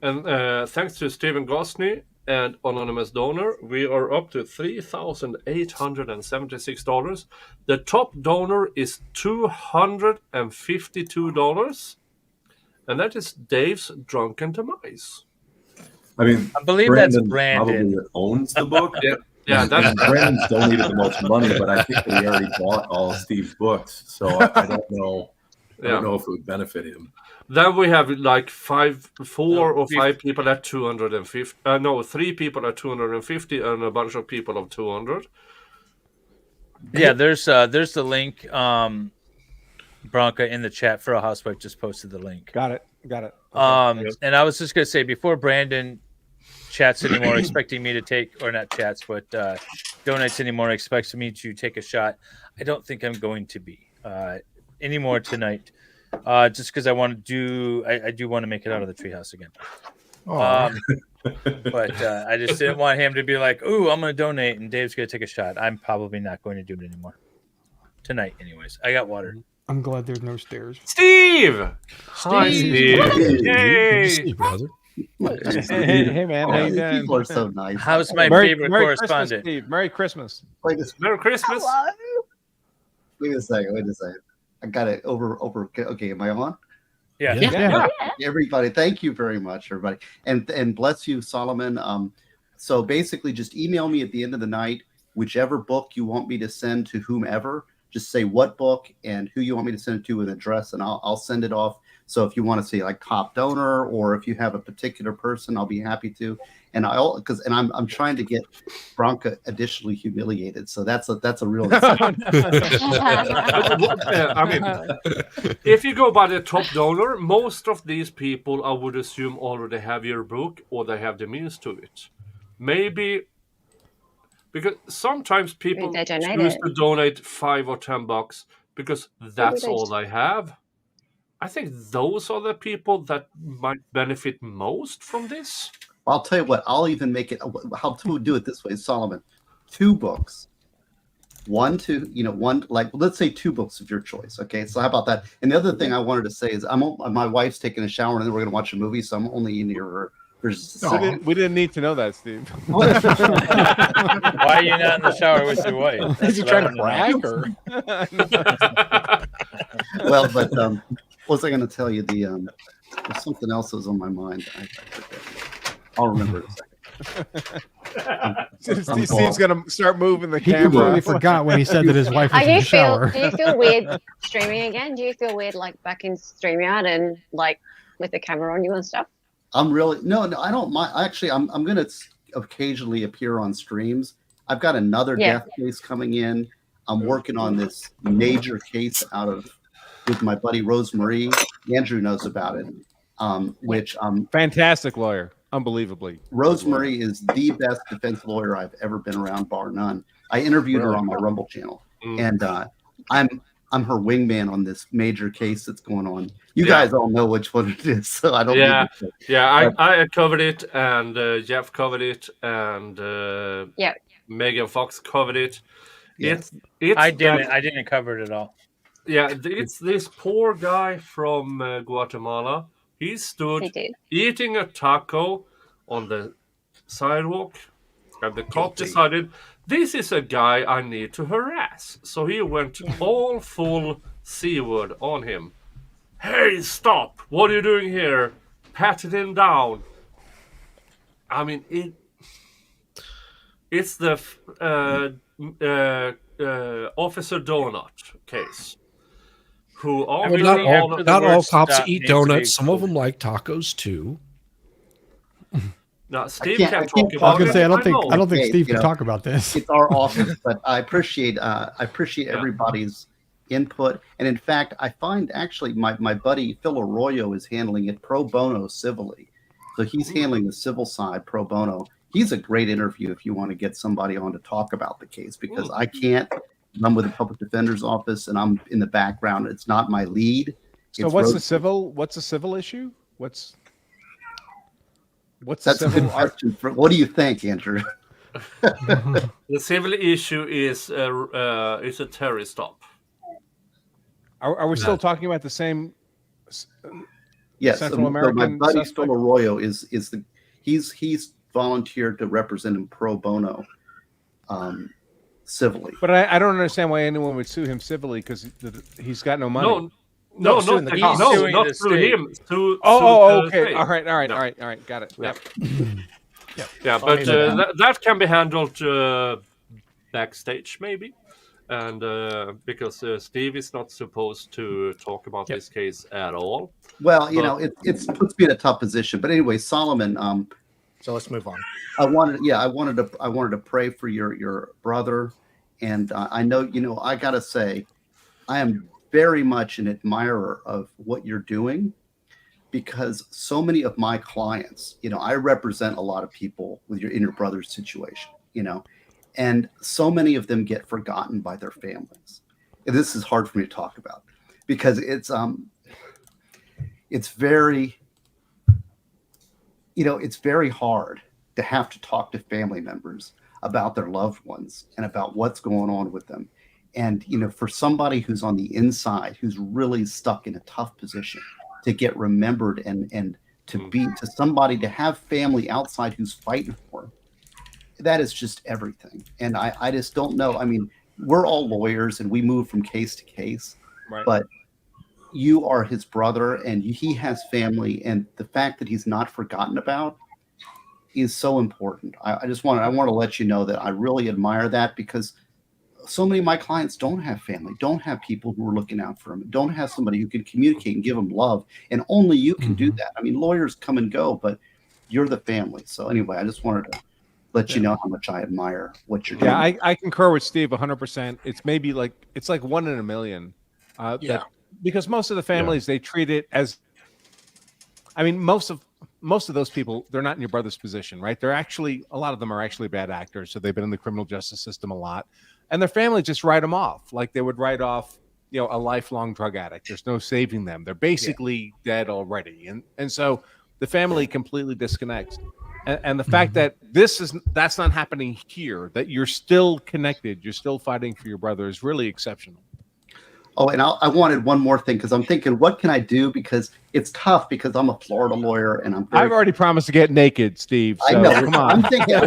And thanks to Stephen Gosney and Anonymous Donor, we are up to $3,876. The top donor is $252. And that is Dave's Drunken Demise. I mean, I believe that's Brandon. Probably owns the book. Yeah, that's Brandon's donated the most money, but I think that he already bought all of Steve's books, so I don't know. I don't know if it would benefit him. Then we have like four or five people at 250. No, 3 people at 250 and a bunch of people of 200. Yeah, there's the link, Bronca, in the chat for a housewife just posted the link. Got it. And I was just gonna say, before Brandon chats anymore, expecting me to take, or not chats, but donates anymore, expects me to take a shot. I don't think I'm going to be anymore tonight, just because I want to do. I do want to make it out of the treehouse again. But I just didn't want him to be like, "Ooh, I'm going to donate," and Dave's going to take a shot. I'm probably not going to do it anymore tonight. Anyways, I got water. I'm glad there's no stairs. Steve! Hi, Steve. Hey, brother. Hey, man. How you doing? People are so nice. How's my Merry favorite Christmas, correspondent? Steve. Merry Christmas. Wait a Merry Christmas. Wait a second. I got it over. Okay, am I on? Yeah. Everybody, thank you very much, everybody, and bless you, Solomon. So basically, just email me at the end of the night whichever book you want me to send to whomever. Just say what book and who you want me to send it to, an address, and I'll send it off So if you want to say like top donor, or if you have a particular person, I'll be happy to. And I'm trying to get Bronca additionally humiliated. So that's a real. I mean, if you go by the top donor, most of these people, I would assume, already have your book or they have the means to it. Maybe because sometimes people They donate choose it. to donate $5 or $10 because that's all they have. I think those are the people that might benefit most from this. I'll tell you what, I'll even make it, how to do it this way, Solomon. 2 books. One, like, let's say 2 books of your choice. Okay, so how about that? And the other thing I wanted to say is my wife's taking a shower and then we're going to watch a movie, so I'm only in here for just a second. We didn't need to know that, Steve. Why are you not in the shower with your wife? Is he trying to brag or? Well, but what was I going to tell you? There's something else that was on my mind. I forget. I'll remember it a second. Steve's gonna start moving the He camera. completely forgot when he said that his wife was in the shower. Do you feel weird streaming again? Do you feel weird like back in StreamYard and like with the camera on you and stuff? I'm really no, I don't mind. Actually, I'm gonna occasionally appear on streams. I've got another death case coming in. I'm working on this major case with my buddy Rosemary. Andrew knows about it. Which fantastic lawyer, unbelievably. Rosemary is the best defense lawyer I've ever been around, bar none. I interviewed her on my Rumble channel, and I'm her wingman on this major case that's going on. You guys all know which one it is, so I don't. I covered it, and Jeff covered it, and Megan Fox covered it. Yes. I didn't cover it at all. Yeah, it's this poor guy from Guatemala. He stood eating a taco on the sidewalk, and the cop decided, this is a guy I need to harass. So he went all full C-word on him. Hey, stop! What are you doing here? Patted him down. I mean, it's the Officer Donut case. Who not all cops eat donuts. Some of them like tacos too. No, Steve can't talk about it. I don't think Steve can talk about this. It's our office, but I appreciate everybody's input. And in fact, I find actually my buddy Phil Arroyo is handling it pro bono civilly. So he's handling the civil side pro bono. He's a great interview if you want to get somebody on to talk about the case, because I can't. I'm with the public defender's office, and I'm in the background. It's not my lead. So what's the civil issue? What's the civil question? What do you think, Andrew? The civil issue is a terrorist stop. Are we still talking about the same? Yes, Central American. My buddy Phil Arroyo he's volunteered to represent him pro bono. Civilly, but I don't understand why anyone would sue him civilly, because he's got no money. Not through him. Okay. All right. Got it. Yeah, but that can be handled backstage, maybe, and because Steve is not supposed to talk about this case at all. Well, it puts me in a tough position. But anyway, Solomon. So let's move on. I wanted to pray for your brother, and I know I gotta say, I am very much an admirer of what you're doing, because so many of my clients, I represent a lot of people in your brother's situation, and so many of them get forgotten by their families. And this is hard for me to talk about, because it's very. It's very hard to have to talk to family members about their loved ones and about what's going on with them. And, for somebody who's on the inside, who's really stuck in a tough position, to get remembered and to somebody, to have family outside who's fighting for them, that is just everything. And I just don't know. I mean, we're all lawyers and we move from case to case, right. But you are his brother and he has family, and the fact that he's not forgotten about is so important. I want to let you know that I really admire that, because so many of my clients don't have family, don't have people who are looking out for them, don't have somebody who can communicate and give them love, and only you can do that. I mean, lawyers come and go, but you're the family. So anyway, I just wanted to let you know how much I admire what you're doing. Yeah, I concur with Steve 100%. It's maybe like 1 in a million. Because most of the families they treat it as, I mean, most of those people, they're not in your brother's position, right? They're actually, a lot of them are actually bad actors, so they've been in the criminal justice system a lot, and their family just write them off, like they would write off, a lifelong drug addict. There's no saving them. They're basically dead already, and so the family completely disconnects. And the fact that that's not happening here, that you're still connected, you're still fighting for your brother, is really exceptional. Oh, and I wanted one more thing, because I'm thinking, what can I do? Because it's tough, because I'm a Florida lawyer, and I've already promised to get naked, Steve. So I know. Come on. I'm thinking,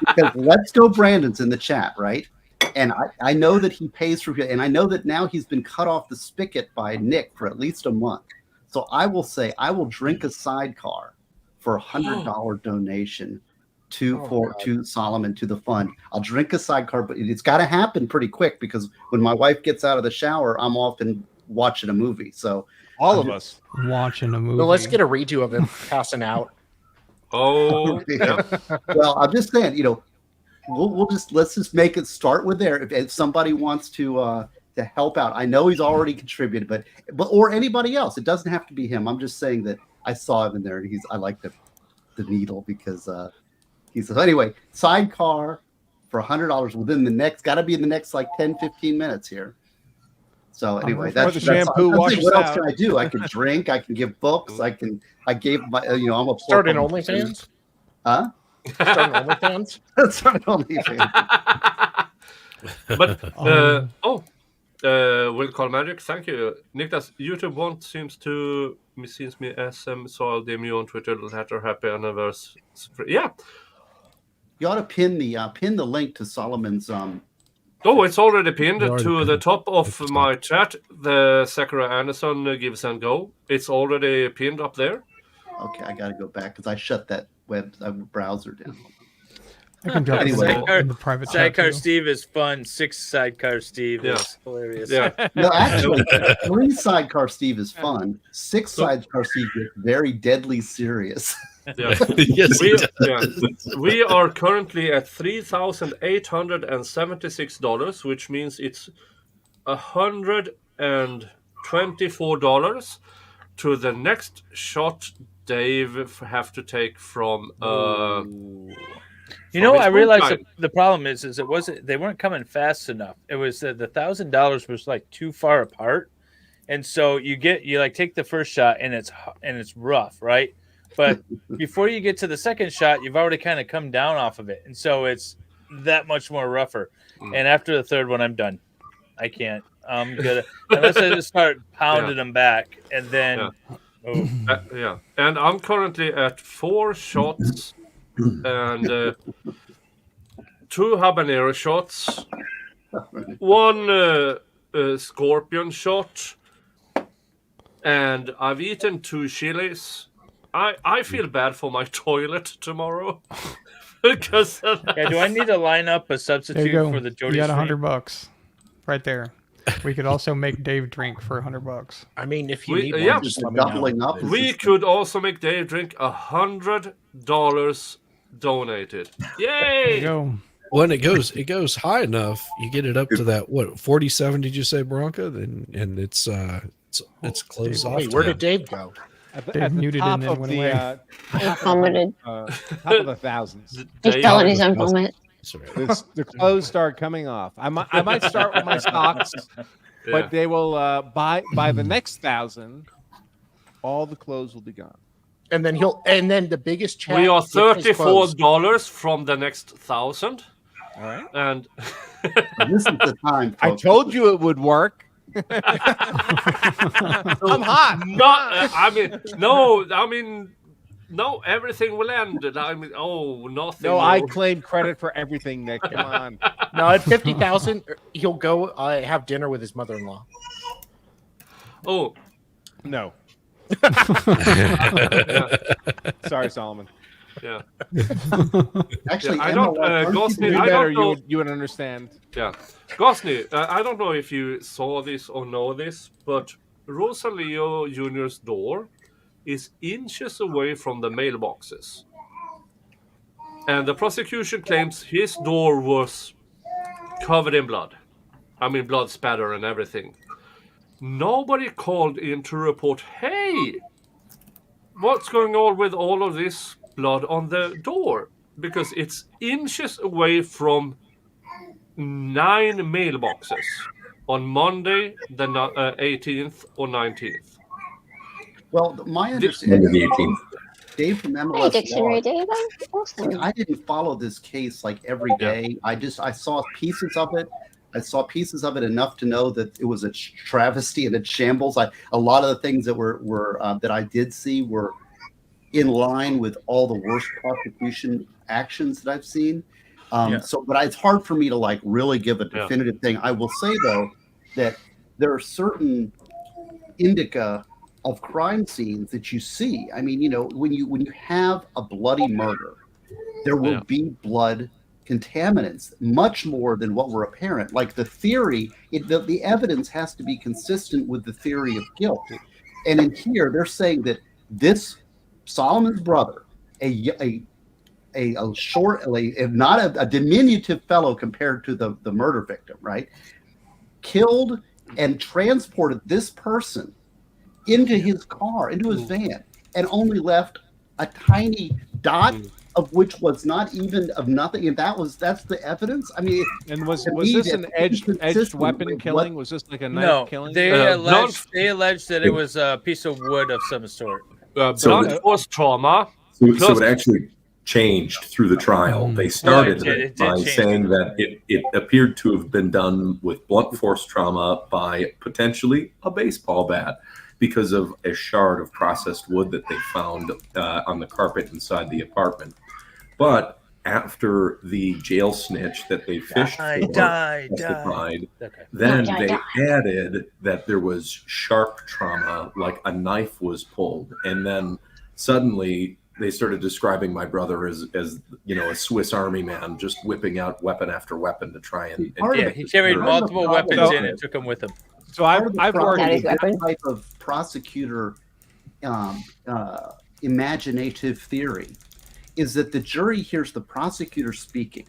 because Let's Go Brandon's in the chat, right? And I know that he pays for it, and I know that now he's been cut off the spigot by Nick for at least a month. So I will say, I will drink a sidecar for $100 donation to Solomon, to the fund. I'll drink a sidecar, but it's got to happen pretty quick, because when my wife gets out of the shower, I'm often watching a movie. So all of us watching a movie. Well, let's get a redo of him passing out. Oh, yeah. Well, I'm just saying, let's just make it start with there. If somebody wants to help out, I know he's already contributed, but or anybody else, it doesn't have to be him. I'm just saying that I saw him in there, and I like the needle, because he says, anyway, sidecar for $100 within the next, got to be in the next like 10, 15 minutes here. So anyway, that's the shampoo washes what else out. can I do? I can drink, I can give books, I gave my, I'm a Start an OnlyFans? Huh? Start an OnlyFans? Start an OnlyFans. But Will Call Magic, thank you, Niklas. YouTube won't seems me SM, so I'll DM you on Twitter later. Happy anniversary. Yeah. You ought to pin the link to Solomon's. Oh, it's already pinned to the top of my chat. The Zachariah Anderson Gives and Go. It's already pinned up there. Okay, I got to go back, because I shut that browser down. I can drop Anyway. in the private chat. Sidecar too. Steve is fun. 6 Sidecar Steve is hilarious. Yeah. No, actually, 3 sidecar Steve is fun. 6 sidecar Steve is very deadly serious. Yeah. Yes, We are currently at $3,876, which means it's $124 to the next shot Dave have to take from You know, I realized the problem is it wasn't, they weren't coming fast enough. It was the $1,000 was like too far apart, and so you like take the first shot and it's rough, right? But before you get to the second shot, you've already kind of come down off of it, and so it's that much more rougher. And after the third one, I'm done. I can't. I'm good unless I just start pounding them back, and then and I'm currently at 4 shots. And 2 habanero shots, 1 scorpion shot, and I've eaten 2 chilies. I feel bad for my toilet tomorrow because of that. Yeah, do I need to line up a There you substitute go. for the Jody? You got $100 right there. We could also make Dave drink for $100. I mean, if you We- need one, yeah. just let me know. Doubling up. We could also make Dave drink $100 donated. There you Yay! go. When it goes high enough, you get it up to that 47? Did you say, Bronca? And it's closed off. Hey, where did Dave go? Dave muted and then went away. Vomited. Top of the thousands. He's telling his own vomit. The clothes start coming off. I might start with my socks, but they will by the next 1,000, all the clothes will be gone. And then the biggest chat. We are if his clothes- $34 from the next 1,000. All right. And This is the time. I folks. told you it would work. I'm hot. No, everything will end. I mean, nothing. No, I claim credit for everything, Nick. Come on. No, at 50,000, he'll go have dinner with his mother-in-law. No. Sorry, Solomon. Yeah. Actually, I Emma, don't. Gosney, You I better. don't know. You would understand. Yeah, Gosney, I don't know if you saw this or know this, but Rosalio Jr.'s door is inches away from the mailboxes. And the prosecution claims his door was covered in blood. I mean, blood spatter and everything. Nobody called in to report, hey, what's going on with all of this blood on the door? Because it's inches away from 9 mailboxes on Monday, the 18th or 19th. Well, my understanding, Monday the 18th. Dave from Hey, MLS Dictionary Law, Dave. Awesome. I didn't follow this case like every day. I saw pieces of it. I saw pieces of it enough to know that it was a travesty and a shambles. A lot of the things that were that I did see were in line with all the worst prosecution actions that I've seen. So, but it's hard for me to like really give a definitive thing. I will say though that there are certain indica of crime scenes that you see. I mean, you know, when you have a bloody murder, there will be blood contaminants, much more than what were apparent. Like the theory, the evidence has to be consistent with the theory of guilt. And in here, they're saying that this Solomon's brother, a diminutive fellow compared to the murder victim, right, killed and transported this person into his car, into his van, and only left a tiny dot of which was not even of nothing. And that's the evidence. I mean, and was this an edged weapon killing? Was this like a knife killing? They alleged that it was a piece of wood of some sort. Blunt force trauma. So it actually changed through the trial. They started it by saying that it appeared to have been done with blunt force trauma by potentially a baseball bat because of a shard of processed wood that they found on the carpet inside the apartment. But after the jail snitch that they fished for testified, then they added that there was sharp trauma, like a knife was pulled, and then suddenly they started describing my brother as you know, a Swiss Army man, just whipping out weapon after weapon to try and he carried multiple weapons in and took them with him. So I've worked that type of prosecutor imaginative theory is that the jury hears the prosecutor speaking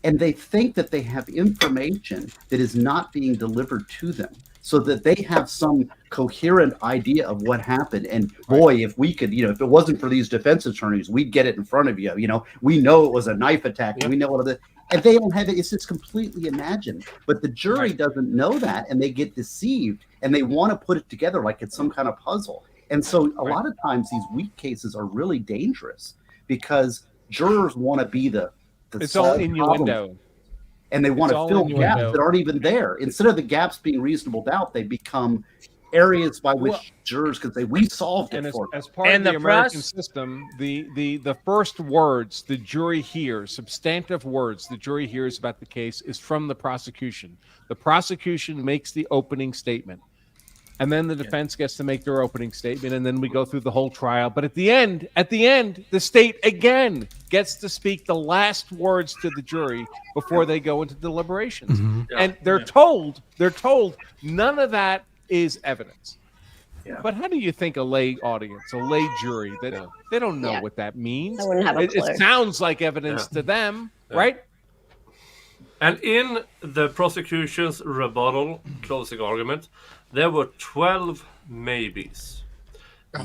and they think that they have information that is not being delivered to them, so that they have some coherent idea of what happened. And boy, if we could, you know, if it wasn't for these defense attorneys, we'd get it in front of you. You know, we know it was a knife attack and we know what it is. And they don't have it. It's just completely imagined. But the jury doesn't know that, and they get deceived, and they want to put it together like it's some kind of puzzle. And so a lot of times these weak cases are really dangerous because jurors want to be the it's all innuendo. And they want to fill gaps that aren't even there. Instead of the gaps being reasonable doubt, they become areas by which jurors can say, we solved it for them. As part of the American system, the first words the jury hears, substantive words the jury hears about the case, is from the prosecution. The prosecution makes the opening statement. And then the defense gets to make their opening statement, and then we go through the whole trial. But at the end, the state again gets to speak the last words to the jury before they go into deliberations. And they're told none of that is evidence. But how do you think a lay audience, a lay jury, that they don't know what that means? I wouldn't have a clue. It sounds like evidence to them, right? And in the prosecution's rebuttal closing argument, there were 12 maybes.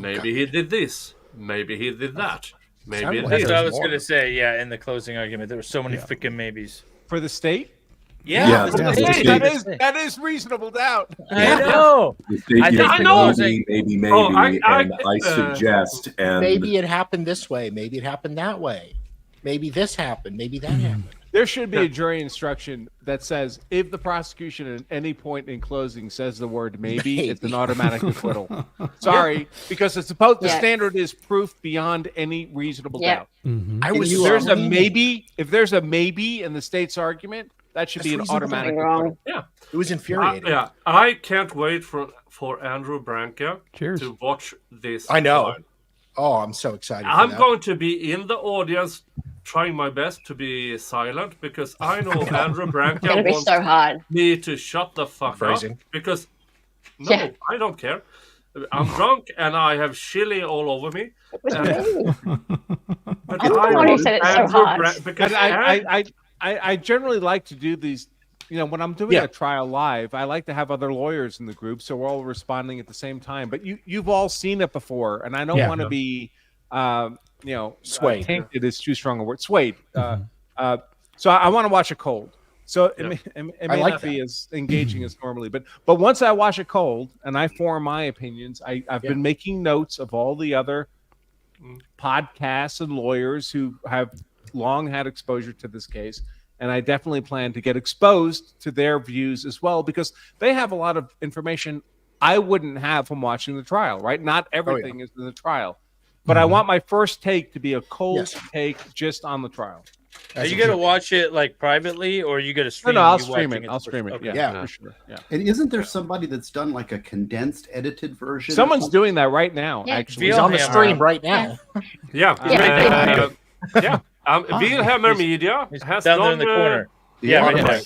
Maybe he did this. Maybe he did that. Maybe That's what I was going to say. Yeah, in the closing argument, there were so many freaking maybes. For the state? Yeah, that is reasonable doubt. I know. I know. Maybe, I suggest. And maybe it happened this way. Maybe it happened that way. Maybe this happened. Maybe that happened. There should be a jury instruction that says if the prosecution at any point in closing says the word maybe. It's an automatic acquittal. Sorry, because it's supposed the standard is proof beyond any reasonable doubt. If there's a maybe in the state's argument, that should be an automatic acquittal. Yeah, it was infuriating. I can't wait for Andrew Branca to watch this. I know. Oh, I'm so excited. I'm going to be in the audience, trying my best to be silent because I know Andrew Branca gonna be wants so hard. me to shut the fuck up. Phrasing. Because no, Yeah. I don't care. I'm drunk and I have chili all over me. But I'm I the one who want said it's so Andrew hard. because I generally like to do these. When I'm doing a trial live, I like to have other lawyers in the group, so we're all responding at the same time. But you've all seen it before, and I don't want to be, swayed. Tainted is too strong a word. Swayed. So I want to watch it cold. So it may like not be as engaging as normally, but once I watch it cold and I form my opinions, I've been making notes of all the other podcasts and lawyers who have long had exposure to this case. And I definitely plan to get exposed to their views as well, because they have a lot of information I wouldn't have from watching the trial, right? Not everything is in the trial. But I want my first take to be a cold take just on the trial. Are you going to watch it like privately, or are you going to stream? No, I'll stream it. I'll stream it. Okay. Yeah, for sure. Yeah. And isn't there somebody that's done like a condensed, edited version? Someone's doing that right now. Yeah. Actually, He's on the stream right now. Yeah. Wilhelmer Media has down there done in the corner. Yeah, right there.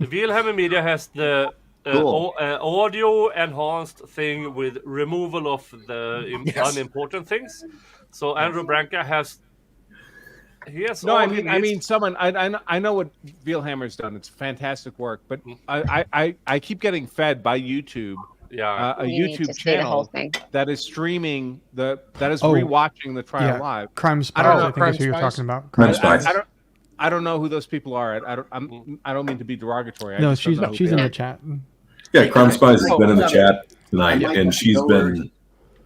Wilhelmer Media has the audio enhanced thing with removal of the unimportant things. So Andrew Branca has. No, I mean, someone. I know what Wilhelmer's done. It's fantastic work, but I keep getting fed by YouTube. Yeah, a You need to YouTube see the whole channel thing. that is streaming rewatching the trial live. Crime Spies. I don't know. I think is who you're talking about. Crime Spies. I don't know who those people are. I don't mean to be derogatory. No, she's in the chat. Yeah, Crime Spies has been in the chat tonight, and she's been.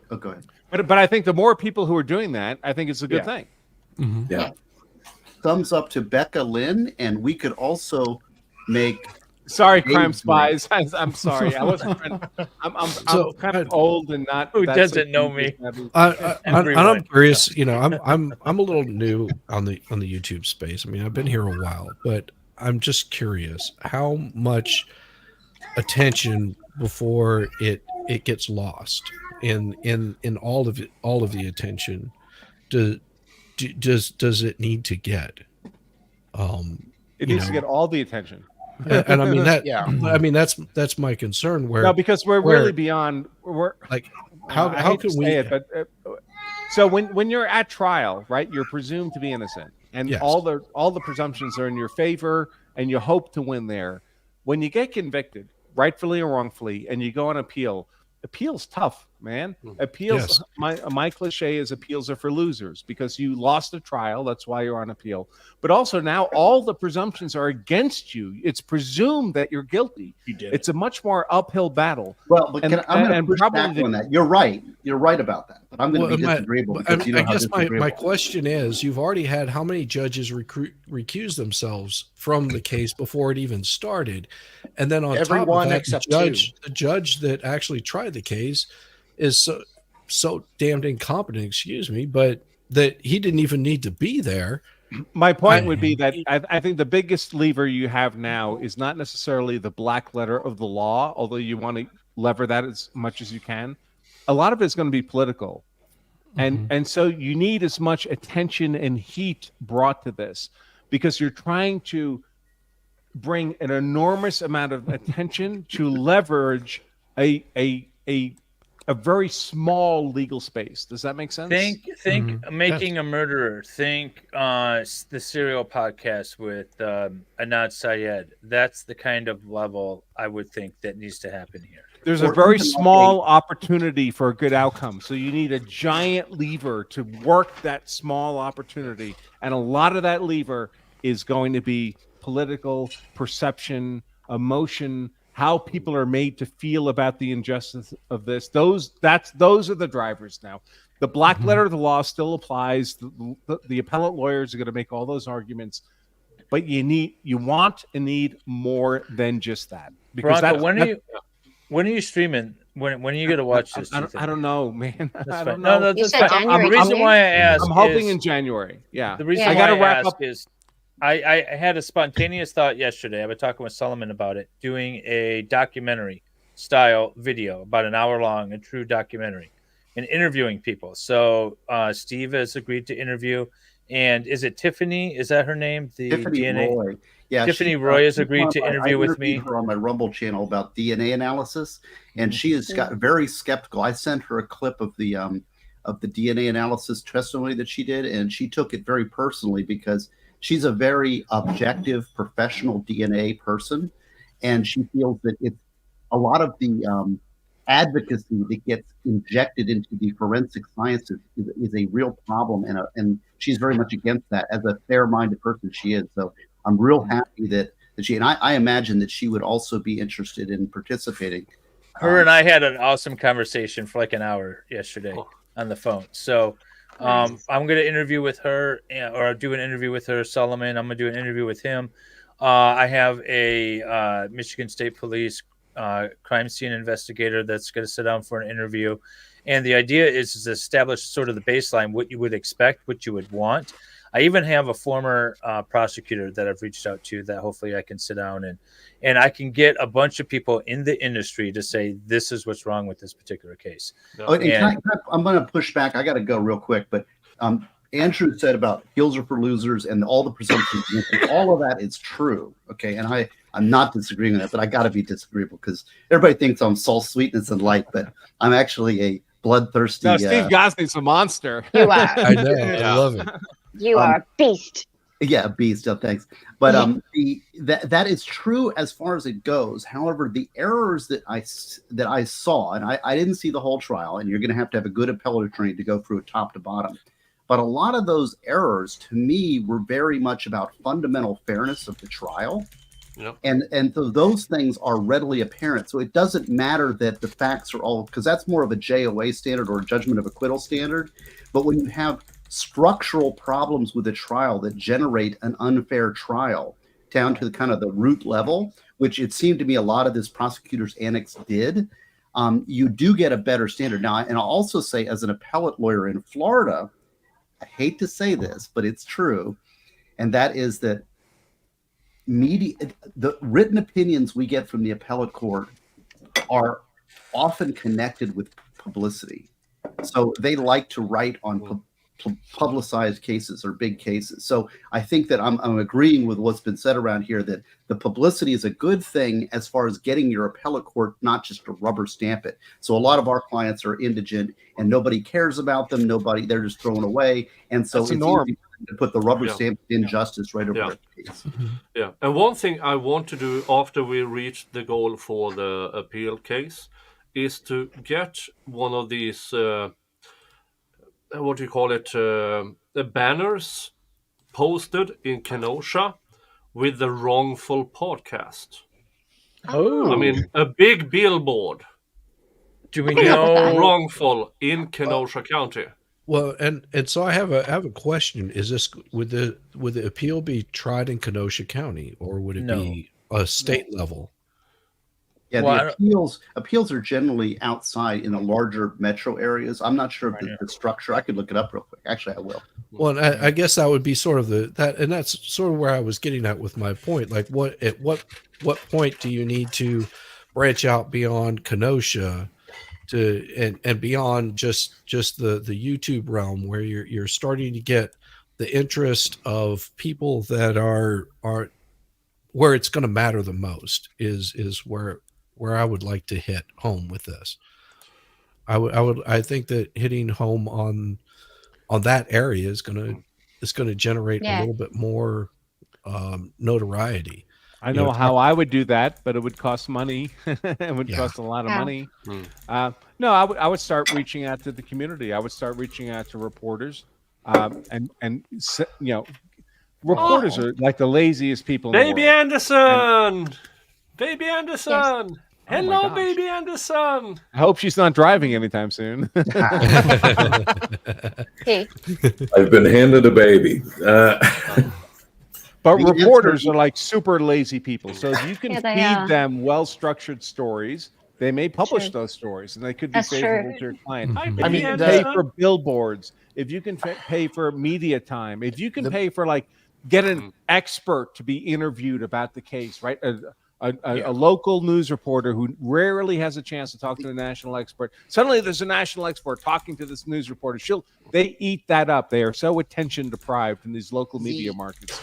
Oh, go ahead. But I think the more people who are doing that, I think it's a good thing. Mm-hmm. Yeah. Thumbs up to Becca Lynn, and we could also make. Sorry, Crime Spies. I'm sorry. I wasn't. I'm kind of old and not. Who doesn't know me? I'm curious. I'm a little new on the YouTube space. I mean, I've been here a while, but I'm just curious how much attention before it gets lost in all of the attention does it need to get? It needs to get all the attention. And I mean that. I mean that's my concern. Where because we're really beyond. We're like how can we? Say it, but so when you're at trial, right? You're presumed to be innocent, and all the presumptions are in your favor, and you hope to win there. When you get convicted, rightfully or wrongfully, and you go on appeal, appeal's tough, man. Appeals. My cliche is appeals are for losers because you lost a trial. That's why you're on appeal. But also now all the presumptions are against you. It's presumed that you're guilty. You did. It's a much more uphill battle. Well, but I'm going to push back on that. You're right. You're right about that. But I'm going to be disagreeable. I guess my question is, you've already had how many judges recuse themselves from the case before it even started, and then on everyone top of that, except the judge that actually tried the case is so damned incompetent. Excuse me, but that he didn't even need to be there. My point would be that I think the biggest lever you have now is not necessarily the black letter of the law, although you want to lever that as much as you can. A lot of it's going to be political. And so you need as much attention and heat brought to this because you're trying to bring an enormous amount of attention to leverage a very small legal space. Does that make sense? Think Making a Murderer. Think the Serial podcast with Anad Syed. That's the kind of level I would think that needs to happen here. There's a very small opportunity for a good outcome. So you need a giant lever to work that small opportunity. And a lot of that lever is going to be political perception, emotion, how people are made to feel about the injustice of this. Those are the drivers now. The black letter of the law still applies. The appellate lawyers are going to make all those arguments, but you want and need more than just that. Because Bronco, when are you streaming? When are you going to watch this? I don't know, man. That's I don't fine. know. No, that's fine. The reason why I asked, I'm hoping in January. Yeah, the reason I got to wrap up is I had a spontaneous thought yesterday. I was talking with Solomon about it, doing a documentary style video, about an hour long, a true documentary. in interviewing people. So Steve has agreed to interview, and is it Tiffany? Is that her name? The Tiffany DNA. Roy. Yeah, Tiffany Roy has she's agreed one of to my- interview I with me. interviewed her on my Rumble channel about DNA analysis, and she has got very skeptical. I sent her a clip of the DNA analysis testimony that she did, and she took it very personally because she's a very objective, professional DNA person, and she feels that it's a lot of the advocacy that gets injected into the forensic sciences is a real problem, and she's very much against that as a fair-minded person she is. So I'm real happy that she, and I imagine that she would also be interested in participating. Her and I had an awesome conversation for like an hour yesterday on the phone. So I'm going to interview with her, or do an interview with her, Solomon. I'm going to do an interview with him. I have a Michigan State Police crime scene investigator that's going to sit down for an interview. And the idea is to establish sort of the baseline, what you would expect, what you would want. I even have a former prosecutor that I've reached out to that hopefully I can sit down and I can get a bunch of people in the industry to say, this is what's wrong with this particular case. Oh, and I'm going to push back. I got to go real quick, but Andrew said about heels are for losers and all the presumptions. All of that is true. Okay. And I'm not disagreeing with that, but I got to be disagreeable because everybody thinks I'm salt, sweetness, and light, but I'm actually a bloodthirsty. No, Steve Gosney's a monster. You are. I know. I love it. You are a beast. Yeah, a beast. Oh, thanks. But that is true as far as it goes. However, the errors that I saw, and I didn't see the whole trial, and you're going to have a good appellate attorney to go through it top to bottom. But a lot of those errors, to me, were very much about fundamental fairness of the trial. Yep. And so those things are readily apparent. So it doesn't matter that the facts are all, because that's more of a JOA standard or a judgment of acquittal standard. But when you have structural problems with a trial that generate an unfair trial down to the kind of the root level, which it seemed to me a lot of this prosecutor's annex did, you do get a better standard. Now, and I'll also say as an appellate lawyer in Florida, I hate to say this, but it's true. And that is that the written opinions we get from the appellate court are often connected with publicity. So they like to write on publicized cases or big cases. So I think that I'm agreeing with what's been said around here, that the publicity is a good thing as far as getting your appellate court not just to rubber stamp it. So a lot of our clients are indigent and nobody cares about them. They're just thrown away. And so it's easy to put the rubber stamp of injustice right over their case. Yeah. And one thing I want to do after we reach the goal for the appeal case is to get one of these what do you call it, banners posted in Kenosha with the wrongful podcast. Oh, I mean, a big billboard. Do we know wrongful in Kenosha County? Well, and so I have a question. Is this would the appeal be tried in Kenosha County, or would it be a state level? Yeah, the appeals are generally outside in the larger metro areas. I'm not sure of the structure. I could look it up real quick. Actually, I will. Well, I guess that would be sort of and that's sort of where I was getting at with my point. Like, at what point do you need to branch out beyond Kenosha and beyond just the YouTube realm, where you're starting to get the interest of people that are where it's going to matter the most is where I would like to hit home with this. I think that hitting home on that area is going to generate a little bit more notoriety. I know how I would do that, but it would cost money. It would cost a lot of money. No, I would start reaching out to the community. I would start reaching out to reporters, and reporters are like the laziest people in the world. Baby Anderson! Baby Anderson! Yes. Hello, Baby Anderson! I hope she's not driving anytime soon. I've been handed a baby. But reporters are like super lazy people. So if you can feed them well-structured stories, they may publish those stories, and they could be favorable to your client. I mean, pay for billboards. If you can pay for media time, if you can pay for get an expert to be interviewed about the case, right? a local news reporter who rarely has a chance to talk to a national expert. Suddenly there's a national expert talking to this news reporter. They eat that up. They are so attention deprived in these local media markets.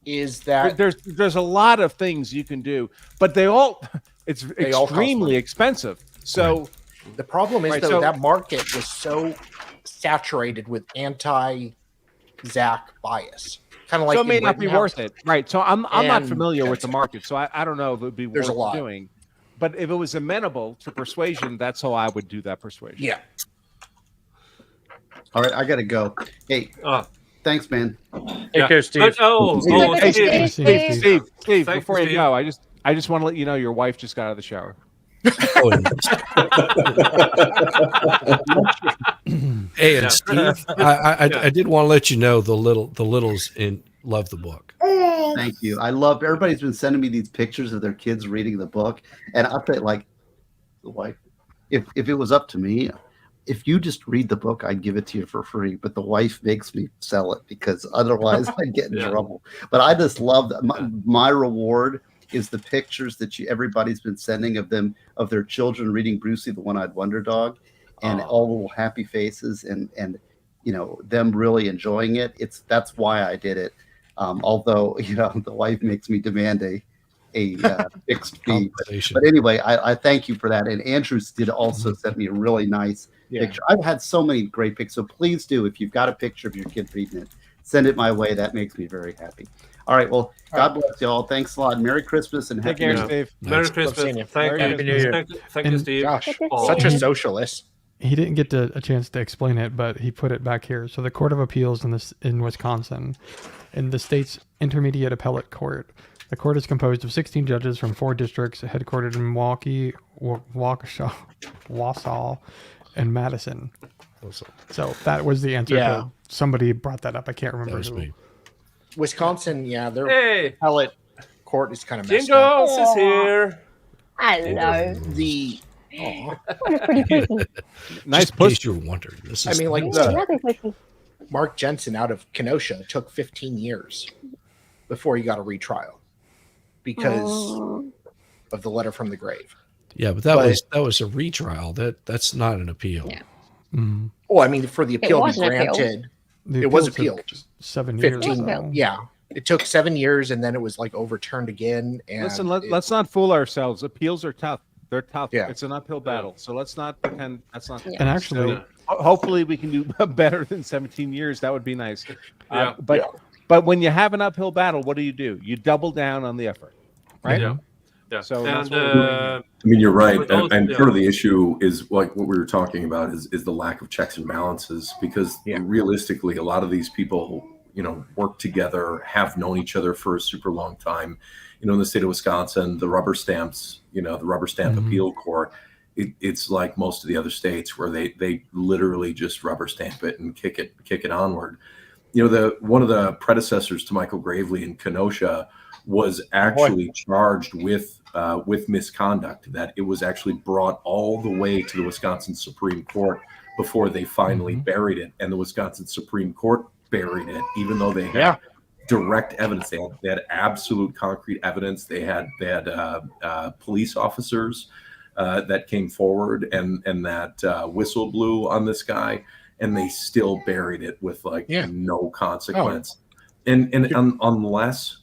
Is that there's a lot of things you can do, but they all extremely expensive. So the problem is so that market was so saturated with anti-Zach bias. Kind of like so it may in not be Rittenhouse. worth it, right? So I'm not And familiar with the market, so I don't know if it would be There's a worth lot. doing. But if it was amenable to persuasion, that's how I would do that persuasion. Yeah. All right, I gotta go. Hey, thanks, man. Take care, Steve. Steve, Thank before you, you Steve. go, I just want to let you know your wife just got out of the shower. Hey, and Steve, I did want to let you know the littles love the book. Thank you. I love everybody's been sending me these pictures of their kids reading the book, and I feel like the wife. If it was up to me, if you just read the book, I'd give it to you for free. But the wife makes me sell it because otherwise I'd get in trouble. But I just love that. My reward is the pictures that everybody's been sending of their children reading Brucey the One-Eyed Wonder Dog, and all the little happy faces and them really enjoying it. That's why I did it. Although the wife makes me demand a fixed fee. But anyway, I thank you for that. And Andrews did also send me a really nice picture. I've had so many great pictures. So please do, if you've got a picture of your kid reading it, send it my way. That makes me very happy. All right. Well, God bless you all. Thanks a lot. Merry Christmas and Take Happy care, New Year. Steve. Merry Christmas. Thank you, Steve. Gosh, Oh. such a socialist. He didn't get a chance to explain it, but he put it back here. So the Court of Appeals in Wisconsin, in the state's intermediate appellate court, the court is composed of 16 judges from 4 districts, headquartered in Milwaukee, Wausau, and Madison. So that was the answer. Yeah. To, somebody brought that up. I can't remember who. Wisconsin, their appellate court is kind of messed Jingles up. is here. Hello. The What a pretty person. Nice push. You're wondering. This is like Lovely person. Mark Jensen out of Kenosha took 15 years before he got a retrial because of the letter from the grave. Yeah, but that was a retrial. That's not an appeal. Yeah. Mm. Oh, I mean, for the appeal to was be an appeal. granted, The it was appeal took appealed. 7 years. 15. though. Yeah, it took 7 years, and then it was like overturned again. And Listen, let's not fool ourselves. Appeals are tough. They're tough. Yeah. It's an uphill battle. So let's not pretend that's not. And actually, hopefully we can do better than 17 years. That would be nice. Yeah. But when you have an uphill battle, what do? You double down on the effort, right? Yeah. So And, that's what we're doing. I mean, you're right, For those- and yeah. part of the issue is like what we were talking about is the lack of checks and balances. Because realistically, a lot of these people, work together, have known each other for a super long time. In the state of Wisconsin, the rubber stamps, the rubber stamp appeal court, it's like most of the other states where they literally just rubber stamp it and kick it onward. One of the predecessors to Michael Gravely in Kenosha was actually charged with misconduct, that it was actually brought all the way to the Wisconsin Supreme Court before they finally buried it. And the Wisconsin Supreme Court buried it, even though they had direct evidence. They had absolute concrete evidence. They had police officers that came forward and that whistle blew on this guy, and they still buried it with no consequence. And unless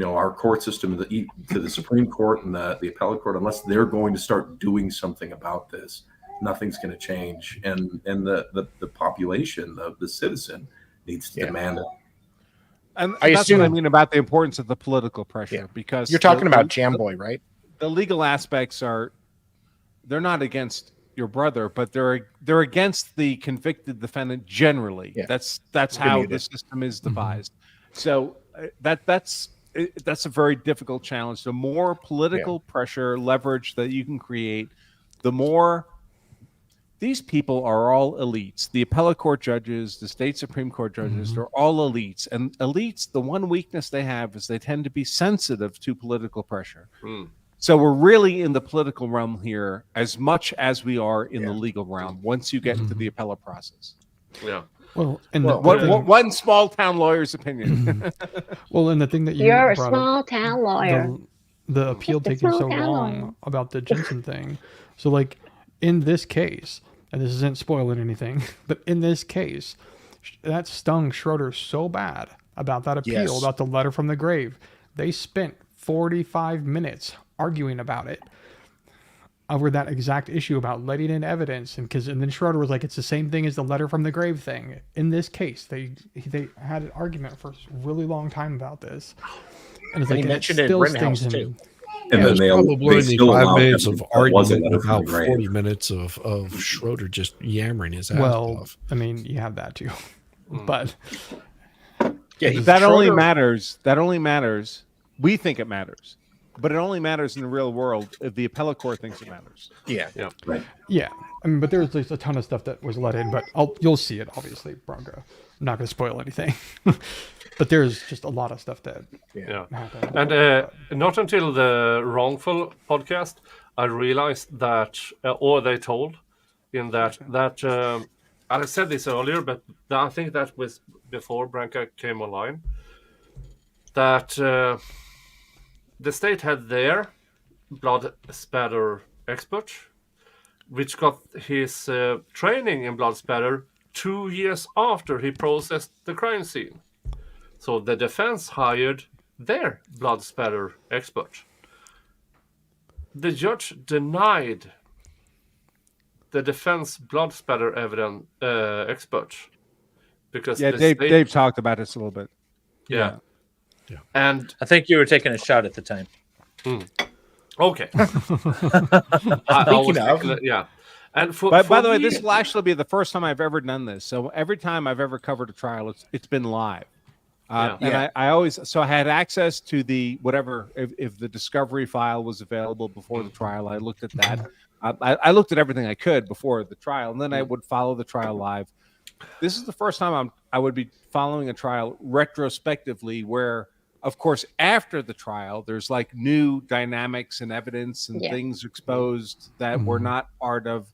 our court system to the Supreme Court and the appellate court, unless they're going to start doing something about this, nothing's going to change. And the population, the citizen, needs to demand it. And I that's assume- what I mean about the importance of the political pressure, because You're talking about Jamboy, right? The legal aspects they're not against your brother, but they're against the convicted defendant generally. Yeah. That's how the system is devised. So that's a very difficult challenge. The more political pressure, leverage that you can create, the more. These people are all elites. The appellate court judges, the state Supreme Court judges, they're all elites. And elites, the one weakness they have is they tend to be sensitive to political pressure. So we're really in the political realm here as much as we are in the legal realm once you get into the appellate process. Yeah. Well, and one small town lawyer's opinion. Well, and the thing that You're a brought small up, town lawyer. the appeal Just a taking small so candle. long about the Jensen thing. So like in this case, and this isn't spoiling anything, but in this case, that stung Schroeder so bad about that appeal, Yes. about the letter from the grave. They spent 45 minutes arguing about it over that exact issue about letting in evidence, and then Schroeder was like, it's the same thing as the letter from the grave thing. In this case, they had an argument for a really long time about this, and it's And like he it mentioned it in still Rittenhouse, stings too. him. And then There's probably only still 5 allowed minutes him- of that was a argument letter from about the grave. 40 minutes of Schroeder just yammering his ass Well, off. I mean, you have that too, but that only matters. That only matters. We think it matters, but it only matters in the real world if the appellate court thinks it matters. Yeah. Right. yeah. I mean, but there's just a ton of stuff that was let in, but you'll see it obviously, Bronco. I'm not going to spoil anything, but there's just a lot of stuff that happened. And not until the wrongful podcast, I realized that, or they told, in that I said this earlier, but I think that was before Branca came online. That the state had their blood spatter expert, which got his training in blood spatter 2 years after he processed the crime scene. So the defense hired their blood spatter expert. The judge denied the defense blood spatter evidence expert because Dave talked about this a little bit. Yeah. And I think you were taking a shot at the time. Okay. Yeah. And by the way, me- this will actually be the first time I've ever done this. So every time I've ever covered a trial, it's been live. And I always, so I had access to the whatever, if the discovery file was available before the trial, I looked at that. I looked at everything I could before the trial, and then I would follow the trial live. This is the first time I would be following a trial retrospectively, where, of course, after the trial, there's like new dynamics and evidence and things exposed that were not part of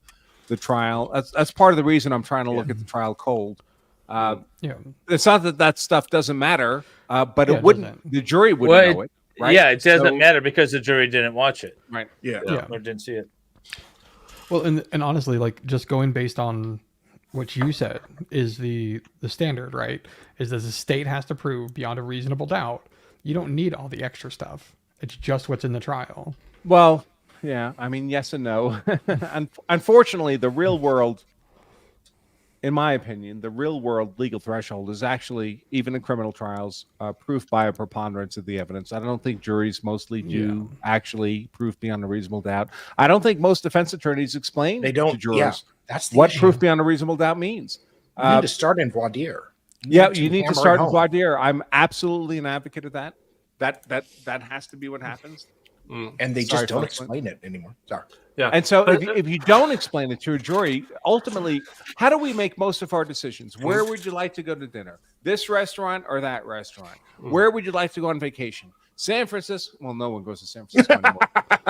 the trial. That's part of the reason I'm trying to look at the trial cold. It's not that stuff doesn't matter, but it wouldn't. The jury wouldn't know it. Right? Yeah, it doesn't matter because the jury didn't watch it. Right. Or didn't see it. Well, and honestly, like just going based on what you said is the standard, right? Is that the state has to prove beyond a reasonable doubt. You don't need all the extra stuff. It's just what's in the trial. Well, yeah. I mean, yes and no. Unfortunately, the real world, in my opinion, the real world legal threshold is actually, even in criminal trials, proof by a preponderance of the evidence. I don't think juries mostly do actually proof beyond a reasonable doubt. I don't think most defense attorneys explain to jurors that's the what issue. proof beyond a reasonable doubt means. You need to start in voir dire. You need to hammer start it in home. voir dire. I'm absolutely an advocate of that. That has to be what happens. And they Sorry, just don't folks. explain it anymore. Sorry. Yeah. And so if you don't explain it to a jury, ultimately, how do we make most of our decisions? Where would you like to go to dinner? This restaurant or that restaurant? Where would you like to go on vacation? San Francisco? Well, no one goes to San Francisco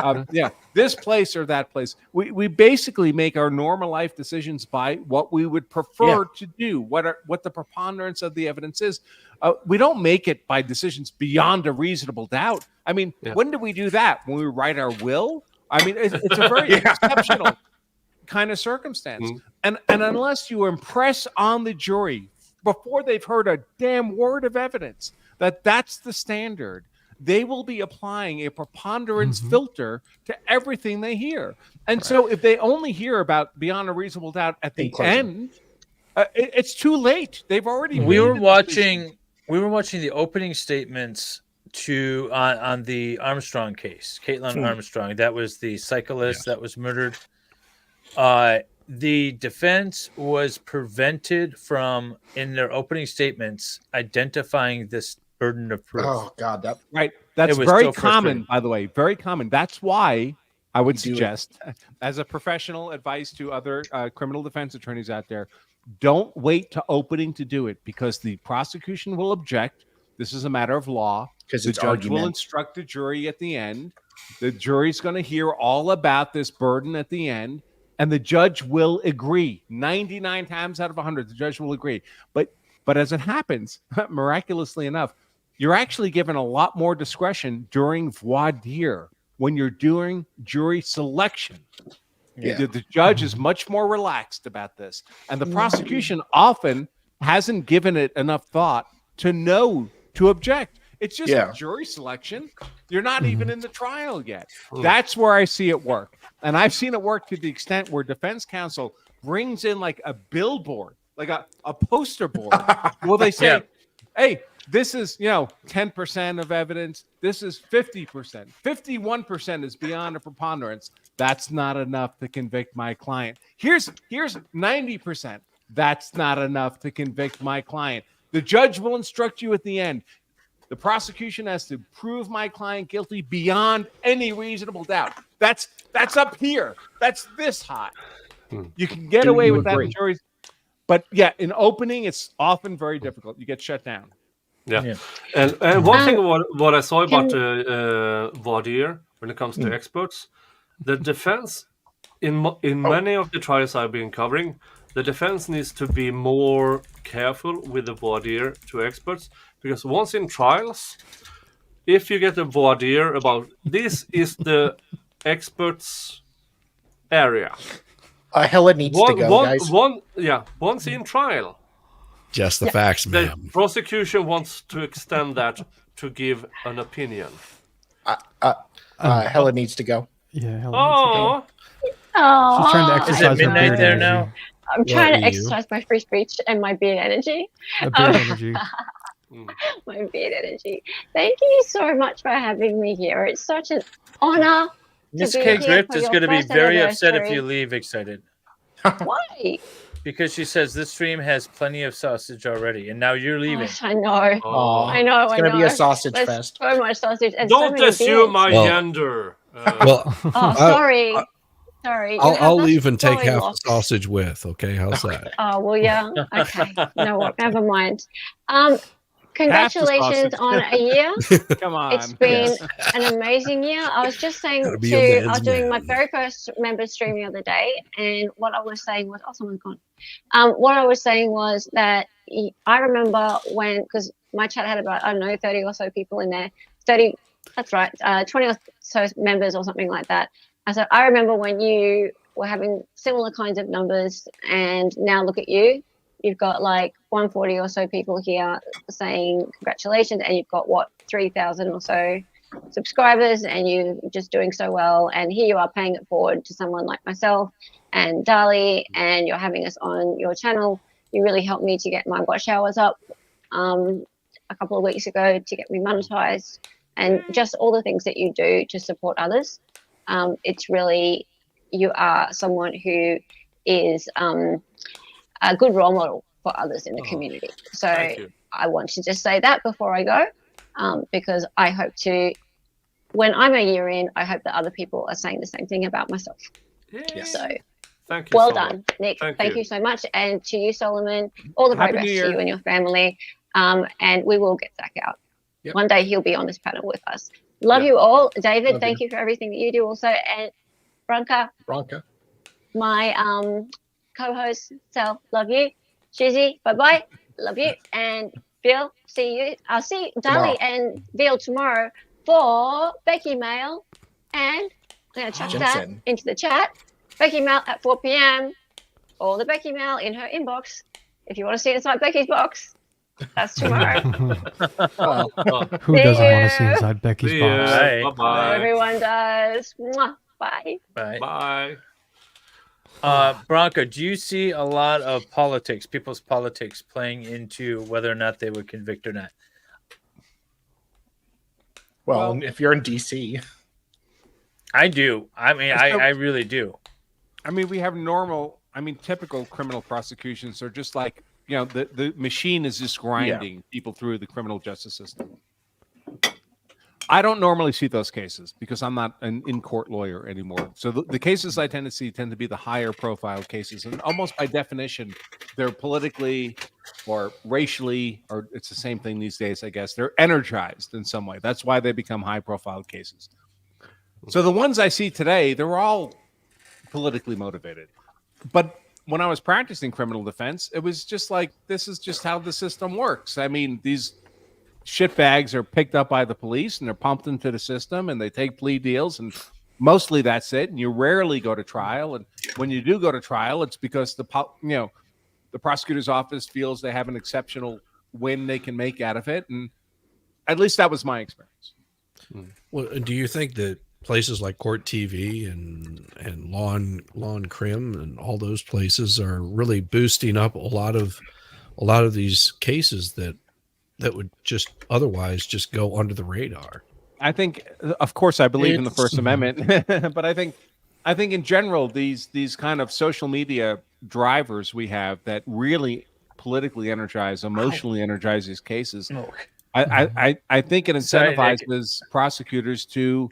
anymore. This place or that place. We basically make our normal life decisions by what we would prefer to do, what the preponderance of the evidence is. We don't make it by decisions beyond a reasonable doubt. I mean, when do we do that? When we write our will? I mean, it's a very exceptional kind of circumstance. And unless you impress on the jury before they've heard a damn word of evidence that that's the standard, they will be applying a preponderance filter to everything they hear. And so if they only hear about beyond a reasonable doubt at the end, it's too late. They've already We made were the watching the opening statements on the Armstrong case, Caitlin Armstrong. That was the cyclist that was murdered. The defense was prevented from, in their opening statements, identifying this burden of proof. Oh God, That's It was very so common, frustrating. by the way. Very common. That's why I would suggest, as a professional advice to other criminal defense attorneys out there, don't wait to opening to do it, because the prosecution will object. This is a matter of law. Because the it's judge will argument. instruct the jury at the end. The jury's going to hear all about this burden at the end, and the judge will agree. 99 times out of 100, the judge will agree. But as it happens, miraculously enough, you're actually given a lot more discretion during voir dire when you're doing jury selection. The judge is much more relaxed about this. And the prosecution often hasn't given it enough thought to know to object. It's just jury selection. You're not even in the trial yet. That's where I see it work. And I've seen it work to the extent where defense counsel brings in like a billboard, like a poster board. Well, they say, hey, this is, 10% of evidence. This is 50%. 51% is beyond a preponderance. That's not enough to convict my client. Here's 90%. That's not enough to convict my client. The judge will instruct you at the end. The prosecution has to prove my client guilty beyond any reasonable doubt. That's up here. That's this high. You can get away with that in juries. But in opening, it's often very difficult. You get shut down. Yeah. And one thing what I saw about voir dire when it comes to experts, the defense in many of the trials I've been covering, the defense needs to be more careful with the voir dire to experts, because once in trials, if you get a voir dire about this is the expert's area, Helen needs to go, guys. Once in trial, just the facts, the ma'am. prosecution wants to extend that to give an opinion. Helen needs to go. Yeah, Helen needs to go. Oh, She's trying to exercise her midnight beard there energy. now? I'm trying to exercise my free speech and my beard energy. A beard energy. My beard energy. Thank you so much for having me here. It's such an honor. Miss to be K. here Grift for is your going to be first very upset if anniversary. you leave excited. Why? Because she says this stream has plenty of sausage already, and now you're leaving. Gosh, I know. Oh. I know. It's going to be a sausage There's fest. so much sausage. And so Don't many assume beards. my gender. Oh, sorry. Sorry. You have I'll that leave and take flowing half locks. the sausage with. Okay, how's that? Oh, well, yeah. Okay. No, what? Never mind. Congratulations on a year. Come on. It's been an amazing year. I was just saying Gotta be a I was man's doing my man. very first member stream the other day, and what I was saying was, oh, someone's gone. What I was saying was that I remember when, because my chat had about, 30 or so people in there, 30, that's right, 20 or so members or something like that. And so I remember when you were having similar kinds of numbers, and now look at you. You've got like 140 or so people here saying congratulations, and you've got 3,000 or so subscribers, and you're just doing so well. And here you are paying it forward to someone like myself and Dali, and you're having us on your channel. You really helped me to get my watch hours up a couple of weeks ago to get me monetized, and just all the things that you do to support others. It's really, you are someone who is a good role model for others in the community. So I want to just say that before I go, because I hope to, when I'm a year in, I hope that other people are saying the same thing about myself. Yes. So Thank you. well so done, much. Nick. Thank Thank you. you so much. And to you, Solomon, all the very Happy best New to Year. you and your family. And we will get Zach out. Yep. One day he'll be on this panel with us. Love you all. David, thank you for everything that you do also. And Bronca, my co-host, Sal, love you. Shizzy, bye-bye. Love you. And Bill, see you. I'll see Dali and Bill tomorrow for Becky Mail. And I'm going to chuck that Jensen. into the chat. Becky Mail at 4 p.m. All the Becky Mail in her inbox. If you want to see inside Becky's box, that's tomorrow. Who doesn't want to see inside Becky's See box? ya. Bye-bye. Everyone does. Mwah. Bye. Bye. Bronca, do you see a lot of politics, people's politics, playing into whether or not they would convict or not? Well, if you're in DC, I do. I mean, I really do. I mean, we have typical criminal prosecutions are just like, the machine is just grinding people through the criminal justice system. I don't normally see those cases because I'm not an in-court lawyer anymore. So the cases I tend to see tend to be the higher profile cases. And almost by definition, they're politically or racially, or it's the same thing these days, I guess. They're energized in some way. That's why they become high profile cases. So the ones I see today, they're all politically motivated. But when I was practicing criminal defense, it was just like, this is just how the system works. I mean, these shitbags are picked up by the police and they're pumped into the system and they take plea deals, and mostly that's it. And you rarely go to trial. And when you do go to trial, it's because the prosecutor's office feels they have an exceptional win they can make out of it. And at least that was my experience. Well, do you think that places like Court TV and Law and Crim and all those places are really boosting up a lot of these cases that would just otherwise just go under the radar? I think, of course, I believe in the First Amendment, but I think in general, these kind of social media drivers we have that really politically energize, emotionally energize these cases. I think it incentivizes prosecutors to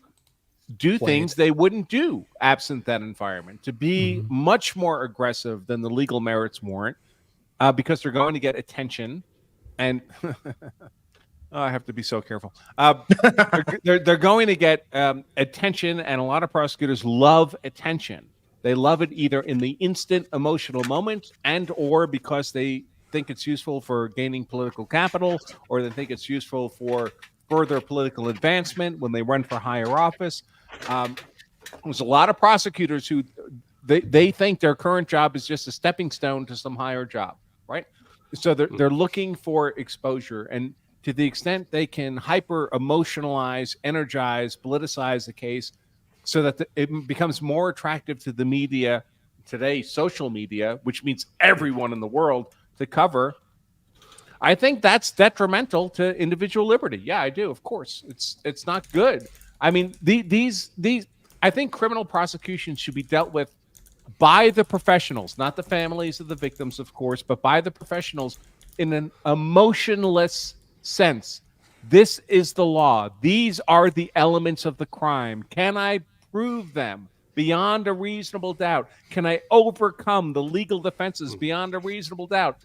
do things they wouldn't do absent that environment, to be much more aggressive than the legal merits warrant, because they're going to get attention. And I have to be so careful. They're going to get attention, and a lot of prosecutors love attention. They love it either in the instant emotional moment and or because they think it's useful for gaining political capital, or they think it's useful for further political advancement when they run for higher office. There's a lot of prosecutors who they think their current job is just a stepping stone to some higher job, right? So they're looking for exposure, and to the extent they can hyper emotionalize, energize, politicize the case so that it becomes more attractive to the media today, social media, which means everyone in the world to cover. I think that's detrimental to individual liberty. Yeah, I do. Of course, it's not good. I mean, these I think criminal prosecution should be dealt with by the professionals, not the families of the victims, of course, but by the professionals in an emotionless sense. This is the law. These are the elements of the crime. Can I prove them beyond a reasonable doubt? Can I overcome the legal defenses beyond a reasonable doubt?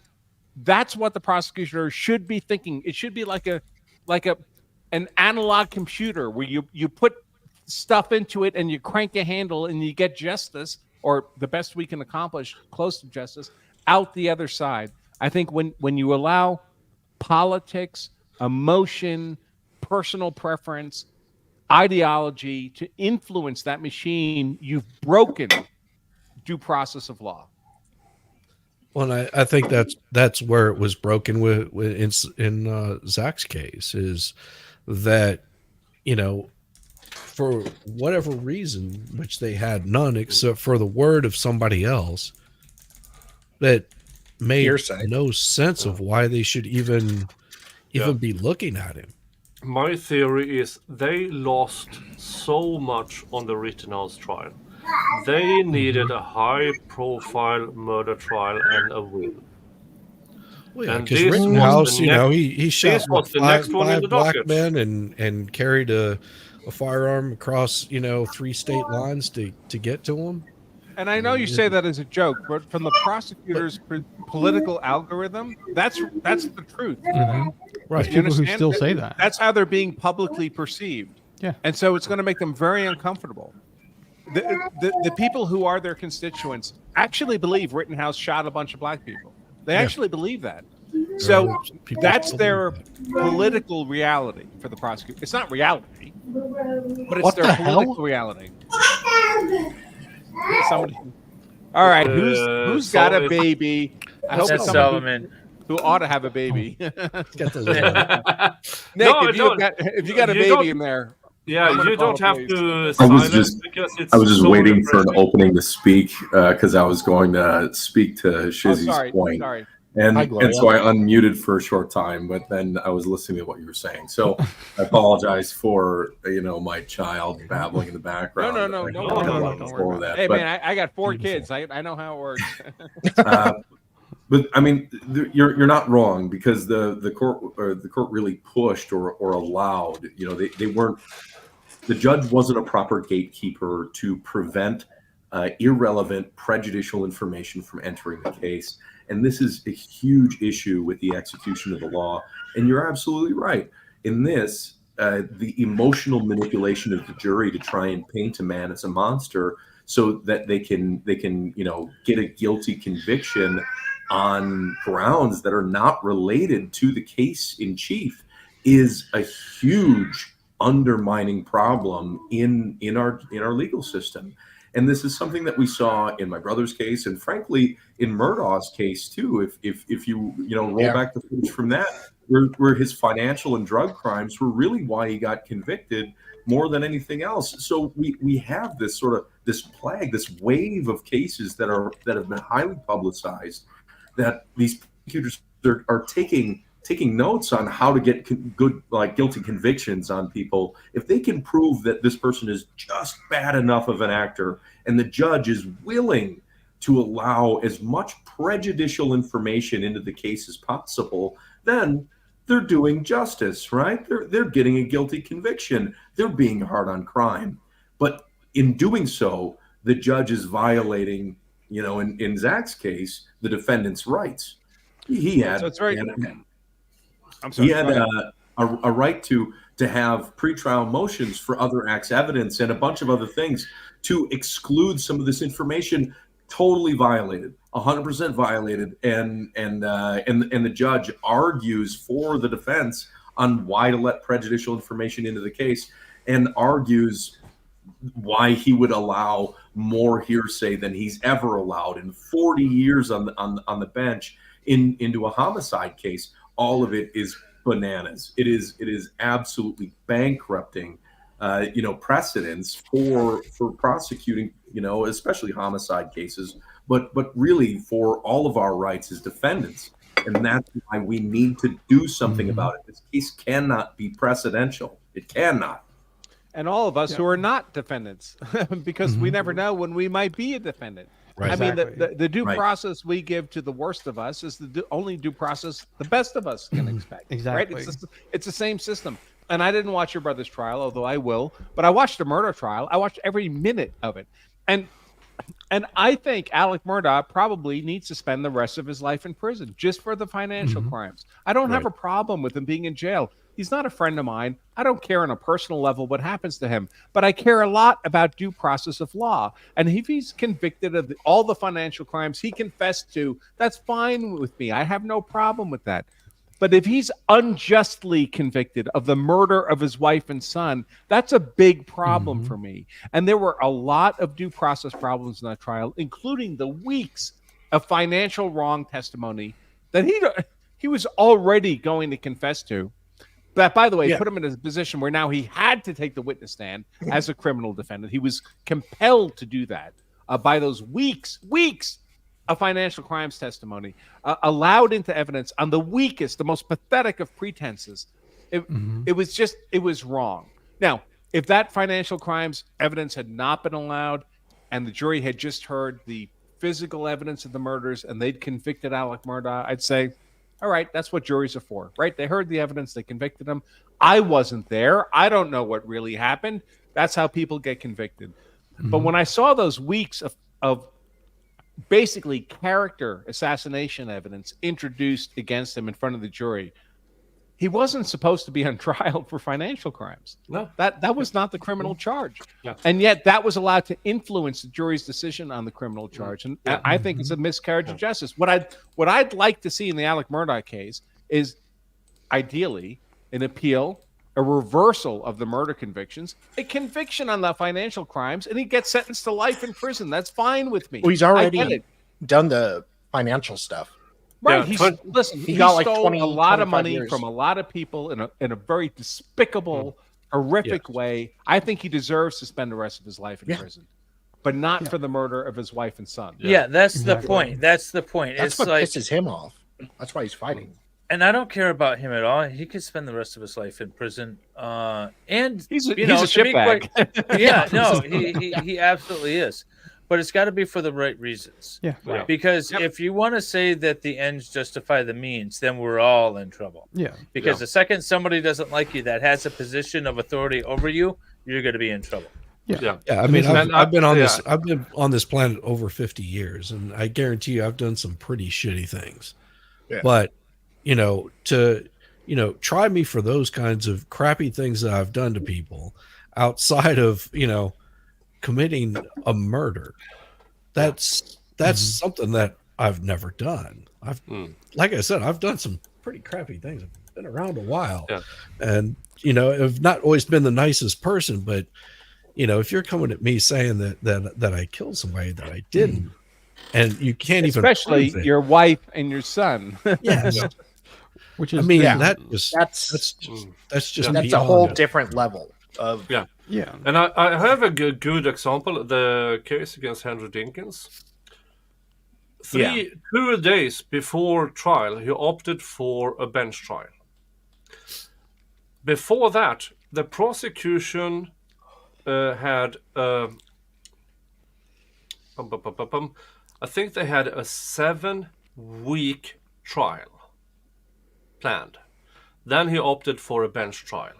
That's what the prosecutor should be thinking. It should be like an analog computer where you put stuff into it and you crank a handle and you get justice, or the best we can accomplish, close to justice, out the other side. I think when you allow politics, emotion, personal preference, ideology to influence that machine, you've broken due process of law. Well, and I think that's where it was broken in Zach's case, is that, for whatever reason, which they had none except for the word of somebody else, that made no sense of why they should even be looking at him. My theory is they lost so much on the Rittenhouse trial. They needed a high-profile murder trial and a win. Well, yeah, because Rittenhouse, he shot five black men and carried a firearm across 3 state lines to get to him. And I know you say that as a joke, but from the prosecutor's political algorithm, that's the truth. Right, people who still say that. That's how they're being publicly perceived. Yeah. And so it's going to make them very uncomfortable. The people who are their constituents actually believe Rittenhouse shot a bunch of black people. They actually believe that. So that's their political reality for the prosecutor. It's not reality, but it's their political reality. Somebody. All right, who's got a baby? I hope it's someone who ought to have a baby. Nick, if you got a baby in there. Yeah, you don't have to. I was just waiting for an opening to speak because I was going to speak to Shizzy's point. Sorry. And so I unmuted for a short time, but then I was listening to what you were saying. So I apologize for my child babbling in the background. No. Hey, man, I got 4 kids. I know how it works. But I mean, you're not wrong, because the court really pushed or allowed. They weren't. The judge wasn't a proper gatekeeper to prevent irrelevant, prejudicial information from entering the case. And this is a huge issue with the execution of the law. And you're absolutely right. In this, the emotional manipulation of the jury to try and paint a man as a monster so that they can get a guilty conviction on grounds that are not related to the case in chief is a huge undermining problem in our legal system. And this is something that we saw in my brother's case, and frankly, in Murdaugh's case too. If you roll back the footage from that, where his financial and drug crimes were really why he got convicted more than anything else. So we have this sort of this plague, this wave of cases that have been highly publicized, that these prosecutors are taking notes on how to get good, like, guilty convictions on people. If they can prove that this person is just bad enough of an actor, and the judge is willing to allow as much prejudicial information into the case as possible, then they're doing justice, right? They're getting a guilty conviction. They're being hard on crime. But in doing so, the judge is violating, in Zach's case, the defendant's rights. He had, so it's very. He had a right to have pretrial motions for other acts evidence and a bunch of other things to exclude some of this information. Totally violated, 100% violated, and the judge argues for the defense on why to let prejudicial information into the case, and argues why he would allow more hearsay than he's ever allowed in 40 years on the bench into a homicide case. All of it is bananas. It is absolutely bankrupting, precedents for prosecuting, especially homicide cases, but really for all of our rights as defendants. And that's why we need to do something about it. This case cannot be precedential. It cannot. And all of us who are not defendants, because we never know when we might be a defendant. Right. I mean, Exactly. the due process we give to the worst of us is the only due process the best of us can expect. Exactly. Right? It's the same system. And I didn't watch your brother's trial, although I will. But I watched the murder trial. I watched every minute of it. And I think Alec Murdaugh probably needs to spend the rest of his life in prison just for the financial crimes. I don't have a problem with him being in jail. He's not a friend of mine. I don't care on a personal level what happens to him, but I care a lot about due process of law. And if he's convicted of all the financial crimes he confessed to, that's fine with me. I have no problem with that. But if he's unjustly convicted of the murder of his wife and son, that's a big problem for me. And there were a lot of due process problems in that trial, including the weeks of financial wrong testimony that he was already going to confess to. That, by the way, put him in a position where now he had to take the witness stand as a criminal defendant. He was compelled to do that by those weeks of financial crimes testimony, allowed into evidence on the weakest, the most pathetic of pretenses. It was wrong. Now, if that financial crimes evidence had not been allowed and the jury had just heard the physical evidence of the murders and they'd convicted Alec Murdaugh, I'd say, all right, that's what juries are for, right? They heard the evidence, they convicted him. I wasn't there. I don't know what really happened. That's how people get convicted. But when I saw those weeks of basically character assassination evidence introduced against him in front of the jury, he wasn't supposed to be on trial for financial crimes. No, that was not the criminal charge. Yeah. And yet that was allowed to influence the jury's decision on the criminal charge. And I think it's a miscarriage of justice. What I'd like to see in the Alec Murdaugh case is ideally an appeal, a reversal of the murder convictions, a conviction on the financial crimes, and he gets sentenced to life in prison. That's fine with me. Well, he's already done the financial stuff. Right. Yeah, He got like stole 20, a lot of 25 money years. from a lot of people in a very despicable, horrific way. I think he deserves to spend the rest of his life in prison, but not for the murder of his wife and son. Yeah, that's the point. That's the point. That's It's what like, pisses him off. That's why he's fighting. and I don't care about him at all. He could spend the rest of his life in prison. And he's a to be shitbag. quite- yeah, no, he absolutely is. But it's got to be for the right reasons. Yeah. Yeah. Because if you want to say that the ends justify the means, then we're all in trouble. Yeah. Because the second somebody doesn't like you that has a position of authority over you, you're going to be in trouble. Yeah. Yeah, I mean, I've been on yeah. this. I've been on this planet over 50 years, and I guarantee you, I've done some pretty shitty things. Yeah. But try me for those kinds of crappy things that I've done to people outside of committing a murder. That's something that I've never done. Like I said, I've done some pretty crappy things. been around a while, Yeah. and I've not always been the nicest person, but if you're coming at me saying that I killed somebody that I didn't, and you can't even especially prove it. your wife and your son. Yes. Which I is mean, yeah. that's just a whole different level of yeah. Yeah. And I have a good example. The case against Henry Dinkins. 2 days before trial, he opted for a bench trial. Before that, the prosecution had I think they had a 7-week trial planned. Then he opted for a bench trial.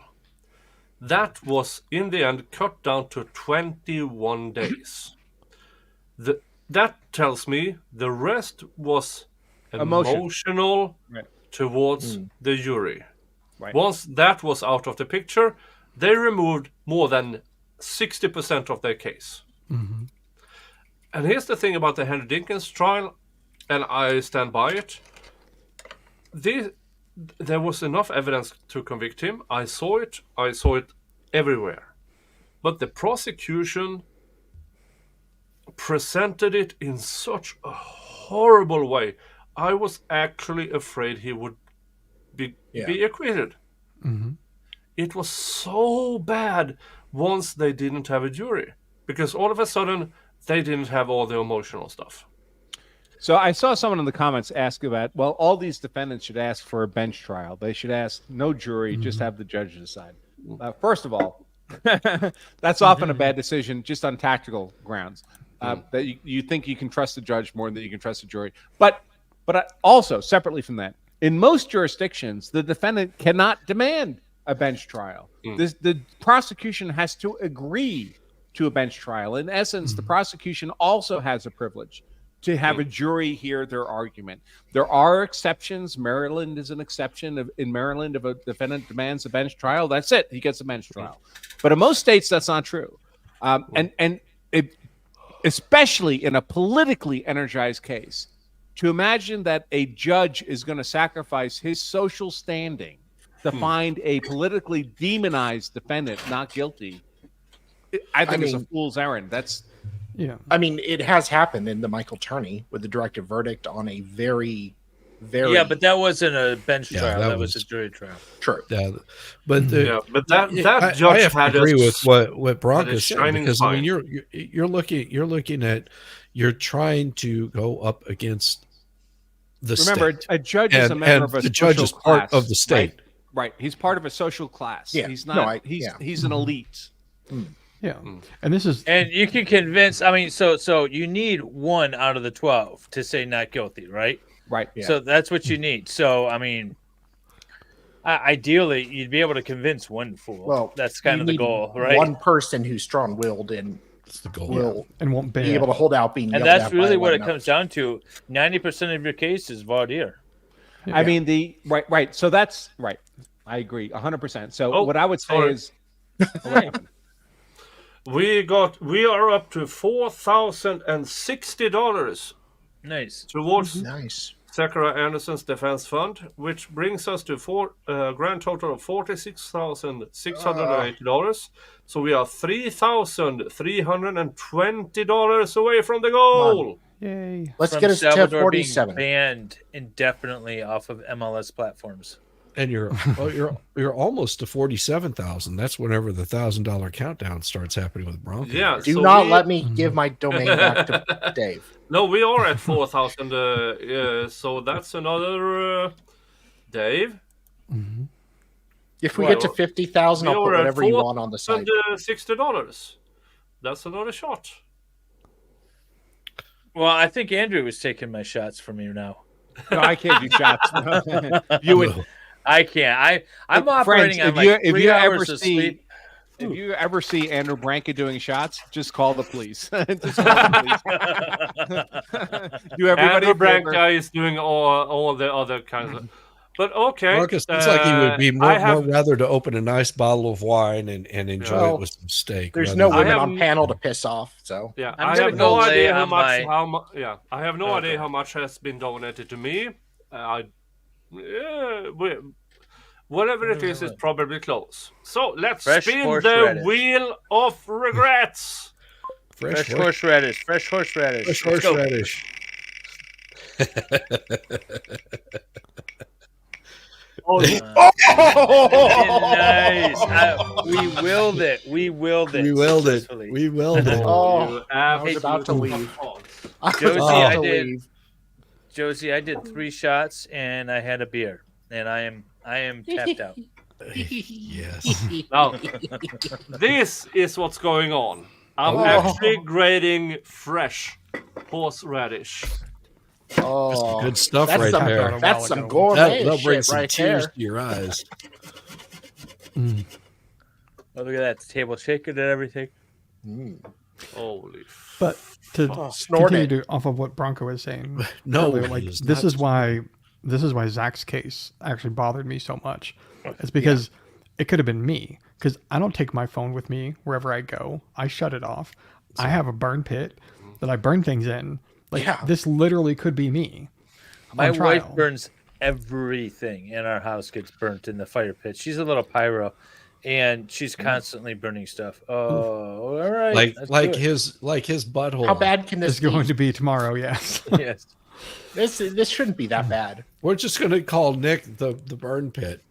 That was, in the end, cut down to 21 days. That tells me the rest was emotional towards the jury. Right. Once that was out of the picture, they removed more than 60% of their case. Mm-hmm. And here's the thing about the Henry Dinkins trial, and I stand by it. There was enough evidence to convict him. I saw it everywhere. But the prosecution presented it in such a horrible way. I was actually afraid he would be acquitted. Mm-hmm. It was so bad once they didn't have a jury, because all of a sudden they didn't have all the emotional stuff. So I saw someone in the comments ask about, well, all these defendants should ask for a bench trial. They should ask no jury, just have the judge decide. First of all, that's often a bad decision just on tactical grounds. That you think you can trust the judge more than you can trust the jury. But also, separately from that, in most jurisdictions, the defendant cannot demand a bench trial. The prosecution has to agree to a bench trial. In essence, the prosecution also has a privilege to have a jury hear their argument. There are exceptions. Maryland is an exception. In Maryland, if a defendant demands a bench trial, that's it. He gets a bench trial. But in most states, that's not true. Especially in a politically energized case, to imagine that a judge is going to sacrifice his social standing to find a politically demonized defendant not guilty, I think it's a fool's errand. I mean, it has happened in the Michael Turney with the directed verdict on a very but that wasn't a bench trial. That was a jury trial. True. Yeah, but that judge I have to agree with what Bronco said, because I mean you're looking at, you're trying to go up against the Remember, state. a judge is a member of a the judge social is part class, of the state. Right. He's part of a social class. Yeah. He's not. He's an elite. Yeah, and this is, and you can convince. I mean, so you need 1 out of the 12 to say not guilty, right? Right. Yeah. So that's what you need. So I mean, ideally, you'd be able to convince 1 fool. Well, that's kind of the goal, right? One person who's strong-willed and the goal. Will and won't be able to hold out being and yelled that's at really by what it another. comes down to. 90% of your case is voir dire. I mean, right. So that's right. I agree 100%. So what I would say is, we are up to $4,060. Nice. Towards Zachariah Anderson's defense fund, which brings us to grand total of $46,680. So we are $3,320 away from the goal. Yay! Let's From get us to Salvador 47. being banned indefinitely off of MLS platforms. And you're almost to 47,000. That's whenever the $1,000 countdown starts happening with Bronco. Yeah. Do not let me give my domain back to Dave. No, we are at 4,000. So that's another Dave. Mm-hmm. If we get to 50,000, I'll put whatever you want on the site. $60. That's another shot. Well, I think Andrew was taking my shots from you now. No, I can't do shots. You would. I can't. I'm operating Friends, on like 3 hours of sleep. If you ever see Andrew Branca doing shots, just call the police. Just call the police. Do everybody Andrew Branca is doing all the other kinds of. But okay, Marcus, it's like he would be more rather to open a nice bottle of wine and enjoy it with some steak. There's no women on panel to piss off, so yeah, I have no idea how much. I have no idea how much has been donated to me. Whatever it is, it's probably close. So let's Fresh spin horseradish. the wheel of regrets. Fresh horseradish. Fresh horseradish. Fresh Let's go. horseradish. Oh, Nice. We willed it. We willed it. We willed it. successfully. We willed it. Oh, I was about to leave. Josie, I did 3 shots and I had a beer, and I am tapped out. Yes. Now, this is what's going on. I'm actually grading fresh horseradish. That's good stuff that's right some, there. That's some gourmet That'll bring shit some right tears there. to your eyes. Oh, look at that table shaking and everything. Holy. But to continue to, off of what Bronco was saying, No, earlier, he like is this not. is why Zach's case actually bothered me so much. It's because it could have been me, because I don't take my phone with me wherever I go. I shut it off. I have a burn pit that I burn things in. Like this literally could be me. My on wife trial. burns everything in our house gets burnt in the fire pit. She's a little pyro, and she's constantly burning stuff. Oh, all right. Like his butthole. How bad can this It's going to be tomorrow, yes. Yes. This shouldn't be that bad. We're just going to call Nick the burn pit.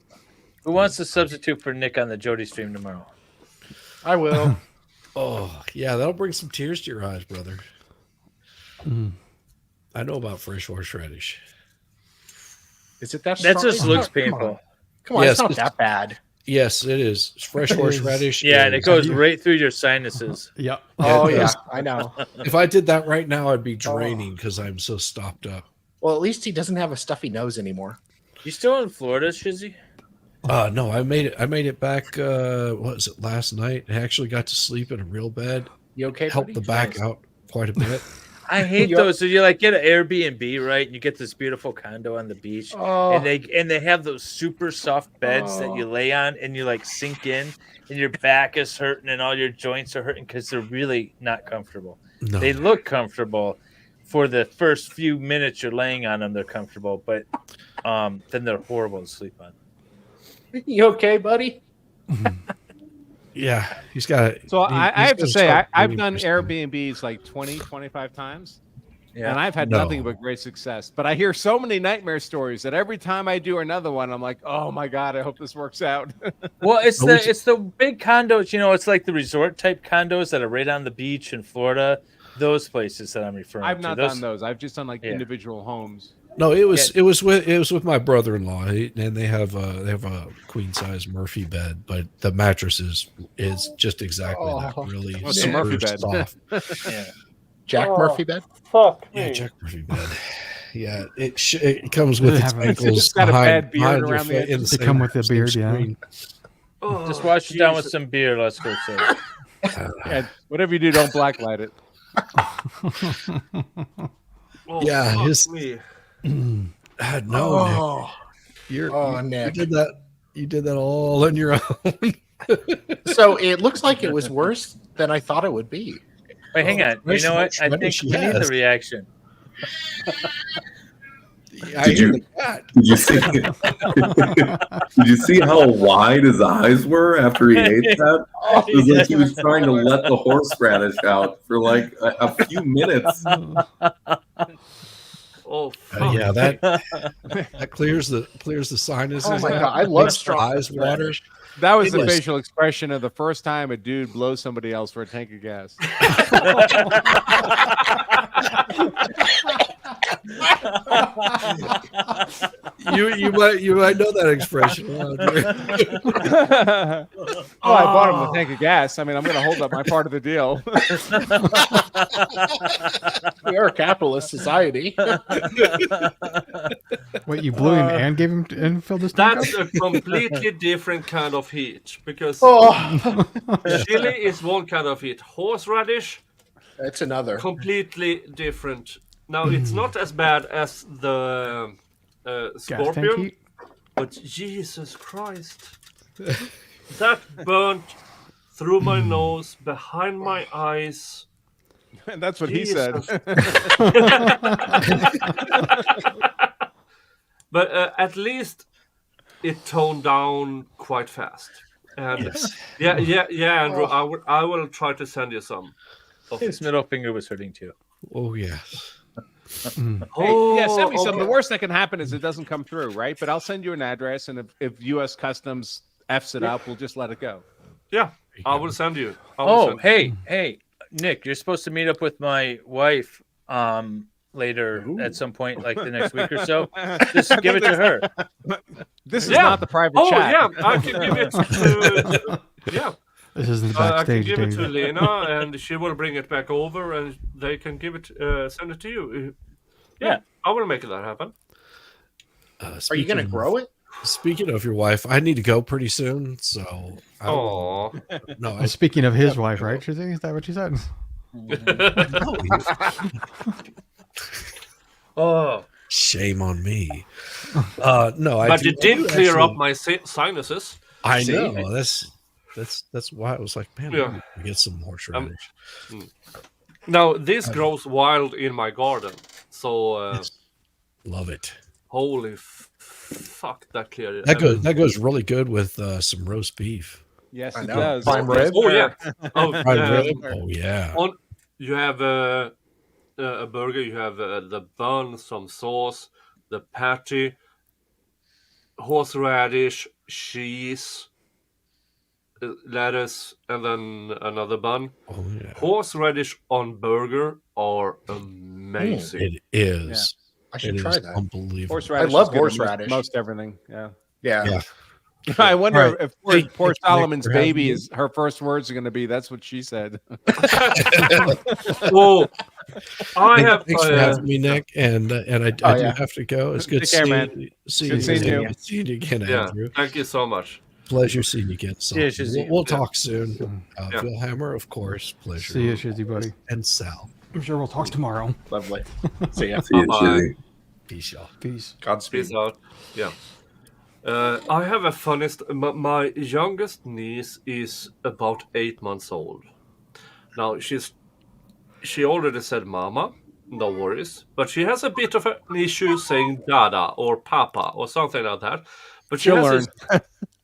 Who wants to substitute for Nick on the Jody stream tomorrow? I will. Oh, yeah, that'll bring some tears to your eyes, brother. I know about fresh horseradish. Is it that That strong? just looks Come on. painful. Come on, Yes, it's not it's- that bad. Yes, it is. Fresh horseradish. Yeah, and it is- goes right through your sinuses. Yep. Oh It yeah, does. I know. If I did that right now, I'd be draining because I'm so stopped up. Well, at least he doesn't have a stuffy nose anymore. You still in Florida, Shizzy? No, I made it back. What was it, last night? I actually got to sleep in a real bed. You okay? Helped buddy? the back Nice. out quite a bit. I hate those. So you like get an Airbnb, right? And you get this beautiful condo on the beach, Oh. and they have those super soft beds that you lay on, and you like sink in, and your back is hurting, and all your joints are hurting because they're really not comfortable. No. They look comfortable for the first few minutes you're laying on them. They're comfortable, but then they're horrible to sleep on. You okay, buddy? Yeah, he's got. So he- I he's have to gonna say, start I've doing done this. Airbnbs like 20, 25 times. Yeah. And I've had No. nothing but great success. But I hear so many nightmare stories that every time I do another one, I'm like, oh my God, I hope this works out. Well, it's the big condos. You know, it's like the resort type condos that are right on the beach in Florida. Those places that I'm referring I've to. not done those. I've just done like Yeah. individual homes. No, it was with my brother-in-law, and they have a queen size Murphy bed, but the mattress is just exactly that, really What's the Murphy bed? soft. Yeah. Jack Murphy bed? Fuck Yeah, Jack Murphy bed. Yeah, it comes with its Have a- ankles It's got a bad beard behind your around the fa- in edges. the They come same- with the same beard, yeah. screen. Oh, Just wash it down with Jesus. some beer. Let's go. Say. And whatever you do, don't blacklight it. Oh, Yeah, fuck his- me. No, Oh, Nick, Nick. You did that all on your own. So it looks like it was worse than I thought it would be. Wait, hang on. You know what? I think Reddish, we need yes. the reaction. Did you see? Did you see how wide his eyes were after he ate that? It was like he was trying to let the horseradish out for like a few minutes. Oh, fuck. Yeah, that clears the sinuses. Oh my out, God, I love makes the strong eyes water. That was It the was- facial expression of the first time a dude blows somebody else for a tank of gas. You might know that expression. Oh, I bought him the tank of gas. I mean, I'm going to hold up my part of the deal. We are a capitalist society. Wait, you blew him and gave him and filled his tank That's up? a completely different kind of heat because Oh. chili is one kind of heat. Horseradish, That's another. completely different. Now it's not as bad as the Gas tank scorpion, heat? but Jesus Christ, that burnt through my nose, behind my eyes. And that's what he said. Jesus. But at least it toned down quite fast. And Yes. yeah, Andrew, I will try to send you some. His middle finger was hurting too. Oh yes. Hey, yeah, send me some. okay. The worst that can happen is it doesn't come through, right? But I'll send you an address, and if U.S. Customs F's it up, we'll just let it go. Yeah, I will send you. Hey, Nick, you're supposed to meet up with my wife later at some point, like the next week or so. Just give it to her. This is not the private chat. Oh yeah, I can give it to yeah. This isn't I can backstage, give it to Dave. Lena, and she will bring it back over, and they can give it, send it to you. Yeah, I will make that happen. Are you going to grow it? Speaking of your wife, I need to go pretty soon. So, no. Speaking of his wife, right? Shizzy? Is that what you said? Oh, shame on me. No, but you did clear up my sinuses. I know. That's why I was like, man, Yeah. we get some horseradish. Now this grows wild in my garden, so love it. Holy fuck, that cleared it. That goes really good with some roast beef. Yes, I it know. does. Prime rib. Oh yeah. Prime rib. Oh yeah. You have a burger. You have the bun, some sauce, the patty, horseradish, cheese, lettuce, and then another bun. Oh yeah. Horseradish on burger are amazing. It is. I should try that. Unbelievable. Horseradish I love is good in horseradish. Most everything. Yeah. Yeah. I wonder All right. if poor Solomon's Nick, for having baby me. is her first words are going to be. That's what she said. Well, I have. Thanks for having me, Nick, and I do yeah. have to go. It's good Take care, man. seeing Good you. seeing you. Again, Yeah, Andrew. thank you so much. Pleasure seeing you again. So Yeah, Shizzy. we'll talk soon. Yeah. Phil Hammer, of course. Pleasure. See you, Shizzy, buddy. And Sal. I'm sure we'll talk tomorrow. Lovely. See ya. See you, Bye-bye. Shizzy. Peace, y'all. Peace. Godspeed. Peace out. Yeah. I have a funniest. My youngest niece is about 8 months old. Now she already said mama, no worries, but she has a bit of an issue saying dada or papa or something like that. But she She'll has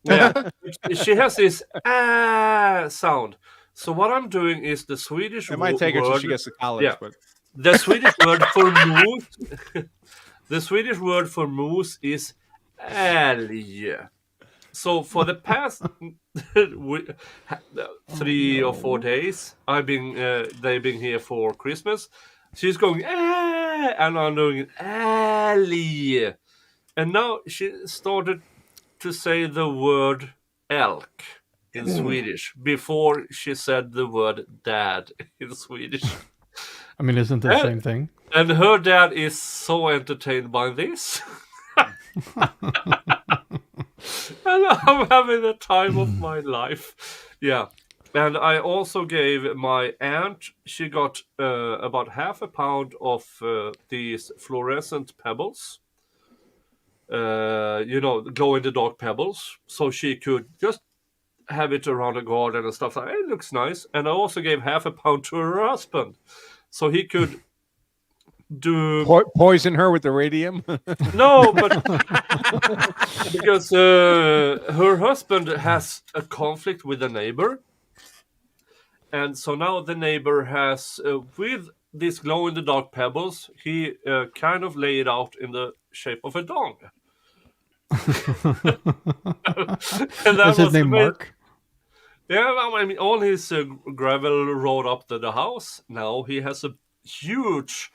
learn. she has this sound. So what I'm doing is the Swedish It might take her word. till she gets to college, Yeah. but The Swedish word for moose. The Swedish word for moose is älg. So for the past 3 or 4 days, they've been here for Christmas. She's going and I'm doing älg, and now she started to say the word elk in Swedish before she said the word dad in Swedish. I mean, isn't the same thing? And her dad is so entertained by this. And I'm having the time of my life. Yeah. And I also gave my aunt, she got about half a pound of these fluorescent pebbles. Glow-in-the-dark pebbles. So she could just have it around the garden and stuff like that. It looks nice. And I also gave half a pound to her husband. So he could do poison her with the radium. No, but because her husband has a conflict with a neighbor, and so now the neighbor has with these glow-in-the-dark pebbles, he kind of lay it out in the shape of a dong. And Is his name Mark? Yeah, I mean, all his gravel rolled up to the house. Now he has a huge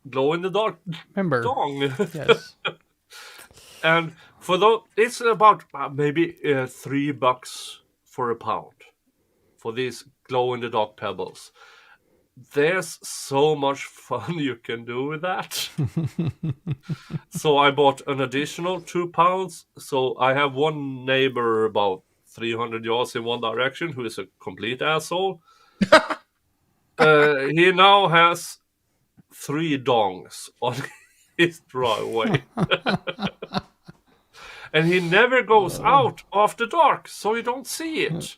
glow-in-the-dark Member. dong. Yes. And for those, it's about maybe $3 for a pound for these glow-in-the-dark pebbles. There's so much fun you can do with that. So I bought an additional 2 pounds. So I have one neighbor about 300 yards in one direction who is a complete asshole. He now has 3 dongs on his driveway. And he never goes out after dark, so you don't see it.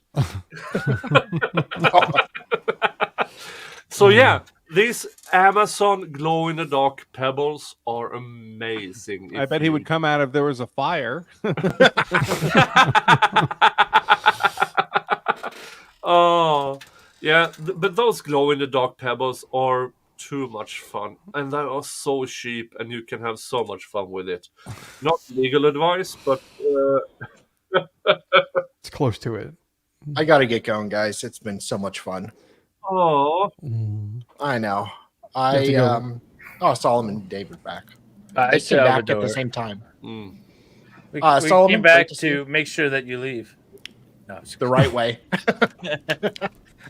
So yeah, These Amazon glow-in-the-dark pebbles are amazing. I bet he would come out if there was a fire. Oh, yeah, but those glow-in-the-dark pebbles are too much fun, and they are so cheap, and you can have so much fun with it. Not legal advice, but It's close to it. I got to get going, guys. It's been so much fun. Oh, I know. have to go. Solomon and David back. Bye, They came back at Salvador. the same time. mm. We Solomon, came back great to see to you. make sure that you leave. No, it's The right way.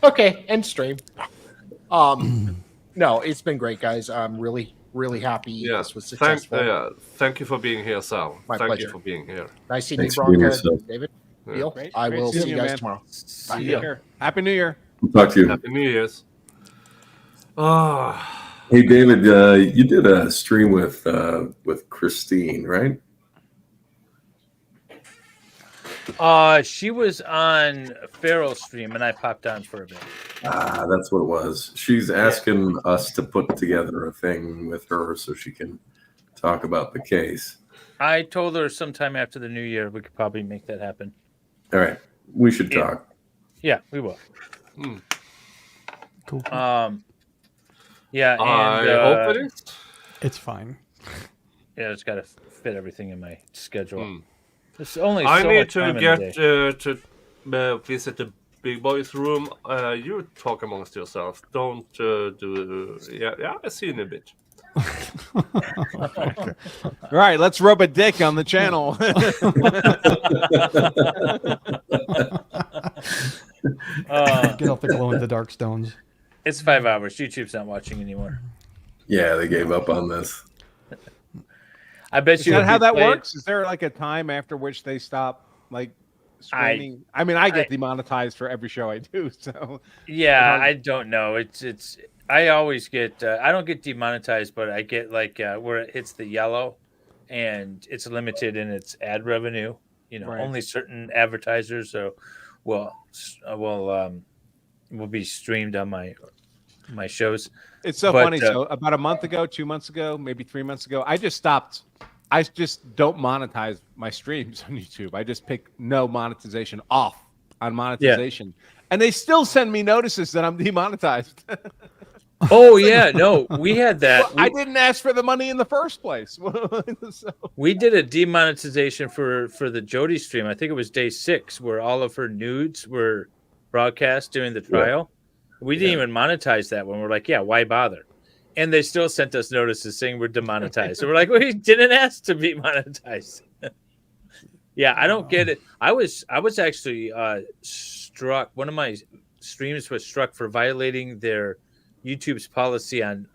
Okay, end stream. No, it's been great, guys. I'm really, really happy Yeah. this was successful. Thank you for being here, Sal. My Thank pleasure. you for being here. Nice seeing Thanks you, for being Bronco, yourself. David. Yeah. Neil, Great- I great will seeing see you you, guys man. tomorrow. See Bye. ya. Take care. Happy New Year. Talk to you. Happy New Year's. Ah. Hey, David, you did a stream with Christine, right? She was on Pharaoh's stream, and I popped on for a bit. Ah, that's what it was. She's asking us to put together a thing with her so she can talk about the case. I told her sometime after the new year we could probably make that happen. All right, we should Yeah. talk. Yeah, we will. Cool. Yeah, and I hope it is. It's fine. yeah, it's got to fit everything in my schedule. There's only I so need much to time in the get day. to visit the big boys' room. You talk amongst yourself. Don't do. Yeah. I see you in a bit. All right, let's rub a dick on the channel. Get off the glow in the dark stones. It's 5 hours. YouTube's not watching anymore. Yeah, they gave up on this. I bet Is you. that if how you that played- works? Is there like a time after which they stop like streaming? I mean, I get demonetized for every show I do. So Yeah, I don't know. It's. I always get. I don't get demonetized, but I get like where it hits the yellow, and it's limited in its ad revenue. You know, Right. only certain advertisers will be streamed on my shows. it's so But, funny. So about a month ago, 2 months ago, maybe 3 months ago, I just stopped. I just don't monetize my streams on YouTube. I just pick no monetization off on monetization, and they still send me notices that I'm demonetized. Oh yeah, no, we had that. Well, I didn't ask for the money in the first place. So- We did a demonetization for the Jody stream. I think it was day 6, where all of her nudes were broadcast during the trial. We didn't even monetize that one. We're like, yeah, why bother? And they still sent us notices saying we're demonetized. So we're like, we didn't ask to be monetized. Yeah, I don't get it. I was actually struck. One of my streams was struck for violating their YouTube's policy on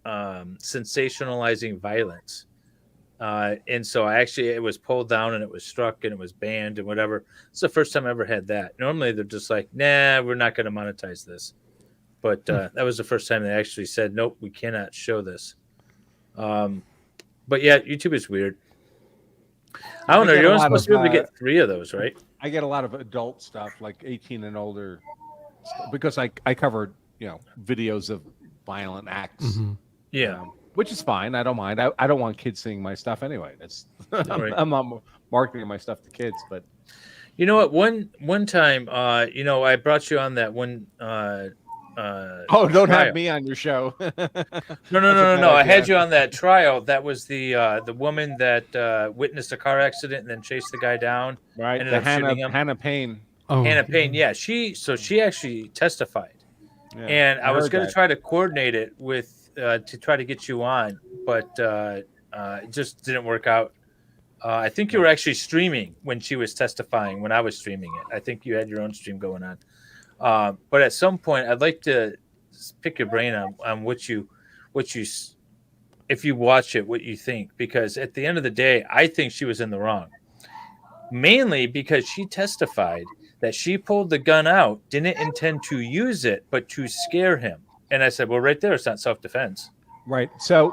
sensationalizing violence. And so it was pulled down and it was struck and it was banned and whatever. It's the first time I ever had that. Normally they're just like, nah, we're not going to monetize this. But that was the first time they actually said, nope, we cannot show this. But yeah, YouTube is weird. I don't know. get a You're only lot supposed to be of, able to get 3 of those, right? I get a lot of adult stuff, like 18 and older, because I cover videos of violent acts. Yeah. Which is fine. I don't mind. I don't want kids seeing my stuff anyway. That's Right. I'm not marketing my stuff to kids, but You know what? One time, I brought you on that one. don't trial. have me on your show. No. I had you on that trial. That was the woman that witnessed a car accident and then chased the guy down. Right. Ended The up shooting him. Hannah Payne. Hannah Payne. Yeah. She actually testified, Yeah, and I was heard going to that. try to coordinate it with to try to get you on, but it just didn't work out. I think you were actually streaming when she was testifying. When I was streaming it, I think you had your own stream going on. But at some point, I'd like to pick your brain on what you, if you watch it, what you think. Because at the end of the day, I think she was in the wrong. Mainly because she testified that she pulled the gun out, didn't intend to use it, but to scare him. And I said, well, right there, it's not self-defense. Right. So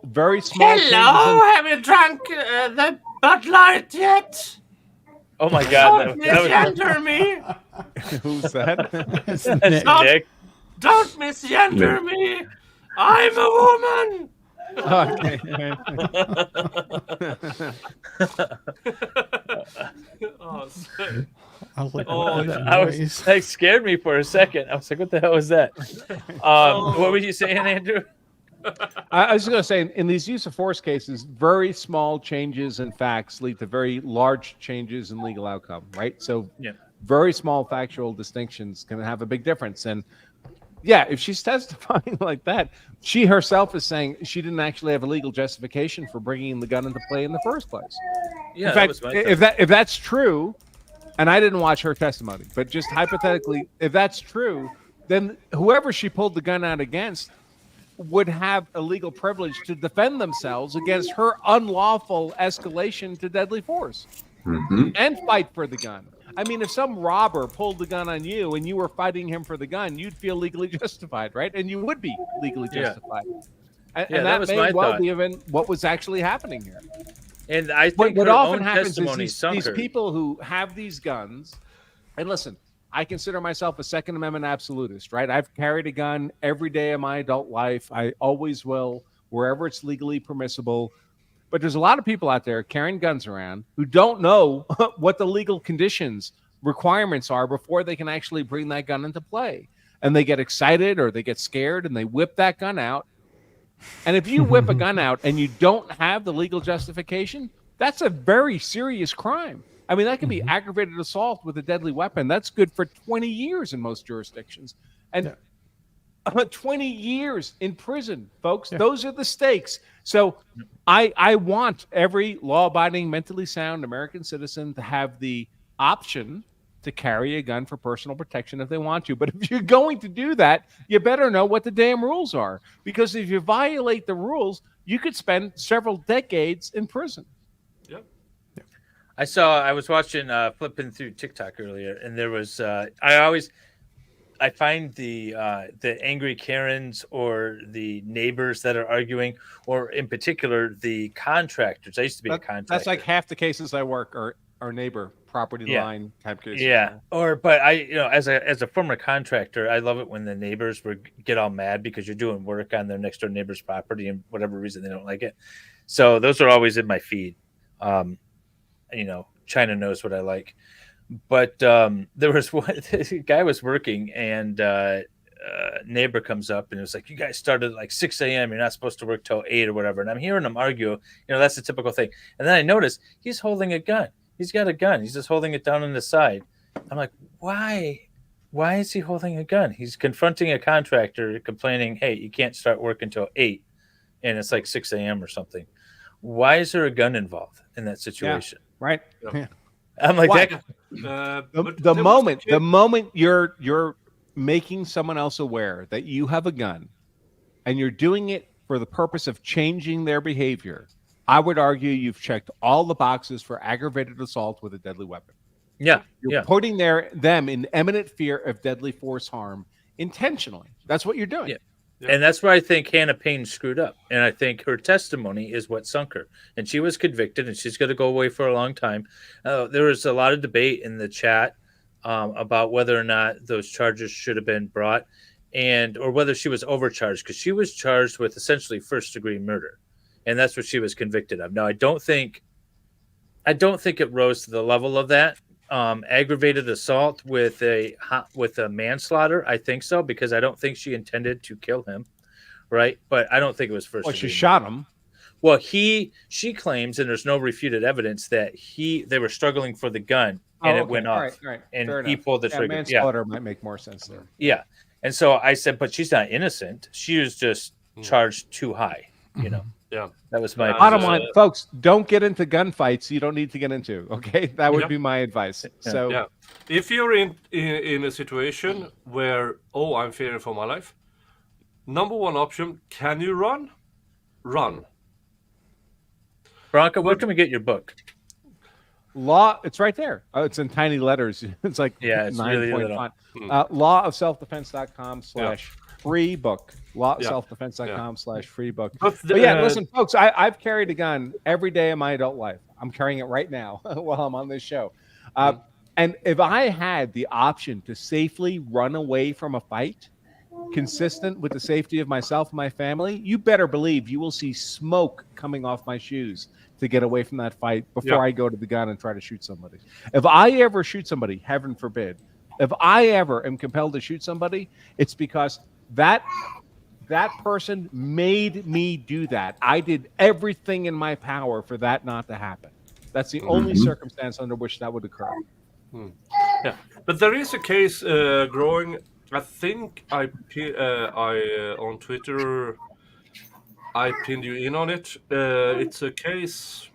very small. Hello, have you drunk the Bud Light yet? Oh my God! Don't misgender me. Who's that? It's It's not Nick. Don't misgender me. I'm a woman. Okay. Oh, sorry. I was like, Oh, what is that I was noise? that scared me for a second. I was like, what the hell was that? What were you saying, Andrew? I was going to say, in these use of force cases, very small changes in facts lead to very large changes in legal outcome, right? So, Yeah. very small factual distinctions can have a big difference. And yeah, if she's testifying like that, she herself is saying she didn't actually have a legal justification for bringing the gun into play in the first place. Yeah, in that fact, was my if that's true, and I didn't watch her testimony, but just hypothetically, if that's true, then whoever she pulled the gun out against would have a legal privilege to defend themselves against her unlawful escalation to deadly force and fight for the gun. I mean, if some robber pulled the gun on you and you were fighting him for the gun, you'd feel legally justified, right? And you would be legally Yeah. justified. And, Yeah, and that that was may my well thought. be even what was actually happening here. And I What think her often own happens is testimony these sunk her. people who have these guns, and listen, I consider myself a Second Amendment absolutist, right? I've carried a gun every day of my adult life. I always will, wherever it's legally permissible. But there's a lot of people out there carrying guns around who don't know what the legal conditions, requirements are before they can actually bring that gun into play. And they get excited or they get scared and they whip that gun out. And if you whip a gun out and you don't have the legal justification, that's a very serious crime. I mean, that can be aggravated assault with a deadly weapon. That's good for 20 years in most jurisdictions. And 20 years in prison, folks. Yeah. Those are the stakes. So I want every law-abiding, mentally sound American citizen to have the option to carry a gun for personal protection if they want to. But if you're going to do that, you better know what the damn rules are. Because if you violate the rules, you could spend several decades in prison. Yep. I was watching flipping through TikTok earlier, and there was I find the angry Karens or the neighbors that are arguing, or in particular the contractors. I used to be a contractor. That's like half the cases I work are neighbor property line type cases. Yeah. But as a former contractor, I love it when the neighbors get all mad because you're doing work on their next door neighbor's property and whatever reason they don't like it. So those are always in my feed. China knows what I like. But there was one guy was working, and neighbor comes up and it was like, "You guys started at like 6 a.m. You're not supposed to work till 8 or whatever." And I'm hearing them argue. That's the typical thing. And then I notice he's holding a gun. He's got a gun. He's just holding it down on the side. I'm like, why? Why is he holding a gun? He's confronting a contractor, complaining, "Hey, you can't start work until 8, and it's like 6 a.m. or something." Why is there a gun involved in that situation? Yeah, right. Yeah. I'm like, that. The moment you're making someone else aware that you have a gun, and you're doing it for the purpose of changing their behavior, I would argue you've checked all the boxes for aggravated assault with a deadly weapon. Yeah, you're putting them in imminent fear of deadly force harm intentionally. That's what you're doing. Yeah. And that's where I think Hannah Payne screwed up. And I think her testimony is what sunk her. And she was convicted, and she's going to go away for a long time. There was a lot of debate in the chat about whether or not those charges should have been brought, or whether she was overcharged, because she was charged with essentially first-degree murder. And that's what she was convicted of. Now, I don't think it rose to the level of that. Aggravated assault with a manslaughter, I think so, because I don't think she intended to kill him, right? But I don't think it was first. Well, she shot him. Well, she claims, and there's no refuted evidence, that they were struggling for the gun and it went off, right. and Fair he enough. pulled the trigger. Manslaughter might make more sense there. Yeah, and so I said, but she's not innocent. She was just charged too high. Yeah, that was my bottom line, folks. Don't get into gunfights you don't need to get into. Okay, that would be my advice. So, if you're in a situation where I'm fearing for my life, number one option: can you run? Run. Bronco, where can we get your book? Law, it's right there. Oh, it's in tiny letters. It's like it's 9 really point little. font. Lawofselfdefense.com/free book. Lawofselfdefense.com/free book. But listen, folks, I've carried a gun every day of my adult life. I'm carrying it right now while I'm on this show. And if I had the option to safely run away from a fight, consistent with the safety of myself and my family, you better believe you will see smoke coming off my shoes to get away from that fight before I go to the gun and try to shoot somebody. If I ever shoot somebody, heaven forbid, if I ever am compelled to shoot somebody, it's because that person made me do that. I did everything in my power for that not to happen. That's the only circumstance under which that would occur. Yeah, but there is a case growing. I think I on Twitter I pinned you in on it. It's a case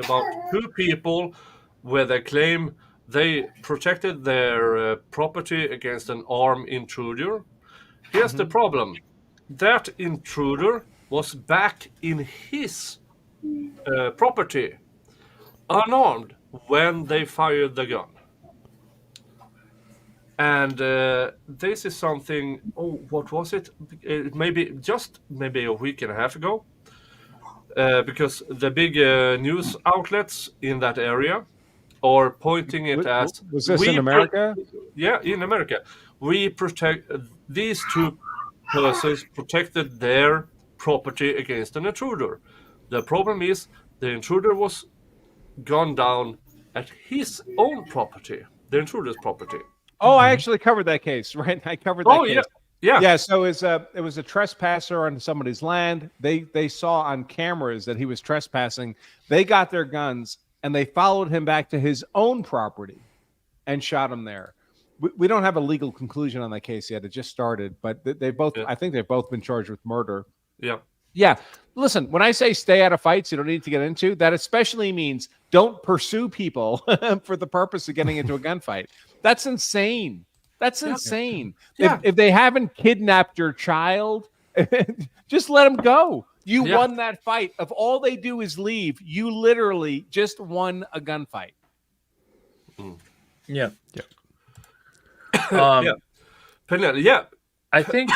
about two people where they claim they protected their property against an armed intruder. Here's the problem: that intruder was back in his property, unarmed, when they fired the gun. And this is something. Oh, what was it? Maybe a week and a half ago, because the big news outlets in that area are pointing it as. Was this in America? Yeah, in America, we protect these two persons protected their property against an intruder. The problem is the intruder was gone down at his own property, the intruder's property. Oh, I actually covered that case, right? I covered that case. Yeah. So it was a trespasser on somebody's land. They saw on cameras that he was trespassing. They got their guns and they followed him back to his own property and shot him there. We don't have a legal conclusion on that case yet. It just started, but they both. I think they've both been charged with murder. Yeah. Yeah. Listen, when I say stay out of fights you don't need to get into, that especially means don't pursue people for the purpose of getting into a gunfight. That's insane. That's insane. Yeah. If they haven't kidnapped your child, just let them go. You won that fight. If all they do is leave, you literally just won a gunfight. Yeah. Yeah. I think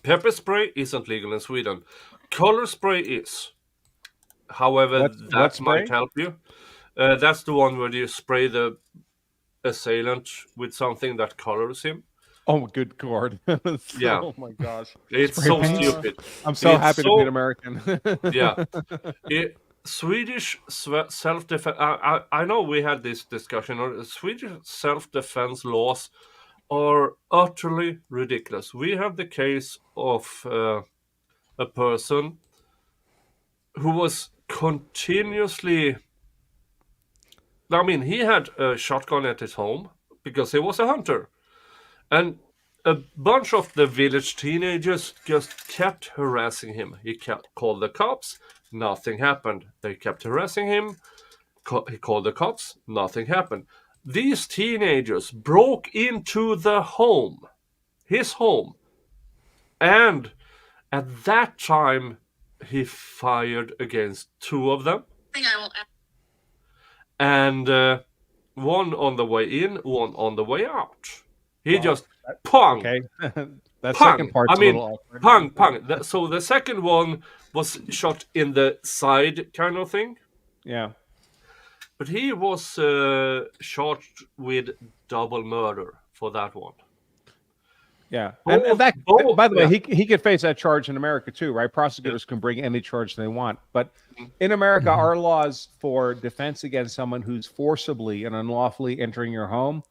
pepper spray isn't legal in Sweden. Color spray is. However, that might help you. That's the one where you spray the assailant with something that colors him. Oh, good God. Yeah. Oh, my gosh. It's Spray so paint? stupid. I'm so happy to be an American. Yeah. Swedish self-defense. I know we had this discussion. Swedish self-defense laws are utterly ridiculous. We have the case of a person who was continuously. I mean, he had a shotgun at his home because he was a hunter. And a bunch of the village teenagers just kept harassing him. He called the cops. Nothing happened. They kept harassing him. He called the cops. Nothing happened. These teenagers broke into the home, his home. And at that time, he fired against two of them. And one on the way in, one on the way out. He just pong. Okay. That pong. second part's I mean, a little awkward. pong. So the second one was shot in the side kind of thing. Yeah. But he was charged with double murder for that one. Yeah. And that, by the way, he could face that charge in America too, right? Prosecutors can bring any charge they want. But in America, our laws for defense against someone who's forcibly and unlawfully entering your home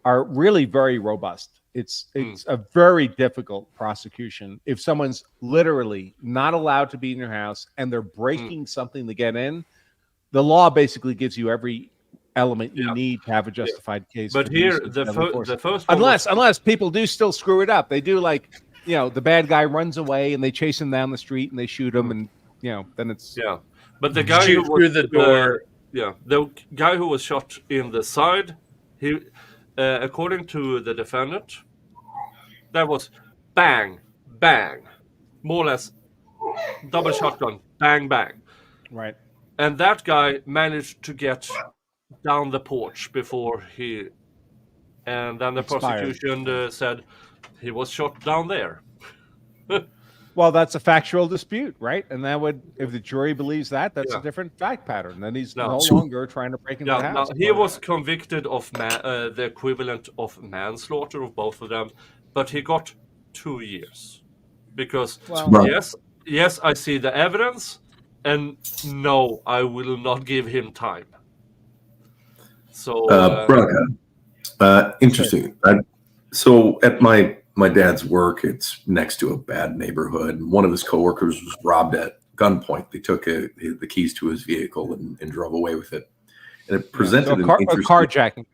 are really very robust. It's a very difficult prosecution. If someone's literally not allowed to be in your house and they're breaking something to get in, the law basically gives you every element you need to have a justified case. But here, the first one unless people do still screw it up. They do, like, the bad guy runs away and they chase him down the street and they shoot him, and then it's But the guy shoot through the door. The guy who was shot in the side, he, according to the defendant, that was bang, bang, more or less double shotgun, bang, bang. Right. And that guy managed to get down the porch before and then the prosecution said he was shot down there. Well, that's a factual dispute, right? And that would, if the jury believes that, that's a different fact pattern. Then he's no longer trying to break into the house. He was convicted of the equivalent of manslaughter of both of them. but he got 2 years because Well- yes, I see the evidence, and no, I will not give him time. So, Bronca, interesting. So at my dad's work, it's next to a bad neighborhood. And one of his coworkers was robbed at gunpoint. They took the keys to his vehicle and drove away with it. And it presented a carjacking.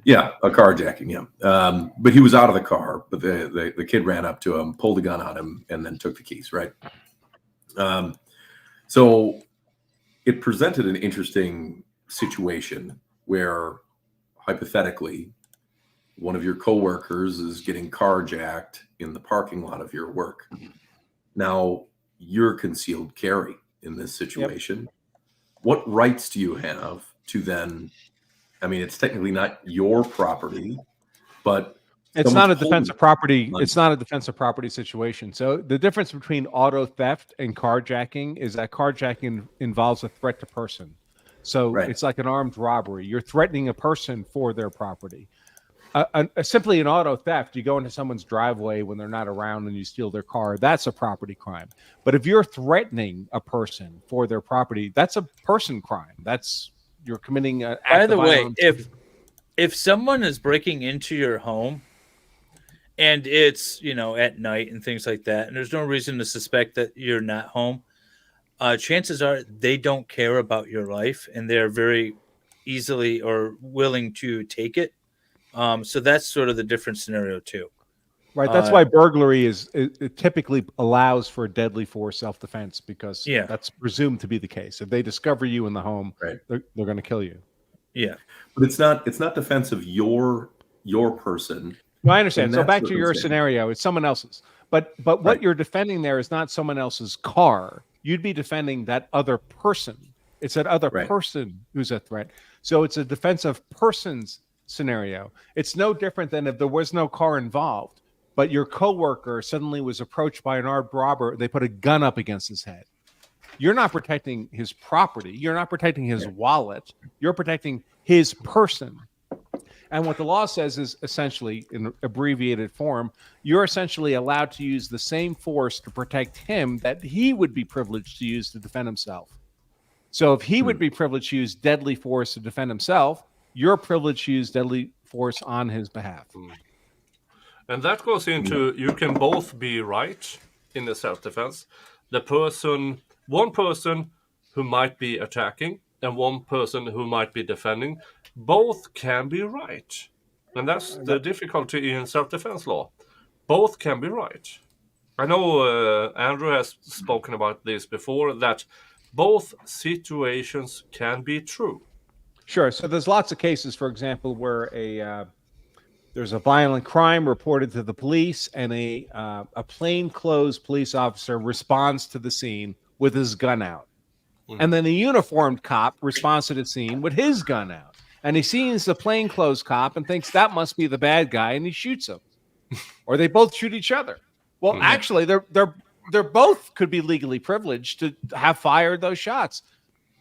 Yeah, a carjacking. Yeah, but he was out of the car. But the kid ran up to him, pulled a gun on him, and then took the keys. Right. So it presented an interesting situation where, hypothetically, one of your coworkers is getting carjacked in the parking lot of your work. Now you're concealed carry in this situation. Yep. What rights do you have to then? I mean, it's technically not your property, but it's not a defensive property. It's not a defensive property situation. So the difference between auto theft and carjacking is that carjacking involves a threat to person. So it's like an armed robbery. You're threatening a person for their property. Simply an auto theft, you go into someone's driveway when they're not around and you steal their car, that's a property crime. But if you're threatening a person for their property, that's a person crime. You're committing an act By the of way, violence. if someone is breaking into your home and it's, at night and things like that, and there's no reason to suspect that you're not home, chances are they don't care about your life and they're very easily or willing to take it. So that's sort of the different scenario too. Right. That's why burglary it typically allows for deadly force self-defense, because that's presumed to be the case. If they discover you in the home, they're going to kill you. Yeah. But it's not defense of your person. No, I understand. So back to your scenario, it's someone else's. But what you're defending there is not someone else's car. You'd be defending that other person. It's that other person who's a threat. So it's a defense of persons scenario. It's no different than if there was no car involved, but your coworker suddenly was approached by an armed robber. They put a gun up against his head. You're not protecting his property. You're not protecting his wallet. You're protecting his person. And what the law says is essentially, in abbreviated form, you're essentially allowed to use the same force to protect him that he would be privileged to use to defend himself. So if he would be privileged to use deadly force to defend himself, you're privileged to use deadly force on his behalf. And that goes into, you can both be right in the self-defense. One person who might be attacking and one person who might be defending, both can be right. And that's the difficulty in self-defense law. Both can be right. I know Andrew has spoken about this before, that both situations can be true. Sure. So there's lots of cases, for example, where there's a violent crime reported to the police, and a plainclothes police officer responds to the scene with his gun out. And then the uniformed cop responds to the scene with his gun out. And he sees the plainclothes cop and thinks that must be the bad guy, and he shoots him. Or they both shoot each other. Well, actually, they're both could be legally privileged to have fired those shots.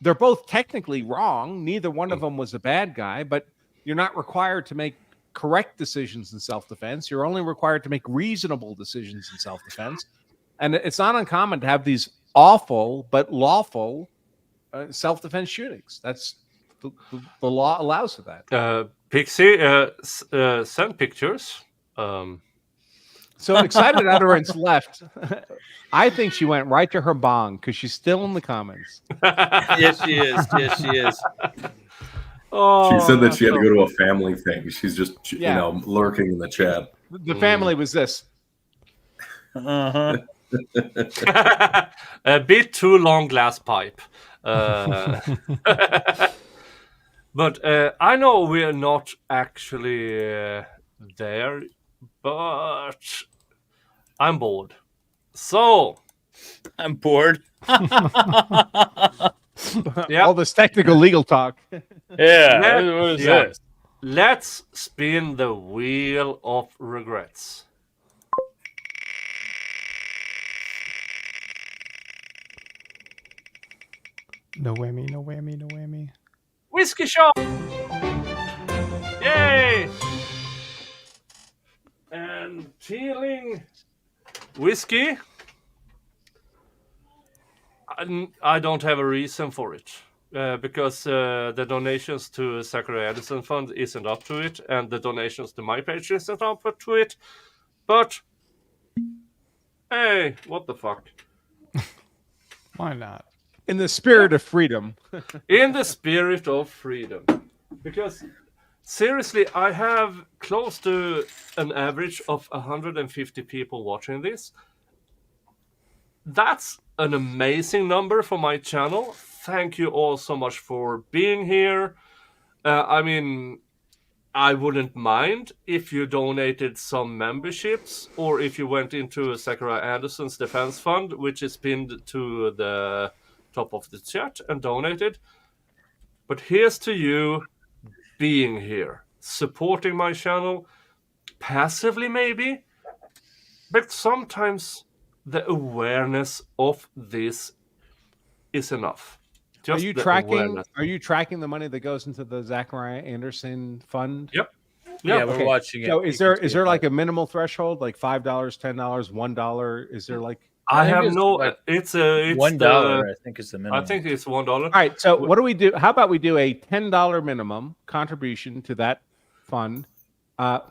They're both technically wrong. Neither one of them was a bad guy, but you're not required to make correct decisions in self-defense. You're only required to make reasonable decisions in self-defense. And it's not uncommon to have these awful but lawful self-defense shootings. That's the law allows for that. Pixie, send pictures. So excited utterance left. I think she went right to her bong because she's still in the comments. Yes, she is. Yes, she is. Oh, she said that she had to go to a family thing. She's just, lurking in the chat. The family was this. Uh-huh. A bit too long glass pipe. But I know we are not actually there, but I'm bored. So I'm bored. Yeah. All this technical legal talk. Yeah. What is this? Let's spin the wheel of regrets. No whammy, no whammy, no whammy. Whiskey shot! Yay! And Teeling whiskey. I don't have a reason for it. Because the donations to Zachariah Edison Fund isn't up to it, and the donations to my page isn't up to it. But hey, what the fuck? Why not? In the spirit of freedom. In the spirit of freedom. Because seriously, I have close to an average of 150 people watching this. That's an amazing number for my channel. Thank you all so much for being here. I mean, I wouldn't mind if you donated some memberships, or if you went into Zachariah Anderson's Defense Fund, which is pinned to the top of the chat, and donated. But here's to you being here, supporting my channel, passively maybe, but sometimes the awareness of this is enough. Are Just you the tracking? awareness. Are you tracking the money that goes into the Zachariah Anderson Fund? Yep. Yeah, we're watching it. So You is can there see is it there live. like a minimal threshold, like $5, $10, $1? Is there like? I have it's no. like It's $1. I think is the minimum. I think it's $1. All right. So what do we do? How about we do a $10 minimum contribution to that fund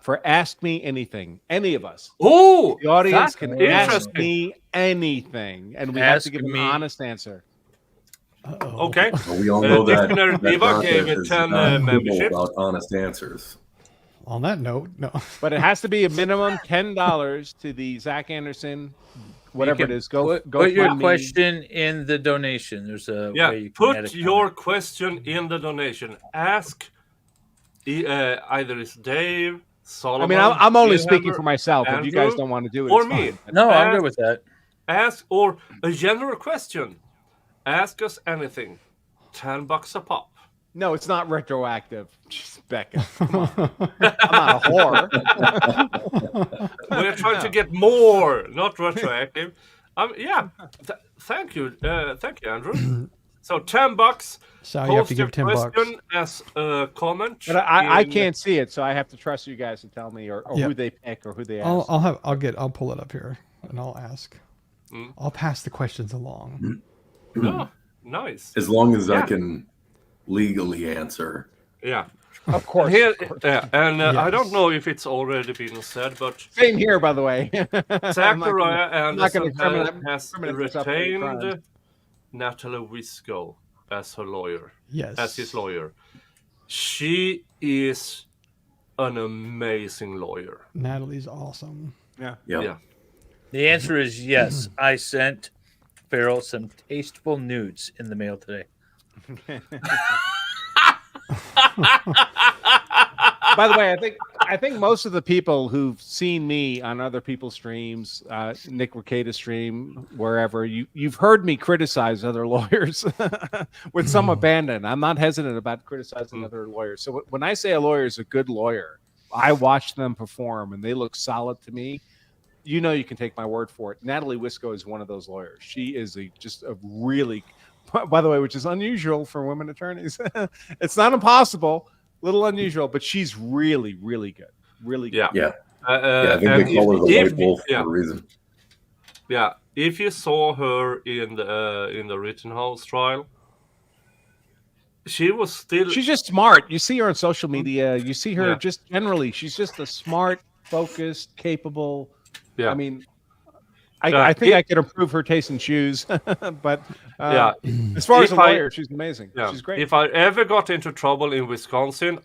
for Ask Me Anything? Any of us. Oh, The audience that's can ask interesting. me anything, and we have Ask to give an me. honest answer. Okay. Well, we all know that. Dictionary that Diva Bronco gave it is 10 not quibble memberships. about honest answers. On that note, no. But it has to be a minimum $10 to the Zach Anderson, whatever You it can is. Go put your fund me. question in the donation. There's a Yeah, way you can add put a your question in the donation. Ask either it's Dave, I Solomon. mean, I'm only speaking Wilhelmer, for myself. If you guys Andrew, don't want to do it, or it's me. fine. No, I'm Ask- good with that. Ask, or a general question. Ask us anything. $10 a pop. No, it's not retroactive. Just Becca. Come on. I'm not a whore. We're trying to get more, not retroactive. Yeah. Thank you, Andrew. So $10. So you have to Post your give $10. question as a comment. But I in- can't see it, so I have to trust you guys to tell me or Yeah. who they pick or who they ask. I'll pull it up here and I'll ask. I'll pass the questions along. Oh, nice. As long as I Yeah. can legally answer. Yeah. Of course. Here, yeah, and I Yes. don't know if it's already been said, but Same here, by the way. Zachariah I'm not gonna Anderson has criminate this up for retained crimes. Natalie Wisco as her lawyer. Yes. As his lawyer. She is an amazing lawyer. Natalie's awesome. Yeah. Yeah. The answer is yes. I sent Farrell some tasteful nudes in the mail today. By the way, I think most of the people who've seen me on other people's streams, Nick Ricada's stream, wherever, you've heard me criticize other lawyers with some abandon. I'm not hesitant about criticizing other lawyers. So when I say a lawyer is a good lawyer, I watch them perform and they look solid to me. You know, you can take my word for it. Natalie Wisco is one of those lawyers. She is just a really, by the way, which is unusual for women attorneys. It's not impossible. Little unusual, but she's really, really good. Really good. Yeah. I think they call her the white wolf for a reason. Yeah. If you saw her in the Rittenhouse trial, she was still. She's just smart. You see her on social media. You see her Yeah. just generally. She's just a smart, focused, capable. Yeah. I mean, I think I could improve her taste in shoes, but Yeah. as far as a If I- lawyer, she's amazing. Yeah. She's great. If I ever got into trouble in Wisconsin,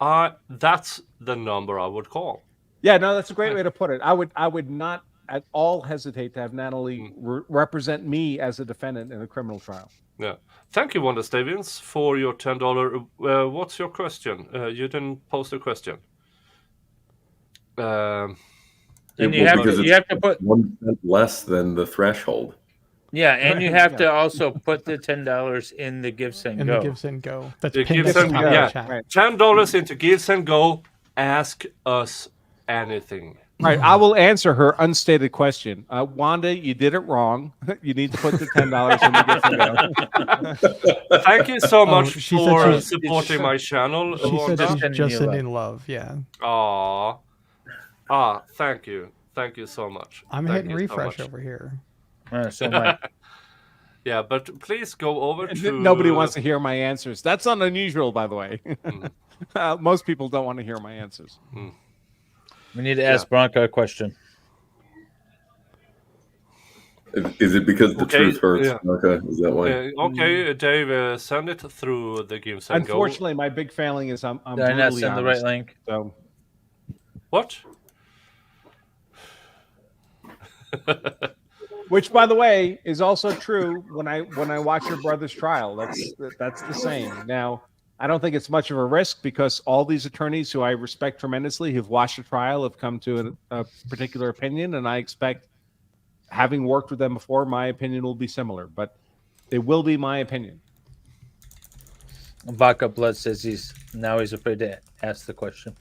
that's the number I would call. Yeah, no, that's a great way to put it. I would not at all hesitate to have Natalie represent me as a defendant in a criminal trial. Yeah. Thank you, Wanda Stavians, for your $10. What's your question? You didn't post a question. And you have to put 1 cent less than the threshold. Yeah, and you have to also put the $10 in the Give Send In Go. the Give Send Go. That's The pinned Gives at the and top of yeah, the chat. $10 into Gives and Go. Ask us anything. Right, I will answer her unstated question. Wanda, you did it wrong. You need to put the $10 in the Give and Go. Thank you so much she for said supporting my channel, She Wanda. said she's just sending love. Yeah. Aw. Thank you. Thank you so much. I'm Thank hitting you so refresh much. over here. So am I. Yeah, but please go over to. Nobody wants to hear my answers. That's not unusual, by the way. Most people don't want to hear my answers. We need to ask Bronco a question. Is it because the truth hurts? Yeah. Okay, is that why? Okay, Dave, send it through the Gives and Go. Unfortunately, my big failing is I'm Did I not brutally send the honest. right link? So What? Which, by the way, is also true when I watch your brother's trial. That's the same. Now, I don't think it's much of a risk because all these attorneys who I respect tremendously who've watched the trial have come to a particular opinion, and I expect, having worked with them before, my opinion will be similar. But it will be my opinion. Vodka Blood says he's afraid to ask the question.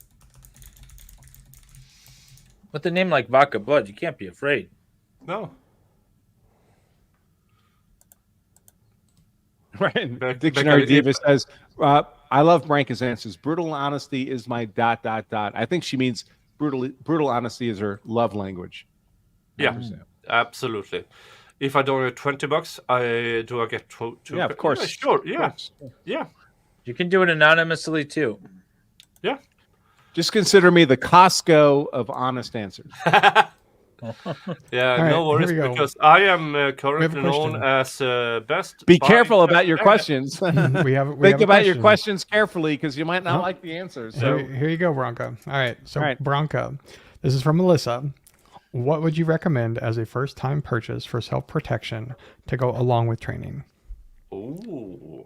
With a name like Vodka Blood, you can't be afraid. No. Right. Dictionary Diva says, I love Branka's answers. Brutal honesty is my ... I think she means brutal honesty is her love language. Yeah, absolutely. If I donate $20, I get two. Yeah, of course. Yeah, sure. Of Yeah. course. Yeah. You can do it anonymously too. Yeah. Just consider me the Costco of honest answers. Yeah, All right, no worries, here we go. because I am We have a currently known question. as best. Be buy- careful about your questions. We have Think a about your question. questions carefully because you might not Oh. like the answers. So Here you go, Bronco. All right. So, All right. Bronco, this is from Melissa. What would you recommend as a first-time purchase for self-protection to go along with training? Ooh.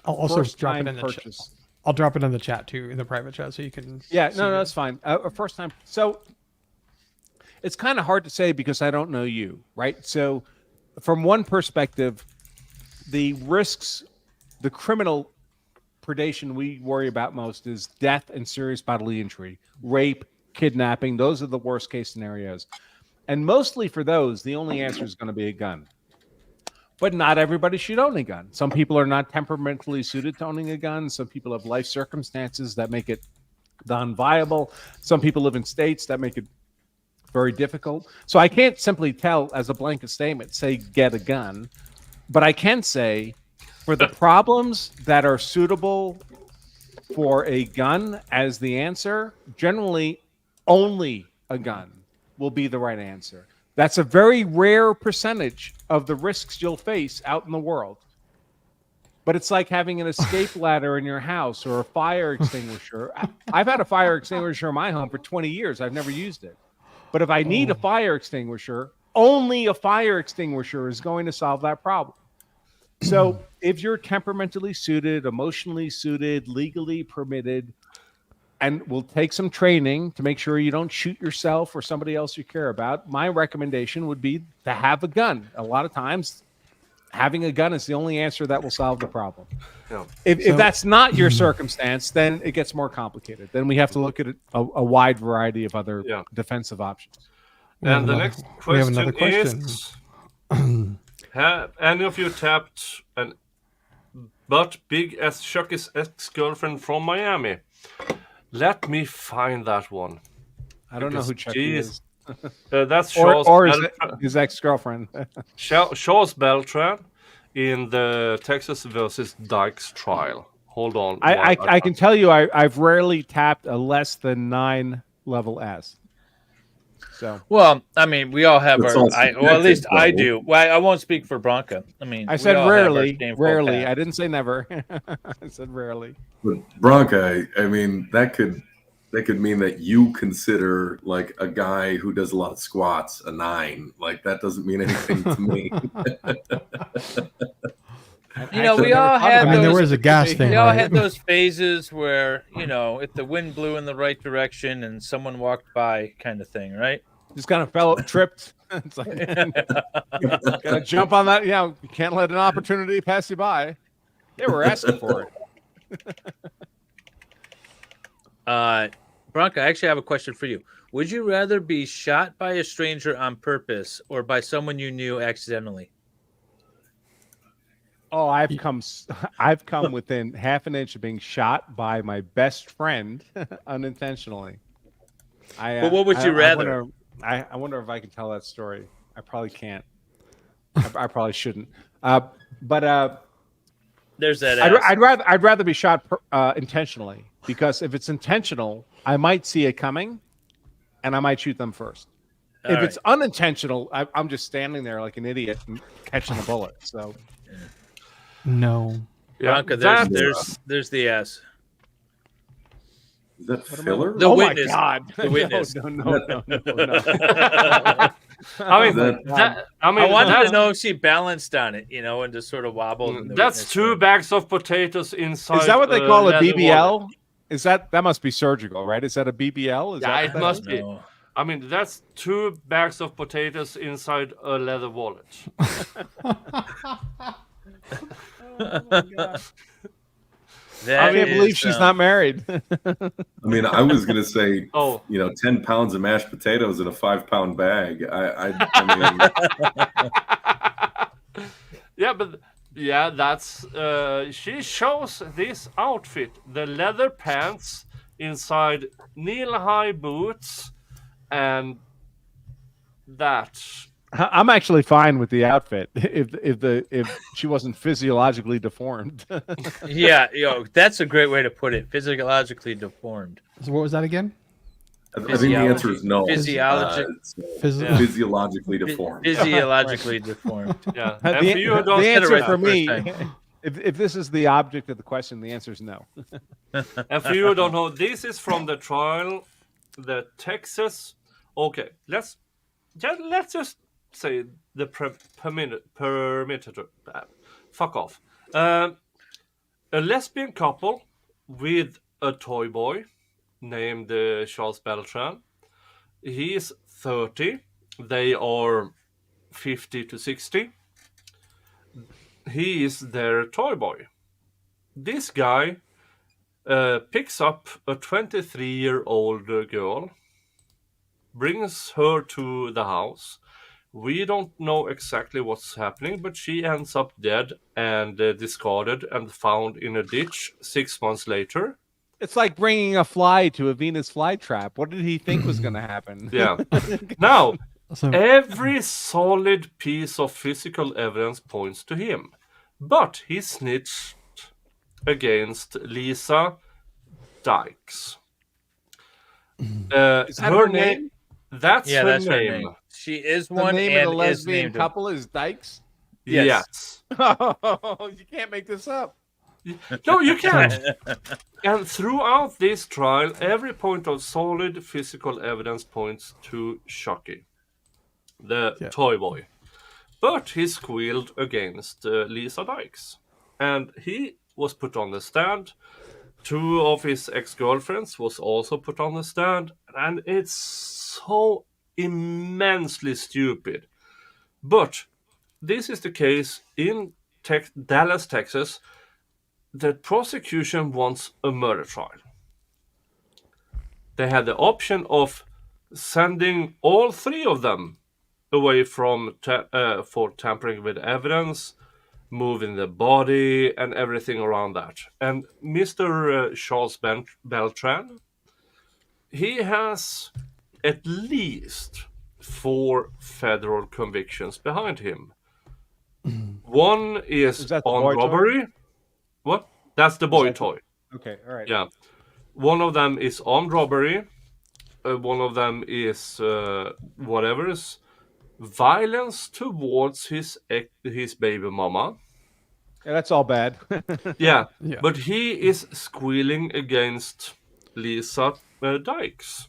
I'll also drop it First-time in the chat. purchase. I'll drop it in the chat too, in the private chat, so you can. Yeah, see no, it. that's fine. A first time. So it's kind of hard to say because I don't know you, right? So from one perspective, the risks, the criminal predation we worry about most is death and serious bodily injury, rape, kidnapping. Those are the worst case scenarios. And mostly for those, the only answer is going to be a gun. But not everybody should own a gun. Some people are not temperamentally suited to owning a gun. Some people have life circumstances that make it non-viable. Some people live in states that make it very difficult. So I can't simply tell as a blanket statement, say, get a gun. But I can say for the problems that are suitable for a gun as the answer, generally only a gun will be the right answer. That's a very rare percentage of the risks you'll face out in the world. But it's like having an escape ladder in your house or a fire extinguisher. I've had a fire extinguisher in my home for 20 years. I've never used it. But if I need a fire extinguisher, only a fire extinguisher is going to solve that problem. So if you're temperamentally suited, emotionally suited, legally permitted, and will take some training to make sure you don't shoot yourself or somebody else you care about, my recommendation would be to have a gun. A lot of times, having a gun is the only answer that will solve the problem. Yeah. If that's not your circumstance, then it gets more complicated. Then we have to look at a wide variety of other defensive options. And the next we have another question question. is: have any of you tapped an butt big as Chucky's ex-girlfriend from Miami? Let me find that one. I don't know who Chucky is. That's Charles or Beltran. his ex-girlfriend. Charles Beltran in the Texas versus Dykes trial. Hold on. I can tell you I've rarely tapped a less than 9 level S. So well, I mean, we all have That's our. also Well, at least subjective, I though. do. Well, I won't speak for Bronca. I mean, I we said all have our rarely. shameful Rarely. past. I didn't say never. I said rarely. But Bronca, I mean, that could mean that you consider like a guy who does a lot of squats a 9. Like that doesn't mean anything to me. You know, we all had. I mean, there those- was a gas thing, We all right? had those phases where if the wind blew in the right direction and someone walked by, kind of thing, right? Just kind of fell, tripped. It's like, gotta jump on that. Yeah, you can't let an opportunity pass you by. They were asking for it. Bronca, I actually have a question for you. Would you rather be shot by a stranger on purpose or by someone you knew accidentally? Oh, I've come within half an inch of being shot by my best friend unintentionally. But what would you rather? I wonder if I can tell that story. I probably can't. I probably shouldn't. But there's that. I'd rather be shot intentionally, because if it's intentional, I might see it coming, and I might shoot them first. If it's unintentional, I'm just standing there like an idiot and catching a bullet. So no. Bronca, there's the S. Is that filler? The witness. My God. The witness. No. I wanted to know if she balanced on it, and just sort of wobbled. in the That's witness 2 bags of potatoes inside. Is that what they call a leather BBL? wallet. Is that must be surgical, right? Is that a BBL? Is Yeah, that it must be. I mean, that's 2 bags of potatoes inside a leather wallet. I can't believe she's not married. I mean, I was gonna say, 10 pounds of mashed potatoes in a 5-pound bag. I mean, that's she shows this outfit: the leather pants inside knee-high boots, and that. I'm actually fine with the outfit if she wasn't physiologically deformed. Yeah, that's a great way to put it. Physiologically deformed. So what was that again? I think the answer is no. Physiologically deformed. Physiologically deformed. Yeah. The answer for me, if this is the object of the question, the answer is no. And for you who don't know, this is from the trial, the Texas. Okay, let's just say the perimeter. Fuck off. A lesbian couple with a toy boy named Charles Beltran. He is 30. They are 50 to 60. He is their toy boy. This guy picks up a 23-year-old girl, brings her to the house. We don't know exactly what's happening, but she ends up dead and discarded and found in a ditch 6 months later. It's like bringing a fly to a Venus flytrap. What did he think was going to happen? Yeah. Now, every solid piece of physical evidence points to him, but he snitched against Lisa Dykes. Is that her name? That's her her name. She is The one, name and of the lesbian is couple is Dykes? Yes. Oh, you can't make this up. No, you can't. And throughout this trial, every point of solid physical evidence points to Chucky, the toy boy. But he squealed against Lisa Dykes. And he was put on the stand. 2 of his ex-girlfriends was also put on the stand. And it's so immensely stupid. But this is the case in Dallas, Texas. The prosecution wants a murder trial. They had the option of sending all 3 of them away from for tampering with evidence, moving the body, and everything around that. And Mr. Charles Beltran, he has at least 4 federal convictions behind him. One is that the on boy toy? robbery. What? That's the boy toy. Okay, all right. Yeah. One of them is armed robbery. One of them is violence towards his baby mama. Yeah, that's all bad. Yeah, but he is squealing against Lisa Dykes.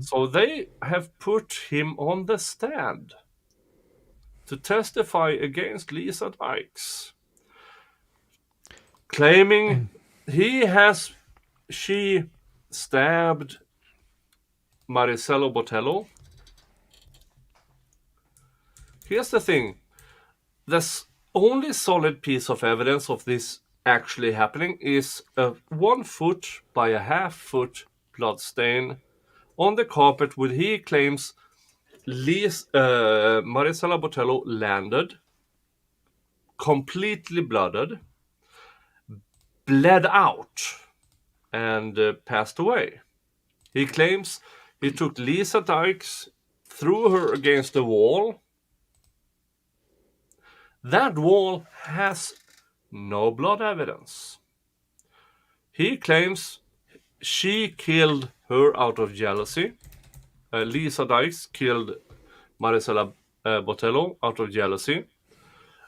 So they have put him on the stand to testify against Lisa Dykes, claiming she stabbed Maricelo Botello. Here's the thing. The only solid piece of evidence of this actually happening is a 1 foot by a half foot blood stain on the carpet where he claims Maricela Botello landed, completely blooded, bled out, and passed away. He claims He took Lisa Dykes, threw her against the wall. That wall has no blood evidence. He claims she killed her out of jealousy. Lisa Dykes killed Marisela Botello out of jealousy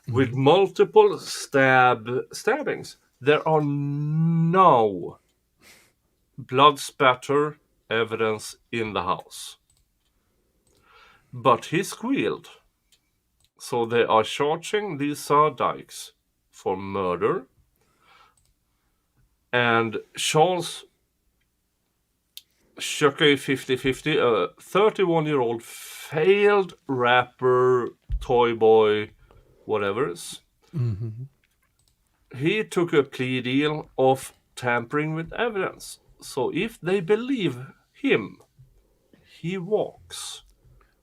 with multiple stabbings. There are no blood spatter evidence in the house. But he squealed. So they are charging Lisa Dykes for murder. And Charles Shuckey 50-50, a 31-year-old failed rapper, toy boy, whatever's. He took a plea deal of tampering with evidence. So if they believe him, he walks.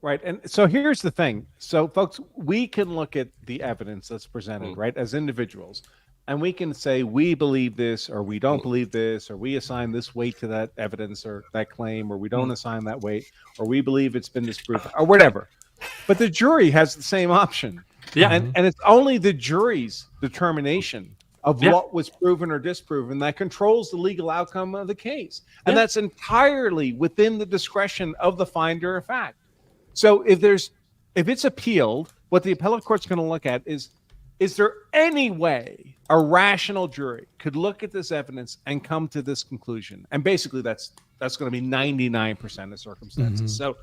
Right. And so here's the thing. So, folks, we can look at the evidence that's presented, right, as individuals, and we can say we believe this or we don't believe this, or we assign this weight to that evidence or that claim, or we don't assign that weight, or we believe it's been disproven, or whatever. But the jury has the same option. Yeah. And it's only the jury's determination of what was proven or disproven that controls the legal outcome of the case. And that's entirely within the discretion of the finder of fact. So if it's appealed, what the appellate court's going to look at is there any way a rational jury could look at this evidence and come to this conclusion? And basically that's going to be 99% of circumstances. So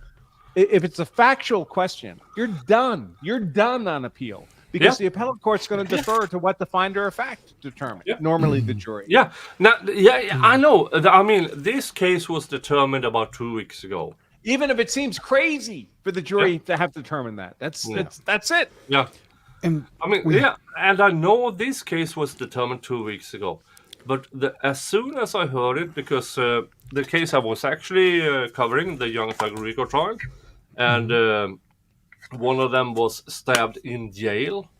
if it's a factual question, you're done. You're done on appeal because the appellate court's going to defer to what the finder of fact determined, normally the jury. Yeah. Now, I know. I mean, this case was determined about 2 weeks ago. Even if it seems crazy for the jury to have determined that. That's it. Yeah. And I mean, and I know this case was determined 2 weeks ago, but as soon as I heard it, because the case I was actually covering, the Young Thug Rico trial, and one of them was stabbed in jail,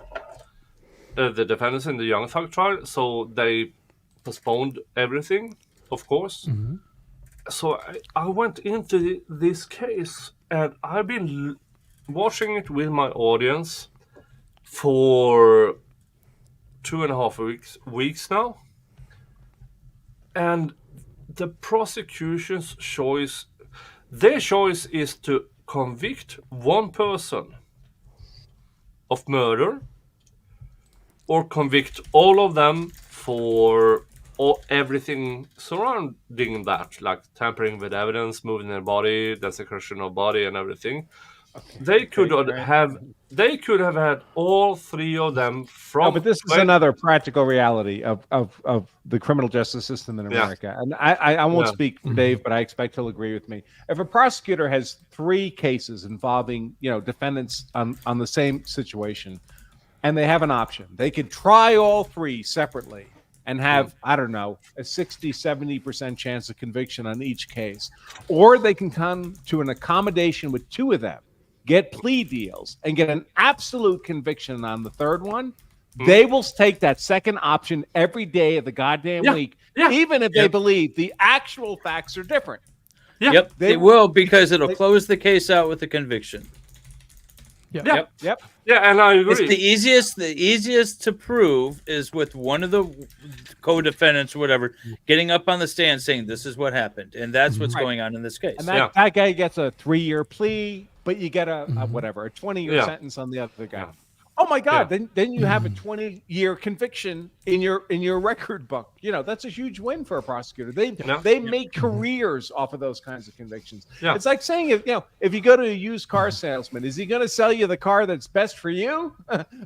the defendants in the Young Thug trial, so they postponed everything, of course. So I went into this case, and I've been watching it with my audience for 2.5 weeks now, and the prosecution's choice, their choice is to convict one person of murder or convict all of them for everything surrounding that, like tampering with evidence, moving their body, desecration of body, and everything. They could have had all three of them from. No, but this is another practical reality of the criminal justice system in America. And I won't speak for Dave, but I expect he'll agree with me. If a prosecutor has 3 cases involving, defendants on the same situation, and they have an option, they could try all 3 separately and have, I don't know, a 60-70% chance of conviction on each case. Or they can come to an accommodation with 2 of them, get plea deals, and get an absolute conviction on the third one. They will take that second option every day of the goddamn week, even if they believe the actual facts are different. Yep, they will, because it'll close the case out with a conviction. Yep. Yeah, and I agree. It's the easiest to prove is with one of the co-defendants or whatever getting up on the stand saying this is what happened, and that's what's going on in this case. And that guy gets a 3-year plea, but you get a 20-year sentence on the other guy. Oh my God! Then you have a 20-year conviction in your record book. That's a huge win for a prosecutor. They make careers off of those kinds of convictions. It's like saying if you go to a used car salesman, is he going to sell you the car that's best for you,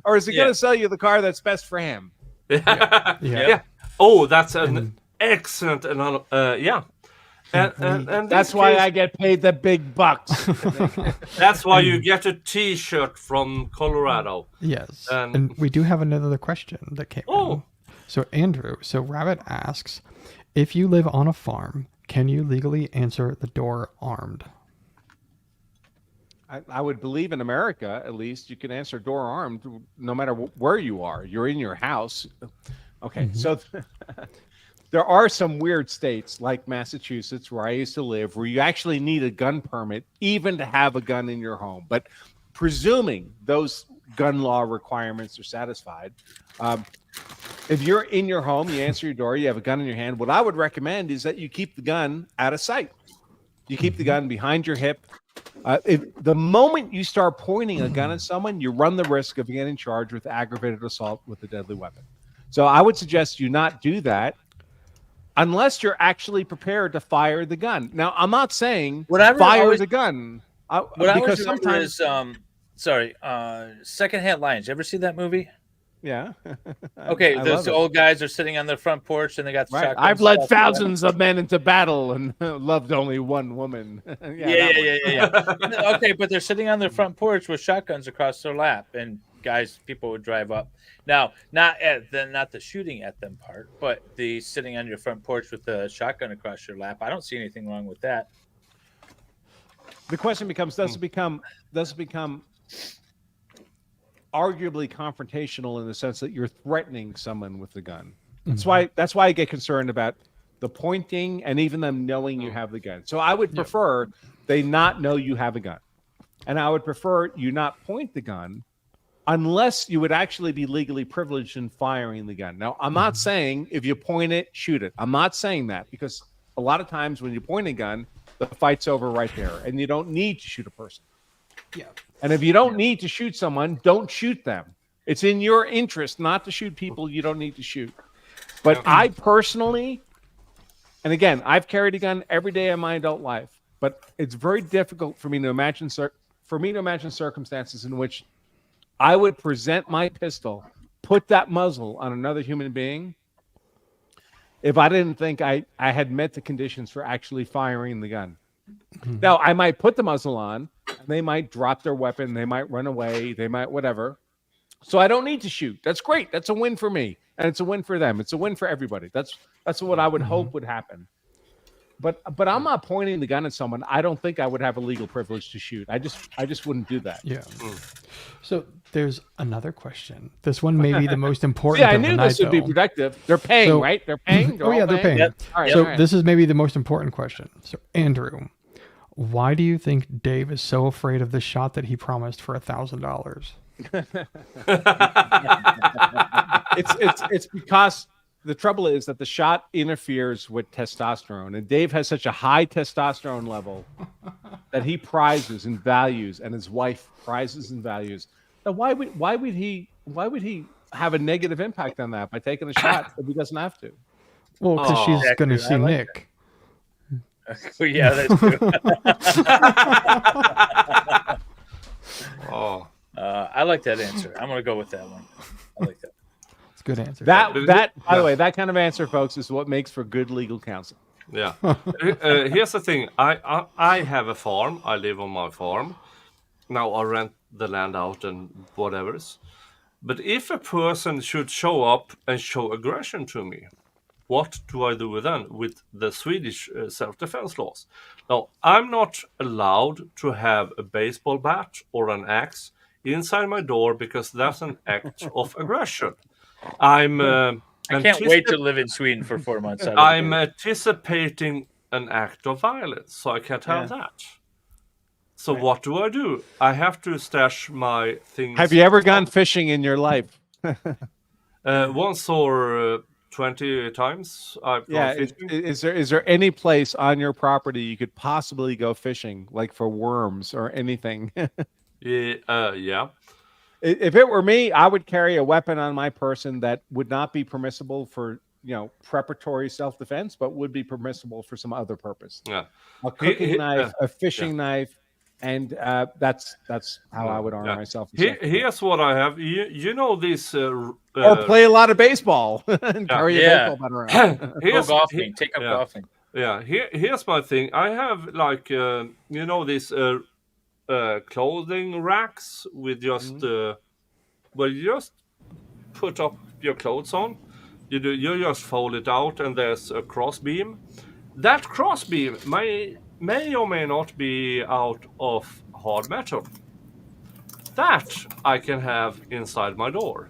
or is he going to sell you the car that's best for him? Oh, that's an excellent analogy. And that's why I get paid the big bucks. That's why you get a T-shirt from Colorado. Yes, and we do have another question that came in. So Andrew, Rabbit asks, if you live on a farm, can you legally answer the door armed? I would believe in America, at least, you can answer door armed no matter where you are. You're in your house. Okay, so there are some weird states like Massachusetts, where I used to live, where you actually need a gun permit even to have a gun in your home. But presuming those gun law requirements are satisfied, if you're in your home, you answer your door, you have a gun in your hand, what I would recommend is that you keep the gun out of sight. You keep the gun behind your hip. If the moment you start pointing a gun at someone, you run the risk of getting charged with aggravated assault with a deadly weapon. So I would suggest you not do that unless you're actually prepared to fire the gun. Now, I'm not saying fire the gun. Because sometimes, Secondhand Lions. You ever see that movie? Yeah. Okay, those old guys are sitting on their front porch and they got shotguns. I've led thousands of men into battle and loved only one woman. Yeah. Okay, but they're sitting on their front porch with shotguns across their lap, and people would drive up. Now, not the shooting at them part, but the sitting on your front porch with the shotgun across your lap. I don't see anything wrong with that. The question becomes: does it become arguably confrontational in the sense that you're threatening someone with the gun? That's why I get concerned about the pointing and even them knowing you have the gun. So I would prefer they not know you have a gun, and I would prefer you not point the gun unless you would actually be legally privileged in firing the gun. Now, I'm not saying if you point it, shoot it. I'm not saying that, because a lot of times when you point a gun, the fight's over right there, and you don't need to shoot a person. Yeah. And if you don't need to shoot someone, don't shoot them. It's in your interest not to shoot people you don't need to shoot. But I personally, and again, I've carried a gun every day of my adult life, but it's very difficult for me to imagine circumstances in which I would present my pistol, put that muzzle on another human being, if I didn't think I had met the conditions for actually firing the gun. Now, I might put the muzzle on, and they might drop their weapon, they might run away, they might whatever. So I don't need to shoot. That's great. That's a win for me, and it's a win for them. It's a win for everybody. That's what I would hope would happen. But I'm not pointing the gun at someone. I don't think I would have a legal privilege to shoot. I just wouldn't do that. Yeah. So there's another question. This one may be the most important. I knew this would be productive. They're paying, right? They're paying. They're paying. Yep. All right, so this is maybe the most important question. So Andrew, why do you think Dave is so afraid of the shot that he promised for $1,000? It's because the trouble is that the shot interferes with testosterone, and Dave has such a high testosterone level that he prizes and values, and his wife prizes and values. Now, why would he have a negative impact on that by taking a shot if he doesn't have to? Well, because she's going to see Nick. Yeah, that's true. I like that answer. I'm going to go with that one. I like that. It's a good answer. By the way, that kind of answer, folks, is what makes for good legal counsel. Yeah. Here's the thing. I have a farm. I live on my farm. Now I rent the land out and whatever's. But if a person should show up and show aggression to me, what do I do then with the Swedish self-defense laws? Now, I'm not allowed to have a baseball bat or an axe inside my door because that's an act of aggression. I can't wait to live in Sweden for 4 months. I'm anticipating an act of violence, so I can't have that. So what do? I have to stash my things. Have you ever gone fishing in your life? Once or 20 times. I've gone fishing. Is there any place on your property you could possibly go fishing, like for worms or anything? Yeah. If it were me, I would carry a weapon on my person that would not be permissible for preparatory self-defense, but would be permissible for some other purpose. Yeah, a cooking knife, a fishing knife, and that's how I would arm myself. Here's what I have. You know this. Or play a lot of baseball and carry a baseball bat around. Go golfing. Take up golfing. Yeah. Here's my thing. I have this clothing racks with just you just put up your clothes on. You just fold it out, and there's a cross beam. That cross beam may or may not be out of hard metal. That I can have inside my door.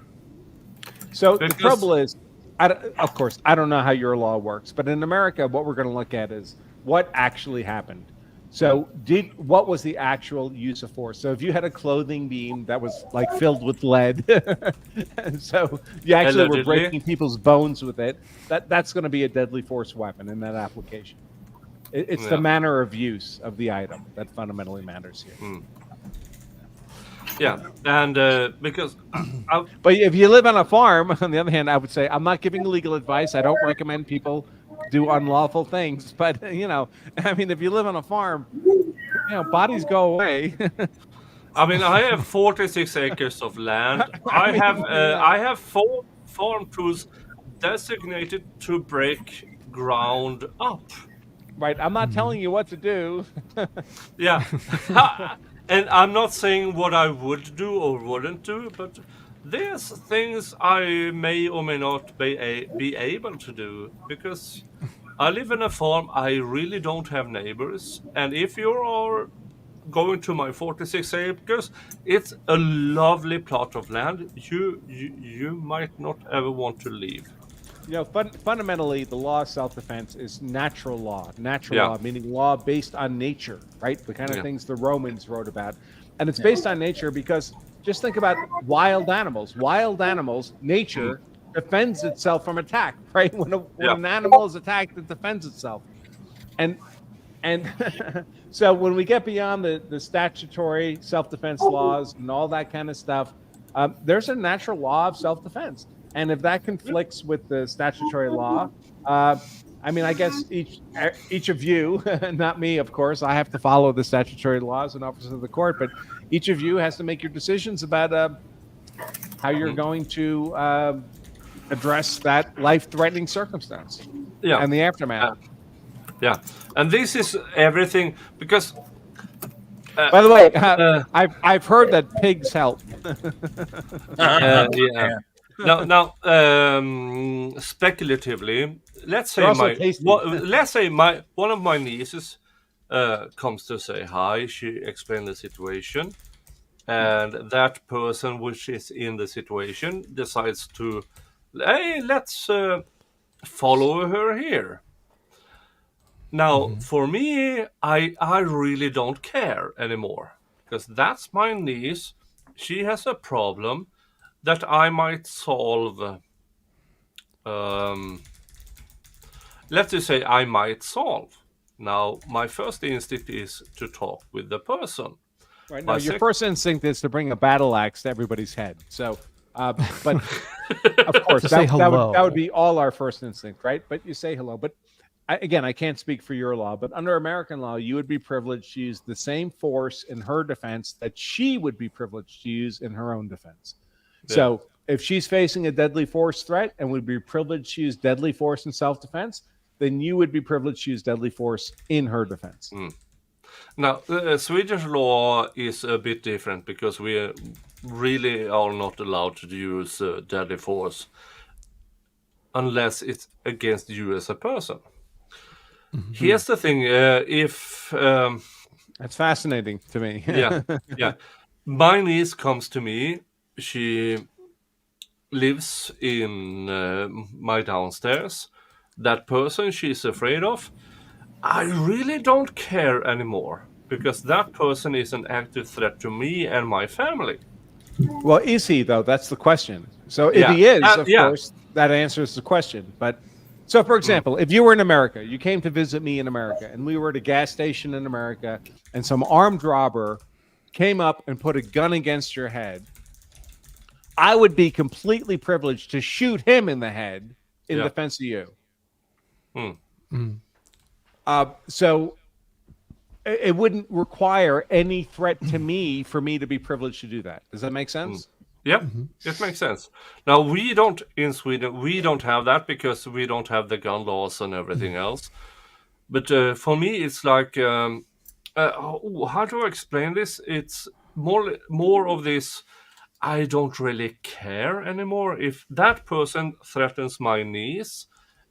So the trouble is, Of course, I don't know how your law works, but in America, what we're going to look at is what actually happened. So, what was the actual use of force? So, if you had a clothing beam that was like filled with lead, and so you actually were breaking people's bones with it, that's going to be a deadly force weapon in that application. It's the manner of use of the item that fundamentally matters here. Yeah, and because, but if you live on a farm, on the other hand, I would say I'm not giving legal advice. I don't recommend people do unlawful things. But I mean, if you live on a farm, bodies go away. I mean, I have 46 acres of land. I have 4 farm tools designated to break ground up. Right, I'm not telling you what to do. Yeah. And I'm not saying what I would do or wouldn't do, but there's things I may or may not be able to do, because I live in a farm. I really don't have neighbors, and if you are going to my 46 acres, it's a lovely plot of land. You might not ever want to leave. Fundamentally, the law of self-defense is natural law. Natural law, meaning law based on nature, right? The kind of things the Romans wrote about. And it's based on nature because just think about wild animals. Wild animals, nature defends itself from attack, right? When an animal is attacked, it defends itself. And so when we get beyond the statutory self-defense laws and all that kind of stuff, there's a natural law of self-defense. And if that conflicts with the statutory law, I mean, I guess each of you, not me, of course, I have to follow the statutory laws and officers of the court, but each of you has to make your decisions about how you're going to address that life-threatening circumstance and the aftermath. Yeah, and this is everything because. By the way, I've heard that pigs help. Yeah. Now, speculatively, let's say one of my nieces comes to say hi. She explained the situation, and that person which is in the situation decides to, hey, let's follow her here. Now, for me, I really don't care anymore, because that's my niece. She has a problem that I might solve. Let's just say I might solve. Now, my first instinct is to talk with the person. Right. Now, your first instinct is to bring a battle axe to everybody's head. So, but of course, that would be all our first instinct, right? But you say hello. But again, I can't speak for your law, but under American law, you would be privileged to use the same force in her defense that she would be privileged to use in her own defense. Yeah. So if she's facing a deadly force threat and would be privileged to use deadly force in self-defense, then you would be privileged to use deadly force in her defense. Now, Swedish law is a bit different because we really are not allowed to use deadly force unless it's against you as a person. Here's the thing, that's fascinating to me. yeah. My niece comes to me. She lives in my downstairs. That person she's afraid of, I really don't care anymore, because that person is an active threat to me and my family. Well, is he, though? That's the question. So if he is, of course, that answers the question. But so, for example, if you were in America, you came to visit me in America, and we were at a gas station in America, and some armed robber came up and put a gun against your head, I would be completely privileged to shoot him in the head in defense of you. So it wouldn't require any threat to me for me to be privileged to do that. Does that make sense? Yeah, it makes sense. Now, we don't, in Sweden, we don't have that because we don't have the gun laws and everything else. But for me, it's like, how do I explain this? It's more of this, I don't really care anymore. If that person threatens my niece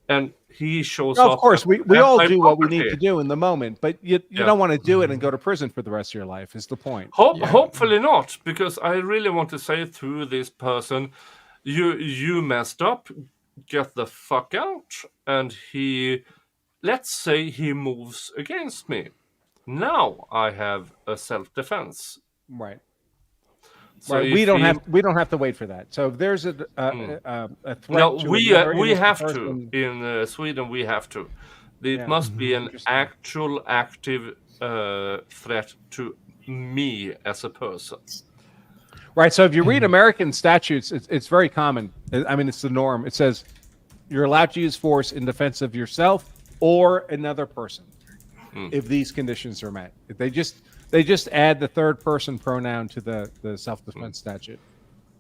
and he shows up... Of course, we all do what we need to do in the moment, but you don't want to do it and go to prison for the rest of your life, is the point. Hopefully not, because I really want to say to this person, you messed up, get the fuck out, and let's say he moves against me. Now I have a self-defense. Right. So right. We don't have to wait for that. So if there's a threat, no, to we another have person, to in Sweden. We have to. It Yeah. must be an actual active threat to me as a person. Right. So if you read American statutes, it's very common. I mean, it's the norm. It says you're allowed to use force in defense of yourself or another person if these conditions are met. If they just add the third person pronoun to the self-defense statute.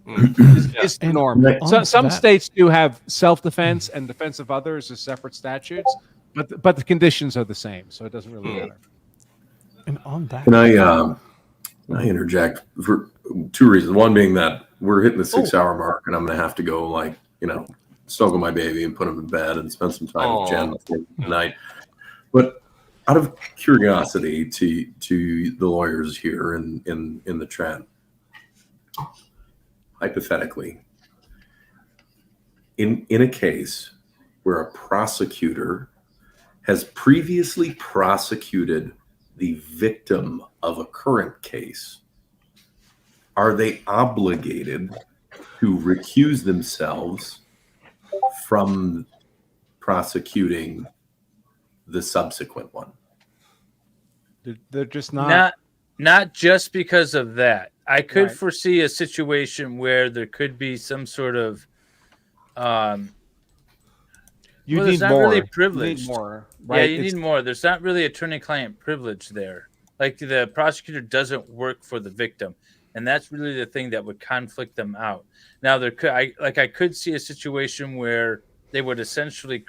It's the norm. Some states do have self-defense and defense of others as separate statutes, but the conditions are the same, so it doesn't really matter. And on that, Can I interject for two reasons? One being that we're hitting the 6-hour mark, and I'm going to have to go, snuggle my baby and put him in bed and spend some time with Jen before tonight. But out of curiosity to the lawyers here in the trend, hypothetically, in a case where a prosecutor has previously prosecuted the victim of a current case, are they obligated to recuse themselves from prosecuting the subsequent one? They're just not just because of that. I could Right. foresee a situation where there could be some sort of You well, need there's not more. really You privilege. need more, Yeah, right? you It's- need more. There's not really attorney-client privilege there. Like the prosecutor doesn't work for the victim, and that's really the thing that would conflict them out. Now, I could see a situation where they would essentially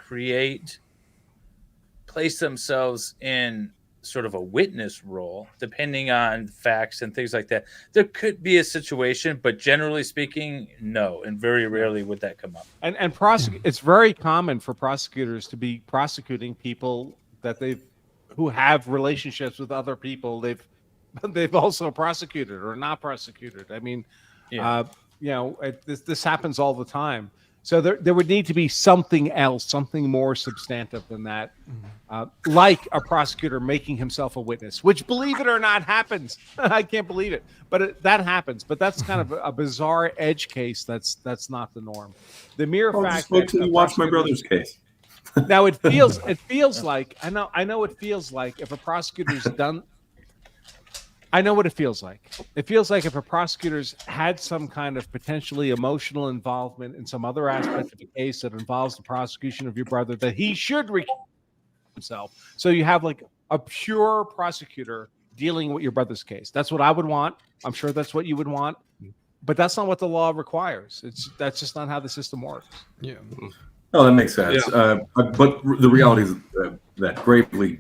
place themselves in sort of a witness role, depending on facts and things like that. There could be a situation, but generally speaking, no, and very rarely would that come up. And it's very common for prosecutors to be prosecuting people that who have relationships with other people they've also prosecuted or not prosecuted. I mean, this happens all the time. So there would need to be something else, something more substantive than that, like a prosecutor making himself a witness, which, believe it or not, happens. I can't believe it, but that happens. But that's kind of a bizarre edge case. That's not the norm. The mere fact that you watch my brother's case. Now it feels like I know it feels like if a prosecutor's done. I know what it feels like. It feels like if a prosecutor's had some kind of potentially emotional involvement in some other aspect of the case that involves the prosecution of your brother, that he should recuse himself. So you have like a pure prosecutor dealing with your brother's case. That's what I would want. I'm sure that's what you would want. But that's not what the law requires. That's just not how the system works. Yeah. Oh, that makes sense. Yeah. But the reality is that both Gravely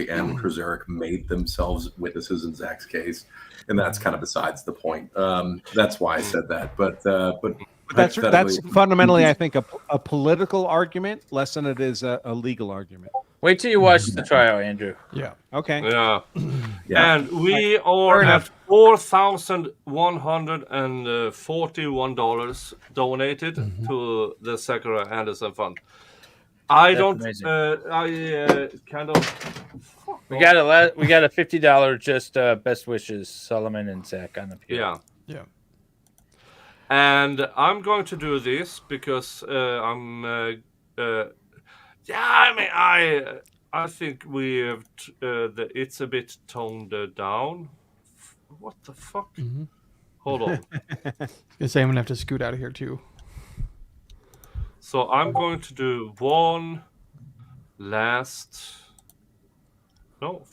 and Krazaric made themselves witnesses in Zach's case, and that's kind of besides the point. That's why I said that. But that's hypothetically- fundamentally, I think, a political argument less than it is a legal argument. Wait till you watch the trial, Andrew. Yeah. Okay. Yeah. Yeah. And we are at $4,141 donated to the Zachariah Anderson Fund. I That's don't. amazing. I kind of. We got a $50 just best wishes, Solomon and Zach on the PO. Yeah. Yeah. And I'm going to do this because I think we have it's a bit toned down. What the fuck? Hold on. I was gonna say I'm gonna have to scoot out of here too. So I'm going to do one last. No,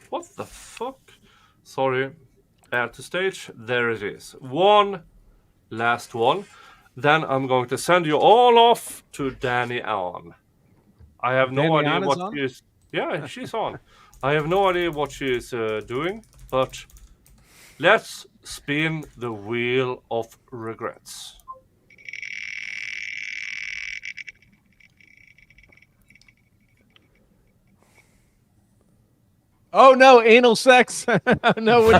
what the fuck? Sorry. Add to stage. There it is. One last one. Then I'm going to send you all off to Danny Allen. I have no Danny idea Allen is what on? she is. Yeah, she's on. I have no idea what she is doing, but let's spin the wheel of regrets. Oh no, anal sex. No.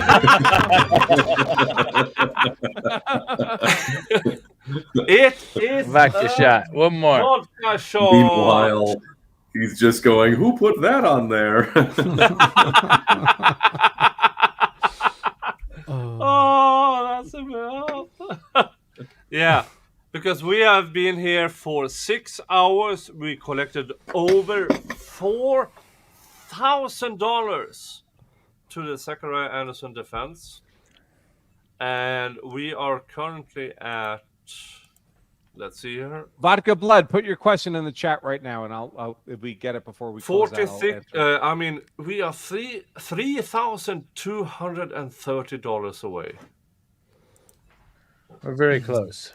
It is Vodka shot. One more. Vodka shot. Meanwhile, he's just going, "Who put that on there?" Oh, that's a mouth. Yeah, because we have been here for 6 hours. We collected over $4,000 to the Zachariah Anderson Defense. And we are currently at, let's see here, Vodka Blood, put your question in the chat right now, and I'll if we get it before we close out, I'll 46. answer. I mean, we are $3,230 away. We're very close.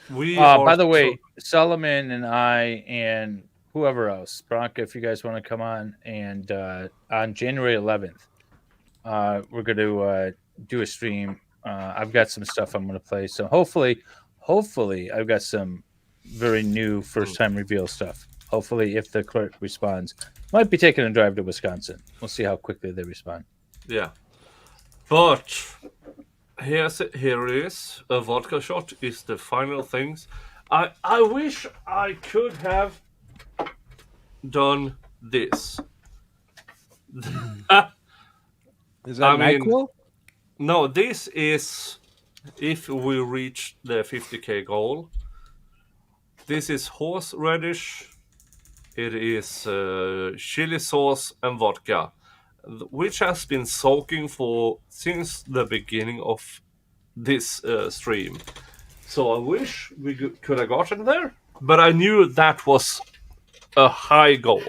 We are by the way, Solomon and I and whoever else, Bronca, if you guys want to come on, and on January 11th, we're going to do a stream. I've got some stuff I'm going to play. So hopefully I've got some very new first-time reveal stuff. Hopefully, if the clerk responds, might be taking a drive to Wisconsin. We'll see how quickly they respond. Yeah. But here it is. A vodka shot is the final things. I wish I could have done this. Is that NyQuil? No, this is if we reach the 50k goal. This is horseradish. It is chili sauce and vodka, which has been soaking since the beginning of this stream. So I wish we could have gotten there, but I knew that was a high goal.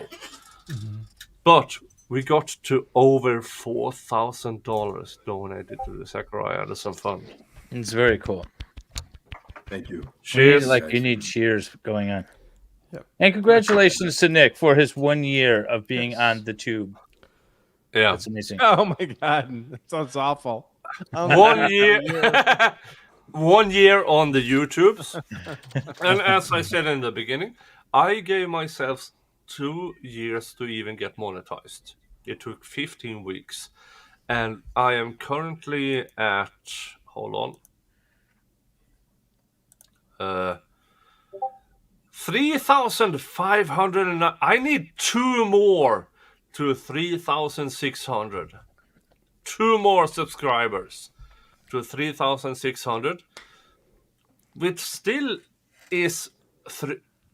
But we got to over $4,000 donated to the Zachariah Anderson Fund. It's very cool. Thank you. Cheers. You need cheers going on. Yep. And congratulations to Nick for his 1 year of being on the tube. Yeah. That's amazing. Oh my God. That sounds awful. 1 year. 1 year on the YouTubes. And as I said in the beginning, I gave myself 2 years to even get monetized. It took 15 weeks. And I am currently at, hold on, 3,500. I need 2 more to 3,600. 2 more subscribers to 3,600, which still is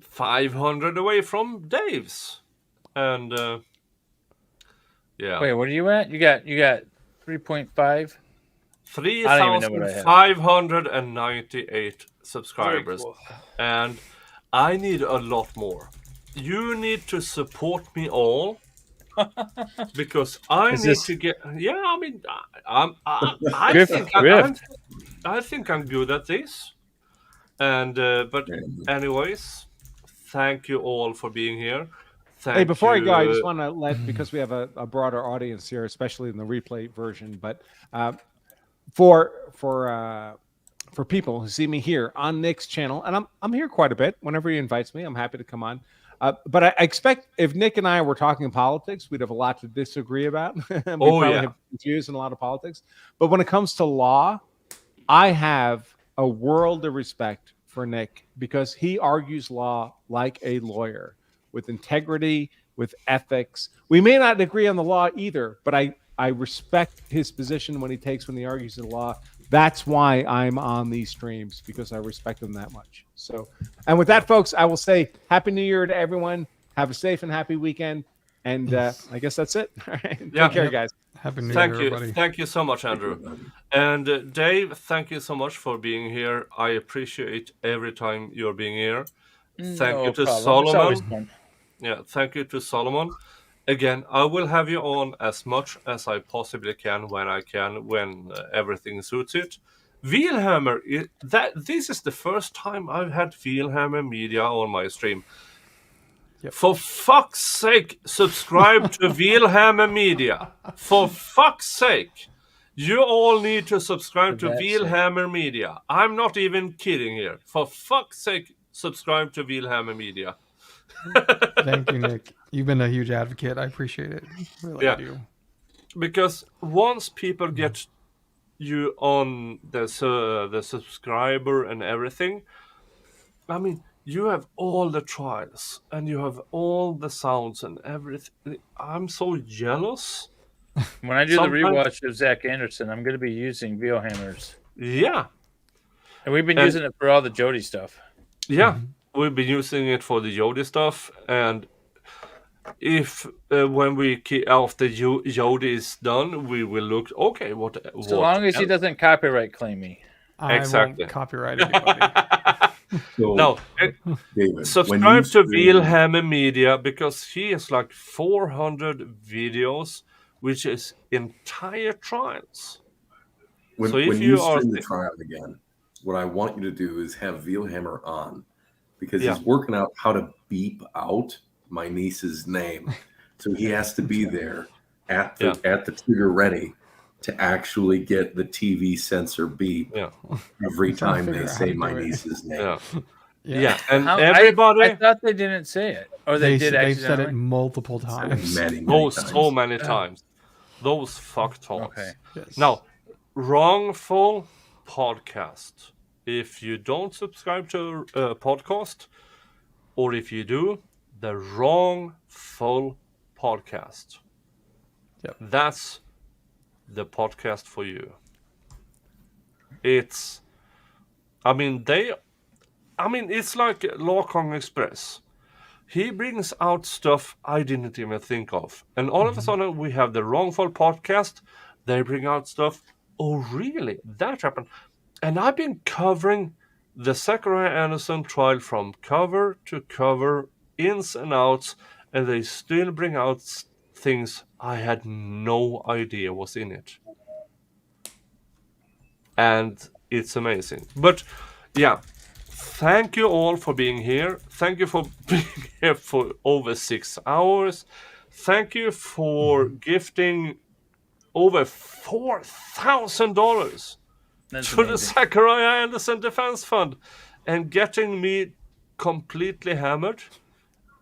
500 away from Dave's. And yeah. Wait, what are you at? You got 3.5. 3,598 subscribers. Cool. And I need a lot more. You need to support me all. Because I need to get. Yeah, I mean, I think I'm good at this. And but anyways, thank you all for being here. Hey, before I go, I just want to let, because we have a broader audience here, especially in the replay version, but for people who see me here on Nick's channel, and I'm here quite a bit. Whenever he invites me, I'm happy to come on. But I expect if Nick and I were talking politics, we'd have a lot to disagree about. We probably have views in a lot of politics. But when it comes to law, I have a world of respect for Nick because he argues law like a lawyer, with integrity, with ethics. We may not agree on the law either, but I respect his position when he argues the law. That's why I'm on these streams, because I respect him that much. So, and with that, folks, I will say Happy New Year to everyone. Have a safe and happy weekend. And I guess that's it. All right. Yeah. Take care, guys. Happy New Year, everybody. Thank you so much, Andrew. And Dave, thank you so much for being here. I appreciate every time you're being here. Thank you to Solomon. Yeah, thank you to Solomon. Again, I will have you on as much as I possibly can when everything suits it. Wheelhammer, this is the first time I've had Wheelhammer Media on my stream. Yep. For fuck's sake, subscribe to Wheelhammer Media. For fuck's sake. You all need to subscribe to Wheelhammer Media. I'm not even kidding here. For fuck's sake, subscribe to Wheelhammer Media. Thank you, Nick. You've been a huge advocate. I appreciate it. Really do. Because once people get you on the subscriber and everything, I mean, you have all the trials and you have all the sounds and everything. I'm so jealous. When I do Sometimes- the rewatch of Zach Anderson, I'm going to be using Veilhammers. Yeah. And we've been And- using it for all the Jody stuff. Yeah, we've been using it for the Jody stuff, and if when we after Jody is done, we will look. Okay, what? So long as he doesn't copyright claim me. I Exactly. won't copyright anybody. So, No, David, when subscribe you to stream- Veilhammer Media because he has like 400 videos, which is entire trials. When, So if when you you are stream the trial again, what I want you to do is have Veilhammer on because Yeah. he's working out how to beep out my niece's name. So he has to be there at the trigger ready to actually get the TV sensor beep every time they say my niece's name. Yeah, and How- everybody. I thought they didn't say it. Or they did They've said it accidentally. multiple times. So many times. Those fucktards. Okay. Yes. Now, wrongful podcast. If you don't subscribe to a podcast, or if you do, the wrongful podcast. Yep. That's the podcast for you. It's, it's like Law Kong Express. He brings out stuff I didn't even think of. And all of a sudden, we have the wrongful podcast. They bring out stuff. Oh, really? That happened. And I've been covering the Zachariah Anderson trial from cover to cover, ins and outs, and they still bring out things I had no idea was in it. And it's amazing. But yeah, thank you all for being here. Thank you for being here for over 6 hours. Thank you for gifting over $4,000 That's to the amazing. Zachariah Anderson Defense Fund and getting me completely hammered.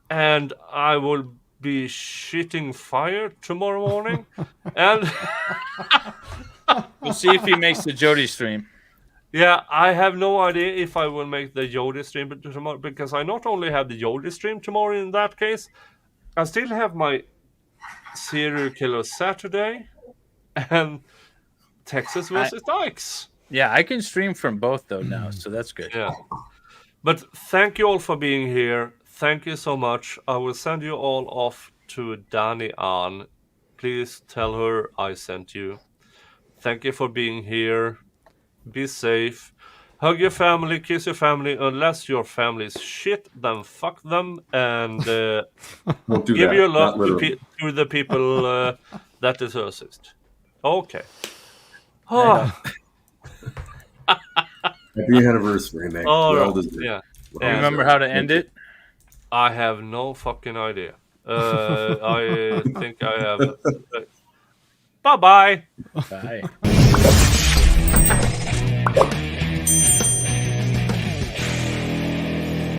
And I will be shitting fire tomorrow morning. And We'll see if he makes the Jody stream. yeah, I have no idea if I will make the Jody stream tomorrow because I not only have the Jody stream tomorrow in that case, I still have my serial killer Saturday and Texas versus Dykes. Yeah, I can stream from both though now, so that's good. Yeah. But thank you all for being here. Thank you so much. I will send you all off to Danny Ann. Please tell her I sent you. Thank you for being here. Be safe. Hug your family, kiss your family. Unless your family is shit, then fuck them. And Don't do give that. your Not love literally. to the people that deserves it. Okay. Happy anniversary, Nick. All Well right. deserved. Yeah. Well And- Remember how to end it? I have no fucking idea. I think I have. Bye-bye. Bye.